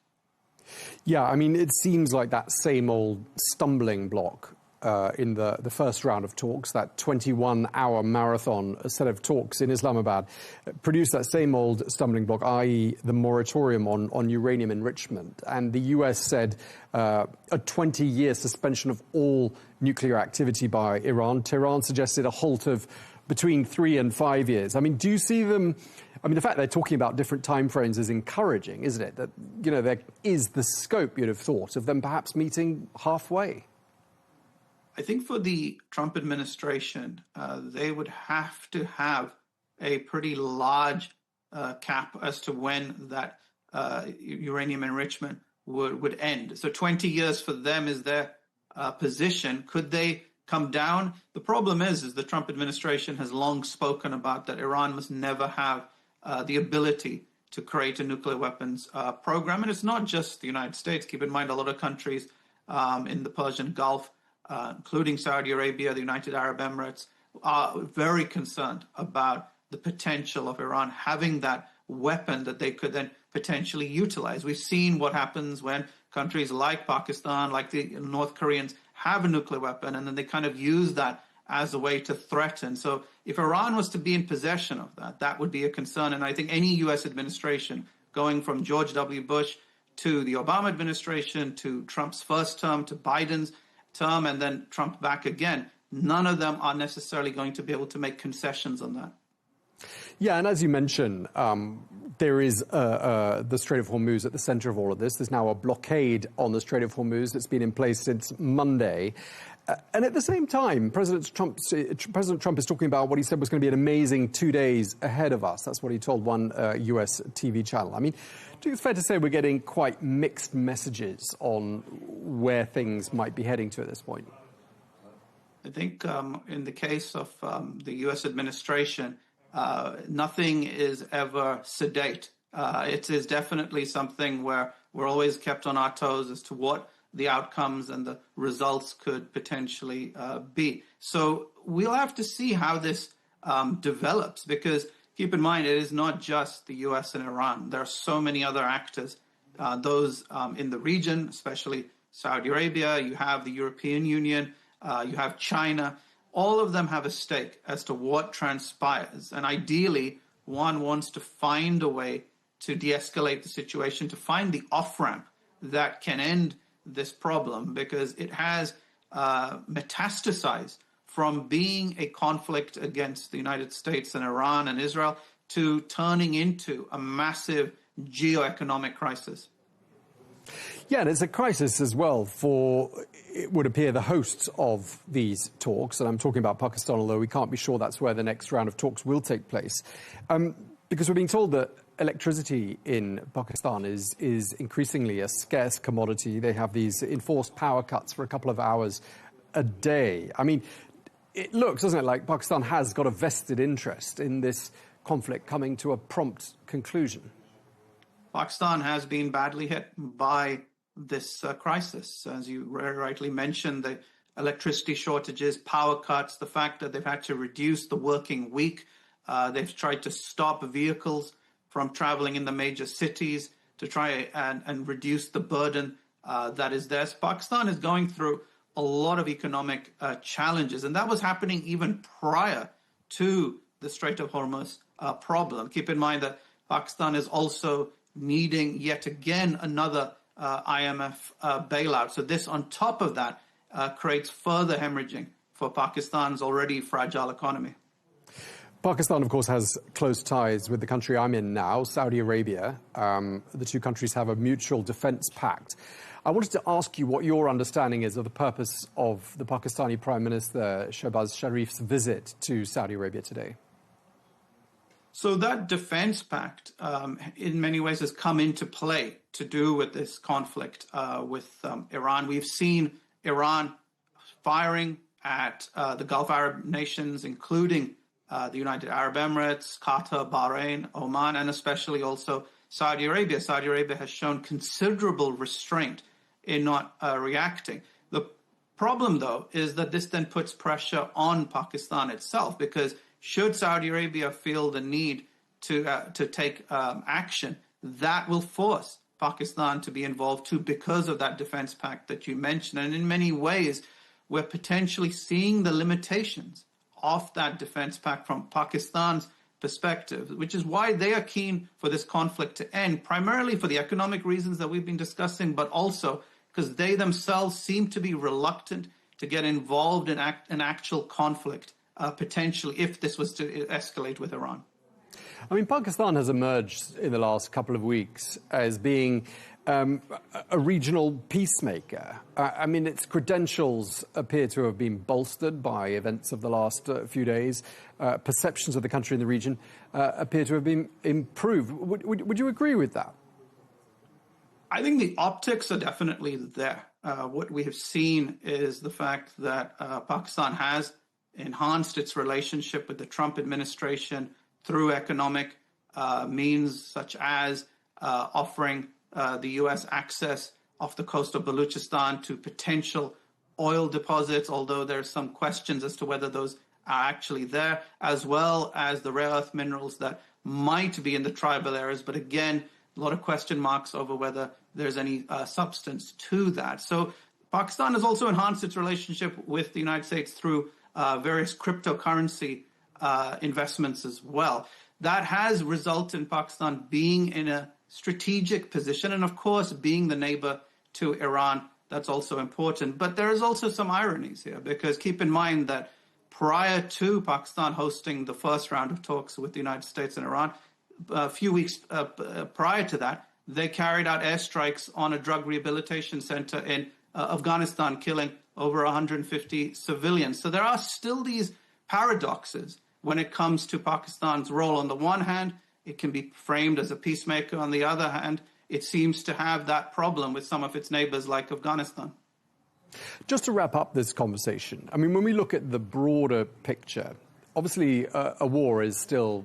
Yeah, I mean, it seems like that same old stumbling block in the first round of talks, that 21-hour marathon set of talks in Islamabad, produced that same old stumbling block, i.e. the moratorium on uranium enrichment. And the US said a 20-year suspension of all nuclear activity by Iran. Tehran suggested a halt of between 3 and 5 years. I mean, do you see them... I mean, the fact they're talking about different timeframes is encouraging, isn't it? That, you know, there is the scope, you'd have thought, of them perhaps meeting halfway. I think for the Trump administration, they would have to have a pretty large cap as to when that uranium enrichment would end. So 20 years for them is their position. Could they come down? The problem is the Trump administration has long spoken about that Iran must never have the ability to create a nuclear weapons program. And it's not just the United States. Keep in mind, a lot of countries in the Persian Gulf, including Saudi Arabia, the United Arab Emirates, are very concerned about the potential of Iran having that weapon that they could then potentially utilize. We've seen what happens when countries like Pakistan, like the North Koreans, have a nuclear weapon, and then they kind of use that as a way to threaten. So if Iran was to be in possession of that, that would be a concern. And I think any U.S. administration, going from George W. Bush to the Obama administration, to Trump's first term, to Biden's term, and then Trump back again, none of them are necessarily going to be able to make concessions on that. Yeah, and as you mentioned, there is the Strait of Hormuz at the center of all of this. There's now a blockade on the Strait of Hormuz that's been in place since Monday. And at the same time, President Trump is talking about what he said was going to be an amazing 2 days ahead of us. That's what he told one US TV channel. I mean, do you think it's fair to say we're getting quite mixed messages on where things might be heading to at this point? I think in the case of the U.S. administration, nothing is ever sedate. It is definitely something where we're always kept on our toes as to what the outcomes and the results could potentially be. So we'll have to see how this develops, because keep in mind, it is not just the U.S. and Iran. There are so many other actors, those in the region, especially Saudi Arabia. You have the European Union. You have China. All of them have a stake as to what transpires. And ideally, one wants to find a way to de-escalate the situation, to find the off-ramp that can end this problem, because it has metastasized from being a conflict against the United States and Iran and Israel to turning into a massive geoeconomic crisis. Yeah, and it's a crisis as well for, it would appear, the hosts of these talks, and I'm talking about Pakistan, although we can't be sure that's where the next round of talks will take place, because we're being told that electricity in Pakistan is increasingly a scarce commodity. They have these enforced power cuts for a couple of hours a day. I mean, it looks, doesn't it, like Pakistan has got a vested interest in this conflict coming to a prompt conclusion. Pakistan has been badly hit by this crisis. As you very rightly mentioned, the electricity shortages, power cuts, the fact that they've had to reduce the working week. They've tried to stop vehicles from traveling in the major cities to try and reduce the burden that is there. So Pakistan is going through a lot of economic challenges, and that was happening even prior to the Strait of Hormuz problem. Keep in mind that Pakistan is also needing yet again another IMF bailout. So this, on top of that, creates further hemorrhaging for Pakistan's already fragile economy. Pakistan, of course, has close ties with the country I'm in now, Saudi Arabia. The two countries have a mutual defense pact. I wanted to ask you what your understanding is of the purpose of the Pakistani Prime Minister Shehbaz Sharif's visit to Saudi Arabia today. So that defense pact, in many ways, has come into play to do with this conflict with Iran. We've seen Iran firing at the Gulf Arab nations, including the United Arab Emirates, Qatar, Bahrain, Oman, and especially also Saudi Arabia. Saudi Arabia has shown considerable restraint in not reacting. The problem, though, is that this then puts pressure on Pakistan itself, because should Saudi Arabia feel the need to take action, that will force Pakistan to be involved too, because of that defense pact that you mentioned. And in many ways, we're potentially seeing the limitations of that defense pact from Pakistan's perspective, which is why they are keen for this conflict to end, primarily for the economic reasons that we've been discussing, but also because they themselves seem to be reluctant to get involved in an actual conflict, potentially, if this was to escalate with Iran. I mean, Pakistan has emerged in the last couple of weeks as being a regional peacemaker. I mean, its credentials appear to have been bolstered by events of the last few days. Perceptions of the country in the region appear to have been improved. Would you agree with that? I think the optics are definitely there. What we have seen is the fact that Pakistan has enhanced its relationship with the Trump administration through economic means, such as offering the U.S. access off the coast of Balochistan to potential oil deposits, although there are some questions as to whether those are actually there, as well as the rare earth minerals that might be in the tribal areas. But again, a lot of question marks over whether there's any substance to that. So Pakistan has also enhanced its relationship with the United States through various cryptocurrency investments as well. That has resulted in Pakistan being in a strategic position, and of course, being the neighbor to Iran, that's also important. But there is also some ironies here, because keep in mind that prior to Pakistan hosting the first round of talks with the United States and Iran, a few weeks prior to that, they carried out airstrikes on a drug rehabilitation center in Afghanistan, killing over 150 civilians. So there are still these paradoxes when it comes to Pakistan's role. On the one hand, it can be framed as a peacemaker. On the other hand, it seems to have that problem with some of its neighbors like Afghanistan. Just to wrap up this conversation, I mean, when we look at the broader picture, obviously a war is still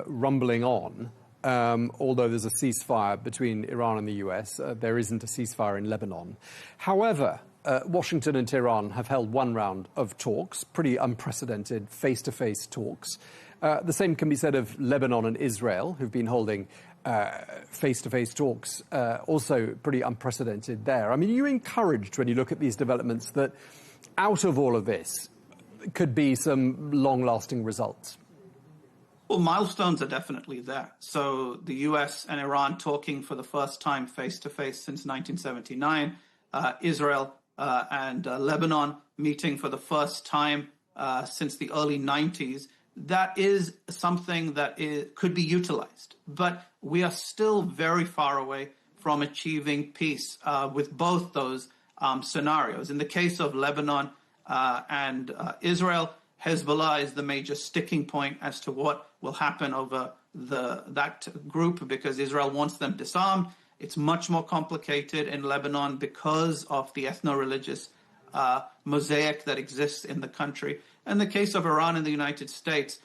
rumbling on, although there's a ceasefire between Iran and the US. There isn't a ceasefire in Lebanon. However, Washington and Tehran have held one round of talks, pretty unprecedented face-to-face talks. The same can be said of Lebanon and Israel, who've been holding face-to-face talks, also pretty unprecedented there. I mean, are you encouraged when you look at these developments that out of all of this could be some long-lasting results? Well, milestones are definitely there. So the US and Iran talking for the first time face-to-face since 1979, Israel and Lebanon meeting for the first time since the early 90s. That is something that could be utilized. But we are still very far away from achieving peace with both those scenarios. In the case of Lebanon and Israel, Hezbollah is the major sticking point as to what will happen over that group, because Israel wants them disarmed. It's much more complicated in Lebanon because of the ethno-religious mosaic that exists in the country. In the case of Iran and the United States,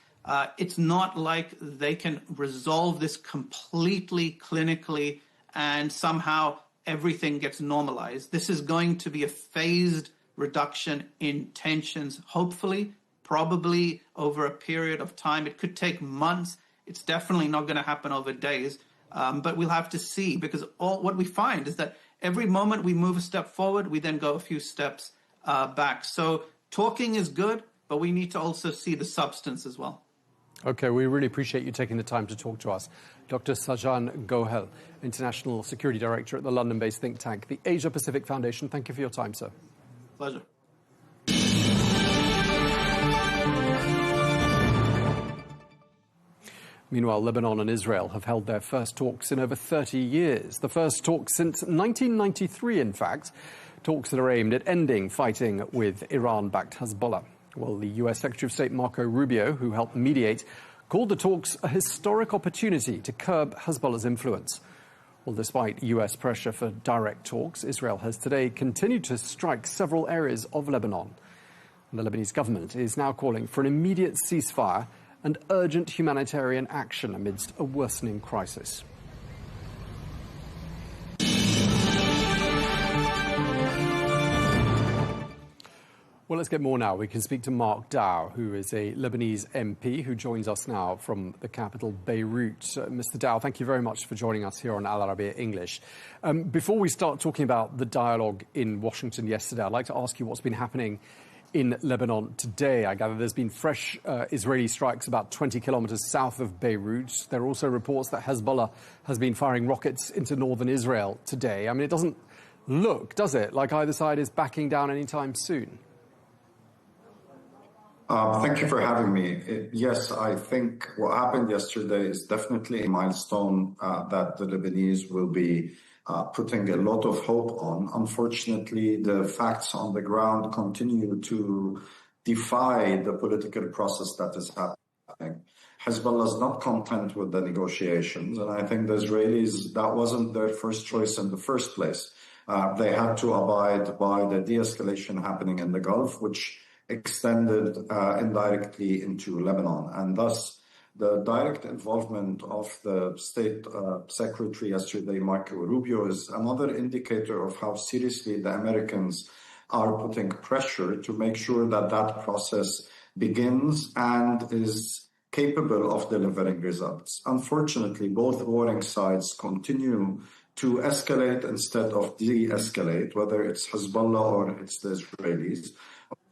it's not like they can resolve this completely clinically and somehow everything gets normalized. This is going to be a phased reduction in tensions, hopefully, probably over a period of time. It could take months. It's definitely not going to happen over days, but we'll have to see, because what we find is that every moment we move a step forward, we then go a few steps back. So talking is good, but we need to also see the substance as well. Okay, we really appreciate you taking the time to talk to us. Dr. Sajan Gohel, International Security Director at the London-based think tank, the Asia Pacific Foundation. Thank you for your time, sir. Pleasure. Meanwhile, Lebanon and Israel have held their first talks in over 30 years. The first talks since 1993, in fact. Talks that are aimed at ending fighting with Iran-backed Hezbollah. Well, the US Secretary of State Marco Rubio, who helped mediate, called the talks a historic opportunity to curb Hezbollah's influence. Well, despite US pressure for direct talks, Israel has today continued to strike several areas of Lebanon. The Lebanese government is now calling for an immediate ceasefire and urgent humanitarian action amidst a worsening crisis. Well, let's get more now. We can speak to Mark Dow, who is a Lebanese MP who joins us now from the capital, Beirut. Mr. Dow, thank you very much for joining us here on Al Arabiya English. Before we start talking about the dialogue in Washington yesterday, I'd like to ask you what's been happening in Lebanon today. I gather there's been fresh Israeli strikes about 20 kilometers south of Beirut. There are also reports that Hezbollah has been firing rockets into northern Israel today. I mean, it doesn't look, does it, like either side is backing down anytime soon? Thank you for having me. Yes, I think what happened yesterday is definitely a milestone that the Lebanese will be putting a lot of hope on. Unfortunately, the facts on the ground continue to defy the political process that is happening. Hezbollah is not content with the negotiations, and I think the Israelis, that wasn't their first choice in the first place. They had to abide by the de-escalation happening in the Gulf, which extended indirectly into Lebanon. And thus, the direct involvement of the State Secretary yesterday, Marco Rubio, is another indicator of how seriously the Americans are putting pressure to make sure that that process begins and is capable of delivering results. Unfortunately, both warring sides continue to escalate instead of de-escalate, whether it's Hezbollah or it's the Israelis.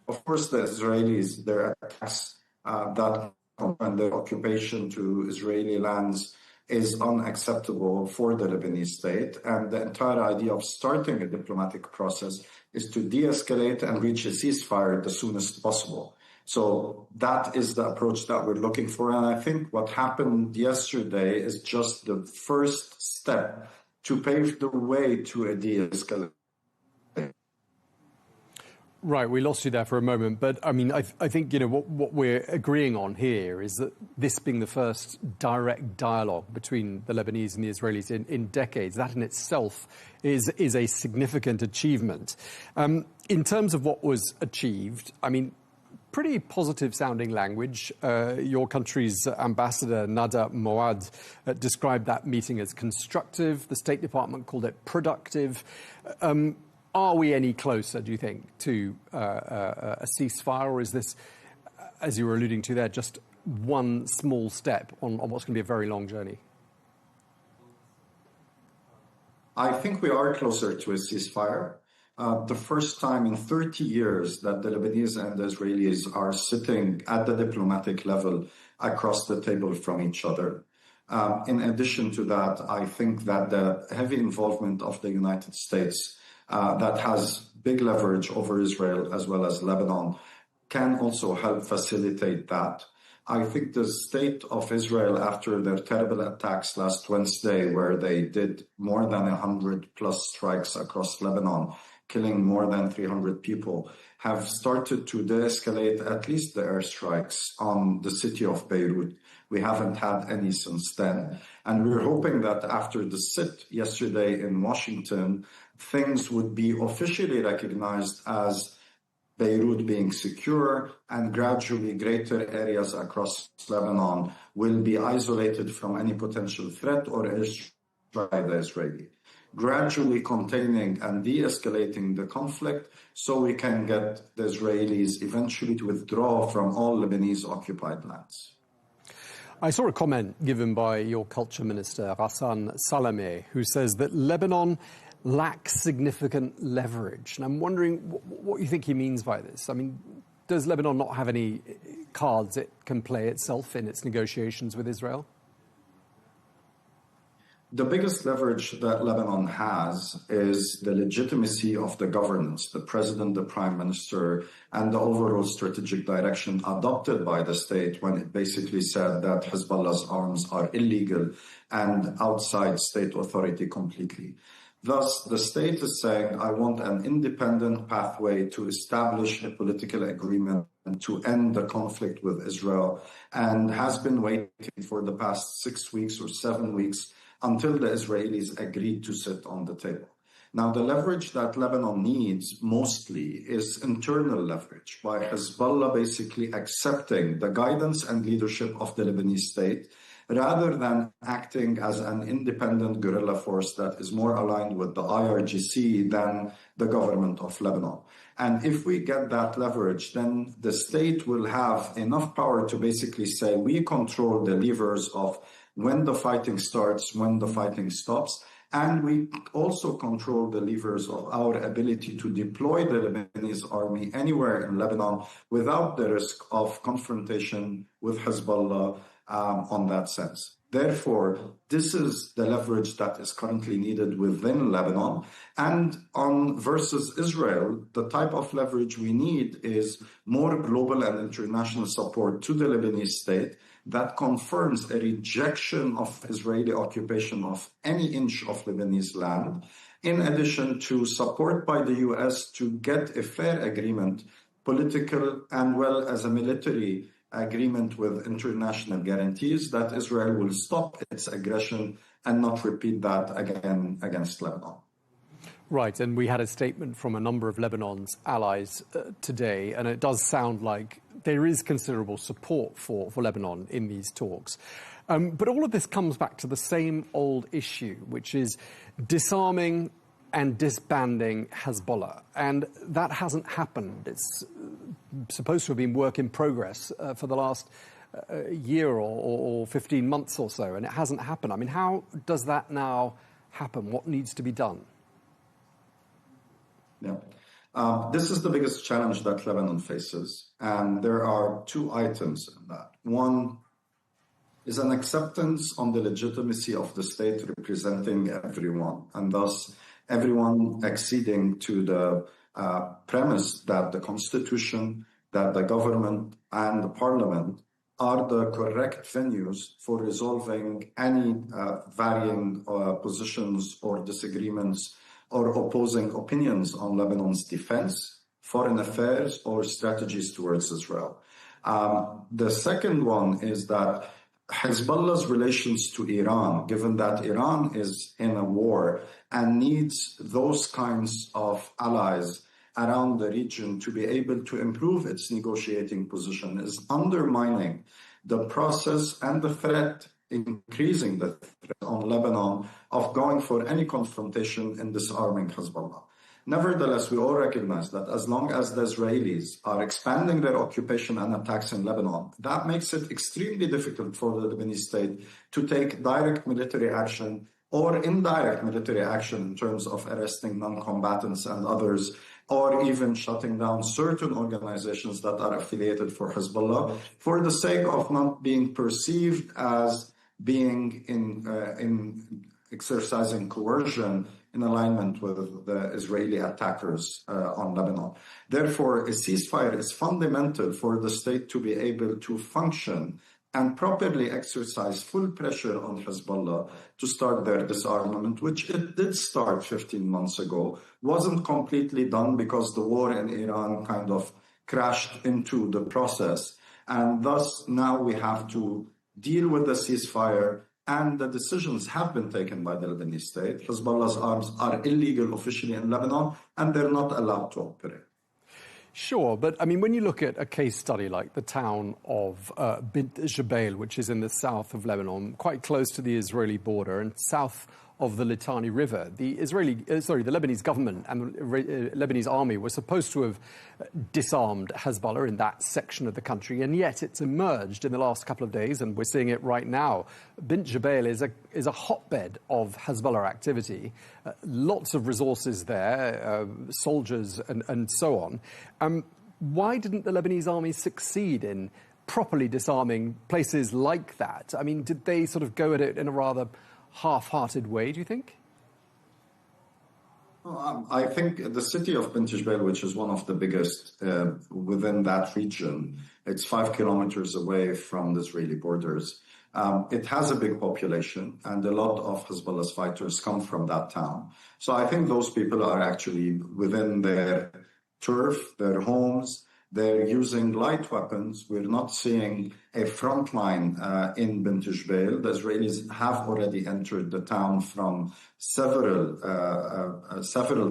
Of course, the Israelis, their attacks and their occupation to Israeli lands is unacceptable for the Lebanese state. And the entire idea of starting a diplomatic process is to de-escalate and reach a ceasefire the soonest possible. So that is the approach that we're looking for. And I think what happened yesterday is just the first step to pave the way to a de-escalation. Right, we lost you there for a moment, but I mean, I think, you know, what we're agreeing on here is that this being the first direct dialogue between the Lebanese and the Israelis in decades, that in itself is a significant achievement. In terms of what was achieved, I mean, pretty positive sounding language. Your country's ambassador, Nada Moad, described that meeting as constructive. The State Department called it productive. Are we any closer, do you think, to a ceasefire, or is this, as you were alluding to there, just one small step on what's going to be a very long journey? I think we are closer to a ceasefire. The first time in 30 years that the Lebanese and the Israelis are sitting at the diplomatic level across the table from each other. In addition to that, I think that the heavy involvement of the United States that has big leverage over Israel as well as Lebanon can also help facilitate that. I think the state of Israel, after their terrible attacks last Wednesday, where they did more than 100 plus strikes across Lebanon, killing more than 300 people, have started to de-escalate at least the airstrikes on the city of Beirut. We haven't had any since then. And we're hoping that after the sit yesterday in Washington, things would be officially recognized as Beirut being secure, and gradually greater areas across Lebanon will be isolated from any potential threat or airstrike by the Israeli. Gradually containing and de-escalating the conflict so we can get the Israelis eventually to withdraw from all Lebanese occupied lands. I saw a comment given by your culture minister, Ghassan Salameh, who says that Lebanon lacks significant leverage. And I'm wondering what you think he means by this. I mean, does Lebanon not have any cards it can play itself in its negotiations with Israel? The biggest leverage that Lebanon has is the legitimacy of the governance, the president, the prime minister, and the overall strategic direction adopted by the state when it basically said that Hezbollah's arms are illegal and outside state authority completely. Thus, the state is saying, I want an independent pathway to establish a political agreement and to end the conflict with Israel, and has been waiting for the past 6 weeks or 7 weeks until the Israelis agreed to sit on the table. Now, the leverage that Lebanon needs mostly is internal leverage by Hezbollah basically accepting the guidance and leadership of the Lebanese state rather than acting as an independent guerrilla force that is more aligned with the IRGC than the government of Lebanon. And if we get that leverage, then the state will have enough power to basically say, we control the levers of when the fighting starts, when the fighting stops, and we also control the levers of our ability to deploy the Lebanese army anywhere in Lebanon without the risk of confrontation with Hezbollah on that sense. Therefore, this is the leverage that is currently needed within Lebanon. And on versus Israel, the type of leverage we need is more global and international support to the Lebanese state that confirms a rejection of Israeli occupation of any inch of Lebanese land, in addition to support by the US to get a fair agreement, political and well as a military agreement with international guarantees that Israel will stop its aggression and not repeat that again against Lebanon. Right, and we had a statement from a number of Lebanon's allies today, and it does sound like there is considerable support for Lebanon in these talks. But all of this comes back to the same old issue, which is disarming and disbanding Hezbollah. And that hasn't happened. It's supposed to have been work in progress for the last year or 15 months or so, and it hasn't happened. I mean, how does that now happen? What needs to be done? Yeah. This is the biggest challenge that Lebanon faces, and there are two items in that. One is an acceptance on the legitimacy of the state representing everyone, and thus everyone acceding to the premise that the constitution, that the government and the parliament are the correct venues for resolving any varying positions or disagreements or opposing opinions on Lebanon's defense, foreign affairs, or strategies towards Israel. The second one is that Hezbollah's relations to Iran, given that Iran is in a war and needs those kinds of allies around the region to be able to improve its negotiating position, is undermining the process and the threat, increasing the threat on Lebanon of going for any confrontation in disarming Hezbollah. Nevertheless, we all recognize that as long as the Israelis are expanding their occupation and attacks in Lebanon, that makes it extremely difficult for the Lebanese state to take direct military action or indirect military action in terms of arresting non-combatants and others, or even shutting down certain organizations that are affiliated for Hezbollah for the sake of not being perceived as being in exercising coercion in alignment with the Israeli attackers on Lebanon. Therefore, a ceasefire is fundamental for the state to be able to function and properly exercise full pressure on Hezbollah to start their disarmament, which it did start 15 months ago, wasn't completely done because the war in Iran kind of crashed into the process. And thus now we have to deal with the ceasefire, and the decisions have been taken by the Lebanese state. Hezbollah's arms are illegal officially in Lebanon, and they're not allowed to operate. Sure, but I mean, when you look at a case study like the town of Bint Jbeil, which is in the south of Lebanon, quite close to the Israeli border and south of the Litani River, the Lebanese government and the Lebanese army were supposed to have disarmed Hezbollah in that section of the country, and yet it's emerged in the last couple of days, and we're seeing it right now. Bint Jbeil is a hotbed of Hezbollah activity, lots of resources there, soldiers and so on. Why didn't the Lebanese army succeed in properly disarming places like that? I mean, did they sort of go at it in a rather half-hearted way, do you think? Well, I think the city of Bint Jbeil, which is one of the biggest within that region, it's 5 kilometers away from the Israeli borders. It has a big population, and a lot of Hezbollah's fighters come from that town. So I think those people are actually within their turf, their homes. They're using light weapons. We're not seeing a front line in Bint Jbeil. The Israelis have already entered the town from several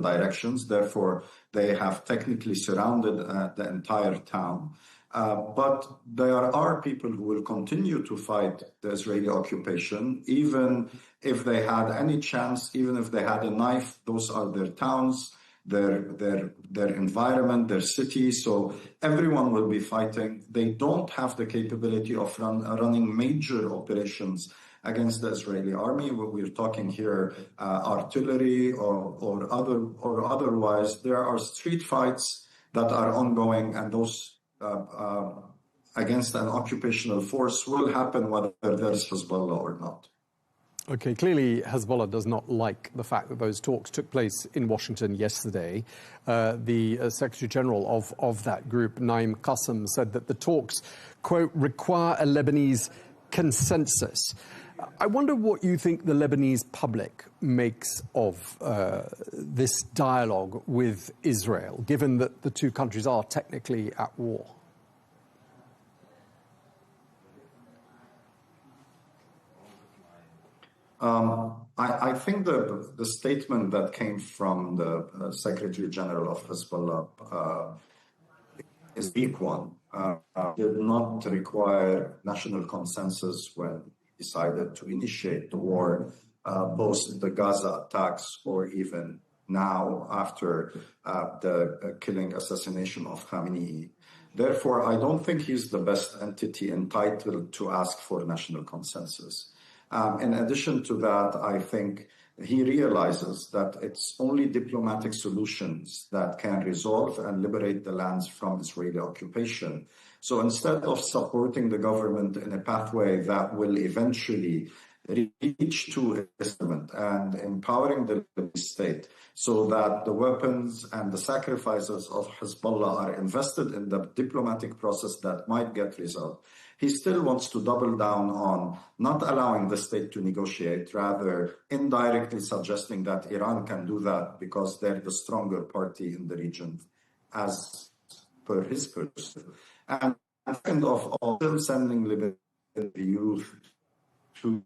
directions. Therefore, they have technically surrounded the entire town. But there are people who will continue to fight the Israeli occupation, even if they had any chance, even if they had a knife. Those are their towns, their environment, their city. So everyone will be fighting. They don't have the capability of running major operations against the Israeli army. We're talking here artillery or otherwise. There are street fights that are ongoing, and those against an occupational force will happen whether there's Hezbollah or not. Okay, clearly Hezbollah does not like the fact that those talks took place in Washington yesterday. The Secretary General of that group, Naim Qassem, said that the talks, quote, require a Lebanese consensus. I wonder what you think the Lebanese public makes of this dialogue with Israel, given that the two countries are technically at war. I think the statement that came from the Secretary General of Hezbollah is a weak one. Did not require national consensus when decided to initiate the war, post the Gaza attacks, or even now after the killing assassination of Khamenei. Therefore, I don't think he's the best entity entitled to ask for national consensus. In addition to that, I think he realizes that it's only diplomatic solutions that can resolve and liberate the lands from Israeli occupation. So instead of supporting the government in a pathway that will eventually reach to a settlement and empowering the state so that the weapons and the sacrifices of Hezbollah are invested in the diplomatic process that might get resolved, he still wants to double down on not allowing the state to negotiate, rather indirectly suggesting that Iran can do that because they're the stronger party in the region, as per his perspective. And end of all, still sending the youth to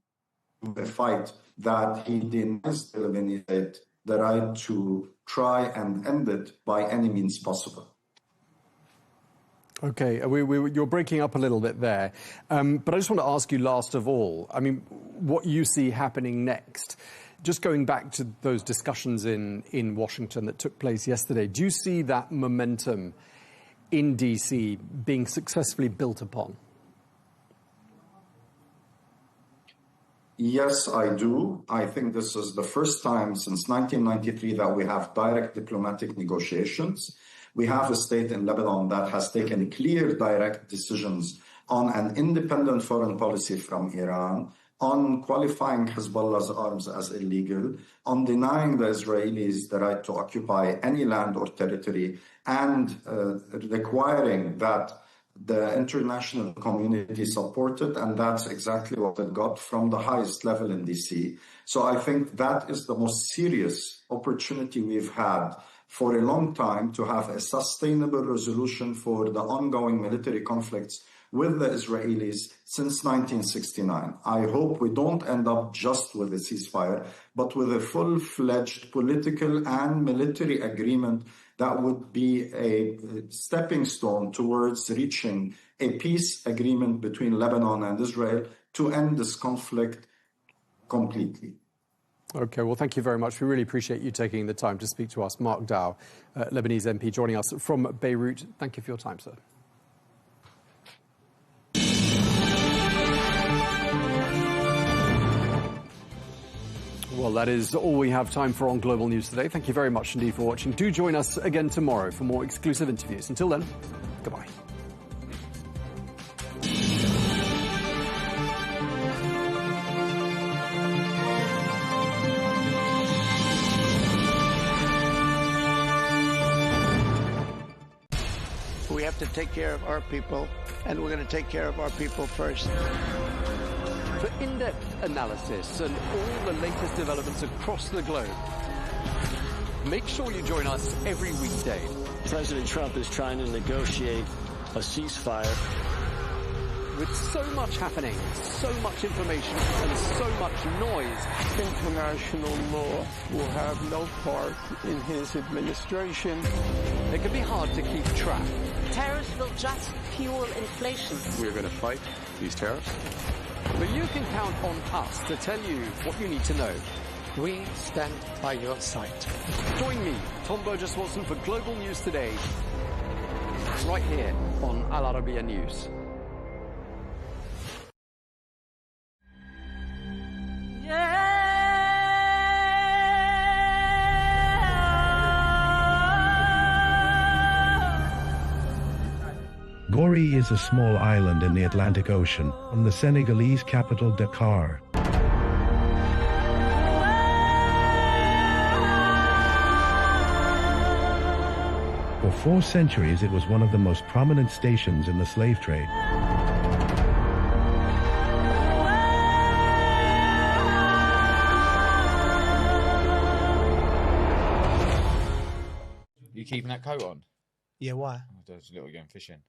a fight that he denies the Lebanese state the right to try and end it by any means possible. Okay, you're breaking up a little bit there, but I just want to ask you last of all, I mean, what you see happening next. Just going back to those discussions in Washington that took place yesterday, do you see that momentum in DC being successfully built upon? Yes, I do. I think this is the first time since 1993 that we have direct diplomatic negotiations. We have a state in Lebanon that has taken clear, direct decisions on an independent foreign policy from Iran, on qualifying Hezbollah's arms as illegal, on denying the Israelis the right to occupy any land or territory, and requiring that the international community support it, and that's exactly what it got from the highest level in DC. So I think that is the most serious opportunity we've had for a long time to have a sustainable resolution for the ongoing military conflicts with the Israelis since 1969. I hope we don't end up just with a ceasefire, but with a full-fledged political and military agreement that would be a stepping stone towards reaching a peace agreement between Lebanon and Israel to end this conflict completely. OK, well, thank you very much. We really appreciate you taking the time to speak to us. Mark Dow, Lebanese MP, joining us from Beirut. Thank you for your time, sir. Well, that is all we have time for on Global News today. Thank you very much indeed for watching. Do join us again tomorrow for more exclusive interviews. Until then, goodbye. We have to take care of our people, and we're going to take care of our people first. For in-depth analysis and all the latest developments across the globe, make sure you join us every weekday. President Trump is trying to negotiate a ceasefire. With so much happening, so much information, and so much noise, international law will have no part in his administration. It can be hard to keep track. Tariffs will just fuel inflation. We're going to fight these tariffs. But you can count on us to tell you what you need to know. We stand by your side. Join me, Tom Burgess-Watson, for Global News Today, right here on Al Arabiya News. Gori is a small island in the Atlantic Ocean, on the Senegalese capital Dakar. For 4 centuries, it was one of the most prominent stations in the slave trade. You keeping that coat on? Yeah, why? Oh, there's a little going fishing.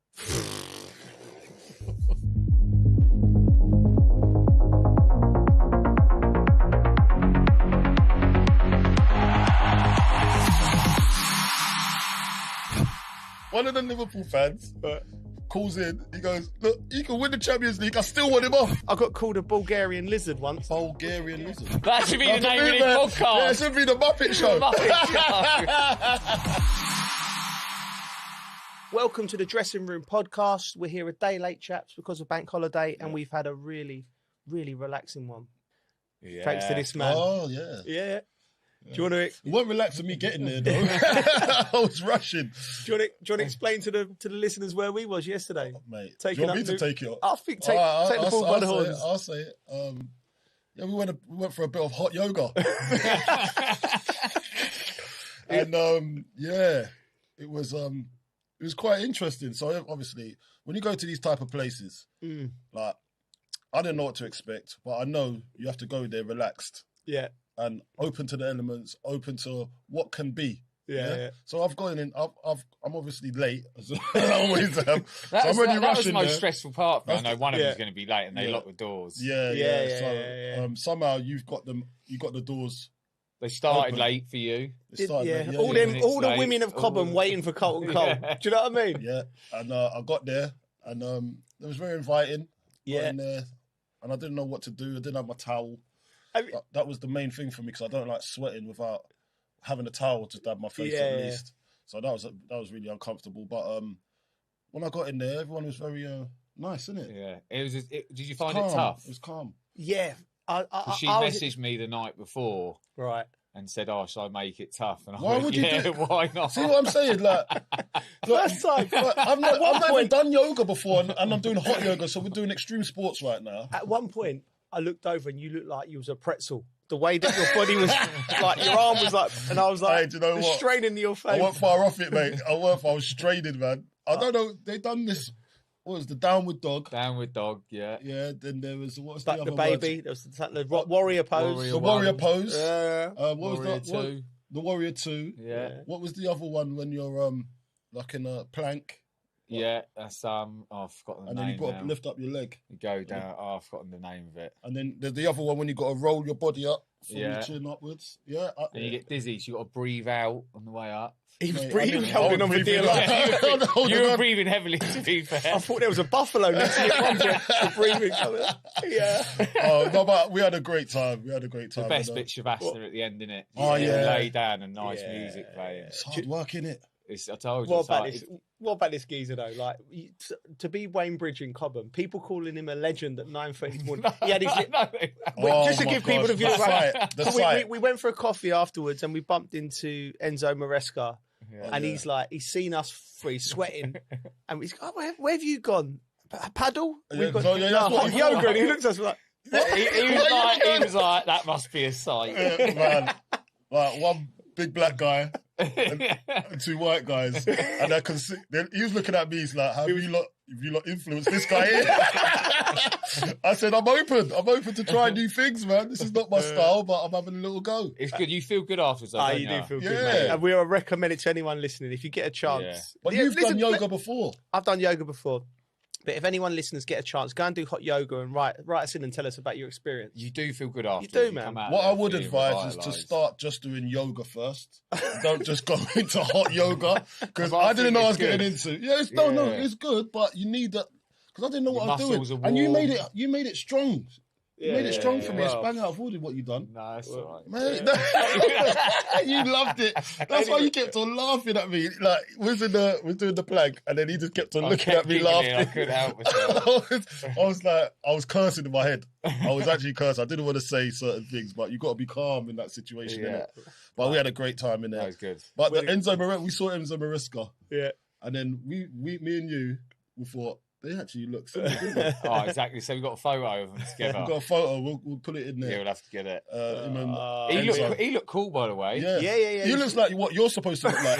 One of the Liverpool fans calls in, he goes, look, you can win the Champions League, I still want him off. I got called a Bulgarian lizard once. Bulgarian lizard? That should be the name of this podcast. Yeah, it should be the Muppet Show. The Muppet Show. Welcome to the Dressing Room Podcast. We're here a day late, chaps, because of bank holiday, and we've had a really, really relaxing one. Yeah. Thanks to this man. Oh, yeah. Yeah. Do you want to? It wasn't relaxing me getting there, though. I was rushing. Do you want to explain to the listeners where we was yesterday? Mate, do you want me to take it? I think take the ball by the horns. I'll say it. Yeah, we went for a bit of hot yoga. And yeah, it was quite interesting. So obviously, when you go to these type of places, like I didn't know what to expect, but I know you have to go there relaxed. Yeah. And open to the elements, open to what can be. Yeah. So I've gone in. I'm obviously late, as I always am. That so was, I'm already that was rushing the most there. stressful part. I know one of them's going to be late, and they lock the doors. Yeah. Somehow you've got them. You got the doors. They started open. late for you. They started late, All the women of Cobham waiting for Colton Cole. Do you know what I mean? Yeah. And I got there, and it was very inviting. Yeah. Got in there, and I didn't know what to do. I didn't have my towel. That was the main thing for me because I don't like sweating without having a towel to dab my face at least. So that was really uncomfortable. But when I got in there, everyone was very nice, isn't it? Yeah. Did you find calm. it tough? It was calm. Yeah. She messaged me the night before, right, and said, "Oh, shall I make it tough?" And I Why went, would you "Yeah, do? why not?" See what I'm saying? Like, first time. I've not even done yoga before, and I'm doing hot yoga. So we're doing extreme sports right now. At one point, I looked over and you looked like you was a pretzel. The way that your body was, like your arm was like, and I was like, hey, do you know what? Straining your face. I wasn't far off it, mate. I was straining, man. I don't know. They done this. What was the downward dog? Downward dog, yeah. Yeah. Then there was what's like the the other baby. word? There was the warrior pose. The warrior pose. Yeah. What was that? Two. The warrior 2. Yeah. What was the other one when you're like in a plank? Yeah, that's I've forgotten the and name. then you've got now. to lift up your leg. You go down. Oh, I've forgotten the name of it. And then there's the other one when you got to roll your body up from Yeah. your chin upwards. Yeah. And you get dizzy, so you got to breathe out on the way up. He was Mate, breathing, I holding on for dear life. You were breathing heavily, to be fair. I thought there was a buffalo next to your one breathing. Yeah. Oh no, but we had a great time. We had a great time. The best bit's Shavasta at the end, innit? Oh, yeah. Lay down and nice music playing. It's hard work, innit? I told you. What about this geezer though? Like to be Wayne Bridge in Cobham, people calling him a legend at 9:30 in the morning. He had his just to give people the view. We went for a coffee afterwards and we bumped into Enzo Maresca, and he's seen us three sweating, and he's where have you gone? Paddle? We've got hot yoga, and he looks at us like. He was like, that must be a sight. Man, like one big black guy and two white guys, and I can see he was looking at me. He's like, "Have you lot influenced this guy here?" I said, "I'm open to try new things, man. This is not my style, but I'm having a little go." It's good. You feel good afterwards. You do feel good, mate. And we will recommend it to anyone listening if you get a chance. Yeah. But you've done yoga before. I've done yoga before. But if anyone listeners get a chance, go and do hot yoga and write us in and tell us about your experience. You do feel good after. You do, man. What I would advise is to start just doing yoga first. Don't just go into hot yoga, because I didn't know I was getting into. Yeah, it's good, but you need that, because I didn't know what I was doing. And you made it strong. You made it strong for me. It's bang out of order what you done. No, it's all right. Mate, you loved it. That's why you kept on laughing at me. Like, we was doing the plank, and then he just kept on looking at me laughing. I couldn't help myself. I was cursing in my head. I was actually cursing. I didn't want to say certain things, but you got to be calm in that situation. Yeah. But we had a great time in there. That was good. But we saw Enzo Maresca. Yeah. And then me and you, we thought, they actually look similar, didn't they? Oh, exactly. So we've got a photo of them together. We've got a photo. We'll put it in there. Yeah, we'll have to get it. He looked cool, by the way. Yeah. He looks like what you're supposed to look like.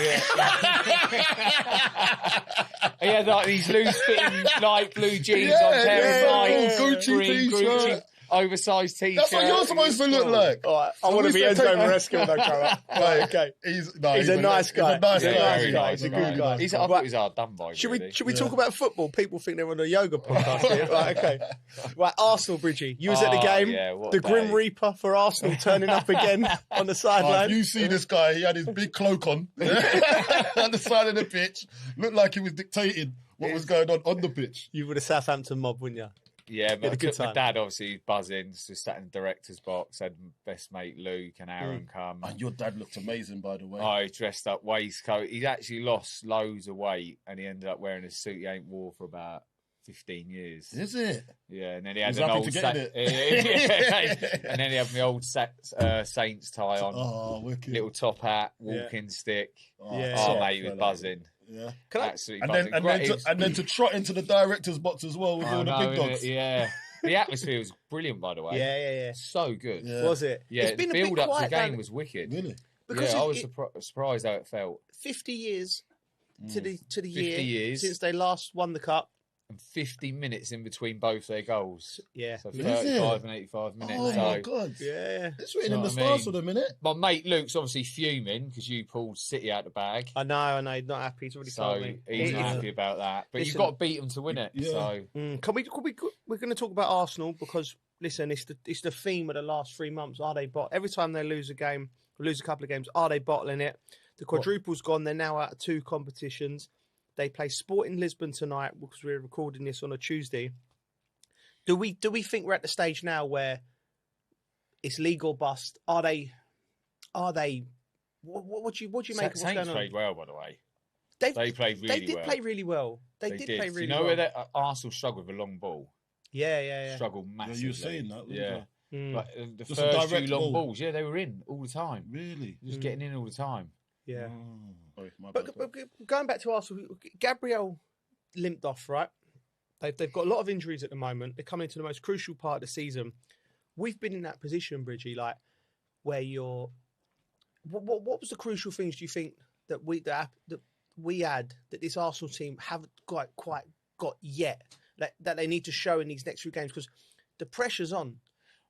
He had like these loose-fitting light blue jeans on, pair of light Gucci t-shirt. Oversized t-shirt. That's what you're supposed to look like. All right, I want to be Enzo Maresca when I grow up. Right, okay. He's a nice guy. He's a nice guy. He's a good guy. I thought he was hard done by. Should we talk about football? People think they're on a yoga podcast here. Right, okay. Right, Arsenal, Bridgie. You was at the game. Yeah, the Grim Reaper for Arsenal turning up again on the sideline. You see this guy, he had his big cloak on the side of the pitch. Looked like he was dictating what was going on the pitch. You were the Southampton mob, wouldn't you? Yeah, but my dad obviously buzzing, just sat in the director's box, had best mate Luke and Aaron come. And your dad looked amazing, by the way. Oh, he dressed up, waistcoat. He's actually lost loads of weight, and he ended up wearing a suit he ain't wore for about 15 years. Is it? Yeah, and then he had an old and then he had my old Saints tie on. Oh, wicked. Little top hat, walking stick. Oh, mate, he was buzzing. Yeah, absolutely buzzing. And then to trot into the director's box as well with all the big dogs. Yeah, the atmosphere was brilliant, by the way. Yeah. So good. Yeah. Was it? Yeah, it's been the build up to the game down... was wicked. Really? Because I was surprised how it felt. 50 years to the 50 year years since they last won the cup. And 50 minutes in between both their goals. Yeah. So 35 and 85 minutes. Oh, my God. Yeah. It's written in the stars for the minute. My mate Luke's obviously fuming because you pulled City out the bag. I know. He's not happy. He's already told me. He's not happy about that. But you've got to beat them to win it. Yeah. So. We're going to talk about Arsenal because, listen, it's the theme of the last 3 months. Are they every time they lose a game, lose a couple of games, are they bottling it? The quadruple's gone. They're now out of 2 competitions. They play Sporting Lisbon tonight because we're recording this on a Tuesday. Do we think we're at the stage now where it's league or bust? Are they? What do you make of what's going on? Saints played well, by the way. They played really well. They did play really well. They did play really well. You know where Arsenal struggled with a long ball? Yeah. Struggled massively. You were saying that, yeah. Mm. Like the first 2 long balls, they were in all the time. Really? Just getting in all the time. Yeah. Sorry, but going back to Arsenal, Gabriel limped off, right? They've got a lot of injuries at the moment. They're coming into the most crucial part of the season. We've been in that position, Bridgie, like where you're. What was the crucial things do you think that we had that this Arsenal team haven't quite got yet that they need to show in these next few games because the pressure's on.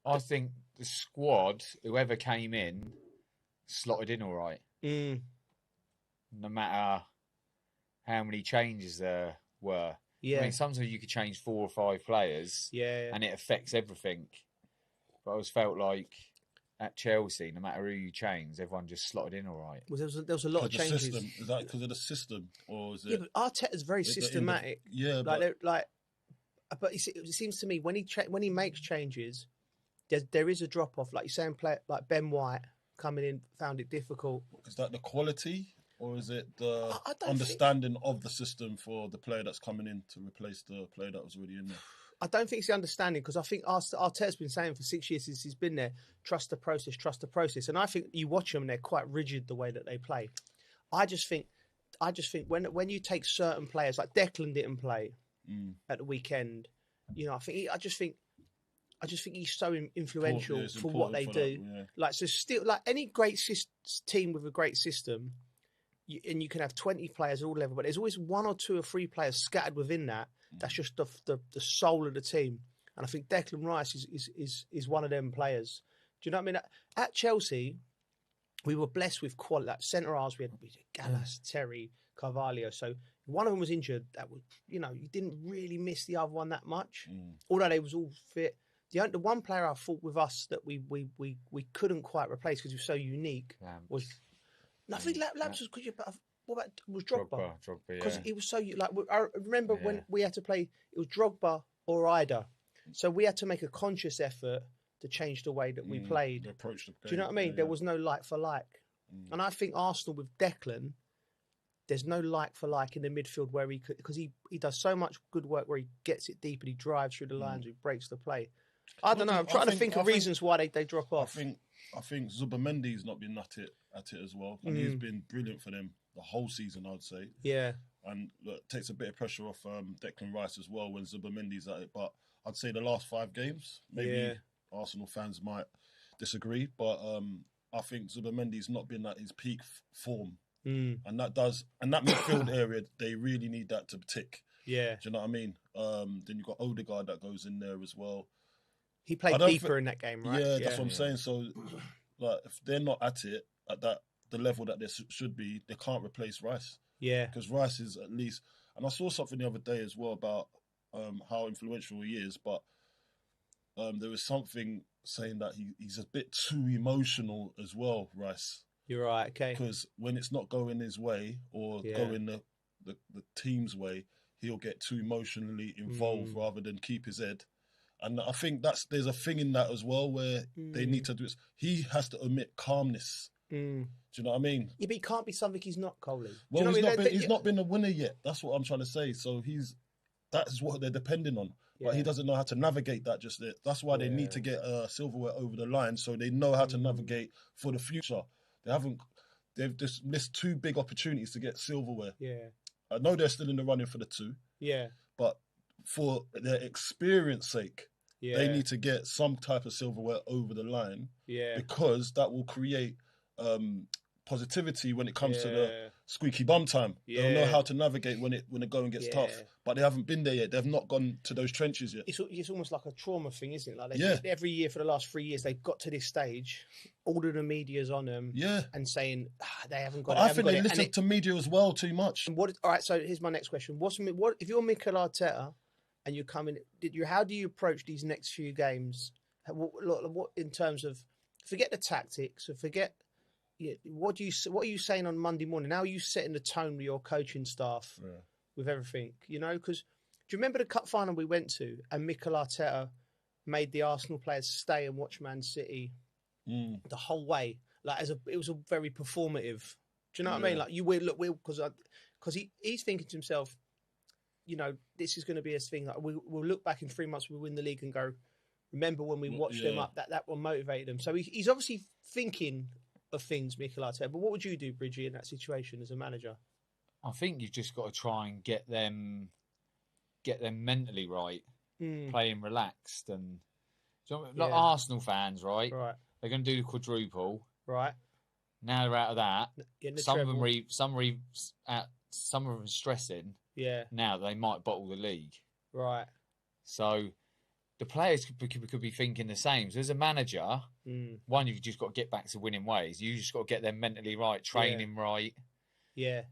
I think the squad, whoever came in, slotted in all right. No matter how many changes there were. Yeah. I mean, sometimes you could change 4 or 5 players, and it affects everything. But I always felt like at Chelsea, no matter who you change, everyone just slotted in all right. Well, there was a lot of changes. System. Is that because of the system, or is it? Yeah, but Arteta's very systematic. But it seems to me when he makes changes, there is a drop off. Like you're saying, like Ben White coming in found it difficult. Is that the quality, or is it the understanding of the system for the player that's coming in to replace the player that was already in there? I don't think it's the understanding, because I think Arteta's been saying for 6 years since he's been there, trust the process. And I think you watch them and they're quite rigid the way that they play. I just think when you take certain players, like Declan didn't play at the weekend, I just think he's so influential for what they do. Like, so still, like any great team with a great system, and you can have 20 players at all levels, but there's always 1 or 2 or 3 players scattered within that. That's just the soul of the team. And I think Declan Rice is one of them players. Do you know what I mean? At Chelsea, we were blessed with quality. Like centre-halves, we had Gallas, Terry, Carvalho. So one of them was injured. That was, you didn't really miss the other one that much. Although they was all fit. The one player I thought with us that we couldn't quite replace because he was so unique was... No, I think Lamps was... What about was Drogba? Because he was so like. I remember when we had to play, it was Drogba or Ida, so we had to make a conscious effort to change the way that we played. The approach to Do you know what I mean? There was no like for like, and I think Arsenal with Declan, there's no like for like in the midfield where he could, because he does so much good work where he gets it deep and he drives through the lines, he breaks the play. I don't know. I'm trying to think of reasons why they drop off. I think Zubamendi's not been at it as well, and he's been brilliant for them the whole season, I'd say. Yeah. And look, takes a bit of pressure off Declan Rice as well when Zubamendi's at it. But I'd say the last 5 games, maybe Arsenal fans might disagree, but I think Zubamendi's not been at his peak form. And that midfield area, they really need that to tick. Yeah. Do you know what I mean? Then you've got Odegaard that goes in there as well. He played deeper in that game, right? Yeah, that's what I'm saying. So, like, if they're not at it at the level that they should be, they can't replace Rice. Yeah, because Rice is at least. And I saw something the other day as well about how influential he is, but there was something saying that he's a bit too emotional as well, Rice. You're right. Okay. Because when it's not going his way or going the team's way, he'll get too emotionally involved rather than keep his head. And I think there's a thing in that as well where they need to do it. He has to omit calmness. Do you know what I mean? Yeah, but he can't be something he's not, Coley. Well, he's not been a winner yet. That's what I'm trying to say. So that is what they're depending on. But he doesn't know how to navigate that just yet. That's why they need to get silverware over the line so they know how to navigate for the future. They've just missed 2 big opportunities to get silverware. Yeah. I know they're still in the running for the 2. Yeah. But for their experience sake, they need to get some type of silverware over the line. Yeah. Because that will create positivity when it comes to the squeaky bum time. They'll know how to navigate when the going gets tough. But they haven't been there yet. They've not gone to those trenches yet. It's almost like a trauma thing, isn't it? Like every year for the last 3 years, they've got to this stage. All of the media's on them, and saying they haven't got. But I think they listen to media as well too much. All right, so here's my next question: What if you're Mikel Arteta and you come in? How do you approach these next few games? What in terms of forget the tactics, or forget. Yeah, what are you saying on Monday morning? How are you setting the tone with your coaching staff with everything? Because do you remember the cup final we went to and Mikel Arteta made the Arsenal players stay and watch Man City the whole way? Like it was a very performative. Do you know what I mean? Like you will look because he's thinking to himself, this is going to be a thing. Like we'll look back in 3 months, we'll win the league and go, remember when we watched them up? That will motivate them. So he's obviously thinking of things, Mikel Arteta. But what would you do, Bridgie, in that situation as a manager? I think you've just got to try and get them mentally right, playing relaxed, and like Arsenal fans, right? Right. They're going to do the quadruple, right? Now they're out of that. Some of them stressing. Yeah. Now they might bottle the league. Right. So the players could be thinking the same. So as a manager, one, you've just got to get back to winning ways. You just got to get them mentally right, training right. Yeah.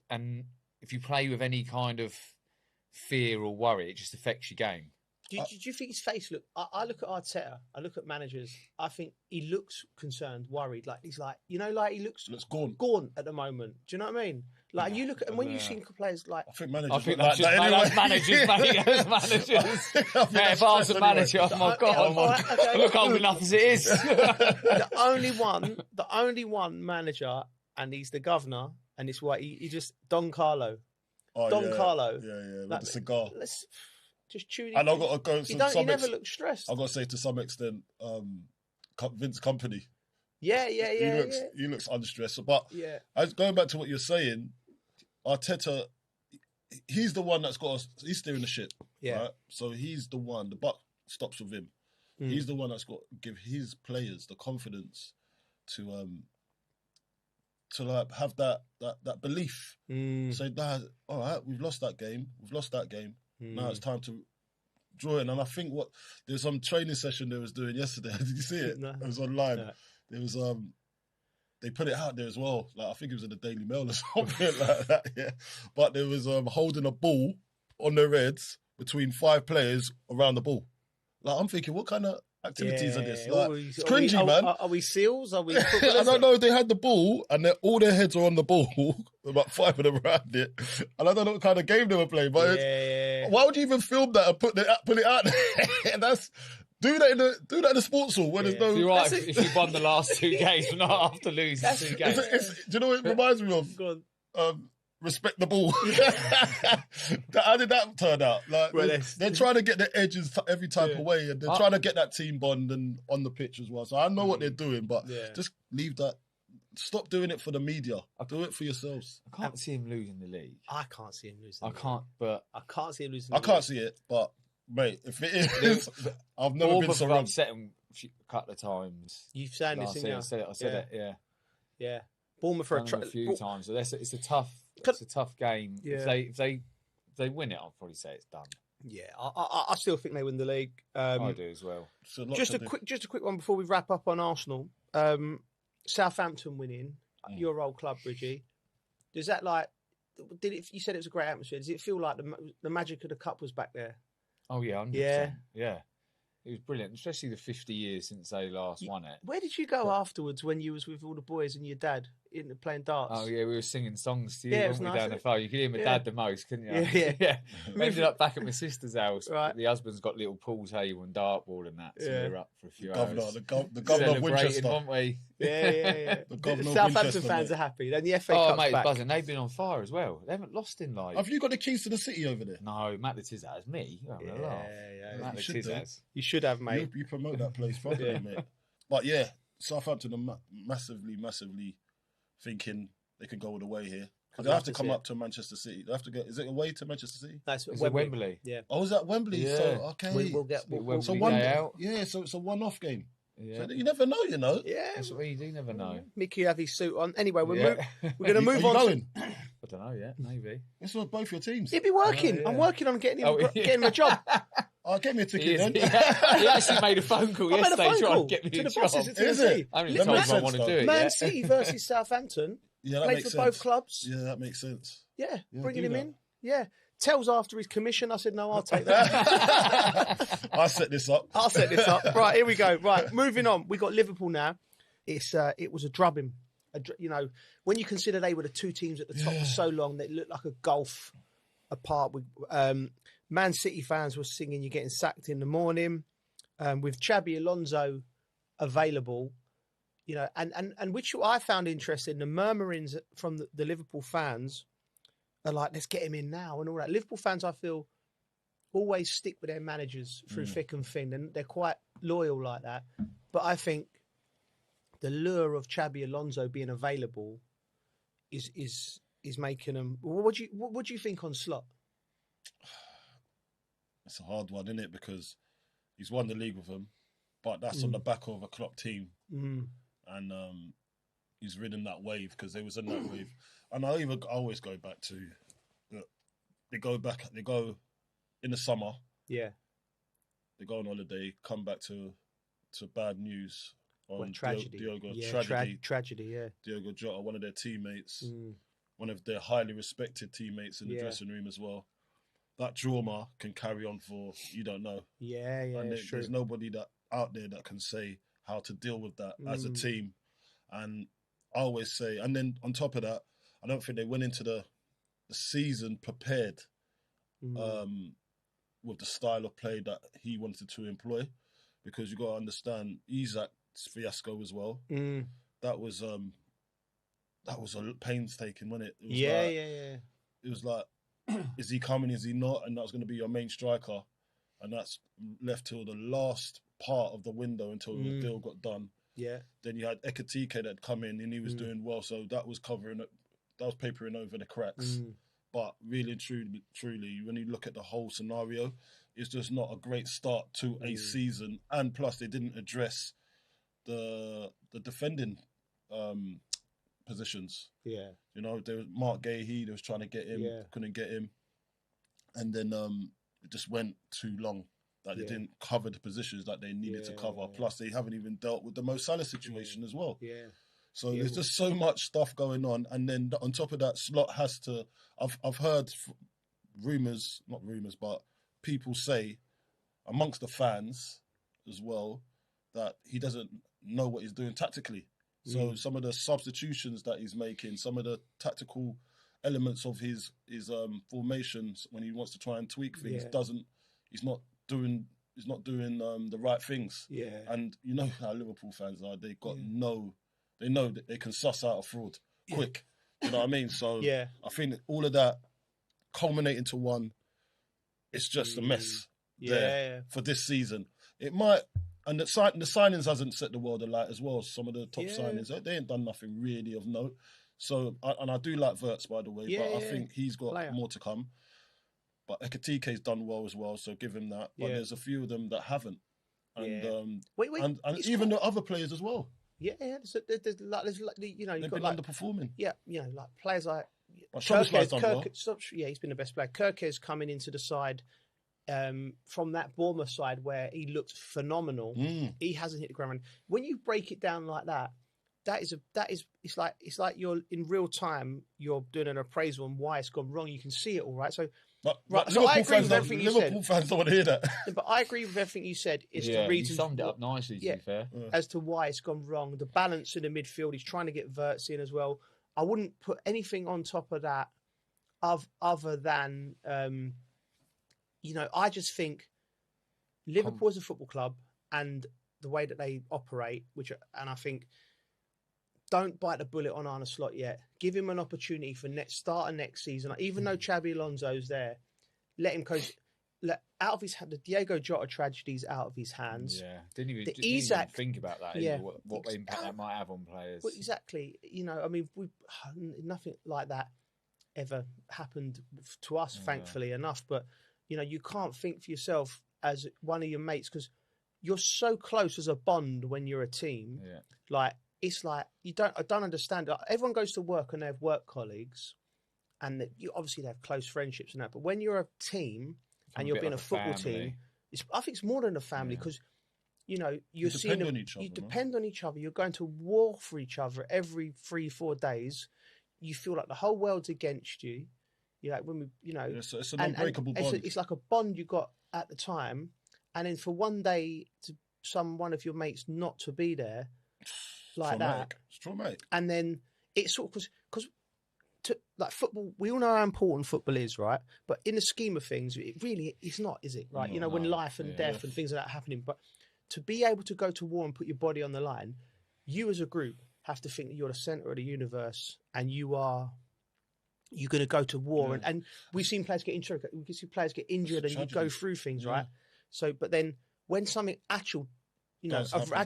And if you play with any kind of fear or worry. It just affects your game. Do you think his face look? I look at Arteta. I look at managers. I think he looks concerned, worried. Like he's like, you know, like he looks gaunt at the moment. Do you know what I mean? Like you look at, and when you've seen players like, I think managers. I think like that's just anyway. managers, mate. Those managers. Yeah, if I was a manager, oh my god, I look old enough as it is. the only one manager, and he's the governor, and it's what he just Don Carlo. Oh, Carlo. Yeah, with the cigar. Let's just tune in. And I've got to go. He never looks stressed. I've got to say, to some extent, Vince Company. Yeah. He looks unstressed. But going back to what you're saying, Arteta, he's the one that's he's steering the ship. Yeah. Right? So he's the one. The buck stops with him. He's the one that's got to give his players the confidence to like have that belief. Say, nah, all right, we've lost that game. Now it's time to draw in. And I think there's some training session they was doing yesterday. Did you see it? No. It was online. No. There was they put it out there as well. Like I think it was in the Daily Mail or something like that. Yeah, but there was holding a ball on their heads between 5 players around the ball. Like I'm thinking, what kind of activities are this? Like, it's cringy, man. Are we SEALs? Are we? I don't know. They had the ball, and all their heads are on the ball. About 5 of them around it, and I don't know what kind of game they were playing. But why would you even film that and put it out there? Do that in the sports hall when there's no. You're right. If you won the last 2 games, not after losing 2 games. Do you know what it reminds me of? Go on. Respect the ball. How did that turn out? Like they're trying to get their edges every type of way, and they're trying to get that team bond and on the pitch as well. So I know what they're doing, but just leave that. Stop doing it for the media. Do it for yourselves. I can't see him losing the league. I can't see him losing. I can't see him losing. I can't see it, but mate, if it is, I've never been so wrong. I've set him a couple of times. You've said this, I said it. Yeah. Bournemouth for a few times. So it's a tough game. Yeah. If they win it, I'll probably say it's done. Yeah, I still think they win the league. I do as well. Just a quick one before we wrap up on Arsenal. Southampton winning, your old club, Bridgie. Does that you said it was a great atmosphere. Does it feel like the magic of the cup was back there? Oh yeah, 100%. Yeah. It was brilliant, especially the 50 years since they last won it. Where did you go afterwards when you was with all the boys and your dad playing darts? Oh yeah, we were singing songs to you, weren't we, nice, down the phone. You could hear my dad the most, couldn't you? Yeah. We ended up back at my sister's house. Right. The husband's got little pool table and dartboard and that, so we were up for a few hours. The governor of Winchester. Weren't we? Yeah. The Southampton fans are happy. Then the FA Cup's mate, back. buzzing. They've been on fire as well. They haven't lost in Have you got the keys to the city over there? No, Matt Letizia has me. Matt Letizia. You should have, mate. You promote that place properly, mate. But yeah, Southampton are massively thinking they can go all the way here. They have to come up to Manchester City. They have to go. Is it away to Manchester City? That's Wembley. Yeah. Oh, is that Wembley? Yeah. So okay. So one day out. Yeah. So it's a one-off game. Yeah. So you never know, you know. Yeah. That's what you do. Never know. Mickey have his suit on. Anyway, we're going to move on. Going? I don't know yet. Maybe. It's for both your teams. He'll be working. I'm working on getting him a job. Oh, get me a ticket then. He actually made a phone call yesterday trying to get me a job. Is it? I haven't told him I want to do it. Man City versus Southampton. Yeah, that played makes for sense. both clubs. Yeah, that makes sense. Yeah, bringing him in. Yeah. Tells after his commission. I said, no, I'll take that. I'll set this up. Right, here we go. Right, moving on. We got Liverpool now. It was a drubbing. When you consider they were the 2 teams at the top for so long, they looked like a gulf apart. Man City fans were singing "You're Getting Sacked" in the morning, with Xabi Alonso available. And which I found interesting. The murmurings from the Liverpool fans are like, let's get him in now and all that. Liverpool fans, I feel, always stick with their managers through thick and thin, and they're quite loyal like that. But I think the lure of Xabi Alonso being available is making them. What do you think on Slot? It's a hard one, isn't it? Because he's won the league with them, but that's on the back of a Klopp team. And he's ridden that wave because they was in that wave. And I always go back to they go in the summer. Yeah. They go on holiday, come back to bad news on tragedy. Tragedy, yeah. Diogo Jota, one of their teammates, one of their highly respected teammates in the dressing room as well. that drama can carry on for you don't know. Yeah, And it's true. there's nobody that out there that can say how to deal with that as a team. And I always say, and then on top of that, I don't think they went into the season prepared with the style of play that he wanted to employ, because you got to understand Isak's fiasco as well. That was a painstaking, wasn't it? It was like, is he coming? Is he not? And that's going to be your main striker, and that's left till the last part of the window until the deal got done. Yeah. Then you had Ekatike that had come in and he was doing well, so that was papering over the cracks. But really and truly, when you look at the whole scenario, it's just not a great start to a season. And plus, they didn't address the defending positions. Yeah. You know, there was Mark Gahey, they was trying to get him, couldn't get him. And then it just went too long. Like they didn't cover the positions that they needed to cover. Plus, they haven't even dealt with the Mo Salah situation as well. Yeah. So there's just so much stuff going on. And then on top of that, Slot has to... I've heard rumours, not rumours, but people say amongst the fans as well that he doesn't know what he's doing tactically. So some of the substitutions that he's making, some of the tactical elements of his formations when he wants to try and tweak things, he's not doing the right things. Yeah. And you know how Liverpool fans are. They know that they can suss out a fraud quick. You know what I mean? So I think that all of that culminating to one, it's just a mess there for this season. It might, and the signings hasn't set the world alight as well. Some of the top signings, they ain't done nothing really of note. So, and I do like Wirtz, by the way, but I think he's got more to come. But Ekatike's done well as well, so give him that. But there's a few of them that haven't. And and even the other players as well. Yeah, there's you know, they've been like, underperforming. Yeah, you know, like players like Kirk, he's been the best player. Kirk's coming into the side from that Bournemouth side where he looked phenomenal. He hasn't hit the ground running. When you break it down like that, it's like you're in real time. You're doing an appraisal on why it's gone wrong. You can see it all, right? So. So I agree with everything you said. Liverpool fans don't want to hear that. But I agree with everything you said. It's the reason. You summed it up nicely, to be fair. As to why it's gone wrong. The balance in the midfield, he's trying to get Wirtz in as well. I wouldn't put anything on top of that other than, you know, I just think Liverpool as a football club and the way that they operate, and I think, don't bite the bullet on Arne Slot yet. Give him an opportunity for start of next season. Even though Xabi Alonso's there, let him coach. Out of his hand, the Diego Jota tragedy's out of his hands. Yeah, didn't even think about that. Yeah, what impact that might have on players. Well, exactly. You know, I mean, nothing like that ever happened to us, thankfully enough. But you know, you can't think for yourself as one of your mates because you're so close as a bond when you're a team. Yeah. Like. It's like I don't understand. Like, everyone goes to work and they have work colleagues, and you obviously have close friendships and that. But when you're a team and you're being a football team, I think it's more than a family because you know you depend on each other. You're going to war for each other every 3-4 days. You feel like the whole world's against you. You like when we, you know, it's an unbreakable bond. It's like a bond you got at the time, and then for one day one of your mates not to be there. Like traumatic. that, it's traumatic, and then it sort of because like football, we all know how important football is, right? But in the scheme of things, it really is not, is it? Right? When life and death and things like that are happening, but to be able to go to war and put your body on the line, you as a group have to think that you're the center of the universe, and you're going to go to war, and we've seen players get injured, we can see players get injured, and you go through things, right? So, but then when something actual, you know,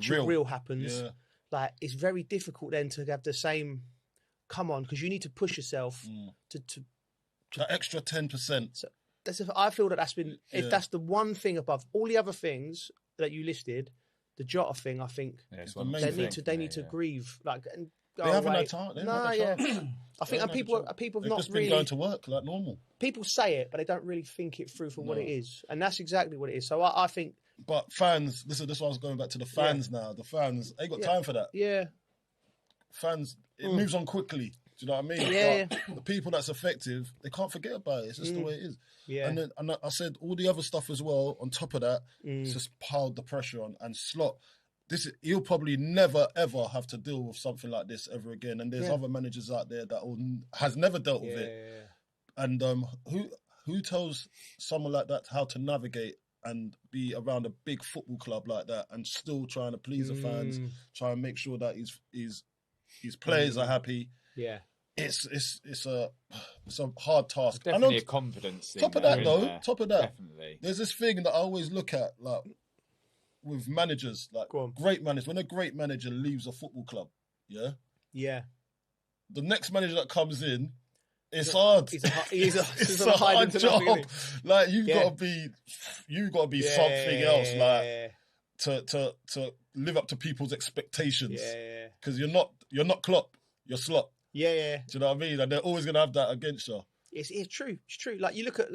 real happens. Yeah. Like, it's very difficult then to have the same come on, because you need to push yourself to that extra 10%. So I feel that's been, if that's the one thing above all the other things that you listed, the Jota thing, I think they need to grieve. Like, and go they haven't away. had time. I think people have They've not just really been going to work like normal. People say it, but they don't really think it through for what it is, and that's exactly what it is. So I think. But fans, this is why I was going back to the fans now. The fans, they got time for that. Yeah. Fans, it moves on quickly. Do you know what I mean? Yeah. But the people that's effective, they can't forget about it. It's just the way it is. Yeah. And I said all the other stuff as well. On top of that, it's just piled the pressure on. And Slot, he'll probably never ever have to deal with something like this ever again. And there's other managers out there that has never dealt with it. And who tells someone like that how to navigate and be around a big football club like that and still trying to please the fans, try and make sure that his players are happy. Yeah. It's a hard task. It's definitely a confidence thing. Top of that, definitely. There's this thing that I always look at, like with managers, like great managers. When a great manager leaves a football club, the next manager that comes in, it's hard. It's a hard job. Like you've got to be something else, like to live up to people's expectations. Because you're not Klopp, you're Slot. Do you know what I mean? And they're always going to have that against you. It's true. It's true. Like you look at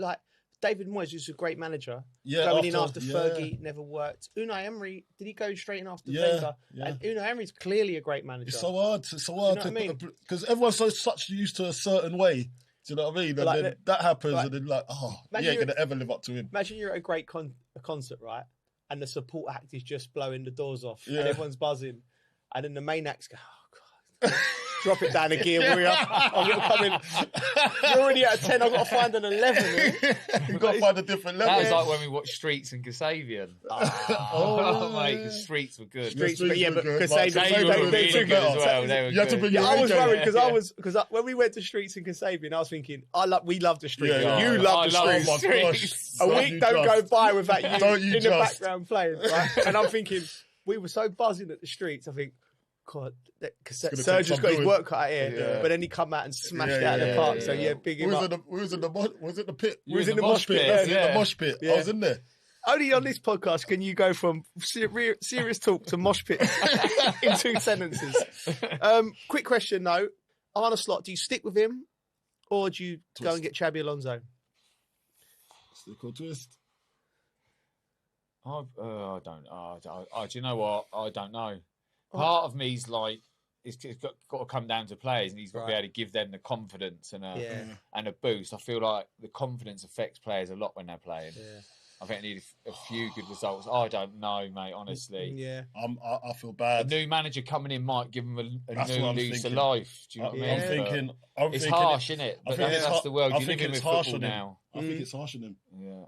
David Moyes, who's a great manager, going in after Fergie never worked. Unai Emery, did he go straight in after Wenger? And Unai Emery's clearly a great manager. It's so hard. Because everyone's such used to a certain way. Do you know what I mean? And then that happens, and then you ain't going to ever live up to him. Imagine you're at a great concert, right? And the support act is just blowing the doors off, and everyone's buzzing, and then the main acts go, "Oh God." Drop it down a gear, warrior. I'm going to come in. You're already at a 10. I've got to find an 11. You've got to find a different level. That was like when we watched Streets and Kasabian. Mate, the Streets were good. But Kasabian, they took it as well. They were you had to bring your I was worried because when we went to Streets and Kasabian, I was thinking, we love the Streets. You love the Streets. A week don't go by without you in the background playing, right? And I'm thinking, we were so buzzing at the Streets. I think, God, Sergio's got his work cut out here, but then he come out and smashed it out of the park. So big him up. Was it the pit? Was it the mosh pit? The mosh pit. I was in there. Only on this podcast can you go from serious talk to mosh pit in 2 sentences. Quick question though, Arne Slot, do you stick with him or do you go and get Xabi Alonso? Stick or twist? I don't. Do you know what? I don't know. Part of me's like, it's got to come down to players, and he's got to be able to give them the confidence and a boost. I feel like the confidence affects players a lot when they're playing. I think they need a few good results. I don't know, mate, honestly. I feel bad. A new manager coming in might give them a new lease of life. Do you know what I mean? It's harsh, isn't it? But that's the world you live in with football now. I think it's harsh on him.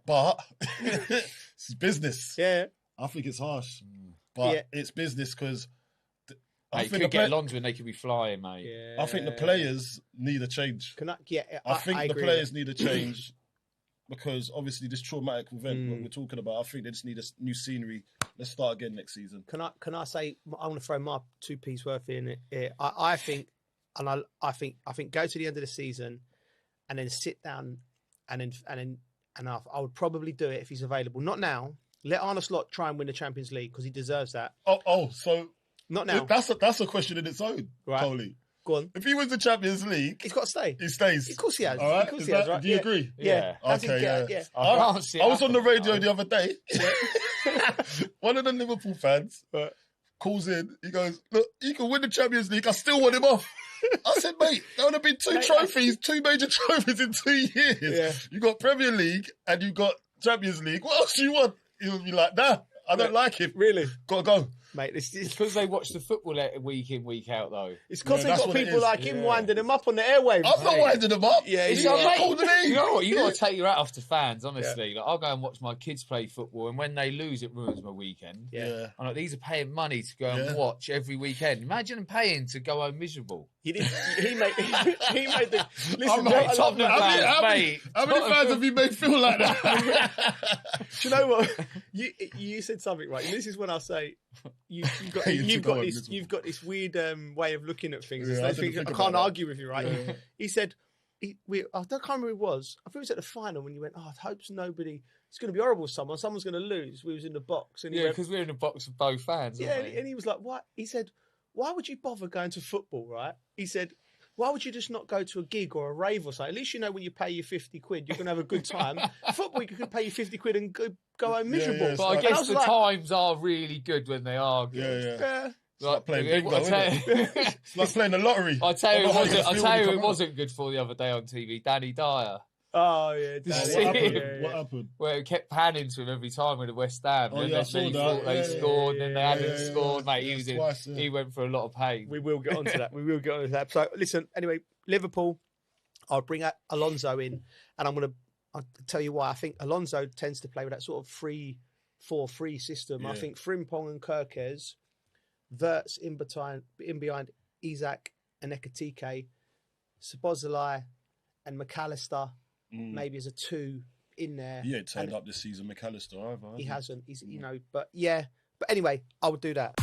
But it's business. I think it's harsh. But it's business because I think could get Alonso and they could be flying, mate. I think the players need a change. I think the players need a change because obviously this traumatic event what we're talking about, I think they just need a new scenery. Let's start again next season. Can I say I want to throw my 2p worth in it. I think go to the end of the season and then sit down and I would probably do it if he's available. Not now. Let Arne Slot try and win the Champions League because he deserves that. So not now. That's a question in its own, right? Coley. Go on. If he wins the Champions League, he's got to stay. He stays. Of course he has. All right. Of course he has, right? Do you agree? Yeah. Okay. I was on the radio the other day. One of the Liverpool fans calls in. He goes, "Look, he can win the Champions League. I still want him off." I said, "Mate, there would have been 2 trophies, 2 major trophies in 2 years. Yeah. You got Premier League and you got Champions League. What else do you want?" He'll be like, "Nah, I don't like him. Really? Gotta go." Mate, it's because they watch the football week in, week out, though. It's because they've got people like him winding them up on the airwaves. I'm not winding them up. Yeah, you know what? You got to take your hat off to fans, honestly. Like, I'll go and watch my kids play football, and when they lose, it ruins my weekend. Yeah. I'm like, these are paying money to go and watch every weekend. Imagine paying to go home miserable. He made the. Listen, how many fans have you made feel like that? Do you know what? You said something right. And this is when I say you've got this weird way of looking at things. I can't argue with you, right? Yeah. He said, I can't remember who it was. I think it was at the final when you went, I hope nobody. It's going to be horrible with someone. Someone's going to lose. We was in the box. And because we're in the box with both fans. Yeah, and he was like, what? He said, why would you bother going to football, right? He said, why would you just not go to a gig or a rave or something? At least you know when you pay your 50 quid, you're going to have a good time. Football, you could pay your 50 quid and go home miserable. But I guess the times are really good when they are good. Yeah. It's like playing bingo, isn't it? It's like playing the lottery. I tell you, it wasn't good for the other day on TV. Danny Dyer. Oh yeah, what happened? Where it kept panning to him every time with the West Ham. Oh, and yeah, then he thought they scored, and then they hadn't scored. Mate, he went for a lot of pain. We will get onto that. So listen, anyway, Liverpool. I'll bring Alonso in, and I'll tell you why. I think Alonso tends to play with that sort of 3-4-3 system. I think Frimpong and Kirkes, Wirtz in behind Isak and Ekitike, Szoboszlai and McAllister, maybe as a 2 in there. Yeah, turned up this season, McAllister either. He hasn't. He's but yeah. But anyway, I would do that.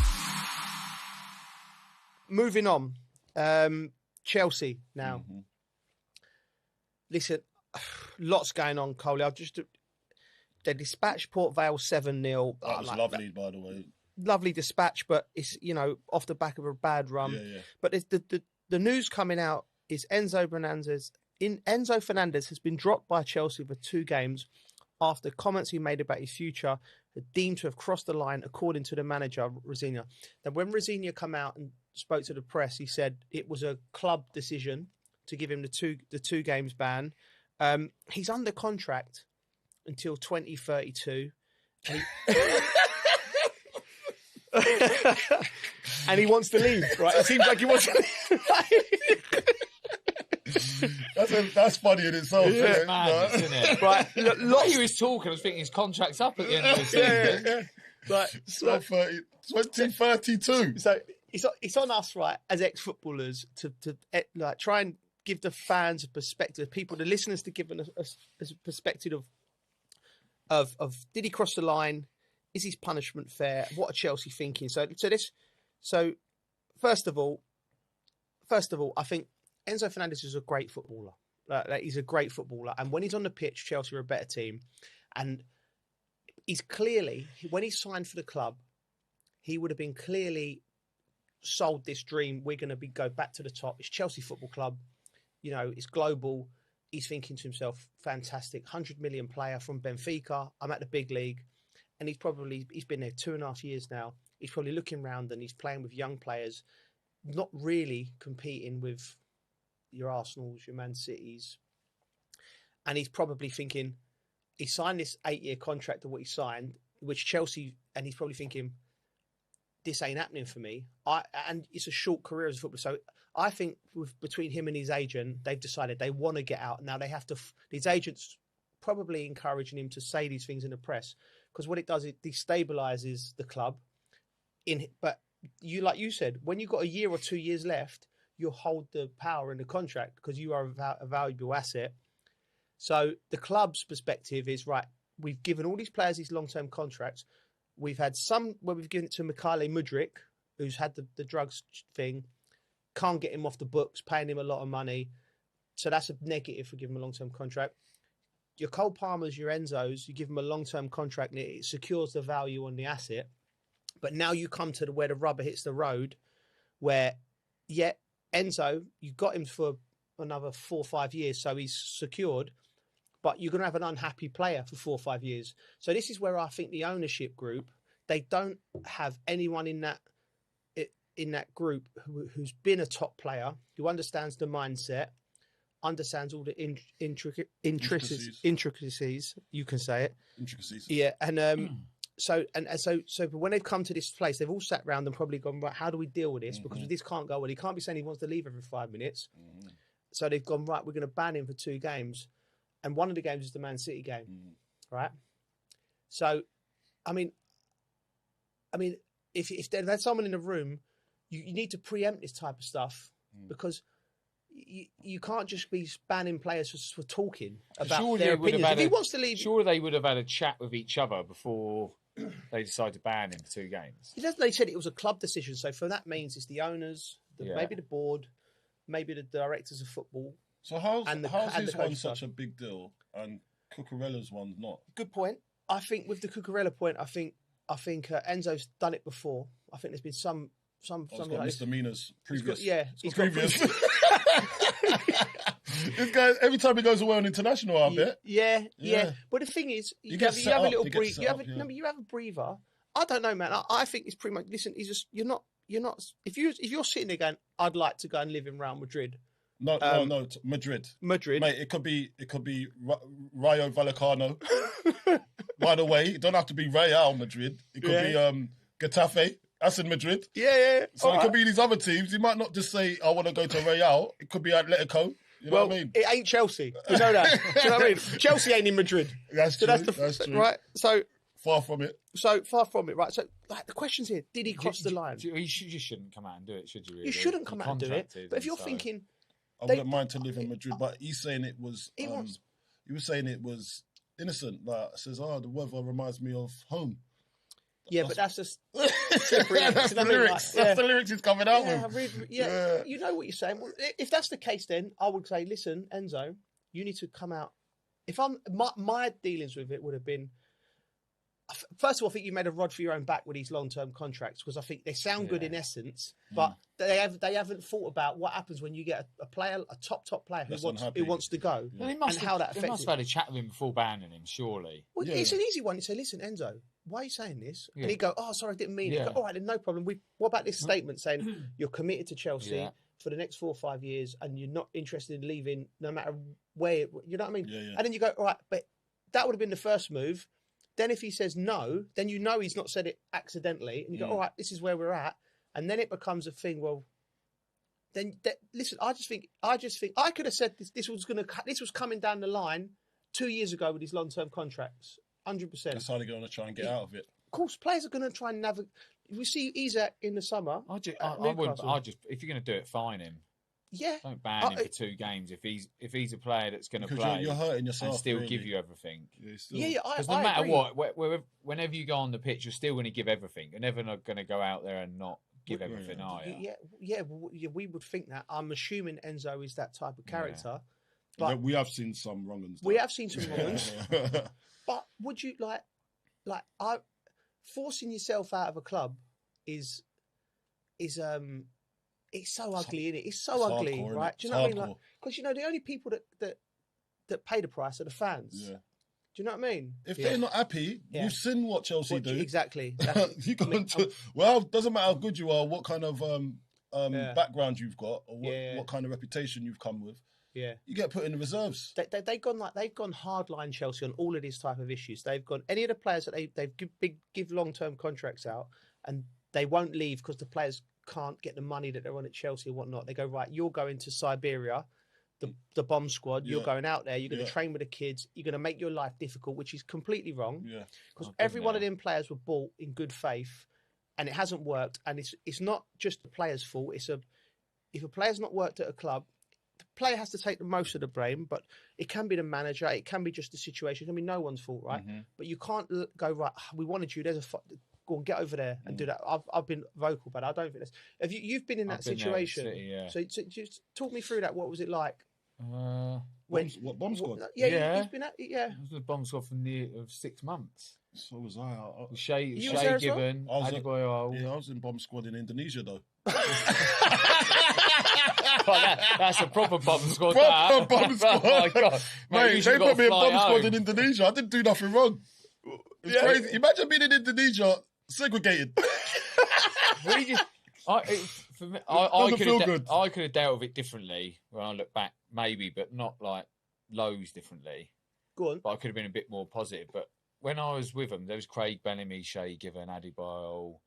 Moving on, Chelsea now. Listen, lots going on, Coley. They dispatched Port Vale 7-0. That was lovely, by the way. Lovely dispatch, but it's off the back of a bad run. Yeah. But the news coming out is Enzo Fernandez has been dropped by Chelsea for 2 games after comments he made about his future are deemed to have crossed the line, according to the manager Rosina. Now, when Rosina come out and spoke to the press, he said it was a club decision to give him the 2 games ban. He's under contract until 2032. And he wants to leave, right? It seems like he wants to leave. That's funny in itself. It's madness, isn't it? Right. While he was talking, I was thinking his contract's up at the end of the season. Yeah. Right. 2032. So it's on us, right, as ex-footballers to like try and give the fans a perspective, the listeners to give a perspective of did he cross the line? Is his punishment fair? What are Chelsea thinking? So first of all, I think Enzo Fernandez is a great footballer. He's a great footballer, and when he's on the pitch, Chelsea are a better team. And he's clearly, when he signed for the club, he would have been clearly sold this dream. We're going to go back to the top. It's Chelsea Football Club. It's global. He's thinking to himself, fantastic, 100 million player from Benfica. I'm at the big league. And he's been there 2.5 years now. He's probably looking around and he's playing with young players, not really competing with your Arsenals, your Man Cities. And he's probably thinking, he signed this 8-year contract of what he signed, which Chelsea, and he's probably thinking, this ain't happening for me. And it's a short career as a footballer. So I think between him and his agent, they've decided they want to get out. Now they have to, these agents probably encouraging him to say these things in the press, because what it does, it destabilizes the club. But like you said, when you've got a year or 2 years left, you'll hold the power in the contract because you are a valuable asset. So the club's perspective is, right, we've given all these players these long-term contracts. We've had some where we've given it to Mikhailo Mudryk, who's had the drugs thing, can't get him off the books, paying him a lot of money. So that's a negative for giving him a long-term contract. Your Cole Palmers, your Enzos, you give them a long-term contract and it secures the value on the asset. But now you come to where the rubber hits the road, where, Enzo, you got him for another 4 or 5 years, so he's secured, but you're going to have an unhappy player for 4 or 5 years. So this is where I think the ownership group, they don't have anyone in that group who's been a top player, who understands the mindset, understands all the intricacies. You can say it. Intricacies. Yeah, and so but when they've come to this place, they've all sat around and probably gone, right, how do we deal with this? Because this can't go well. He can't be saying he wants to leave every 5 minutes. So they've gone, right, we're going to ban him for 2 games. And one of the games is the Man City game, right? So, I mean, if there's someone in the room, you need to preempt this type of stuff because you can't just be banning players for talking about their opinions. If he wants to leave, surely they would have had a chat with each other before they decided to ban him for 2 games. They said it was a club decision, so for that means it's the owners, maybe the board, maybe the directors of football. So how's this one such a big deal and Cucurella's one not? Good point. I think with the Cucurella point, I think Enzo's done it before. I think there's been some like misdemeanors previous. He's got previous. This guy, every time he goes away on international, I bet. Yeah. But the thing is, you have a little breather. You have a breather, I don't know, man. I think it's pretty much. Listen, you're not. If you're sitting there going, I'd like to go and live in Real Madrid. No, Madrid. Madrid, mate. It could be Rayo Vallecano. By the way, it don't have to be Real Madrid. It could be Getafe. That's in Madrid. Yeah. So all it right. could be these other teams. You might not just say, I want to go to Real. It could be Atletico. You know what I mean? It ain't Chelsea. You know that. Do you know what I mean? Chelsea ain't in Madrid. That's true. That's true. Right. So far from it. Right. So like the question's here: did he cross the line? You just shouldn't come out and do it, should you? Really? You shouldn't come out and do it. But if you're thinking, I wouldn't mind to live in Madrid, but he's saying it was. He was saying it was innocent. Like says, the weather reminds me of home. Yeah, but that's just that's the lyrics. That's the lyrics he's coming out with. You know what you're saying. Well, if that's the case, then I would say, listen, Enzo, you need to come out. If my dealings with it would have been, first of all, I think you made a rod for your own back with these long-term contracts because I think they sound good in essence, but they haven't thought about what happens when you get a player, a top player who wants to go, and how that affects. They must have had a chat with him before banning him, surely. Well, it's an easy one. You say, listen, Enzo, why are you saying this? And he'd go, oh, sorry, I didn't mean it. Go, all right, then no problem. What about this statement saying you're committed to Chelsea for the next 4 or 5 years and you're not interested in leaving no matter where, you know what I mean? And then you go, all right, but that would have been the first move. Then if he says no, then you know he's not said it accidentally. And you go, all right, this is where we're at. And then it becomes a thing, well, then listen, I just think I could have said this was coming down the line 2 years ago with these long-term contracts. 100%. That's how they're going to try and get out of it. Of course, players are going to try and navigate. We see Isak in the summer. I wouldn't. If you're going to do it, fine him. Yeah. Don't ban him for 2 games if he's a player that's going to play. You're hurting yourself and still really. give you everything. Because no matter what, whenever you go on the pitch, you're still going to give everything. You're never going to go out there and not give everything, are you? We would think that. I'm assuming Enzo is that type of character. But we have seen some wrong ones. We have seen some wrong ones. But would you forcing yourself out of a club is it's so ugly, isn't it? It's so ugly, hardcore, right? Do you know what I mean? Like, because the only people that pay the price are the fans. Yeah. Do you know what I mean? If they're not happy, you've seen what Chelsea do. Exactly. You go into it doesn't matter how good you are, what kind of background you've got, or what kind of reputation you've come with. Yeah, you get put in the reserves. They've gone hardline Chelsea on all of these type of issues. They've gone any of the players that they've give long-term contracts out, and they won't leave because the players can't get the money that they're on at Chelsea and whatnot. They go, right, you're going to Siberia, the bomb squad. You're going out there. You're going to train with the kids. You're going to make your life difficult, which is completely wrong. Yeah, because every one of them players were bought in good faith, and it hasn't worked. And it's not just the player's fault. If a player's not worked at a club, the player has to take the most of the blame, but it can be the manager, it can be just the situation, it can be no one's fault, right? Mm-hmm. But you can't go, right, we wanted you, go and get over there and do that. I've been vocal, but I don't think that's... You've been in that situation. So just talk me through that. What was it like? What bomb squad? You've been at... I was with bomb squad for 6 months. So was I. Shay Given, Adebayo. I was in bomb squad in Indonesia, though. That's a proper bomb squad. Proper bomb squad. Oh my God. Mate, they put me in bomb squad in Indonesia. I didn't do nothing wrong. It's crazy. Imagine being in Indonesia, segregated. I could have dealt with it differently when I look back, maybe, but not like loads differently. Go on. But I could have been a bit more positive. But when I was with them, there was Craig Bellamy, Shay Given, Adebayo.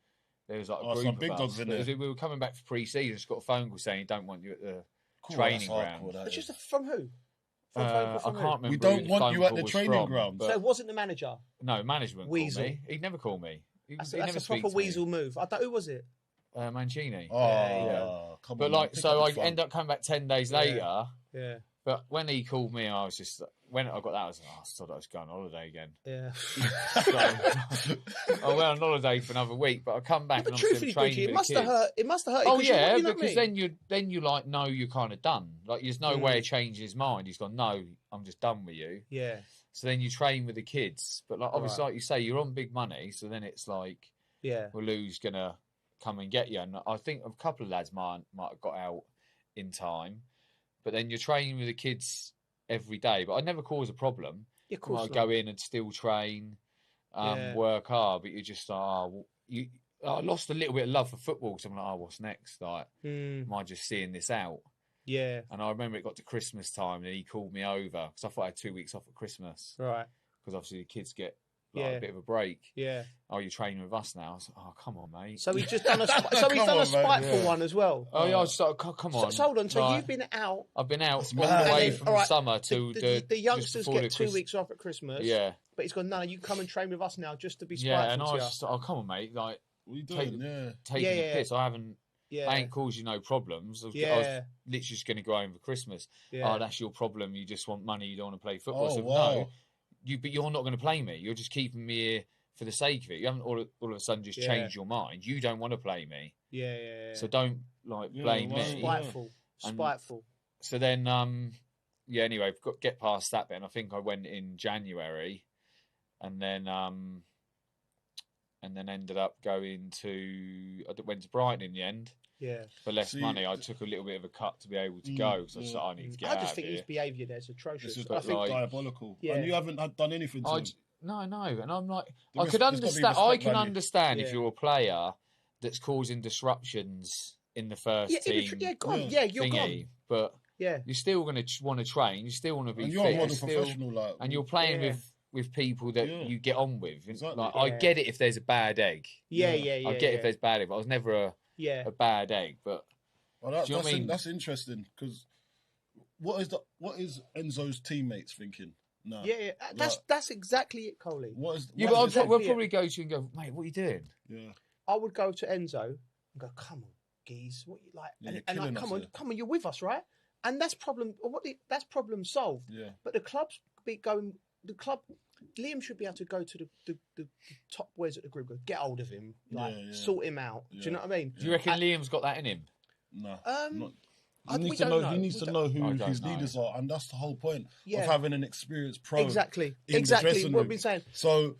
There was like a group some of big us. dogs in there. We were coming back for pre-season. Just got a phone call saying he don't want you at the training ground. Just from who? I can't remember. We don't want you at the training ground. So it wasn't the manager? No, management Weasel. Called me. He'd never call me. That's a proper Weasel move. Who was it? Mancini. Come on. But I ended up coming back 10 days later. Yeah. But when he called me, I was just... When I got that, I was like, I thought I was going on holiday again. Yeah. So, I went on holiday for another week, but I come back and I'm still training with the kids. It must have hurt. Oh yeah, because then you like know you're kind of done. Like there's no way of changing his mind. He's gone, no, I'm just done with you. Yeah. So then you train with the kids, but like obviously, like you say, you're on big money. So then it's like, well, who's gonna come and get you? And I think a couple of lads might have got out in time, but then you're training with the kids every day, but I'd never cause a problem. Yeah, of course I'd go in and still train. work hard, but you're just like, I lost a little bit of love for football because I'm like, what's next? Like, am I just seeing this out? Yeah. And I remember it got to Christmas time and he called me over because I thought I had 2 weeks off at Christmas. Right. Because obviously the kids get a bit of a break. Yeah. Oh, you're training with us now? I was like, oh, come on, mate. So he's just done a spiteful one as well. Oh, yeah, I was like, come on. So hold on, so you've been out. I've been out all the way from summer to the youngsters get 2 weeks off at Christmas. Yeah. But he's gone, no, you come and train with us now just to be spiteful. Yeah, and I was just like, oh, come on, mate. Like, what are you doing? Taking the piss. I ain't caused you no problems. I was literally just going to go home for Christmas. Yeah. Oh, that's your problem. You just want money. You don't want to play football. Oh, So wow. no, but you're not going to play me. You're just keeping me here for the sake of it. You haven't all of a sudden just changed your mind. You don't want to play me. Yeah. So don't blame me. Spiteful. So then, anyway, I've got to get past that bit. And I think I went in January, and then ended up going to. I went to Brighton in the end. Yeah. For less money, I took a little bit of a cut to be able to go because I just thought I need to get out of here. I just think his behaviour there is atrocious. I think diabolical. Yeah. And you haven't done anything to him. No. And I'm like, I could understand. I can understand if you're a player that's causing disruptions in the first team. You're gone. But you're still going to want to train. You still want to be and fit. You're a model professional, and you're playing with people that you get on with. Exactly. Like, I get it if there's a bad egg. I get if there's bad egg, but I was never a bad egg. But that's interesting because what is Enzo's teammates thinking? No. Yeah. That's exactly it, Coley. We'll probably go to you and go, mate, what are you doing? Yeah. I would go to Enzo and go, come on, geez, what you like? Yeah, and like, come on, you're with us, right? And that's problem solved. Yeah. But the club's be going. The club, Liam should be able to go to the top boys at the group, go get hold of him, sort him out. Yeah. Do you know what I mean? Do you reckon Liam's got that in him? No. He needs to know who his leaders are, and that's the whole point of having an experienced pro. Exactly. What I've been saying. So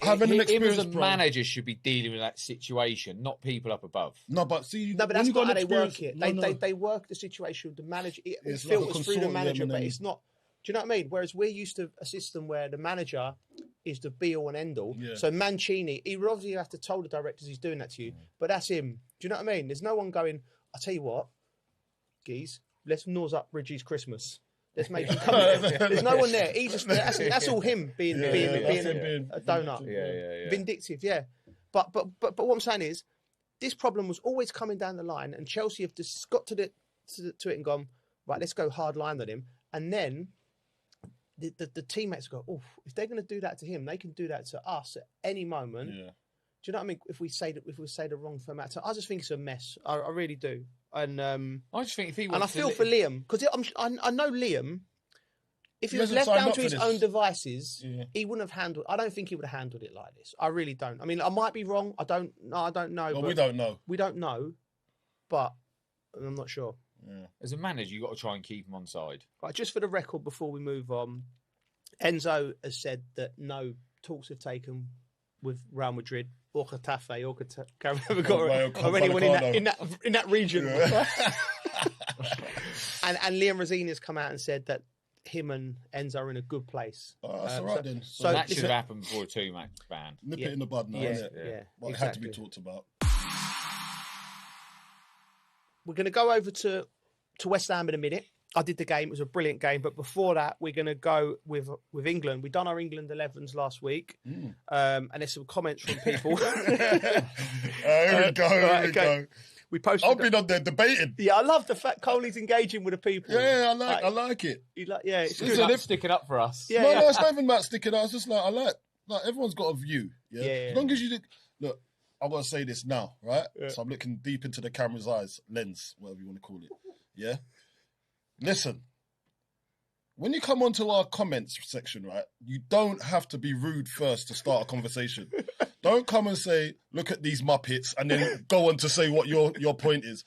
having an experienced manager should be dealing with that situation, not people up above. No, but that's not how they work it. They work the situation with the manager. It filters through the manager, but it's not. Do you know what I mean? Whereas we're used to a system where the manager is the be all and end all. Yeah. So Mancini, he would obviously have to tell the directors he's doing that to you, but that's him. Do you know what I mean? There's no one going, I'll tell you what, geez, let's nose up Reggie's Christmas. Let's make him come in. There's no one there. He just that's all him being a donut. Yeah. Vindictive, yeah. But what I'm saying is, this problem was always coming down the line, and Chelsea have just got to it and gone, right, let's go hard line on him. And then the teammates go, oh, if they're going to do that to him, they can do that to us at any moment. Yeah. Do you know what I mean? If we say the wrong format, so I just think it's a mess. I really do. And I just think if he and I feel for Liam because I know Liam. If he was left down to his own devices, he wouldn't have handled. I don't think he would have handled it like this. I really don't. I mean, I might be wrong. I don't know. Well, we don't know. We don't know, but I'm not sure. Yeah. As a manager, you've got to try and keep him on side. Right, just for the record, before we move on, Enzo has said that no talks have taken with Real Madrid or Getafe or anyone in that region. Yeah. and Liam Rosini has come out and said that him and Enzo are in a good place. That's all right then. So that should have happened before a 2-match ban. Nip it in the bud now, isn't it? Yeah. Well, it had to be talked about. We're going to go over to West Ham in a minute. I did the game. It was a brilliant game. But before that, we're going to go with England. We've done our England 11s last week. And there's some comments from people. Here we go. We posted. I've been on there debating. Yeah, I love the fact Coley's engaging with the people. Yeah, I like it. It's good. Sticking up for us. Yeah, no, it's not even about sticking up. It's just like, everyone's got a view. Yeah. As long as you look, I've got to say this now, right? Yeah. So I'm looking deep into the camera's eyes, lens, whatever you want to call it. Yeah? Listen, when you come onto our comments section, right, you don't have to be rude first to start a conversation. Don't come and say, look at these Muppets, and then go on to say what your point is.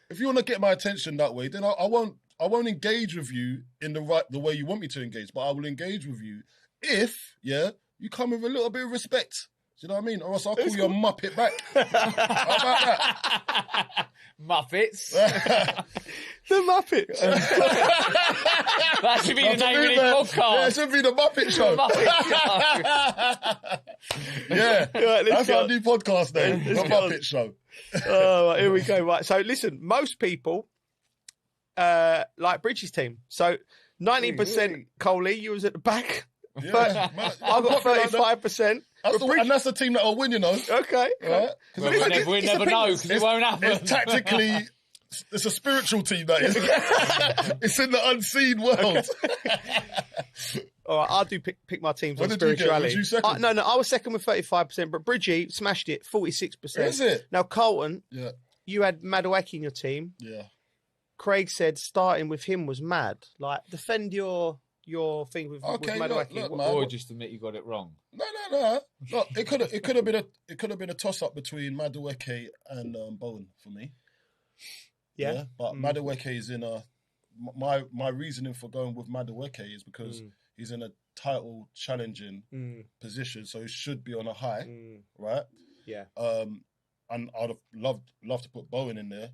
If you want to get my attention that way, then I won't engage with you in the way you want me to engage, but I will engage with you if, you come with a little bit of respect. you know what I mean? Or else I'll call you a Muppet back. How about that? Muppets. The Muppets. That should be the name of this podcast. Yeah, it should be the Muppet Show. Yeah, that's our new podcast name, the Muppet Show. Right, here we go. Right, so listen, most people like Bridges' team. So 90% Coley, you was at the back. Yeah, I've got 35%. And that's the team that will win, you know. Okay. Right? We'll never know because it won't happen. It's tactically, it's a spiritual team, that is. It's in the unseen world. All right, I do pick my teams What on did you get? spirituality. Was you second? No, I was second with 35%, but Bridgie smashed it, 46%. Is it? Now, Colton, Yeah. you had Madueke in your team. Yeah. Craig said starting with him was mad. Like, defend your thing with Madueke. Look, Or just admit you got it wrong. No. Look, it could have been a toss up between Madueke and Bowen for me. Yeah. But Madueke is in a. My reasoning for going with Madueke is because he's in a title challenging position, so he should be on a high, right? Yeah. And I'd have loved to put Bowen in there.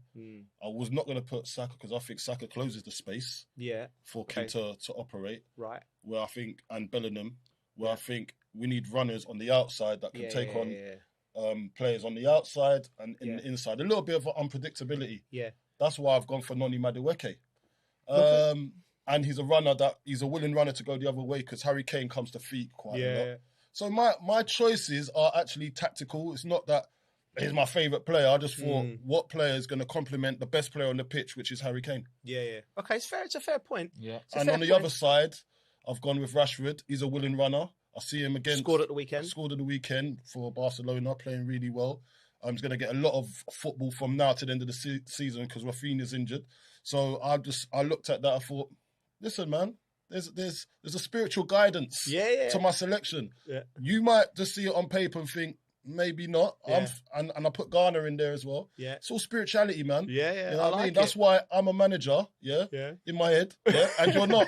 I was not going to put Saka because I think Saka closes the space. Yeah. For Kane to operate. Right. Where I think, and Bellingham, where I think we need runners on the outside that can take on players on the outside and in the inside. A little bit of unpredictability. Yeah. That's why I've gone for Noni Madueke. And he's a willing runner to go the other way because Harry Kane comes to feet quite a lot. So my choices are actually tactical. It's not that he's my favourite player. I just thought what player is going to complement the best player on the pitch, which is Harry Kane. Yeah. Okay, it's fair. It's a fair point. Yeah. And on the other side, I've gone with Rashford. He's a willing runner. I see him again. Scored at the weekend for Barcelona, playing really well. He's going to get a lot of football from now to the end of the season because Rafinha's injured. So I looked at that. I thought, listen, man, there's a spiritual guidance to my selection. Yeah. You might just see it on paper and think, maybe not. Yeah. And I put Garner in there as well. Yeah. It's all spirituality, man. Yeah. You know what I mean? That's why I'm a manager, in my head, and you're not.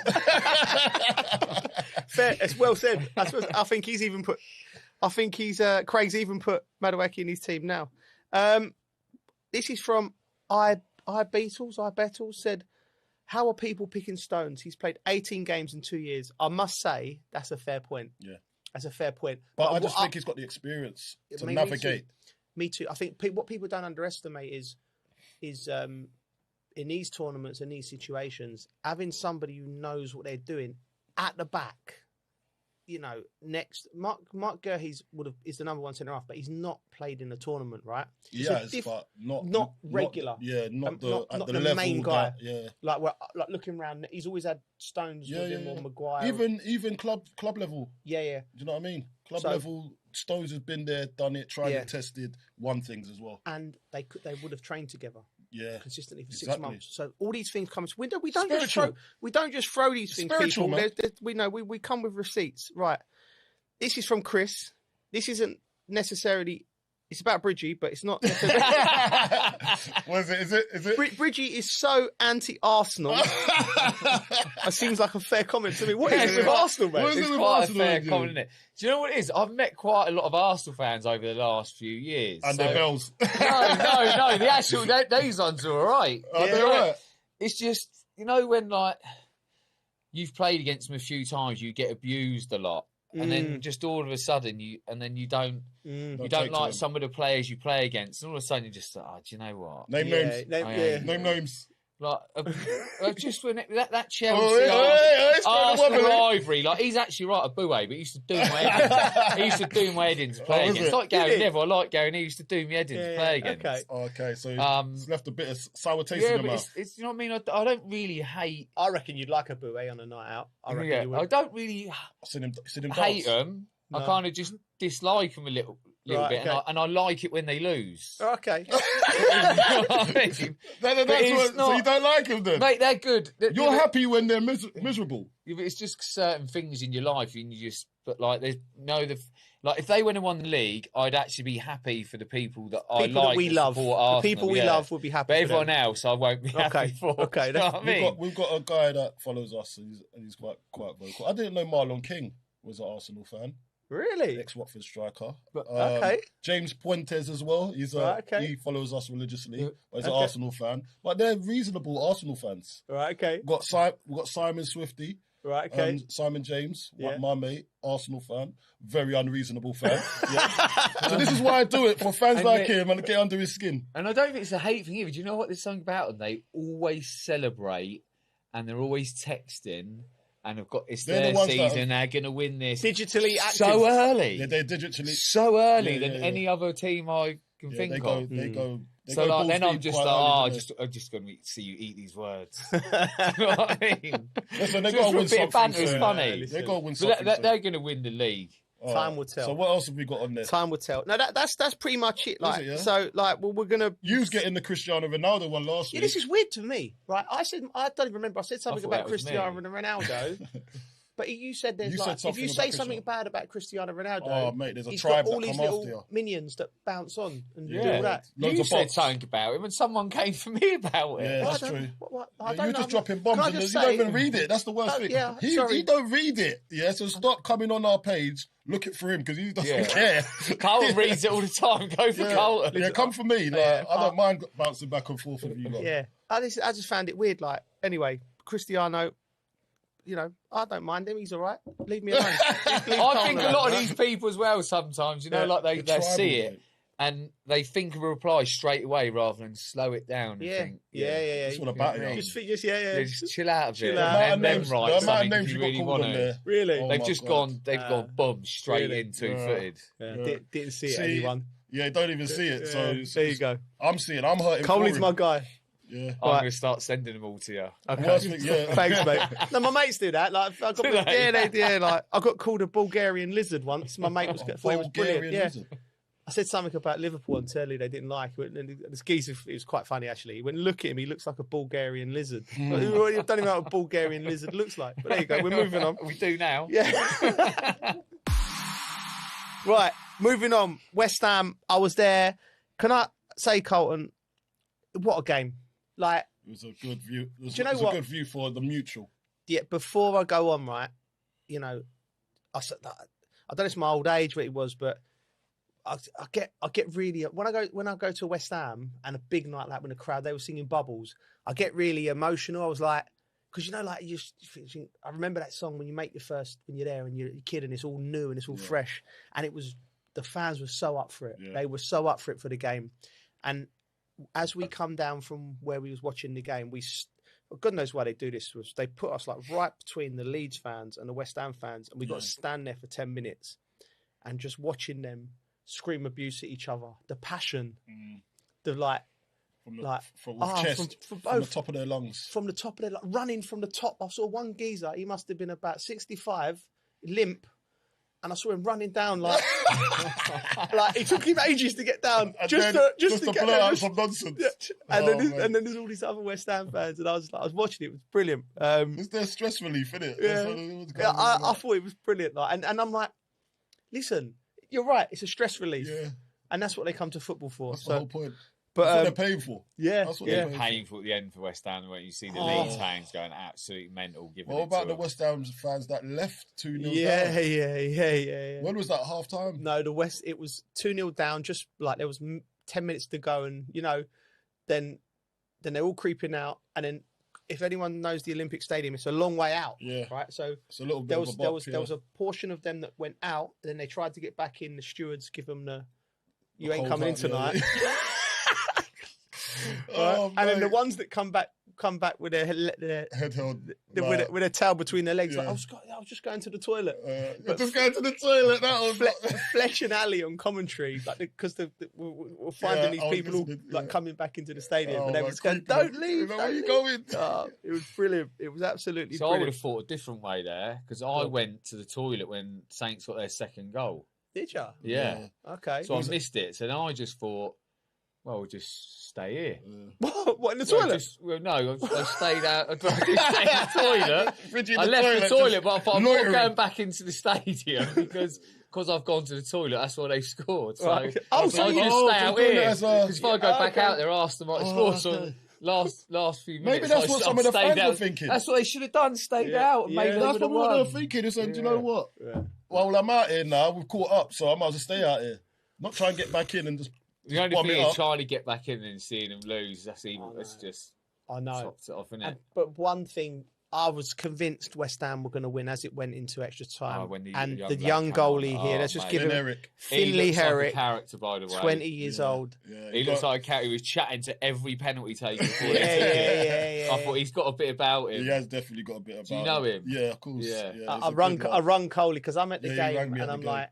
Fair. It's well said. I think he's even put. Craig's even put Madueke in his team now. This is from iBeatles said, how are people picking Stones? He's played 18 games in 2 years. I must say, that's a fair point. Yeah. That's a fair point. But I just think he's got the experience to navigate. Me too. I think what people don't underestimate is in these tournaments and these situations, having somebody who knows what they're doing at the back. You know, next Mark Gurhey is the number one centre half, but he's not played in a tournament, right? But not regular. Not the level main guy. Yeah, like looking around, he's always had Stones with him or Maguire. Even club level. Yeah. Do you know what I mean? Club level, Stones has been there, done it, tried it, tested, won things as well. And they would have trained together. Yeah, consistently for 6 months. So all these things come. We don't just throw these things. People, we come with receipts. Right. This is from Chris. This isn't necessarily. It's about Bridgie, but it's not. What is it? Is it? Bridgie is so anti-Arsenal. It seems like a fair comment to me. What is it with Arsenal, mate? It's quite a fair comment, isn't it? Do you know what it is? I've met quite a lot of Arsenal fans over the last few years. And their bells. No. The actual these ones are all right. Are they all right? It's just, when you've played against them a few times, you get abused a lot. And then just all of a sudden you don't like some of the players you play against. And all of a sudden you just do you know what? Name names. Name names. Like just when that Chelsea Arsenal rivalry, he's actually right at Boué, but he used to do my head in. He used to do my head in to play against. It's like Gary Neville. I like Gary Neville. He used to do me head in to play against. Okay. So it's left a bit of sour taste in the mouth. It's you know what I mean. I don't really hate. I reckon you'd like a Boué on a night out. I reckon you would. I don't really hate them. No. I kind of just dislike them a little bit, okay. and I like it when they lose. Okay. So you don't like them then? Mate, they're good. You're happy when they're miserable. Yeah, but it's just certain things in your life, and you just, if they went and won the league, I'd actually be happy for the people that I like. That we love. Arsenal, the people we love would be happy. But everyone else, I won't be happy for. Okay, that's what I mean? We've got a guy that follows us, and he's quite vocal. I didn't know Marlon King was an Arsenal fan. Really? Ex-Watford striker. Okay. James Puentes as well. He's he follows us religiously, but he's an Arsenal fan. But they're reasonable Arsenal fans. Right, okay. We've got Simon Swifty. Right, okay. Simon James, my mate, Arsenal fan, very unreasonable fan. So this is why I do it, for fans like him and get under his skin. And I don't think it's a hate thing either. Do you know what there's something about them? They always celebrate and they're always texting. And it's their season, they're going to win this. Digitally active. So early. Yeah, they're digitally. So early than any other team I can think of. They go. So like, then I'm just like, I'm just going to see you eat these words. You know what I mean? Listen, they got to win something. Banter is funny. They got to win something. They're going to win the league. Time will tell. So what else have we got on there? Time will tell. No, that's pretty much it. Like, so like, well, we're gonna. You was getting the Cristiano Ronaldo one last week. This is weird to me, right? I don't even remember. I said something about Cristiano Ronaldo. But you said there's if you say something bad about Cristiano Ronaldo, mate, there's a he's tribe got all that these come little after you. minions that bounce on and do all that. You said something about him, and someone came for me about it. Yeah, that's true. I don't you know. just dropping bombs, and you don't even read it. That's the worst thing. Yeah, he don't read it. Yeah, so stop coming on our page. Looking for him because he doesn't care. Carlton reads it all the time. Go for Carlton. Yeah, come for me. Like, I don't mind bouncing back and forth with you lot. Yeah, I just found it weird. Like, anyway, Cristiano. You know, I don't mind him. He's all right. Leave me alone. I think a lot of these people as well sometimes, you know, like they see it and they think of a reply straight away rather than slow it down and think. Yeah. That's what about it. Just chill out a bit. Chill out. And then write something names if you you really got want on to. there. Really? They've gone boom, straight in two-footed. Didn't see it, anyone. Yeah, don't even see it. So there you go. I'm seeing. I'm hurting. Coley's my guy. Yeah, I'm going to start sending them all to you. Okay. Thanks, mate. No, my mates do that. Like, I got like I got called a Bulgarian lizard once. My mate thought it was brilliant. Yeah. I said something about Liverpool and Turley they didn't like. And this geezer, it was quite funny actually. He went, look at him, he looks like a Bulgarian lizard. I don't even know what a Bulgarian lizard looks like. But there you go, we're moving on. We do now. Yeah. Right, moving on. West Ham, I was there. Can I say, Colton, what a game. Like, it was a good view. It was, a good view for the mutual. Yeah, before I go on, right, you know, I don't know if it's my old age what it was, but I get really when I go to West Ham and a big night like when the crowd they were singing Bubbles, I get really emotional. I was like, because you know, like I remember that song when you're there and you're a kid and it's all new and it's all fresh, and it was the fans were so up for it. Yeah. They were so up for it for the game, and as we come down from where we was watching the game, God knows why they do this. They put us like right between the Leeds fans and the West Ham fans, and we got to stand there for 10 minutes and just watching them scream abuse at each other. The passion, the from the top of their lungs, running from the top. I saw one geezer. He must have been about 65, limp. And I saw him running down like it took him ages to get down, just to get blurt out some nonsense. Yeah. And then there's all these other West Ham fans, and I was watching it. It was brilliant. It's their stress relief, isn't it? Yeah, I thought it was brilliant. Like, and I'm like, listen, you're right. It's a stress relief, and that's what they come to football for. That's the whole point. But that's what they're paying for. Yeah, that's what they're paying for at the end for West Ham, where you see the Leeds fans going absolutely mental. What about the West Ham fans that left 2-0 down? Yeah. When was that, half time? No, it was 2-0 down. Just like there was 10 minutes to go, and you know, then they're all creeping out, and then if anyone knows the Olympic Stadium, it's a long way out. Yeah, right. So it's a little bit there was a portion of them that went out, and then they tried to get back in. The stewards give them you ain't coming in tonight. Yeah. Oh, and then the ones that come back with their head held with their tail between their legs. Like, I was just going to the toilet. Just going to the toilet. That was Fletch and Ali on commentary, like because we're finding these people all coming back into the stadium, and everyone's going, "Don't leave! Where are you going?" It was brilliant. It was absolutely. So brilliant. I would have thought a different way there because I went to the toilet when Saints got their second goal. Did you? Yeah. Okay. So I missed it. So then I just thought, well, we'll just stay here. What, in the toilet? I stayed out. I stayed in the toilet. I left the toilet, but I thought I'm not going back into the stadium because I've gone to the toilet. That's why they scored. So right. I'll just stay out here. Because if I go back out there, Arsenal might score. So last few minutes. Maybe that's what some of the fans were thinking. That's what they should have done. Stayed out. And maybe that's probably what they were thinking. They said, "Do you know what? Well, I'm out here now. We've caught up, so I might as well stay out here. Not try and get back in and just." The only thing is trying to get back in and seeing them lose. That's even. It's just. I know. Tops it off, isn't it? But one thing, I was convinced West Ham were going to win as it went into extra time. The young goalie here, let's just give him Finley Herrick, like a character, by the way. 20 years old. Yeah, he looks like a character. He was chatting to every penalty taker before I thought he's got a bit about him. He has definitely got a bit about him. Do you know him? Yeah, of course. Yeah. I rung Coley because I'm at the game and I'm like,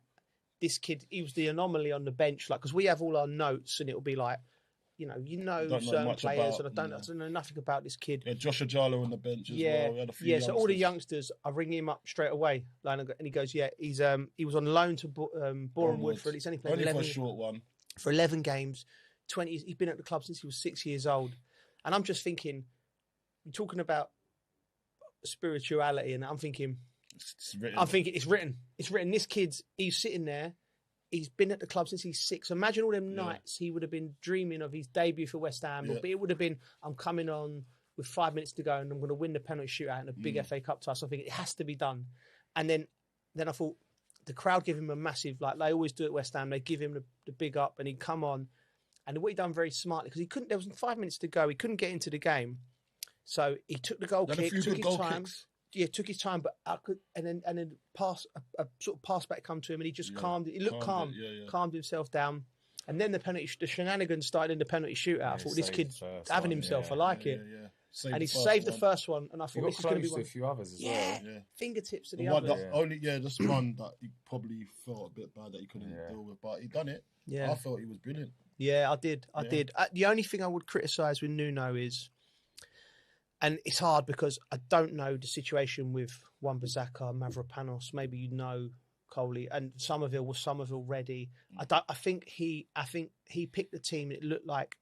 this kid, he was the anomaly on the bench, like, because we have all our notes and it'll be like, you know certain players, and I don't know nothing about this kid. Yeah, Josh Ajala on the bench as well. We had a few youngsters. So all the youngsters, I ring him up straight away, and he goes, "Yeah, he was on loan to Boreham Wood for he's only played 11 for a short one for 11 games, 20. He's been at the club since he was 6 years old." And I'm just thinking, you're talking about spirituality, and I'm thinking, it's written. This he's sitting there. He's been at the club since he's 6. Imagine all them nights he would have been dreaming of his debut for West Ham. But it would have been, I'm coming on with 5 minutes to go and I'm going to win the penalty shootout in a big FA Cup tie. So I think it has to be done. And then I thought the crowd give him a massive, like they always do at West Ham. They give him the big up and he'd come on. And what he done very smartly, because there was 5 minutes to go. He couldn't get into the game. So he took the goal kick, took his time. Kicks. Yeah, took his time, but I could, and then a sort of pass back come to him, and he just calmed. He looked calm, calmed himself down, and then the shenanigans started in the penalty shootout. I thought this kid's having himself. I like it, and he saved the first one, and I thought this is going to be one. A few others as well. Yeah, fingertips to the others. Just one that he probably felt a bit bad that he couldn't deal with, but he done it. Yeah, I felt he was brilliant. Yeah, I did. The only thing I would criticise with Nuno is. And it's hard because I don't know the situation with Wan-Bissaka, Mavropanos. Maybe you know Coley and Somerville. Was Somerville ready? I think he picked the team. It looked like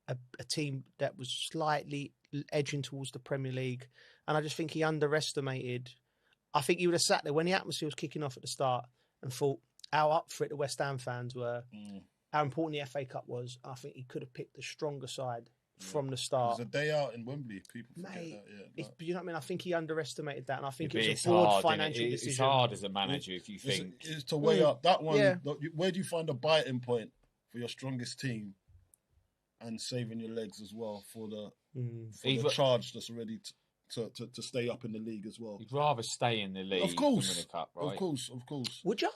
a team that was slightly edging towards the Premier League, and I just think he underestimated. I think he would have sat there when the atmosphere was kicking off at the start and thought how up for it the West Ham fans were, how important the FA Cup was. I think he could have picked the stronger side. From the start, it was a day out in Wembley. People forget that. You know what I mean? I think he underestimated that, and I think it was a broad financial decision. It's hard as a manager if you think it's to weigh up that one. Yeah. Where do you find a biting point for your strongest team, and saving your legs as well for the charge that's ready to stay up in the league as well? You'd rather stay in the league, of course, than win a cup, right? Of course. Would you?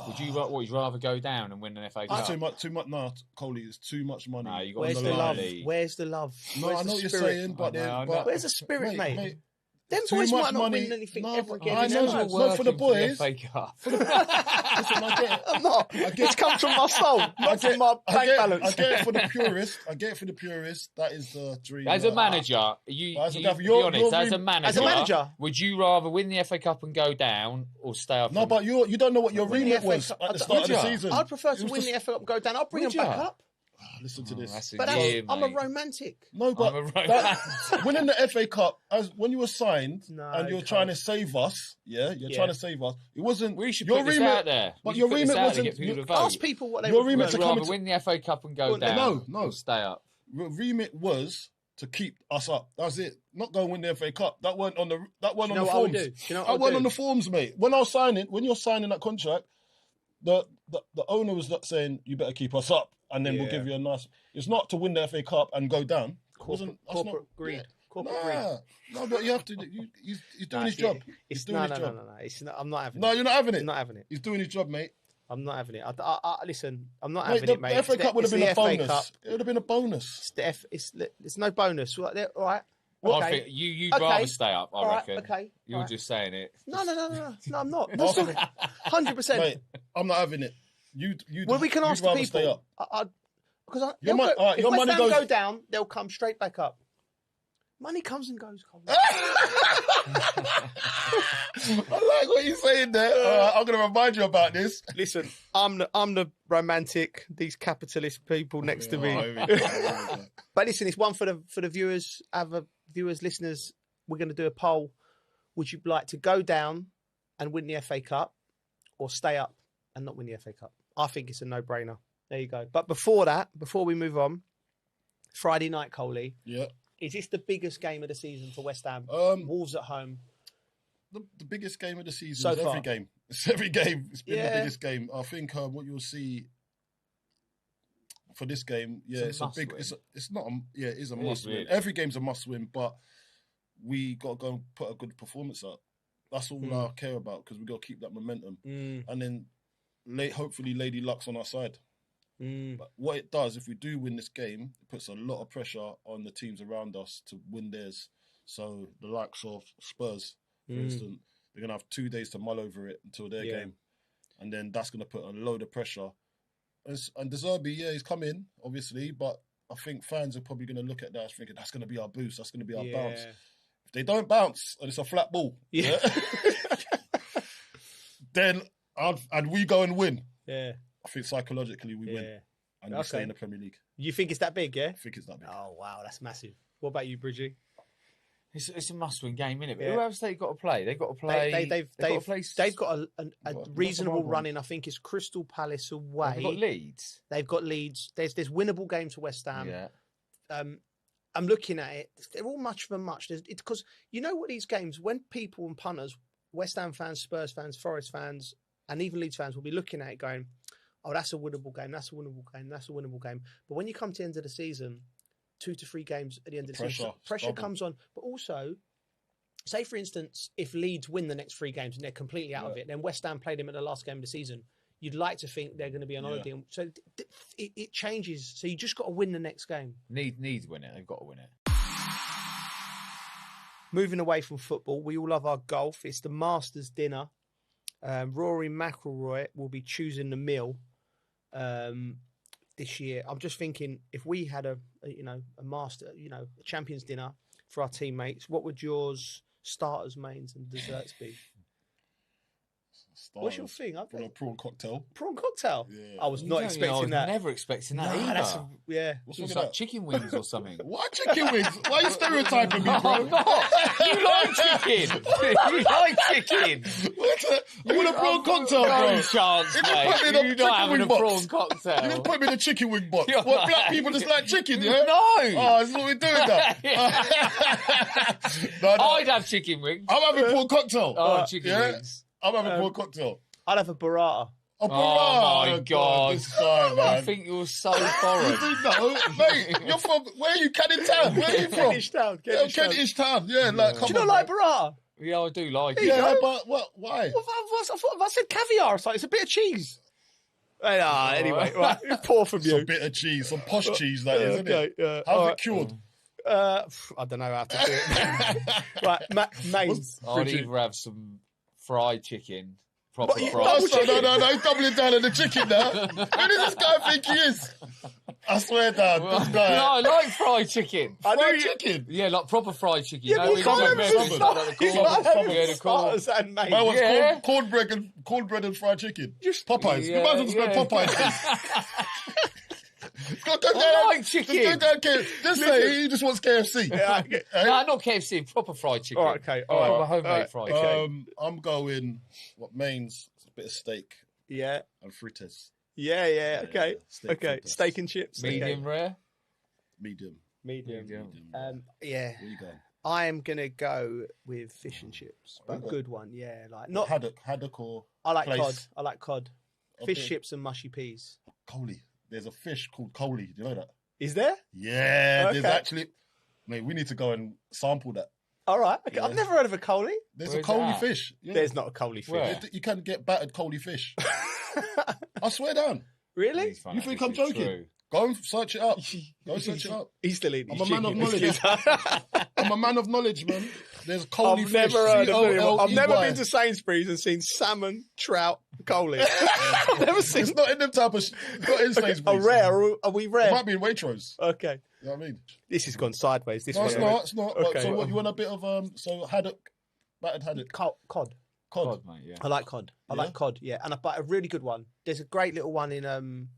Would you rather go down and win an FA Cup? Too much. No, Coley, it's too much money. No, you got Where's the love? Where's the love? No, I know what you're saying, but where's the spirit, mate? Them boys might not win anything ever again. I know, no, for the boys. For the FA Cup. Listen, I get it. I'm not. It comes from my soul, not from my bank balance. I get it for the purist. That is the dream. As a manager, be honest. As a manager, would you rather win the FA Cup and go down, or stay up? No, but you don't know what your remit was at the start of the season. I'd prefer to win the FA Cup and go down. I'll bring them back up. Listen to this. But I'm a romantic. No, but winning the FA Cup, when you were signed and you were trying to save us, trying to save us. It wasn't. We should put this out there. But your remit wasn't. Ask people what they your remit to come win the FA Cup and go down. No, stay up. Your remit was to keep us up. That's it. Not go win the FA Cup. That weren't on the forms. That weren't on the forms, mate. When you're signing that contract, the owner was saying you better keep us up. And then we'll give you a nice. It's not to win the FA Cup and go down. Corporate greed. No, but you have to. He's doing his job. He's doing his job. No. I'm not having it. No, you're not having it. I'm not having it. He's doing his job, mate. I'm not having it. Listen, I'm not having it, mate. The FA Cup would have been a bonus. It would have been a bonus. It's no bonus. All right. Well, I think you'd rather stay up, I reckon. Okay. You're just saying it. No, I'm not. 100%. Mate, I'm not having it. Well, we can ask the people. Because if West Ham go down, they'll come straight back up. Money comes and goes. I like what you're saying there. I'm going to remind you about this. Listen, I'm the romantic. These capitalist people next to me. But listen, it's one for the viewers, other viewers, listeners. We're going to do a poll. Would you like to go down and win the FA Cup, or stay up and not win the FA Cup? I think it's a no-brainer. There you go. But before we move on, Friday night, Coley. Yeah. Is this the biggest game of the season for West Ham? Wolves at home. The biggest game of the season So is far. every game. It's every game. It's been the biggest game. I think what you'll see for this game, it's a big. Win. It's not. It is a must win. Every game's a must win, but we got to go and put a good performance up. That's all I care about because we got to keep that momentum, and then hopefully Lady Luck's on our side. But what it does, if we do win this game, it puts a lot of pressure on the teams around us to win theirs. So the likes of Spurs, for instance, they're going to have 2 days to mull over it until their game. And then that's going to put a load of pressure. And De Zerbi, he's come in, obviously, but I think fans are probably going to look at that thinking that's going to be our boost, that's going to be our bounce. If they don't bounce and it's a flat ball, then and we go and win. Yeah. I think psychologically we win. And we stay in the Premier League. You think it's that big, yeah? I think it's that big. Oh, wow, that's massive. What about you, Bridgie? It's a must-win game, isn't it? But who else they got to play? They've got to play. They've got a reasonable run in. I think it's Crystal Palace away. They've got Leeds. They've got Leeds. There's winnable games for West Ham. Yeah. I'm looking at it. They're all much of a much. Because you know what these games, when people and punters, West Ham fans, Spurs fans, Forest fans, and even Leeds fans will be looking at it going, oh, that's a winnable game. That's a winnable game. That's a winnable game. But when you come to the end of the season, 2 to 3 games at the end of the season, pressure comes on. But also, say for instance, if Leeds win the next 3 games and they're completely out of it, then West Ham played them at the last game of the season. You'd like to think they're going to be on holiday. So it changes. So you just got to win the next game. Needs win it. They've got to win it. Moving away from football, we all love our golf. It's the Masters dinner. Rory McIlroy will be choosing the meal this year. I'm just thinking, if we had a Champions dinner for our teammates, what would yours, starters, mains, and desserts be? What's your thing? A prawn cocktail. Prawn cocktail? Yeah. I was not expecting that. Never expecting that either. What's like chicken wings or something. What chicken wings? Why are you stereotyping me, bro? I'm not. You like chicken. You like chicken. You want a prawn cocktail, bro? No chance, mate. You're not having a prawn cocktail. You didn't put me in a chicken wing box. What, black people just like chicken, yeah? No. Oh, that's what we're doing now. I'd have chicken wings. I'm having prawn cocktail. Oh, chicken wings. I'm having a prawn cocktail. I'd have a burrata. A burrata? Oh, my God. This guy, man. I think you're so foreign. No, mate, you're from, where are you? Canning Town? Where are you from? Kentish Town. Yeah, like, come on. Do you not like burrata? Yeah, I do like it. Yeah, but what? Why? I said caviar. It's a bit of cheese. Anyway, right, poor from you. Some bit of cheese, some posh cheese, that is, isn't it? How's it cured? I don't know how to do it. Right, mains. I'd either have some fried chicken. No, he's doubling down on the chicken now. Who does this guy think he is? I swear down. No, I like fried chicken. Fried chicken? Yeah, like proper fried chicken. Yeah, but you can't have starters and mains. I want cornbread and fried chicken. Just Popeyes. You might as well spell Popeyes. I like chicken. Just say he just wants KFC. No, not KFC. Proper fried chicken. All right, okay. Proper homemade fried chicken. I'm going mains. A bit of steak. Yeah. And fritters. Yeah. Okay. Fritters. Steak and chips. Medium rare. Medium. Yeah. Where you going? I am gonna go with fish and chips, but a good one. Yeah, like not haddock or. I like place. cod. I like cod. Fish chips and mushy peas. Coley. There's a fish called Coley. Do you know that? Is there? Yeah, there's actually. Mate, we need to go and sample that. All right. Okay. Yeah. I've never heard of a Coley. There's a Coley fish. Yeah. There's not a Coley fish. Where? You can get battered Coley fish. I swear down. Really? You think I'm joking? True. Go and search it up. Go search it up. He's still eating. I'm a man of knowledge. I'm a man of knowledge, man. There's Coley fish. Never heard of it. I've never been to Sainsbury's and seen salmon, trout, Coley. I've never seen. It's not in them type of. Not in Sainsbury's. Are rare? Are we rare? It might be in Waitrose. Okay. You know what I mean? This has gone sideways. No, it's not. It's not. Okay. So what? You want a bit of haddock, battered haddock, cod. Cod, mate. Yeah. I like cod. I like cod. Yeah, and a really good one. There's a great little one in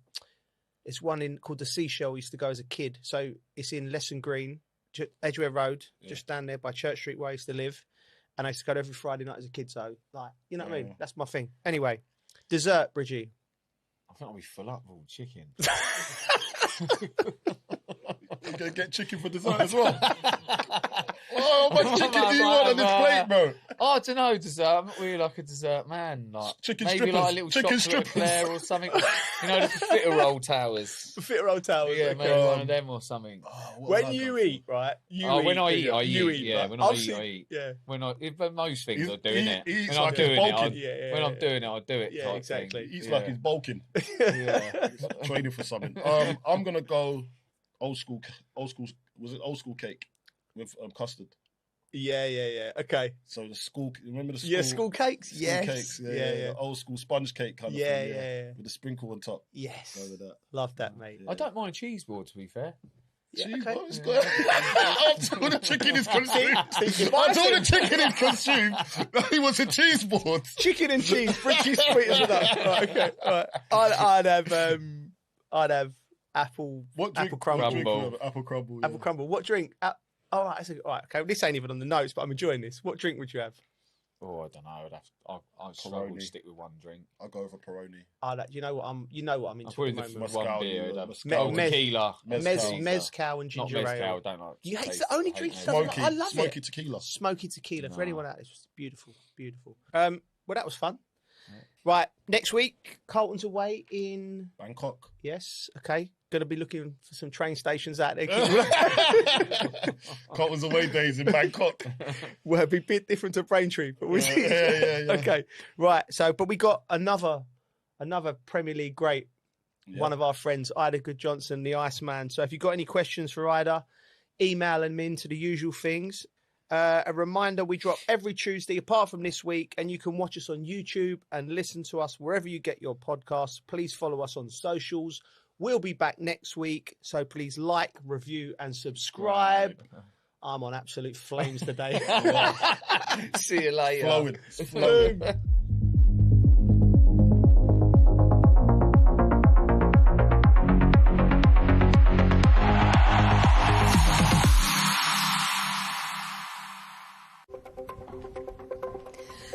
It's one called the Seashell. I used to go as a kid. So it's in Lesson Green, Edgware Road, just down there by Church Street where I used to live. And I used to go every Friday night as a kid. So, like, you know what I mean? That's my thing. Anyway, dessert, Bridgie. I think I'll be full up with all chicken. going to get chicken for dessert as well. Oh, how much chicken do you want on this plate, bro? Oh, I don't know, dessert. I'm not really like a dessert man. Like chicken maybe strippers. like a little chocolate eclair or something. You know, the profiterole towers. Profiterole towers. Yeah, okay. maybe one of them or something. When you eat, right? When I eat, I eat. Yeah, right? when I eat. Yeah. But most things I do, innit? He eats When like I'm doing he's bulking. when I'm doing it, I do it. Yeah, exactly. He eats like he's bulking. Yeah. Training for something. I'm going to go old school. Was it old school cake with custard? Yeah. Okay. So the school, remember the school? Yeah, school cakes. School Yes. cakes. Yeah. The old school sponge cake kind of thing. Yeah. With the sprinkle on top. Yes. Go with that. Love that, mate. I don't mind cheese board, to be fair. Cheese okay. board is good. Until the chicken is consumed. Until the chicken is consumed, he wants a cheese board. Chicken and cheese, pretty sweet as enough. Right, okay. Right. I'd have apple. What drink? Apple crumble. Apple crumble. Apple crumble. What drink? All right. Okay. This ain't even on the notes, but I'm enjoying this. What drink would you have? Oh, I don't know. I'd struggle to stick with one drink. I'll go for Peroni. You know what I'm into I'll probably at the moment. one beer. Tequila. Mezcal and ginger ale. Mezcal, don't like. You hate the only drink. I love it. Smoky tequila. Smoky tequila. For anyone out there, it's just beautiful. Well, that was fun. Right, next week, Carlton's away in Bangkok. Yes, okay. Going to be looking for some train stations out there. Carlton's away days in Bangkok. Well, it'll be a bit different to Braintree, but we'll see. Yeah. Okay, right. So, but we got another Premier League great. Yeah. One of our friends, Ida Good-Johnson, the Iceman. So, if you've got any questions for Ida, email them in to the usual things. A reminder, we drop every Tuesday apart from this week, and you can watch us on YouTube and listen to us wherever you get your podcasts. Please follow us on socials. We'll be back next week, so please like, review, and subscribe. Right. I'm on absolute flames today. See you later. Flowing.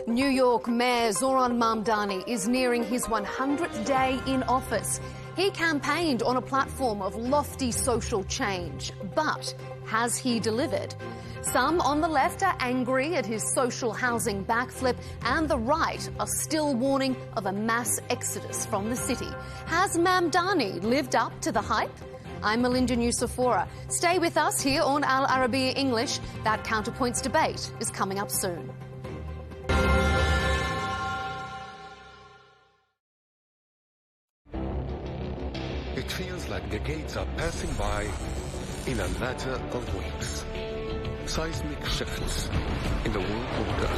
New York Mayor Zoran Mamdani is nearing his 100th day in office. He campaigned on a platform of lofty social change, but has he delivered? Some on the left are angry at his social housing backflip, and the right are still warning of a mass exodus from the city. Has Mamdani lived up to the hype? I'm Melinda Nusafora. Stay with us here on Al Arabiya English. That Counterpoints debate is coming up soon. It feels like decades are passing by in a matter of weeks. Seismic shifts in the world order.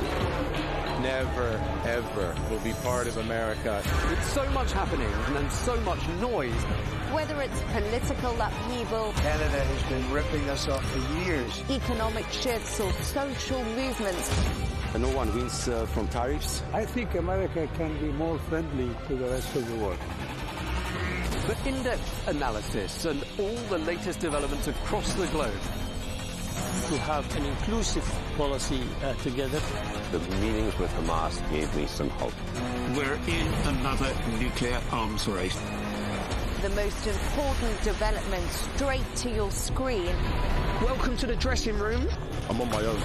Never, ever will be part of America. With so much happening and so much noise. Whether it's political upheaval, Canada has been ripping us off for years. Economic shifts or social movements. And no one wins from tariffs. I think America can be more friendly to the rest of the world. For in-depth analysis and all the latest developments across the globe. To have an inclusive policy together. The meetings with Hamas gave me some hope. We're in another nuclear arms race. The most important development straight to your screen. Welcome to the dressing room. I'm on my own.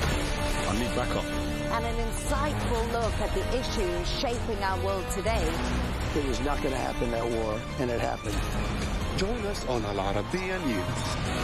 I need backup. And an insightful look at the issues shaping our world today. It was not going to happen, that war, and it happened. Join us on Al Arabiya News.